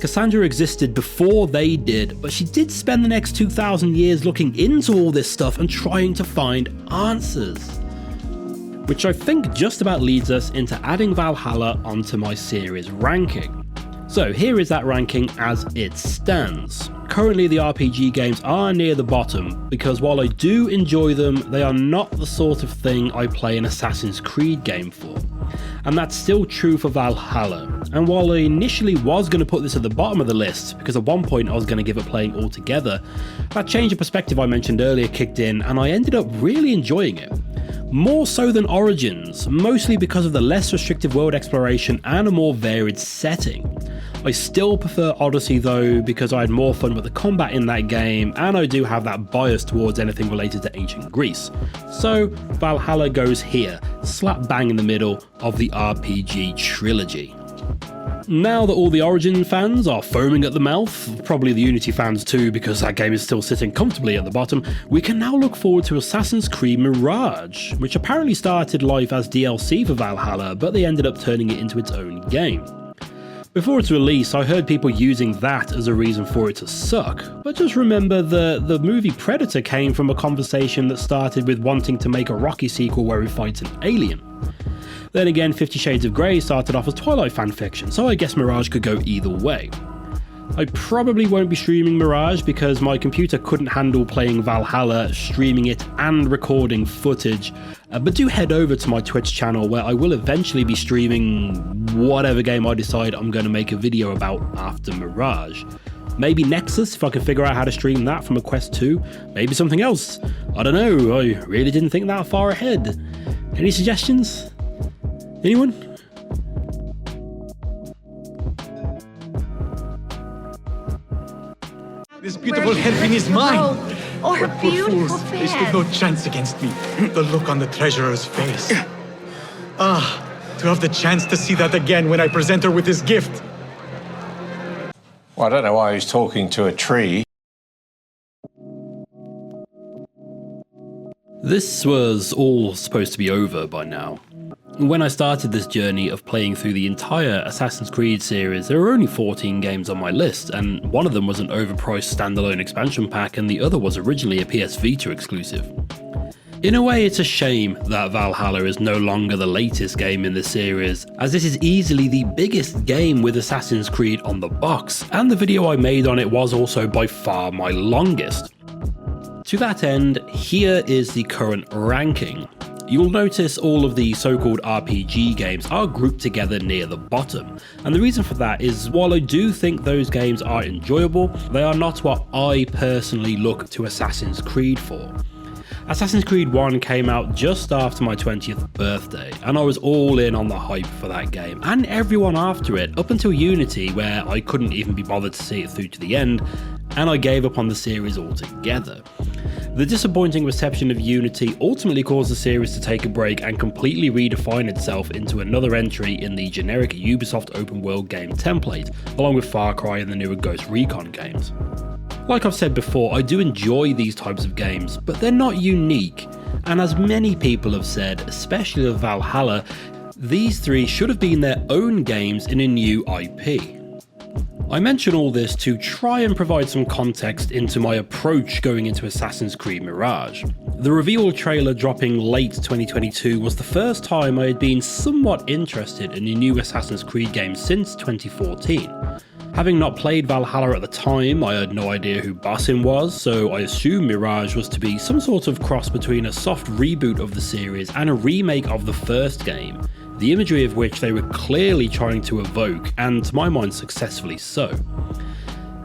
Speaker 1: Cassandra existed before they did, but she did spend the next 2,000 years looking into all this stuff and trying to find answers. Which I think just about leads us into adding Valhalla onto my series ranking. So here is that ranking as it stands. Currently the RPG games are near the bottom, because while I do enjoy them, they are not the sort of thing I play an Assassin's Creed game for. And that's still true for Valhalla. And while I initially was going to put this at the bottom of the list, because at one point I was going to give up playing altogether, that change of perspective I mentioned earlier kicked in, and I ended up really enjoying it. More so than Origins, mostly because of the less restrictive world exploration and a more varied setting. I still prefer Odyssey though, because I had more fun with the combat in that game, and I do have that bias towards anything related to ancient Greece. So Valhalla goes here, slap bang in the middle of the RPG trilogy. Now that all the Origin fans are foaming at the mouth, probably the Unity fans too because that game is still sitting comfortably at the bottom, we can now look forward to Assassin's Creed Mirage, which apparently started life as DLC for Valhalla, but they ended up turning it into its own game. Before its release, I heard people using that as a reason for it to suck, but just remember the movie Predator came from a conversation that started with wanting to make a Rocky sequel where he fights an alien. Then again, 50 Shades of Grey started off as Twilight fanfiction, so I guess Mirage could go either way. I probably won't be streaming Mirage because my computer couldn't handle playing Valhalla, streaming it and recording footage, but do head over to my Twitch channel where I will eventually be streaming whatever game I decide I'm going to make a video about after Mirage. Maybe Nexus if I can figure out how to stream that from a Quest 2, maybe something else. I don't know, I really didn't think that far ahead. Any suggestions? Anyone?
Speaker 4: This beautiful hairpin is mine!
Speaker 11: Oh, her
Speaker 4: What poor
Speaker 11: beautiful
Speaker 4: fools! They
Speaker 11: fan.
Speaker 4: stood no chance against me. The look on the treasurer's face. Ah, to have the chance to see that again when I present her with this gift.
Speaker 23: Well, I don't know why he's talking to a tree.
Speaker 1: This was all supposed to be over by now. When I started this journey of playing through the entire Assassin's Creed series, there were only 14 games on my list, and one of them was an overpriced standalone expansion pack and the other was originally a PS Vita exclusive. In a way, it's a shame that Valhalla is no longer the latest game in the series, as this is easily the biggest game with Assassin's Creed on the box, and the video I made on it was also by far my longest. To that end, here is the current ranking. You'll notice all of the so-called RPG games are grouped together near the bottom, and the reason for that is while I do think those games are enjoyable, they are not what I personally look to Assassin's Creed for. Assassin's Creed 1 came out just after my 20th birthday, and I was all in on the hype for that game, and everyone after it, up until Unity, where I couldn't even be bothered to see it through to the end, and I gave up on the series altogether. The disappointing reception of Unity ultimately caused the series to take a break and completely redefine itself into another entry in the generic Ubisoft open world game template, along with Far Cry and the newer Ghost Recon games. Like I've said before, I do enjoy these types of games, but they're not unique, and as many people have said, especially of Valhalla, these three should have been their own games in a new IP. I mention all this to try and provide some context into my approach going into Assassin's Creed Mirage. The reveal trailer dropping late 2022 was the first time I had been somewhat interested in a new Assassin's Creed game since 2014. Having not played Valhalla at the time, I had no idea who Basim was, so I assumed Mirage was to be some sort of cross between a soft reboot of the series and a remake of the first game, the imagery of which they were clearly trying to evoke, and to my mind successfully so.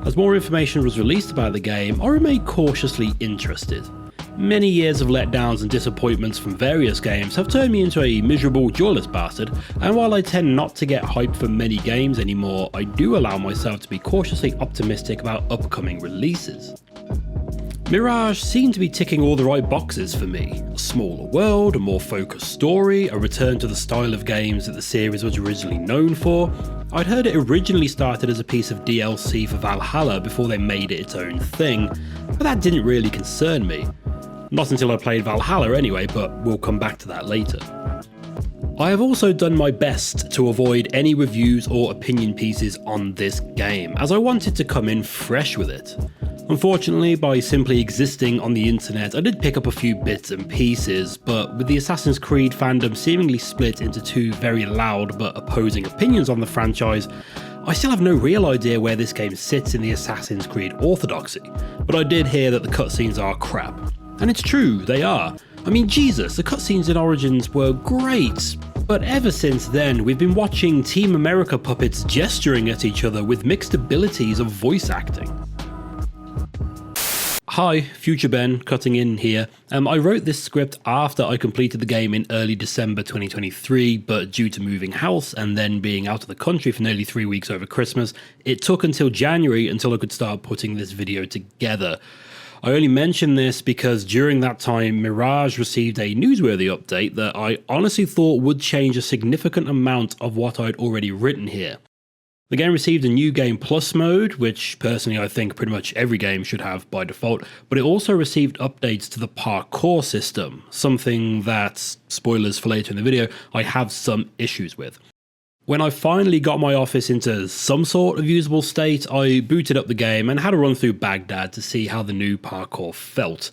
Speaker 1: As more information was released about the game, I remained cautiously interested. Many years of letdowns and disappointments from various games have turned me into a miserable, joyless bastard, and while I tend not to get hyped for many games anymore, I do allow myself to be cautiously optimistic about upcoming releases. Mirage seemed to be ticking all the right boxes for me. A smaller world, a more focused story, a return to the style of games that the series was originally known for. I'd heard it originally started as a piece of DLC for Valhalla before they made it its own thing, but that didn't really concern me. Not until I played Valhalla anyway, but we'll come back to that later. I have also done my best to avoid any reviews or opinion pieces on this game, as I wanted to come in fresh with it. Unfortunately, by simply existing on the internet, I did pick up a few bits and pieces, but with the Assassin's Creed fandom seemingly split into two very loud but opposing opinions on the franchise, I still have no real idea where this game sits in the Assassin's Creed orthodoxy, but I did hear that the cutscenes are crap. And it's true, they are. I mean, Jesus, the cutscenes in Origins were great, but ever since then, we've been watching Team America puppets gesturing at each other with mixed abilities of voice acting. Hi, Future Ben, cutting in here. I wrote this script after I completed the game in early December 2023, but due to moving house and then being out of the country for nearly 3 weeks over Christmas, it took until January until I could start putting this video together. I only mention this because during that time, Mirage received a newsworthy update that I honestly thought would change a significant amount of what I'd already written here. The game received a new Game Plus mode, which personally I think pretty much every game should have by default, but it also received updates to the parkour system, something that, spoilers for later in the video, I have some issues with. When I finally got my office into some sort of usable state, I booted up the game and had a run through Baghdad to see how the new parkour felt.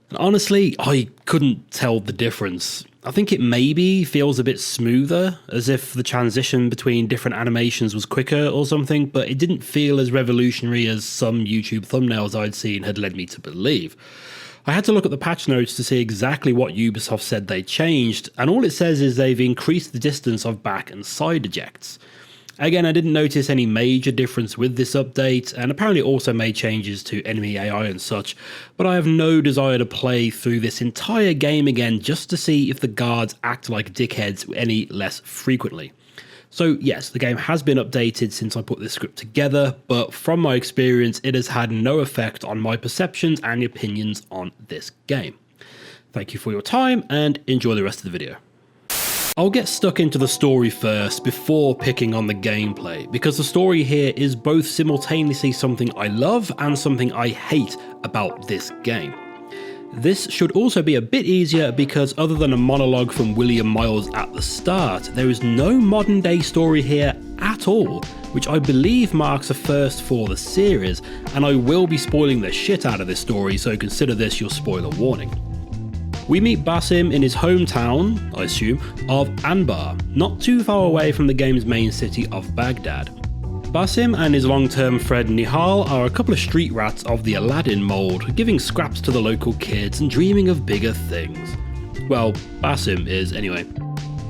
Speaker 1: And honestly, I couldn't tell the difference. I think it maybe feels a bit smoother, as if the transition between different animations was quicker or something, but it didn't feel as revolutionary as some YouTube thumbnails I'd seen had led me to believe. I had to look at the patch notes to see exactly what Ubisoft said they changed, and all it says is they've increased the distance of back and side ejects. Again, I didn't notice any major difference with this update, and apparently also made changes to enemy AI and such, but I have no desire to play through this entire game again just to see if the guards act like dickheads any less frequently. So yes, the game has been updated since I put this script together, but from my experience it has had no effect on my perceptions and opinions on this game. Thank you for your time and enjoy the rest of the video. I'll get stuck into the story first before picking on the gameplay, because the story here is both simultaneously something I love and something I hate about this game. This should also be a bit easier because other than a monologue from William Miles at the start, there is no modern day story here at all, which I believe marks a first for the series, and I will be spoiling the shit out of this story, so consider this your spoiler warning. We meet Basim in his hometown, I assume, of Anbar, not too far away from the game's main city of Baghdad. Basim and his long-term friend Nihal are a couple of street rats of the Aladdin mold, giving scraps to the local kids and dreaming of bigger things. Well, Basim is anyway.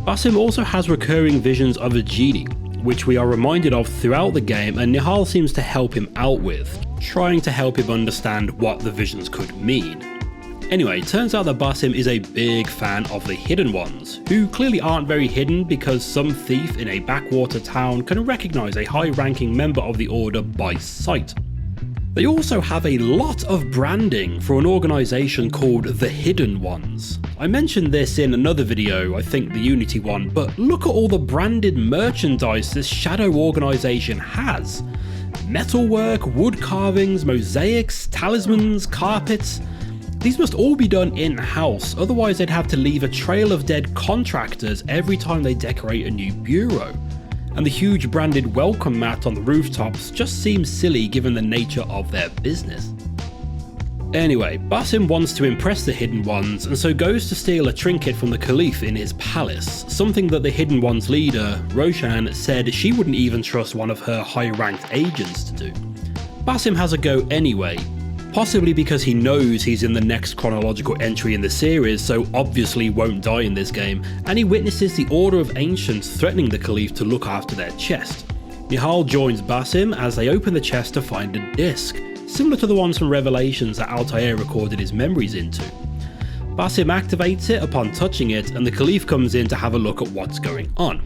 Speaker 1: Basim also has recurring visions of a genie, which we are reminded of throughout the game, and Nihal seems to help him out with, trying to help him understand what the visions could mean. Anyway, it turns out that Basim is a big fan of the Hidden Ones, who clearly aren't very hidden because some thief in a backwater town can recognize a high-ranking member of the Order by sight. They also have a lot of branding for an organization called the Hidden Ones. I mentioned this in another video, I think the Unity one, but look at all the branded merchandise this shadow organization has. Metalwork, wood carvings, mosaics, talismans, carpets. These must all be done in-house, otherwise they'd have to leave a trail of dead contractors every time they decorate a new bureau. And the huge branded welcome mat on the rooftops just seems silly given the nature of their business. Anyway, Basim wants to impress the Hidden Ones and so goes to steal a trinket from the Caliph in his palace, something that the Hidden Ones leader, Roshan, said she wouldn't even trust one of her high-ranked agents to do. Basim has a go anyway, possibly because he knows he's in the next chronological entry in the series, so obviously won't die in this game, and he witnesses the Order of Ancients threatening the Caliph to look after their chest. Nihal joins Basim as they open the chest to find a disc, similar to the ones from Revelations that Altair recorded his memories into. Basim activates it upon touching it, and the Caliph comes in to have a look at what's going on.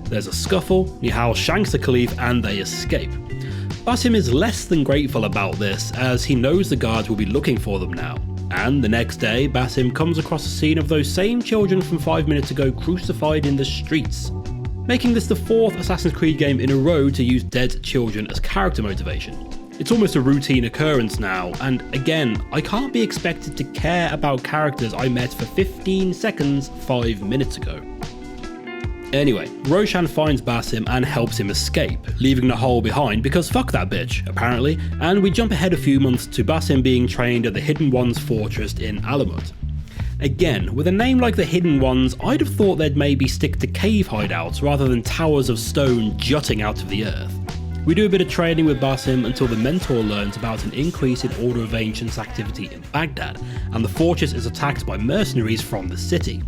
Speaker 1: There's a scuffle, Nihal shanks the Caliph, and they escape. Basim is less than grateful about this, as he knows the guards will be looking for them now. And the next day, Basim comes across a scene of those same children from 5 minutes ago crucified in the streets, making this the 4th Assassin's Creed game in a row to use dead children as character motivation. It's almost a routine occurrence now, and again, I can't be expected to care about characters I met for 15 seconds 5 minutes ago. Anyway, Roshan finds Basim and helps him escape, leaving Nihal behind because fuck that bitch, apparently, and we jump ahead a few months to Basim being trained at the Hidden Ones fortress in Alamut. Again, with a name like the Hidden Ones, I'd have thought they'd maybe stick to cave hideouts rather than towers of stone jutting out of the earth. We do a bit of training with Basim until the mentor learns about an increase in Order of Ancients activity in Baghdad, and the fortress is attacked by mercenaries from the city.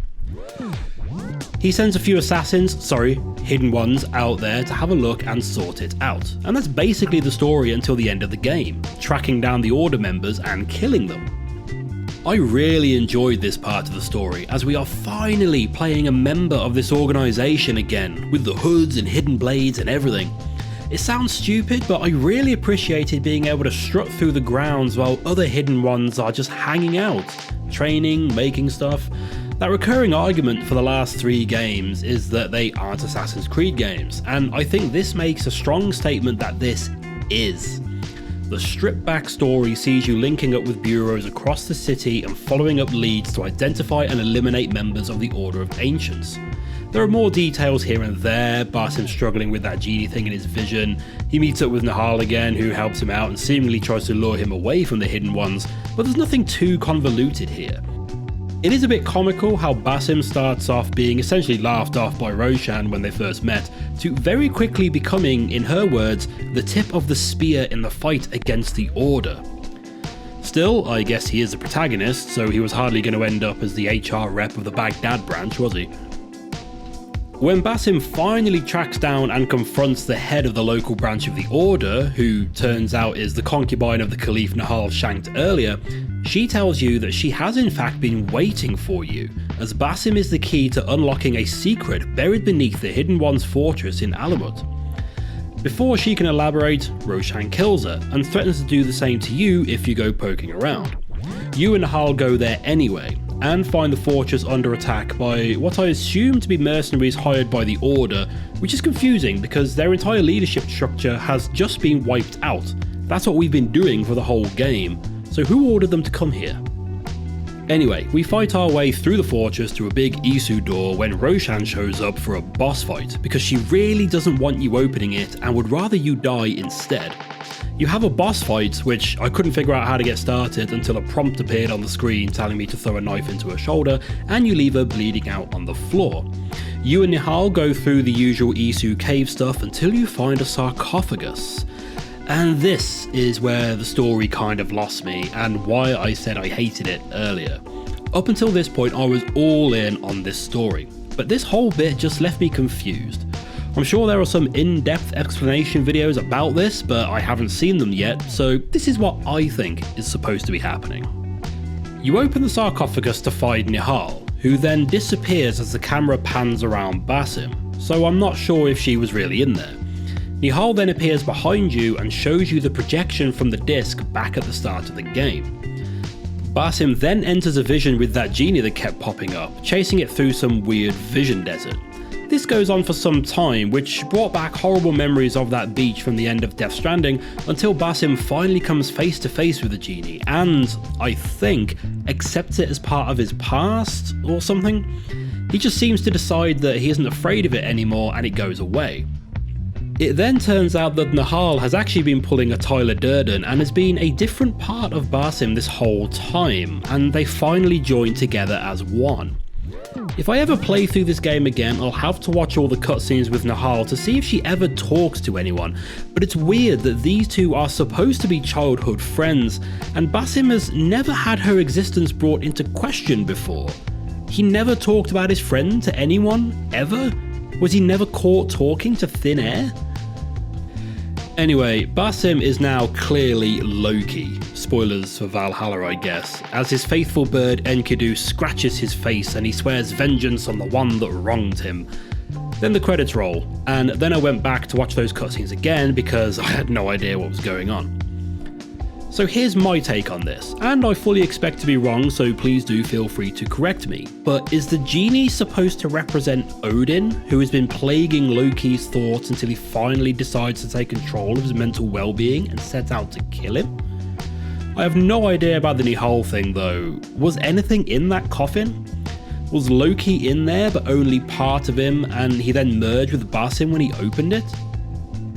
Speaker 1: He sends a few Hidden Ones out there to have a look and sort it out, and that's basically the story until the end of the game, tracking down the Order members and killing them. I really enjoyed this part of the story, as we are finally playing a member of this organisation again, with the hoods and hidden blades and everything. It sounds stupid, but I really appreciated being able to strut through the grounds while other Hidden Ones are just hanging out, training, making stuff. That recurring argument for the last 3 games is that they aren't Assassin's Creed games, and I think this makes a strong statement that this is. The stripped back story sees you linking up with bureaus across the city and following up leads to identify and eliminate members of the Order of Ancients. There are more details here and there, Basim struggling with that genie thing in his vision. He meets up with Nahal again, who helps him out and seemingly tries to lure him away from the Hidden Ones, but there's nothing too convoluted here. It is a bit comical how Basim starts off being essentially laughed off by Roshan when they first met, to very quickly becoming, in her words, the tip of the spear in the fight against the Order. Still, I guess he is the protagonist, so he was hardly going to end up as the HR rep of the Baghdad branch, was he? When Basim finally tracks down and confronts the head of the local branch of the Order, who turns out is the concubine of the Caliph Nahal shanked earlier, she tells you that she has in fact been waiting for you, as Basim is the key to unlocking a secret buried beneath the Hidden One's fortress in Alamut. Before she can elaborate, Roshan kills her, and threatens to do the same to you if you go poking around. You and Nahal go there anyway, and find the fortress under attack by what I assume to be mercenaries hired by the Order, which is confusing because their entire leadership structure has just been wiped out. That's what we've been doing for the whole game, so who ordered them to come here? Anyway, we fight our way through the fortress to a big Isu door when Roshan shows up for a boss fight, because she really doesn't want you opening it and would rather you die instead. You have a boss fight, which I couldn't figure out how to get started until a prompt appeared on the screen telling me to throw a knife into her shoulder, and you leave her bleeding out on the floor. You and Nihal go through the usual Isu cave stuff until you find a sarcophagus. And this is where the story kind of lost me, and why I said I hated it earlier. Up until this point I was all in on this story, but this whole bit just left me confused. I'm sure there are some in-depth explanation videos about this, but I haven't seen them yet, so this is what I think is supposed to be happening. You open the sarcophagus to find Nihal, who then disappears as the camera pans around Basim, so I'm not sure if she was really in there. Nihal then appears behind you and shows you the projection from the disc back at the start of the game. Basim then enters a vision with that genie that kept popping up, chasing it through some weird vision desert. This goes on for some time, which brought back horrible memories of that beach from the end of Death Stranding, until Basim finally comes face to face with the genie and, I think, accepts it as part of his past or something. He just seems to decide that he isn't afraid of it anymore and it goes away. It then turns out that Nahal has actually been pulling a Tyler Durden and has been a different part of Basim this whole time, and they finally join together as one. If I ever play through this game again, I'll have to watch all the cutscenes with Nahal to see if she ever talks to anyone, but it's weird that these two are supposed to be childhood friends, and Basim has never had her existence brought into question before. He never talked about his friend to anyone, ever? Was he never caught talking to thin air? Anyway, Basim is now clearly Loki. Spoilers for Valhalla, I guess, as his faithful bird Enkidu scratches his face and he swears vengeance on the one that wronged him. Then the credits roll, and then I went back to watch those cutscenes again because I had no idea what was going on. So here's my take on this, and I fully expect to be wrong, so please do feel free to correct me. But is the genie supposed to represent Odin, who has been plaguing Loki's thoughts until he finally decides to take control of his mental well-being and set out to kill him? I have no idea about the Nihal thing though. Was anything in that coffin? Was Loki in there but only part of him, and he then merged with Basim when he opened it?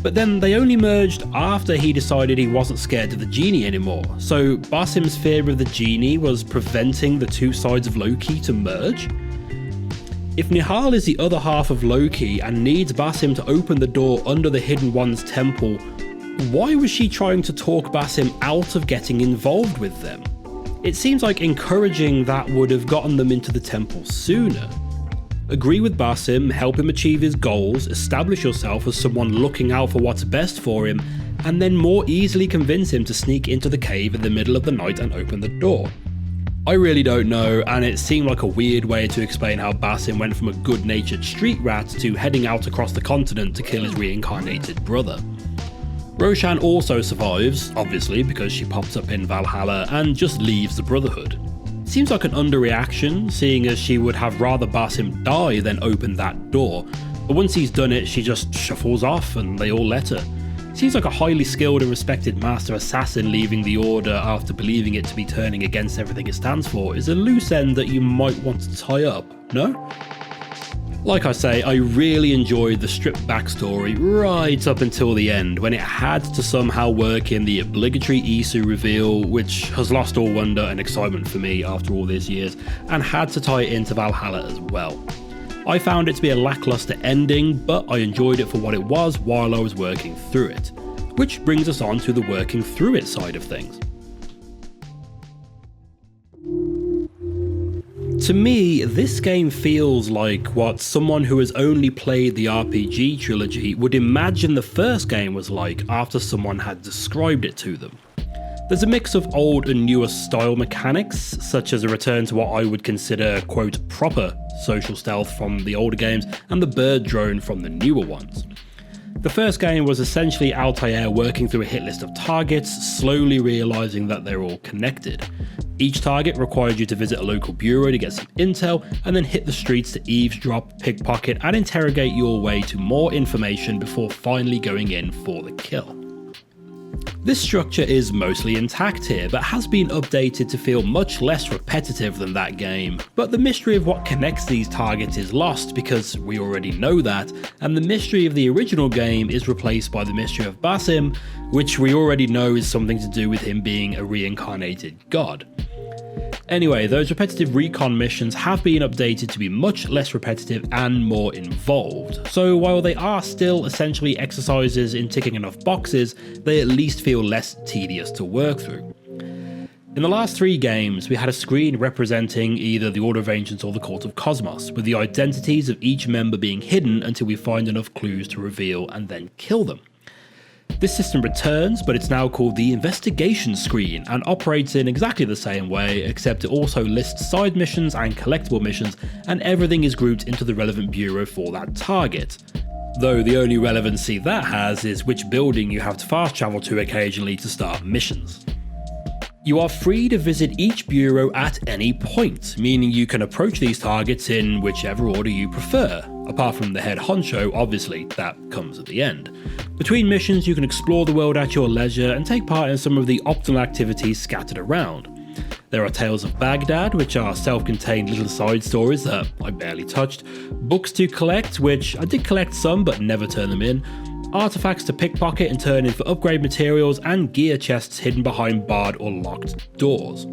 Speaker 1: But then they only merged after he decided he wasn't scared of the genie anymore, so Basim's fear of the genie was preventing the two sides of Loki to merge? If Nihal is the other half of Loki and needs Basim to open the door under the Hidden One's temple, why was she trying to talk Basim out of getting involved with them? It seems like encouraging that would have gotten them into the temple sooner. Agree with Basim, help him achieve his goals, establish yourself as someone looking out for what's best for him, and then more easily convince him to sneak into the cave in the middle of the night and open the door. I really don't know, and it seemed like a weird way to explain how Basim went from a good-natured street rat to heading out across the continent to kill his reincarnated brother. Roshan also survives, obviously because she pops up in Valhalla, and just leaves the Brotherhood. Seems like an underreaction, seeing as she would have rather Basim die than open that door, but once he's done it she just shuffles off and they all let her. Seems like a highly skilled and respected master assassin leaving the Order after believing it to be turning against everything it stands for is a loose end that you might want to tie up, no? Like I say, I really enjoyed the stripped backstory right up until the end, when it had to somehow work in the obligatory Isu reveal, which has lost all wonder and excitement for me after all these years, and had to tie it into Valhalla as well. I found it to be a lackluster ending, but I enjoyed it for what it was while I was working through it. Which brings us on to the working through it side of things. To me, this game feels like what someone who has only played the RPG trilogy would imagine the first game was like after someone had described it to them. There's a mix of old and newer style mechanics, such as a return to what I would consider, quote, proper social stealth from the older games, and the bird drone from the newer ones. The first game was essentially Altair working through a hit list of targets, slowly realising that they're all connected. Each target required you to visit a local bureau to get some intel, and then hit the streets to eavesdrop, pickpocket, and interrogate your way to more information before finally going in for the kill. This structure is mostly intact here, but has been updated to feel much less repetitive than that game. But the mystery of what connects these targets is lost because we already know that, and the mystery of the original game is replaced by the mystery of Basim, which we already know is something to do with him being a reincarnated god. Anyway, those repetitive recon missions have been updated to be much less repetitive and more involved, so while they are still essentially exercises in ticking enough boxes, they at least feel less tedious to work through. In the last 3 games, we had a screen representing either the Order of Ancients or the Cult of Cosmos, with the identities of each member being hidden until we find enough clues to reveal and then kill them. This system returns, but it's now called the Investigation screen and operates in exactly the same way, except it also lists side missions and collectible missions, and everything is grouped into the relevant bureau for that target. Though the only relevancy that has is which building you have to fast travel to occasionally to start missions. You are free to visit each bureau at any point, meaning you can approach these targets in whichever order you prefer, apart from the head honcho, obviously, that comes at the end. Between missions, you can explore the world at your leisure and take part in some of the optional activities scattered around. There are Tales of Baghdad, which are self-contained little side stories that I barely touched, books to collect, which I did collect some but never turn them in, artifacts to pickpocket and turn in for upgrade materials, and gear chests hidden behind barred or locked doors.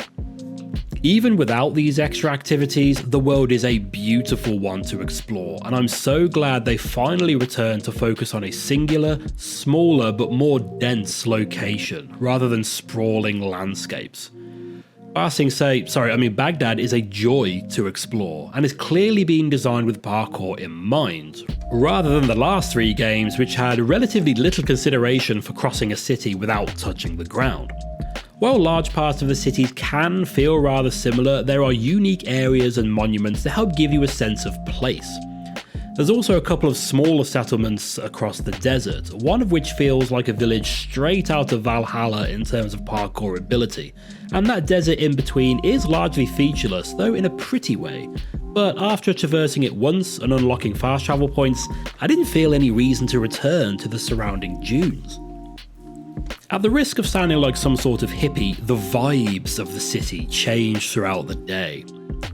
Speaker 1: Even without these extra activities, the world is a beautiful one to explore, and I'm so glad they finally returned to focus on a singular, smaller but more dense location, rather than sprawling landscapes. Baghdad is a joy to explore, and is clearly being designed with parkour in mind, rather than the last 3 games which had relatively little consideration for crossing a city without touching the ground. While large parts of the cities can feel rather similar, there are unique areas and monuments to help give you a sense of place. There's also a couple of smaller settlements across the desert, one of which feels like a village straight out of Valhalla in terms of parkour ability, and that desert in between is largely featureless, though in a pretty way. But after traversing it once and unlocking fast travel points, I didn't feel any reason to return to the surrounding dunes. At the risk of sounding like some sort of hippie, the vibes of the city change throughout the day.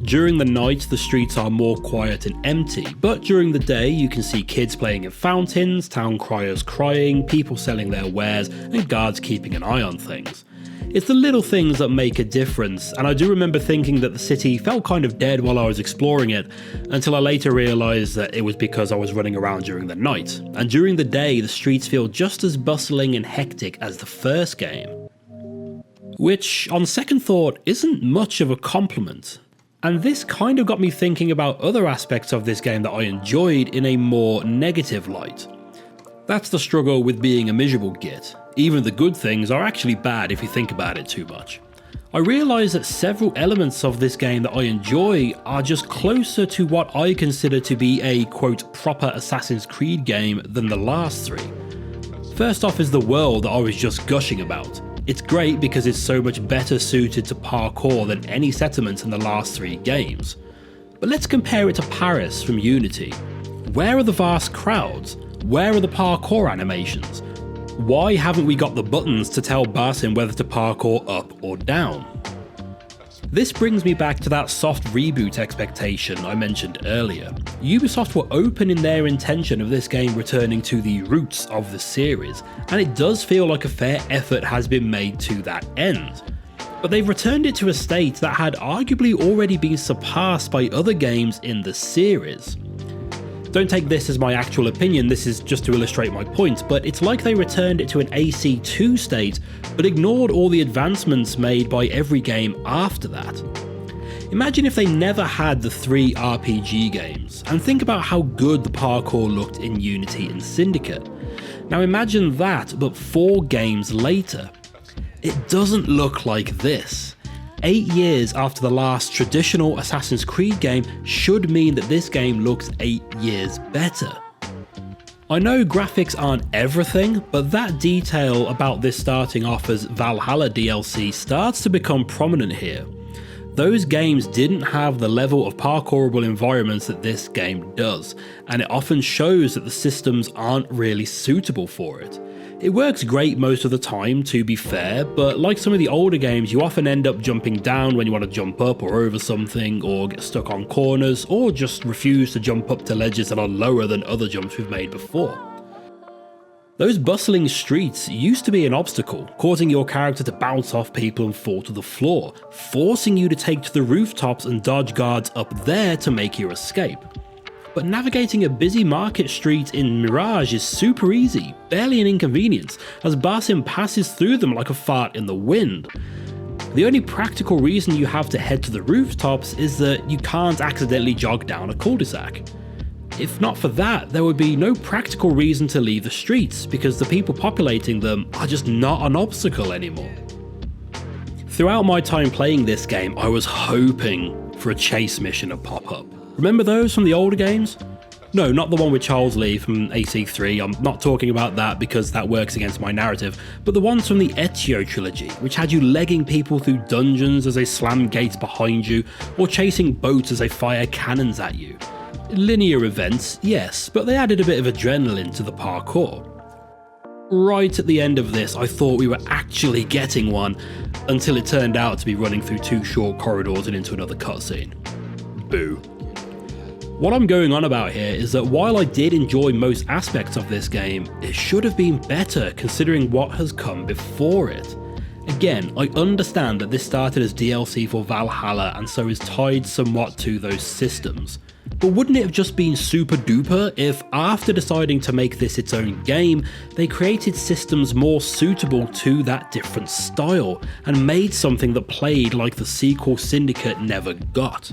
Speaker 1: During the night, the streets are more quiet and empty, but during the day you can see kids playing in fountains, town criers crying, people selling their wares, and guards keeping an eye on things. It's the little things that make a difference, and I do remember thinking that the city felt kind of dead while I was exploring it, until I later realised that it was because I was running around during the night, and during the day the streets feel just as bustling and hectic as the first game. Which, on second thought, isn't much of a compliment. And this kind of got me thinking about other aspects of this game that I enjoyed in a more negative light. That's the struggle with being a miserable git. Even the good things are actually bad if you think about it too much. I realise that several elements of this game that I enjoy are just closer to what I consider to be a quote proper Assassin's Creed game than the last 3. First off is the world that I was just gushing about. It's great because it's so much better suited to parkour than any settlement in the last 3 games. But let's compare it to Paris from Unity. Where are the vast crowds? Where are the parkour animations? Why haven't we got the buttons to tell Basim whether to parkour up or down? This brings me back to that soft reboot expectation I mentioned earlier. Ubisoft were open in their intention of this game returning to the roots of the series, and it does feel like a fair effort has been made to that end. But they've returned it to a state that had arguably already been surpassed by other games in the series. Don't take this as my actual opinion, this is just to illustrate my point, but it's like they returned it to an AC2 state, but ignored all the advancements made by every game after that. Imagine if they never had the 3 RPG games, and think about how good the parkour looked in Unity and Syndicate. Now imagine that, but 4 games later. It doesn't look like this. 8 years after the last traditional Assassin's Creed game should mean that this game looks 8 years better. I know graphics aren't everything, but that detail about this starting off as Valhalla DLC starts to become prominent here. Those games didn't have the level of parkourable environments that this game does, and it often shows that the systems aren't really suitable for it. It works great most of the time, to be fair, but like some of the older games, you often end up jumping down when you want to jump up or over something, or get stuck on corners, or just refuse to jump up to ledges that are lower than other jumps we've made before. Those bustling streets used to be an obstacle, causing your character to bounce off people and fall to the floor, forcing you to take to the rooftops and dodge guards up there to make your escape. But navigating a busy market street in Mirage is super easy, barely an inconvenience, as Basim passes through them like a fart in the wind. The only practical reason you have to head to the rooftops is that you can't accidentally jog down a cul-de-sac. If not for that, there would be no practical reason to leave the streets, because the people populating them are just not an obstacle anymore. Throughout my time playing this game, I was hoping for a chase mission to pop up. Remember those from the older games? No, not the one with Charles Lee from AC3, I'm not talking about that because that works against my narrative, but the ones from the Ezio trilogy, which had you legging people through dungeons as they slam gates behind you, or chasing boats as they fire cannons at you. Linear events, yes, but they added a bit of adrenaline to the parkour. Right at the end of this, I thought we were actually getting one, until it turned out to be running through 2 short corridors and into another cutscene. Boo. What I'm going on about here is that while I did enjoy most aspects of this game, it should have been better considering what has come before it. Again, I understand that this started as DLC for Valhalla and so is tied somewhat to those systems. But wouldn't it have just been super duper if, after deciding to make this its own game, they created systems more suitable to that different style, and made something that played like the sequel Syndicate never got?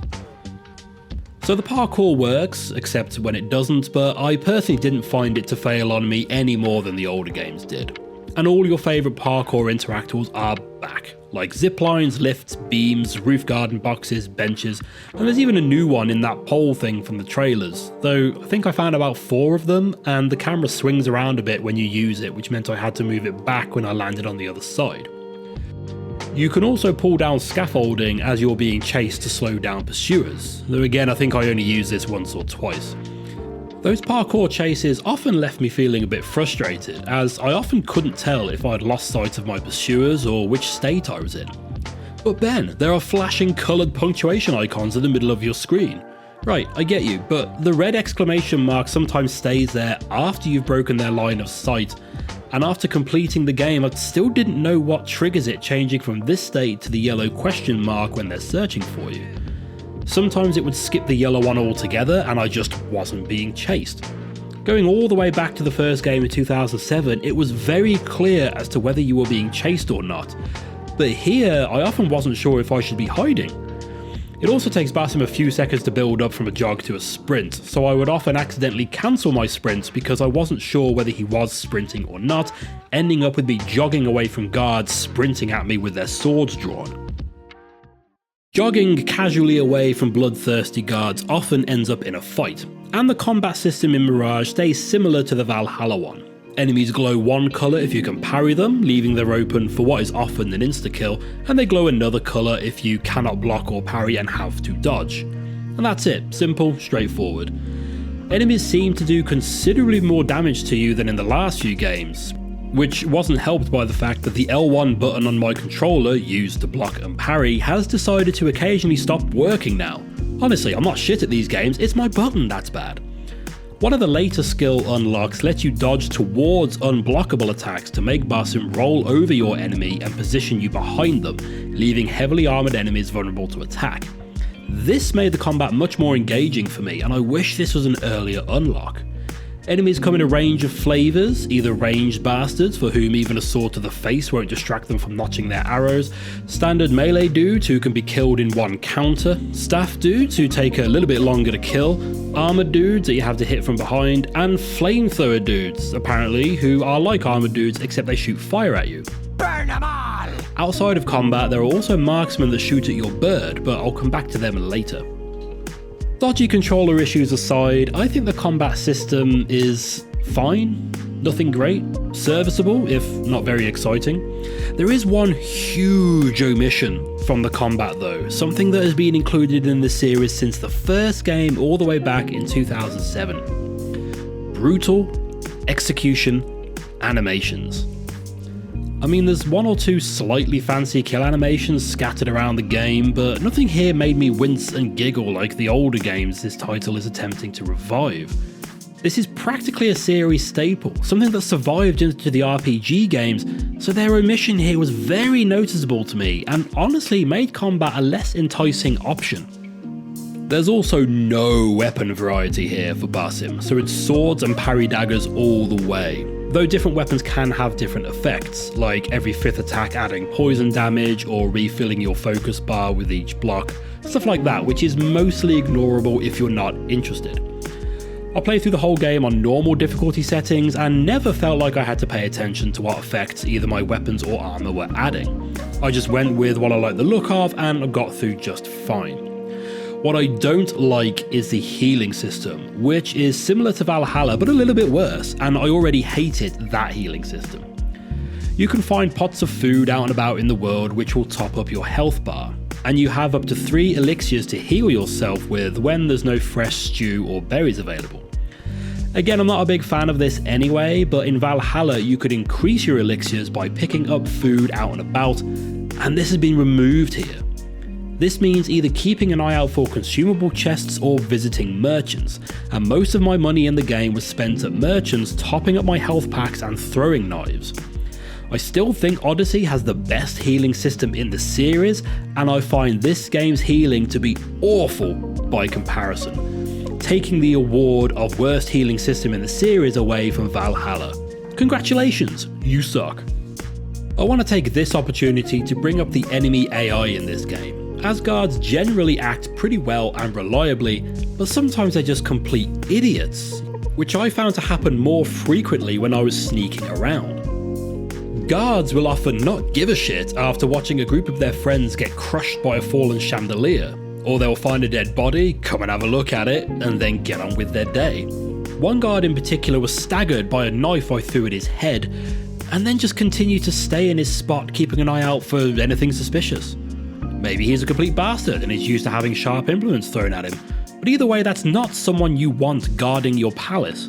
Speaker 1: So the parkour works, except when it doesn't, but I personally didn't find it to fail on me any more than the older games did. And all your favourite parkour interactables are back, like ziplines, lifts, beams, roof garden boxes, benches, and there's even a new one in that pole thing from the trailers, though I think I found about 4 of them, and the camera swings around a bit when you use it, which meant I had to move it back when I landed on the other side. You can also pull down scaffolding as you're being chased to slow down pursuers, though again I think I only used this once or twice. Those parkour chases often left me feeling a bit frustrated, as I often couldn't tell if I'd lost sight of my pursuers or which state I was in. But Ben, there are flashing coloured punctuation icons in the middle of your screen. Right, I get you, but the red exclamation mark sometimes stays there after you've broken their line of sight, and after completing the game I still didn't know what triggers it changing from this state to the yellow question mark when they're searching for you. Sometimes it would skip the yellow one altogether and I just wasn't being chased. Going all the way back to the first game in 2007, it was very clear as to whether you were being chased or not, but here I often wasn't sure if I should be hiding. It also takes Basim a few seconds to build up from a jog to a sprint, so I would often accidentally cancel my sprints because I wasn't sure whether he was sprinting or not, ending up with me jogging away from guards sprinting at me with their swords drawn. Jogging casually away from bloodthirsty guards often ends up in a fight, and the combat system in Mirage stays similar to the Valhalla one. Enemies glow one colour if you can parry them, leaving them open for what is often an insta-kill, and they glow another colour if you cannot block or parry and have to dodge. And that's it, simple, straightforward. Enemies seem to do considerably more damage to you than in the last few games. which wasn't helped by the fact that the L1 button on my controller, used to block and parry, has decided to occasionally stop working now. Honestly, I'm not shit at these games, it's my button that's bad. One of the later skill unlocks lets you dodge towards unblockable attacks to make Basim roll over your enemy and position you behind them, leaving heavily armoured enemies vulnerable to attack. This made the combat much more engaging for me, and I wish this was an earlier unlock. Enemies come in a range of flavours, either ranged bastards for whom even a sword to the face won't distract them from notching their arrows, standard melee dudes who can be killed in one counter, staff dudes who take a little bit longer to kill, armoured dudes that you have to hit from behind, and flamethrower dudes, apparently, who are like armoured dudes except they shoot fire at you.
Speaker 19: Burn them all!
Speaker 1: Outside of combat, there are also marksmen that shoot at your bird, but I'll come back to them later. Dodgy controller issues aside, I think the combat system is fine, nothing great, serviceable if not very exciting. There is one huge omission from the combat though, something that has been included in the series since the first game all the way back in 2007. Brutal execution animations. I mean, there's one or two slightly fancy kill animations scattered around the game, but nothing here made me wince and giggle like the older games this title is attempting to revive. This is practically a series staple, something that survived into the RPG games, so their omission here was very noticeable to me, and honestly made combat a less enticing option. There's also no weapon variety here for Basim, so it's swords and parry daggers all the way. Though different weapons can have different effects, like every 5th attack adding poison damage or refilling your focus bar with each block, stuff like that, which is mostly ignorable if you're not interested. I played through the whole game on normal difficulty settings and never felt like I had to pay attention to what effects either my weapons or armour were adding. I just went with what I liked the look of and got through just fine. What I don't like is the healing system, which is similar to Valhalla but a little bit worse, and I already hated that healing system. You can find pots of food out and about in the world which will top up your health bar, and you have up to 3 elixirs to heal yourself with when there's no fresh stew or berries available. Again, I'm not a big fan of this anyway, but in Valhalla you could increase your elixirs by picking up food out and about, and this has been removed here. This means either keeping an eye out for consumable chests or visiting merchants, and most of my money in the game was spent at merchants topping up my health packs and throwing knives. I still think Odyssey has the best healing system in the series, and I find this game's healing to be awful by comparison, taking the award of worst healing system in the series away from Valhalla. Congratulations, you suck. I want to take this opportunity to bring up the enemy AI in this game. Asgards generally act pretty well and reliably, but sometimes they're just complete idiots, which I found to happen more frequently when I was sneaking around. Guards will often not give a shit after watching a group of their friends get crushed by a fallen chandelier, or they'll find a dead body, come and have a look at it, and then get on with their day. One guard in particular was staggered by a knife I threw at his head, and then just continued to stay in his spot keeping an eye out for anything suspicious. Maybe he's a complete bastard and is used to having sharp implements thrown at him, but either way that's not someone you want guarding your palace.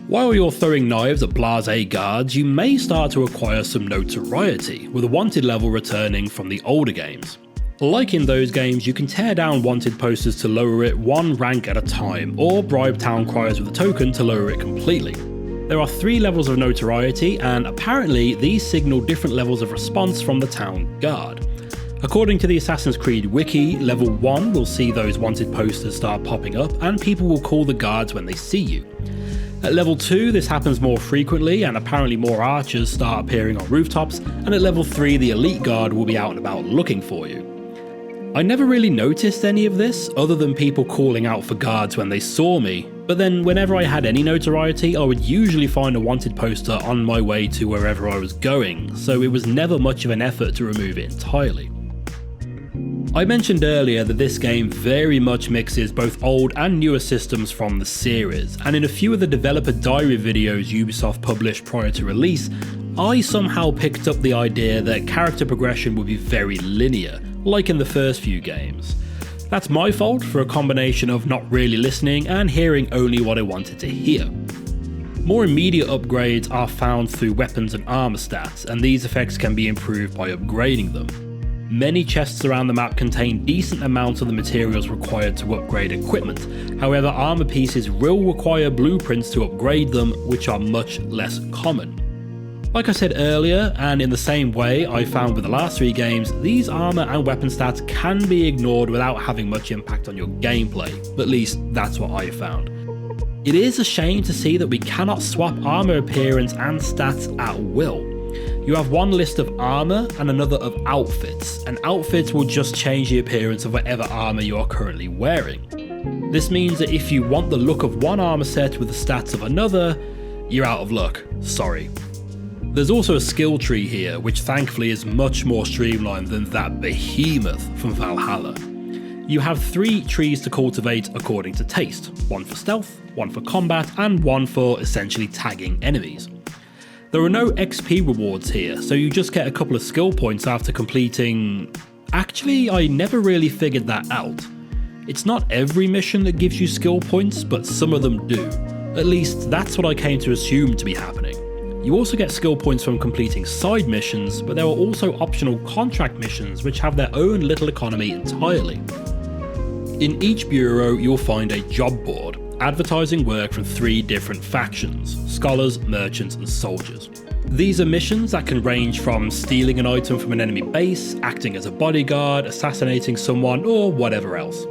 Speaker 1: While you're throwing knives at blasé guards, you may start to acquire some notoriety, with a wanted level returning from the older games. Like in those games, you can tear down wanted posters to lower it one rank at a time, or bribe town criers with a token to lower it completely. There are 3 levels of notoriety, and apparently these signal different levels of response from the town guard. According to the Assassin's Creed wiki, level 1 will see those wanted posters start popping up and people will call the guards when they see you. At level 2 this happens more frequently and apparently more archers start appearing on rooftops, and at level 3 the elite guard will be out and about looking for you. I never really noticed any of this other than people calling out for guards when they saw me, but then whenever I had any notoriety I would usually find a wanted poster on my way to wherever I was going, so it was never much of an effort to remove it entirely. I mentioned earlier that this game very much mixes both old and newer systems from the series, and in a few of the developer diary videos Ubisoft published prior to release, I somehow picked up the idea that character progression would be very linear, like in the first few games. That's my fault for a combination of not really listening and hearing only what I wanted to hear. More immediate upgrades are found through weapons and armor stats, and these effects can be improved by upgrading them. Many chests around the map contain decent amounts of the materials required to upgrade equipment, however armor pieces will require blueprints to upgrade them, which are much less common. Like I said earlier, and in the same way I found with the last 3 games, these armor and weapon stats can be ignored without having much impact on your gameplay, at least that's what I found. It is a shame to see that we cannot swap armor appearance and stats at will. You have one list of armor and another of outfits, and outfits will just change the appearance of whatever armor you are currently wearing. This means that if you want the look of one armor set with the stats of another, you're out of luck, sorry. There's also a skill tree here, which thankfully is much more streamlined than that behemoth from Valhalla. You have 3 trees to cultivate according to taste, one for stealth, one for combat, and one for essentially tagging enemies. There are no XP rewards here, so you just get a couple of skill points after completing... Actually, I never really figured that out. It's not every mission that gives you skill points, but some of them do. At least that's what I came to assume to be happening. You also get skill points from completing side missions, but there are also optional contract missions which have their own little economy entirely. In each bureau you'll find a job board, advertising work from 3 different factions: scholars, merchants and soldiers. These are missions that can range from stealing an item from an enemy base, acting as a bodyguard, assassinating someone, or whatever else.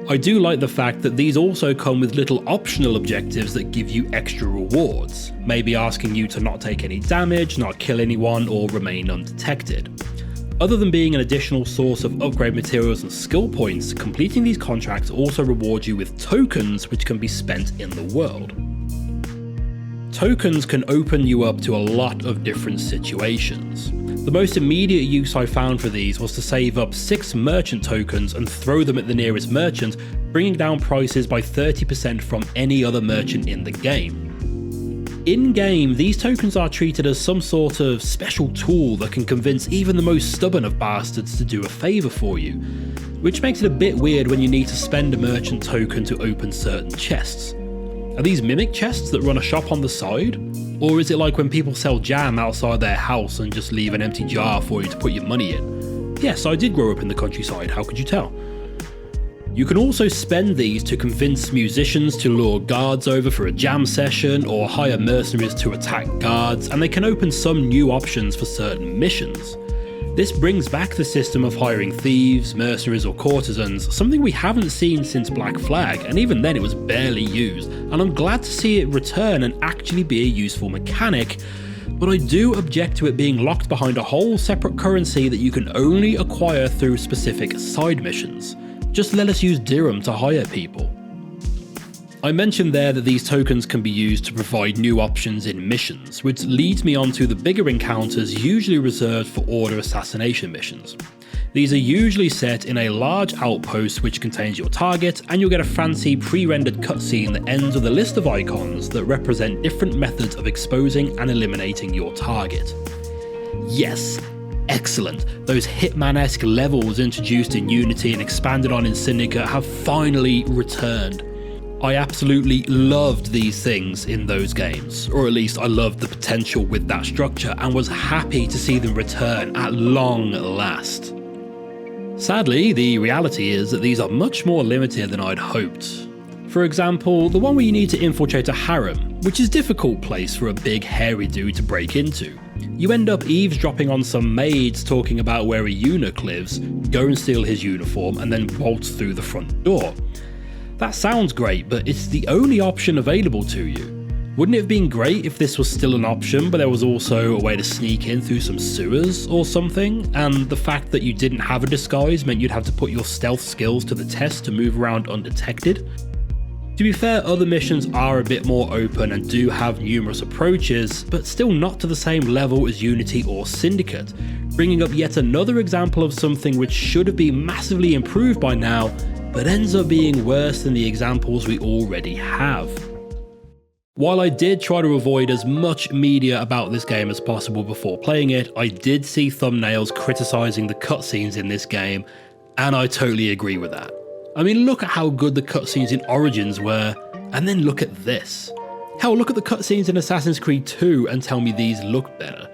Speaker 1: I do like the fact that these also come with little optional objectives that give you extra rewards, maybe asking you to not take any damage, not kill anyone, or remain undetected. Other than being an additional source of upgrade materials and skill points, completing these contracts also reward you with tokens which can be spent in the world. Tokens can open you up to a lot of different situations. The most immediate use I found for these was to save up 6 merchant tokens and throw them at the nearest merchant, bringing down prices by 30% from any other merchant in the game. In-game, these tokens are treated as some sort of special tool that can convince even the most stubborn of bastards to do a favour for you, which makes it a bit weird when you need to spend a merchant token to open certain chests. Are these mimic chests that run a shop on the side? Or is it like when people sell jam outside their house and just leave an empty jar for you to put your money in? Yes, I did grow up in the countryside, how could you tell? You can also spend these to convince musicians to lure guards over for a jam session or hire mercenaries to attack guards, and they can open some new options for certain missions. This brings back the system of hiring thieves, mercenaries or courtesans, something we haven't seen since Black Flag, and even then it was barely used, and I'm glad to see it return and actually be a useful mechanic, but I do object to it being locked behind a whole separate currency that you can only acquire through specific side missions. Just let us use dirham to hire people. I mentioned there that these tokens can be used to provide new options in missions, which leads me on to the bigger encounters usually reserved for order assassination missions. These are usually set in a large outpost which contains your target, and you'll get a fancy pre-rendered cutscene that ends with a list of icons that represent different methods of exposing and eliminating your target. Yes, excellent. Those Hitman-esque levels introduced in Unity and expanded on in Syndicate have finally returned. I absolutely loved these things in those games, or at least I loved the potential with that structure and was happy to see them return at long last. Sadly, the reality is that these are much more limited than I'd hoped. For example, the one where you need to infiltrate a harem, which is a difficult place for a big hairy dude to break into. You end up eavesdropping on some maids talking about where a eunuch lives, go and steal his uniform, and then bolt through the front door. That sounds great, but it's the only option available to you. Wouldn't it have been great if this was still an option, but there was also a way to sneak in through some sewers or something, and the fact that you didn't have a disguise meant you'd have to put your stealth skills to the test to move around undetected? To be fair, other missions are a bit more open and do have numerous approaches, but still not to the same level as Unity or Syndicate, bringing up yet another example of something which should have been massively improved by now, but ends up being worse than the examples we already have. While I did try to avoid as much media about this game as possible before playing it, I did see thumbnails criticising the cutscenes in this game, and I totally agree with that. I mean, look at how good the cutscenes in Origins were, and then look at this. Hell, look at the cutscenes in Assassin's Creed 2 and tell me these look better.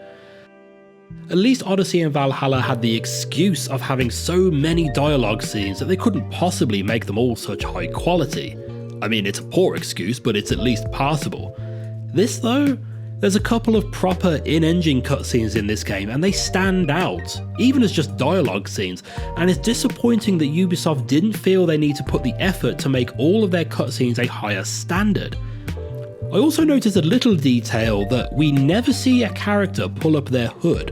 Speaker 1: At least Odyssey and Valhalla had the excuse of having so many dialogue scenes that they couldn't possibly make them all such high quality. I mean, it's a poor excuse, but it's at least passable. This though, there's a couple of proper in-engine cutscenes in this game and they stand out, even as just dialogue scenes, and it's disappointing that Ubisoft didn't feel they need to put the effort to make all of their cutscenes a higher standard. I also noticed a little detail that we never see a character pull up their hood.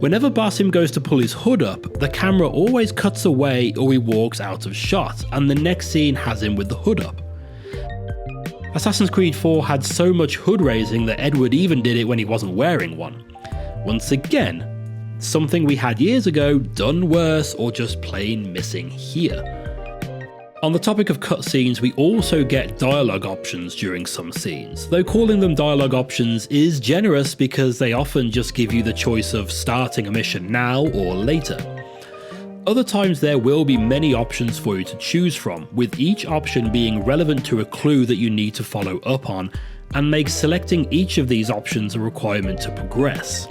Speaker 1: Whenever Basim goes to pull his hood up, the camera always cuts away or he walks out of shot, and the next scene has him with the hood up. Assassin's Creed 4 had so much hood raising that Edward even did it when he wasn't wearing one. Once again, something we had years ago done worse or just plain missing here. On the topic of cutscenes, we also get dialogue options during some scenes, though calling them dialogue options is generous because they often just give you the choice of starting a mission now or later. Other times there will be many options for you to choose from, with each option being relevant to a clue that you need to follow up on, and makes selecting each of these options a requirement to progress.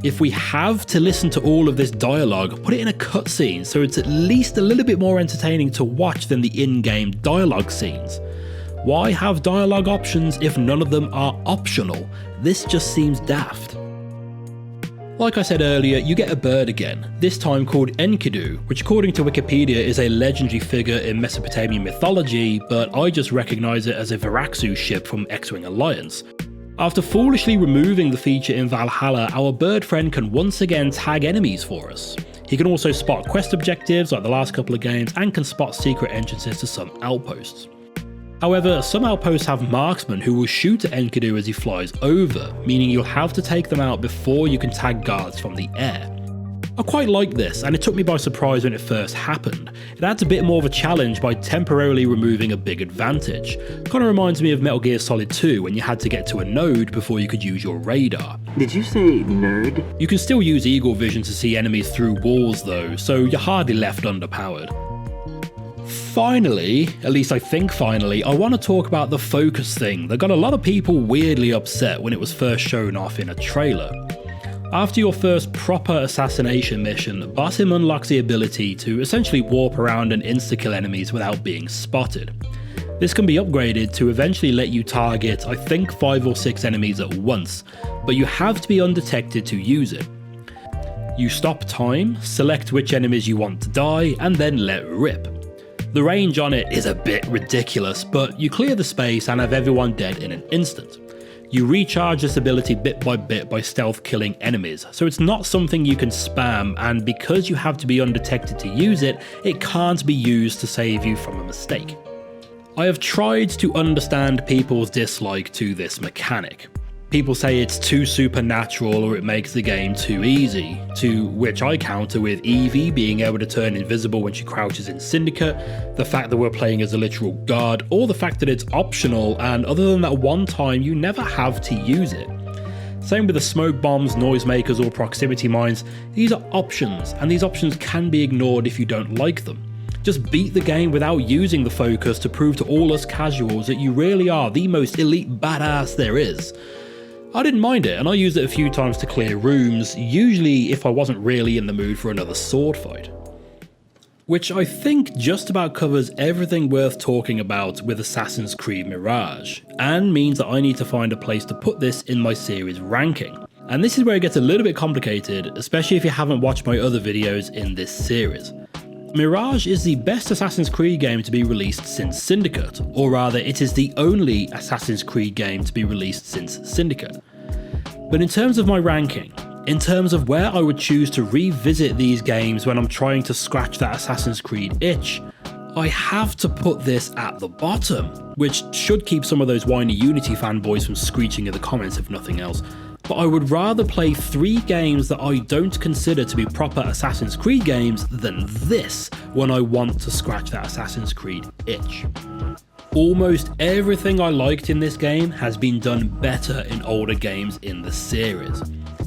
Speaker 1: If we have to listen to all of this dialogue, put it in a cutscene so it's at least a little bit more entertaining to watch than the in-game dialogue scenes. Why have dialogue options if none of them are optional? This just seems daft. Like I said earlier, you get a bird again, this time called Enkidu, which according to Wikipedia is a legendary figure in Mesopotamian mythology, but I just recognise it as a Varaxu ship from X-Wing Alliance. After foolishly removing the feature in Valhalla, our bird friend can once again tag enemies for us. He can also spot quest objectives like the last couple of games and can spot secret entrances to some outposts. However, some outposts have marksmen who will shoot at Enkidu as he flies over, meaning you'll have to take them out before you can tag guards from the air. I quite like this, and it took me by surprise when it first happened. It adds a bit more of a challenge by temporarily removing a big advantage. Kinda reminds me of Metal Gear Solid 2 when you had to get to a node before you could use your radar.
Speaker 6: Did you say nerd?
Speaker 1: You can still use eagle vision to see enemies through walls though, so you're hardly left underpowered. Finally, at least I think finally, I want to talk about the focus thing that got a lot of people weirdly upset when it was first shown off in a trailer. After your first proper assassination mission, Basim unlocks the ability to essentially warp around and insta-kill enemies without being spotted. This can be upgraded to eventually let you target I think 5 or 6 enemies at once, but you have to be undetected to use it. You stop time, select which enemies you want to die, and then let rip. The range on it is a bit ridiculous, but you clear the space and have everyone dead in an instant. You recharge this ability bit by stealth killing enemies, so it's not something you can spam, and because you have to be undetected to use it, it can't be used to save you from a mistake. I have tried to understand people's dislike to this mechanic. People say it's too supernatural or it makes the game too easy, to which I counter with Evie being able to turn invisible when she crouches in Syndicate, the fact that we're playing as a literal god, or the fact that it's optional and other than that one time you never have to use it. Same with the smoke bombs, noisemakers or proximity mines, these are options and these options can be ignored if you don't like them. Just beat the game without using the focus to prove to all us casuals that you really are the most elite badass there is. I didn't mind it, and I used it a few times to clear rooms, usually if I wasn't really in the mood for another sword fight. Which I think just about covers everything worth talking about with Assassin's Creed Mirage, and means that I need to find a place to put this in my series ranking. And this is where it gets a little bit complicated, especially if you haven't watched my other videos in this series. Mirage is the best Assassin's Creed game to be released since Syndicate, or rather it is the only Assassin's Creed game to be released since Syndicate. But in terms of my ranking, in terms of where I would choose to revisit these games when I'm trying to scratch that Assassin's Creed itch, I have to put this at the bottom, which should keep some of those whiny Unity fanboys from screeching in the comments if nothing else. But I would rather play 3 games that I don't consider to be proper Assassin's Creed games than this when I want to scratch that Assassin's Creed itch. Almost everything I liked in this game has been done better in older games in the series.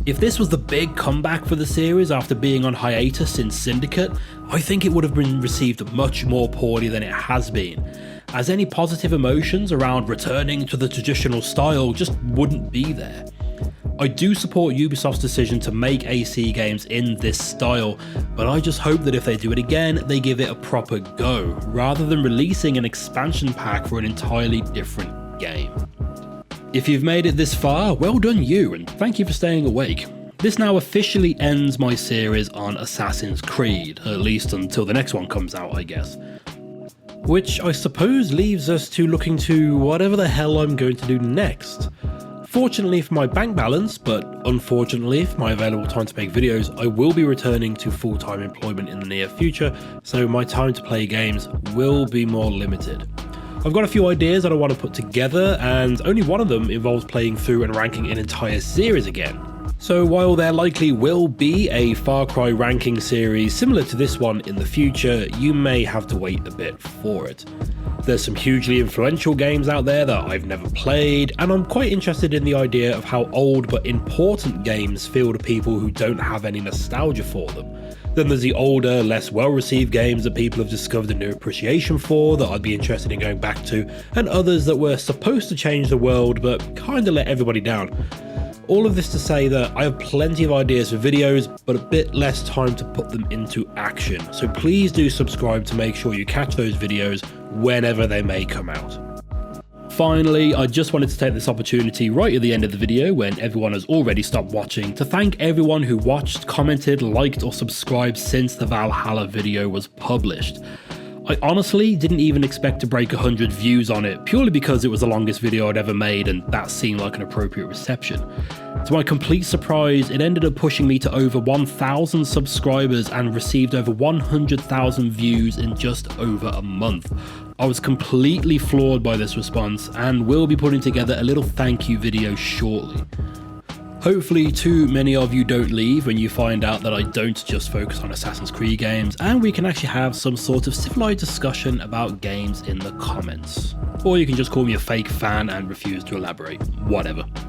Speaker 1: If this was the big comeback for the series after being on hiatus since Syndicate, I think it would have been received much more poorly than it has been. as any positive emotions around returning to the traditional style just wouldn't be there. I do support Ubisoft's decision to make AC games in this style, but I just hope that if they do it again, they give it a proper go, rather than releasing an expansion pack for an entirely different game. If you've made it this far, well done you, and thank you for staying awake. This now officially ends my series on Assassin's Creed, at least until the next one comes out, I guess. Which I suppose leaves us to looking to whatever the hell I'm going to do next. Fortunately for my bank balance, but unfortunately for my available time to make videos, I will be returning to full-time employment in the near future, so my time to play games will be more limited. I've got a few ideas that I want to put together, and only one of them involves playing through and ranking an entire series again. So while there likely will be a Far Cry ranking series similar to this one in the future, you may have to wait a bit for it. There's some hugely influential games out there that I've never played, and I'm quite interested in the idea of how old but important games feel to people who don't have any nostalgia for them. Then there's the older, less well-received games that people have discovered a new appreciation for that I'd be interested in going back to, and others that were supposed to change the world but kinda let everybody down. All of this to say that I have plenty of ideas for videos, but a bit less time to put them into action, so please do subscribe to make sure you catch those videos whenever they may come out. Finally, I just wanted to take this opportunity right at the end of the video, when everyone has already stopped watching, to thank everyone who watched, commented, liked or subscribed since the Valhalla video was published. I honestly didn't even expect to break 100 views on it, purely because it was the longest video I'd ever made and that seemed like an appropriate reception. To my complete surprise, it ended up pushing me to over 1,000 subscribers and received over 100,000 views in just over a month. I was completely floored by this response and will be putting together a little thank you video shortly. Hopefully too many of you don't leave when you find out that I don't just focus on Assassin's Creed games, and we can actually have some sort of civilized discussion about games in the comments. Or you can just call me a fake fan and refuse to elaborate. Whatever.